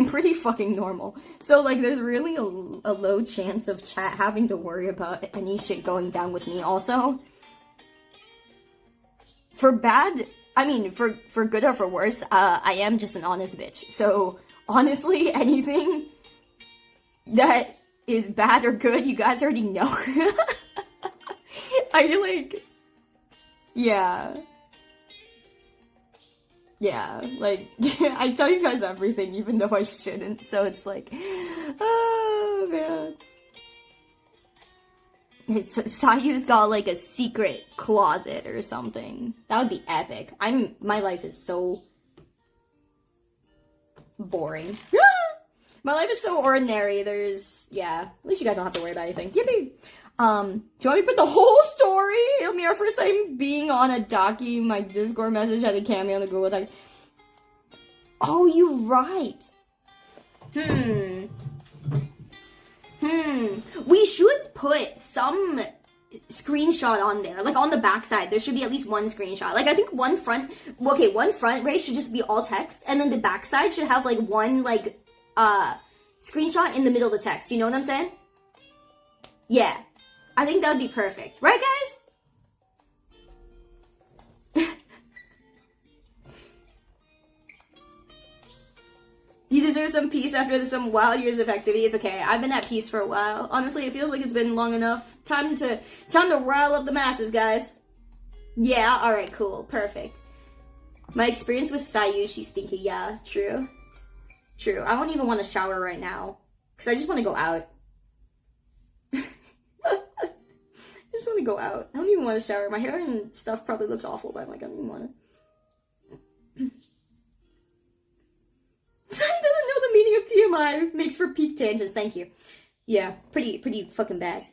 pretty fucking normal. So, like, there's really a low chance of chat having to worry about any shit going down with me also. For good or for worse, I am just an honest bitch. So, honestly, anything that is bad or good, you guys already know. Yeah, like, I tell you guys everything, even though I shouldn't, so it's like, oh, man. Sayu's got, like, a secret closet or something. That would be epic. My life is so boring. My life is so ordinary, at least you guys don't have to worry about anything. Yippee! Do you want me to put the whole story? It'll be our first time being on a Docky. My Discord message had a cameo on the Google Doc. Oh, you're right. We should put some screenshot on there. Like on the backside, there should be at least one screenshot. Like I think one front Ray should just be all text, and then the backside should have like one like screenshot in the middle of the text. You know what I'm saying? Yeah. I think that would be perfect. Right, guys? You deserve some peace after some wild years of activity. It's okay. I've been at peace for a while. Honestly, it feels like it's been long enough. Time to rile up the masses, guys. Yeah, alright, cool. Perfect. My experience with Sayu, she's stinky. Yeah, true. True. I don't even want to shower right now. Because I just want to go out. I just want to go out. I don't even want to shower. My hair and stuff probably looks awful, but I'm like, I don't even want to. Simon doesn't know the meaning of TMI. Makes for peak tangents. Thank you. Yeah, pretty fucking bad.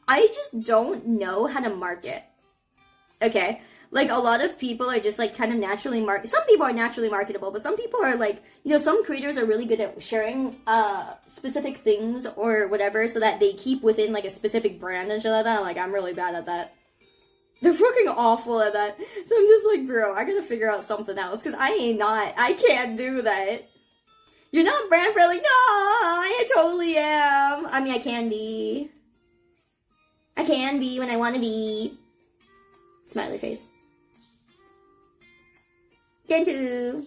I just don't know how to market. Okay? Like, a lot of people are just, like, kind of naturally some people are naturally marketable, but some people are, like, you know, some creators are really good at sharing, specific things or whatever so that they keep within, like, a specific brand and shit like that. Like, I'm really bad at that. They're fucking awful at that. So I'm just like, bro, I gotta figure out something else, because I can't do that. You're not brand friendly? No, I totally am. I mean, I can be. I can be when I want to be. Smiley face. Can do.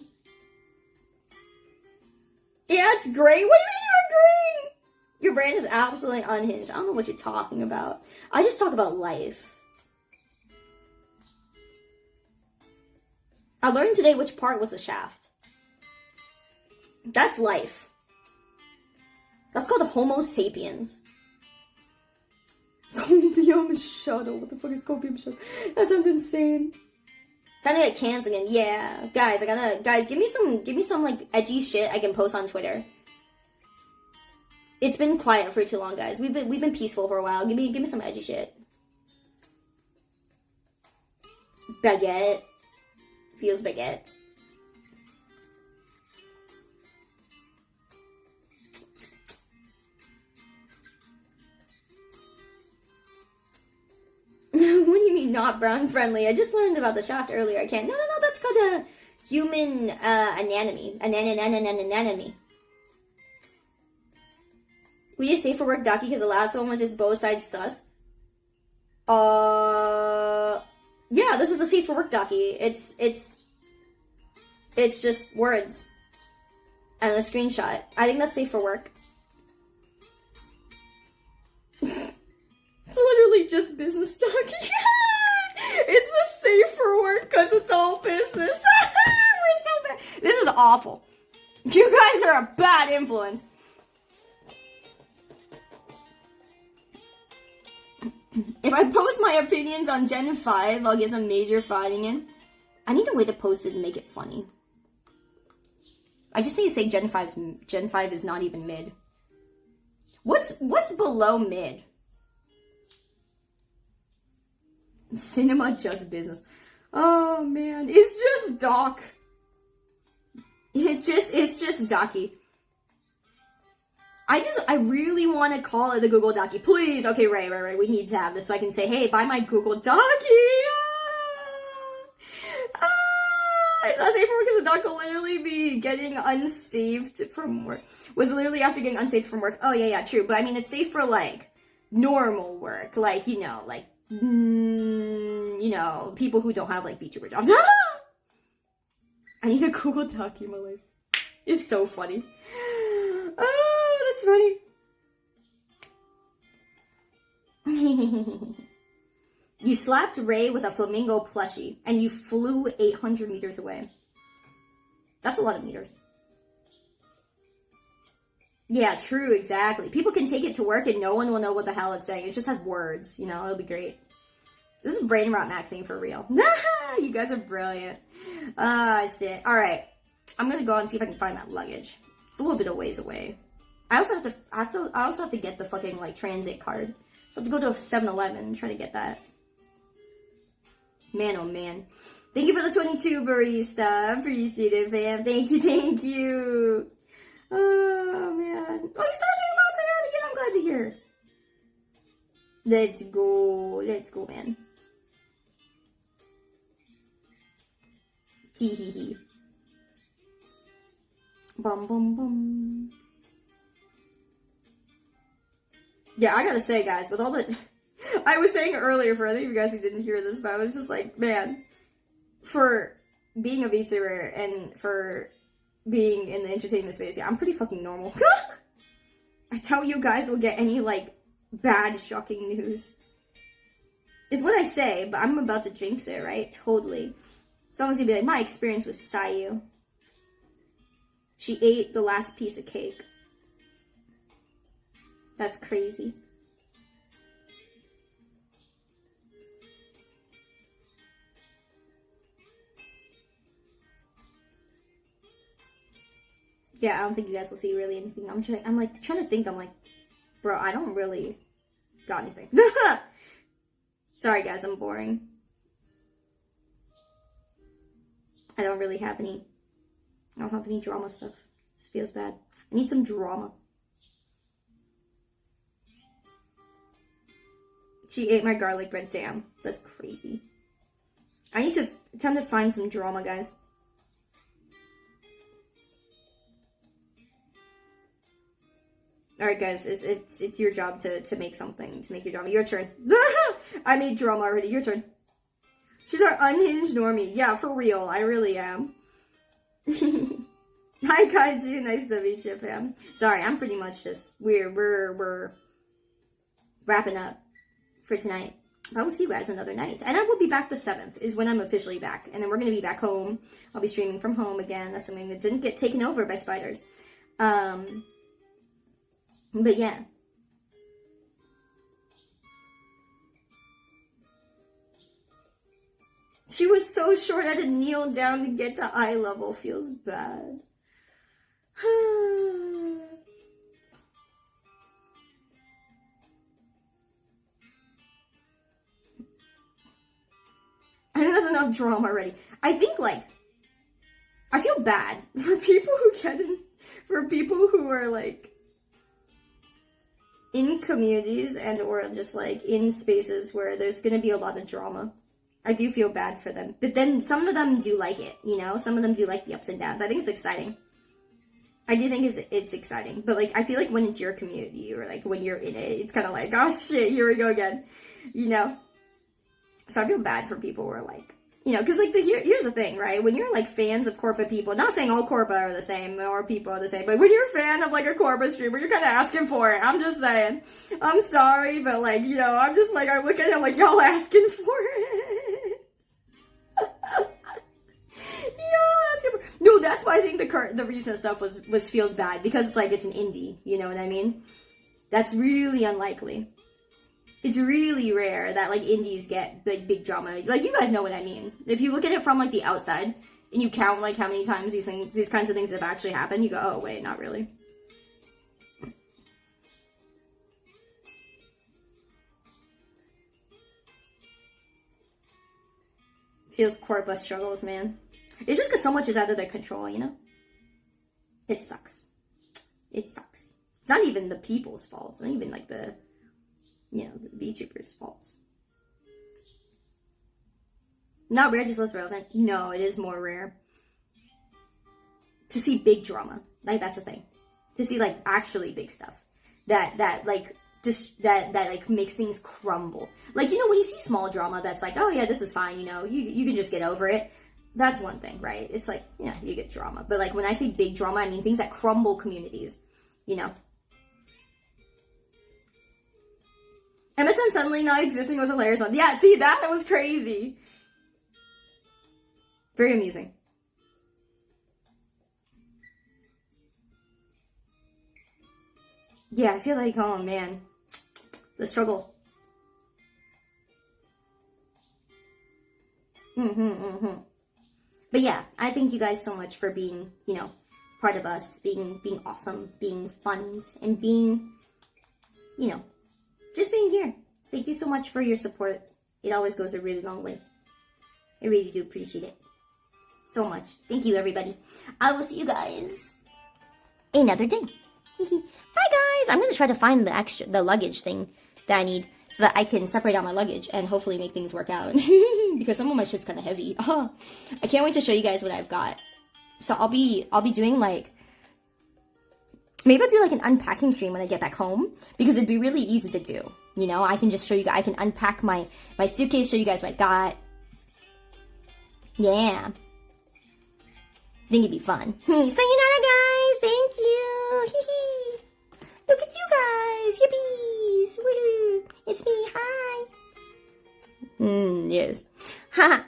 Yeah, it's great. What do you mean you're green? Your brand is absolutely unhinged. I don't know what you're talking about. I just talk about life. I learned today which part was the shaft. That's life. That's called Homo sapiens. Copium shadow. What the fuck is copium shadow? That sounds insane. Time to get canceled again. Yeah, guys, guys, give me some like edgy shit I can post on Twitter. It's been quiet for too long, guys. We've been peaceful for a while. Give me some edgy shit. Baguette. Feels baguette. What do you mean not brown friendly? I just learned about the shaft earlier. I can't. No, that's called a human anatomy. Anatomy. We just say for work Ducky because the last one was just both sides sus. Yeah, this is the safe for work docky. It's just words and a screenshot. I think that's safe for work. It's literally just business docky. It's the safe for work because it's all business. We're so bad. This is awful. You guys are a bad influence. If I post my opinions on Gen 5, I'll get some major fighting in. I need a way to post it and make it funny. I just need to say Gen 5 is not even mid. What's below mid? Cinema just business. Oh man, it's just doc. It's just docky. I really want to call it the Google Docky. Please. Okay, right. We need to have this so I can say, hey, buy my Google Docky. It's not safe for work because the doc will literally be getting unsaved from work. Was literally after getting unsaved from work. Oh, yeah, true. But I mean, it's safe for, like, normal work. Like, you know, like, people who don't have, like, VTuber jobs. I need a Google Docky in my life. It's so funny. Oh, that's funny. You slapped Ray with a flamingo plushie, and you flew 800 meters away. That's a lot of meters. Yeah, true, exactly. People can take it to work and no one will know what the hell it's saying. It just has words, you know, it'll be great. This is brain rot maxing for real. You guys are brilliant. Ah, shit. Alright. I'm gonna go and see if I can find that luggage. It's a little bit of ways away. I also have to get the fucking, like, transit card. So I have to go to a 7-Eleven and try to get that. Man, oh man. Thank you for the 22, barista. Appreciate it, fam. Thank you. Oh, man. Oh, you started doing latte art again? I'm glad to hear. Let's go. Let's go, man. Tee hee hee. Bum bum bum. Yeah, I gotta say, guys, with all the... I was saying earlier, for any of you guys who didn't hear this, but I was just like, man, for being a VTuber and for being in the entertainment space, yeah, I'm pretty fucking normal. I tell you guys will get any, like, bad, shocking news. Is what I say, but I'm about to jinx it, right? Totally. Someone's gonna be like, my experience with Sayu. She ate the last piece of cake. That's crazy. Yeah, I don't think you guys will see really anything. I'm like trying to think. I'm like, bro, I don't really got anything. Sorry, guys, I'm boring. I don't really have any. I don't have any drama stuff. This feels bad. I need some drama. She ate my garlic bread. Damn, that's crazy. I need to time to find some drama, guys. All right, guys, it's your job to make something, to make your drama. Your turn. I made drama already. Your turn. She's our unhinged normie. Yeah, for real. I really am. Hi, Kaiju. Nice to meet you, fam. Sorry, I'm pretty much just we're wrapping up for tonight. I will see you guys another night, and I will be back the 7th. Is when I'm officially back, and then we're gonna be back home. I'll be streaming from home again, assuming it didn't get taken over by spiders. But yeah. She was so short I had to kneel down to get to eye level. Feels bad. I have enough drama already. I think, like, I feel bad for people who get in, for people who are, like, in communities and or just, like, in spaces where there's gonna be a lot of drama. I do feel bad for them. But then some of them do like it, you know? Some of them do like the ups and downs. I think it's exciting. I do think it's exciting. But, like, I feel like when it's your community or, like, when you're in it, it's kind of like, oh, shit, here we go again. You know? So I feel bad for people who are, like, you know, because, like, here's the thing, right? When you're, like, fans of Corpa people, not saying all Corpa are the same or people are the same, but when you're a fan of, like, a Corpa streamer, you're kind of asking for it. I'm just saying. I'm sorry, but, like, you know, I'm just, like, I look at him like, y'all asking for it. No, that's why I think the recent stuff was feels bad, because it's like it's an indie, you know what I mean? That's really unlikely. It's really rare that, like, indies get, like, big drama. Like, you guys know what I mean. If you look at it from, like, the outside and you count, like, how many times these kinds of things have actually happened, you go, oh wait, not really. Feels Corpa struggles, man. It's just because so much is out of their control, you know? It sucks. It sucks. It's not even the people's fault. It's not even, like, the, you know, the VTubers' faults. Not rare, just less relevant. No, it is more rare. To see big drama. Like, that's the thing. To see, like, actually big stuff. That like, just, that like, makes things crumble. Like, you know, when you see small drama that's like, oh, yeah, this is fine, you know, you can just get over it. That's one thing, right? It's like, yeah, you get drama. But, like, when I say big drama, I mean things that crumble communities, you know? MSN suddenly not existing was a hilarious one. Yeah, see, that was crazy. Very amusing. Yeah, I feel like, oh, man. The struggle. But yeah, I thank you guys so much for being, you know, part of us, being awesome, being fun, and being, you know, just being here. Thank you so much for your support. It always goes a really long way. I really do appreciate it so much. Thank you, everybody. I will see you guys another day. Bye, guys. I'm going to try to find the luggage thing that I need. so that I can separate out my luggage and hopefully make things work out. Because some of my shit's kind of heavy. I can't wait to show you guys what I've got. So I'll be doing like, maybe I'll do like an unpacking stream when I get back home, because it'd be really easy to do. You know, I can just show you guys, I can unpack my suitcase, show you guys what I got. Yeah. I think it'd be fun. Sayonara, guys! Thank you! Hee. Look at you guys! Yippies! Woohoo! It's me, hi! Yes. Haha!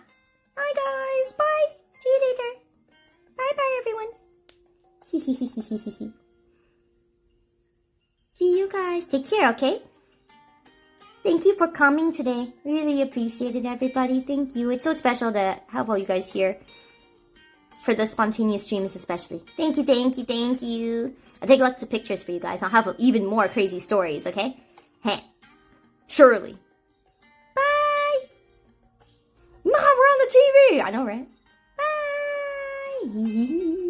Hi, guys! Bye! See you later! Bye-bye, everyone! See you guys. Take care, okay? Thank you for coming today. Really appreciate it, everybody. Thank you. It's so special to have all you guys here. For the spontaneous streams especially. Thank you, thank you, thank you. I'll take lots of pictures for you guys. I'll have even more crazy stories, okay? Heh. Surely. Bye! Mom, we're on the TV! I know, right? Bye!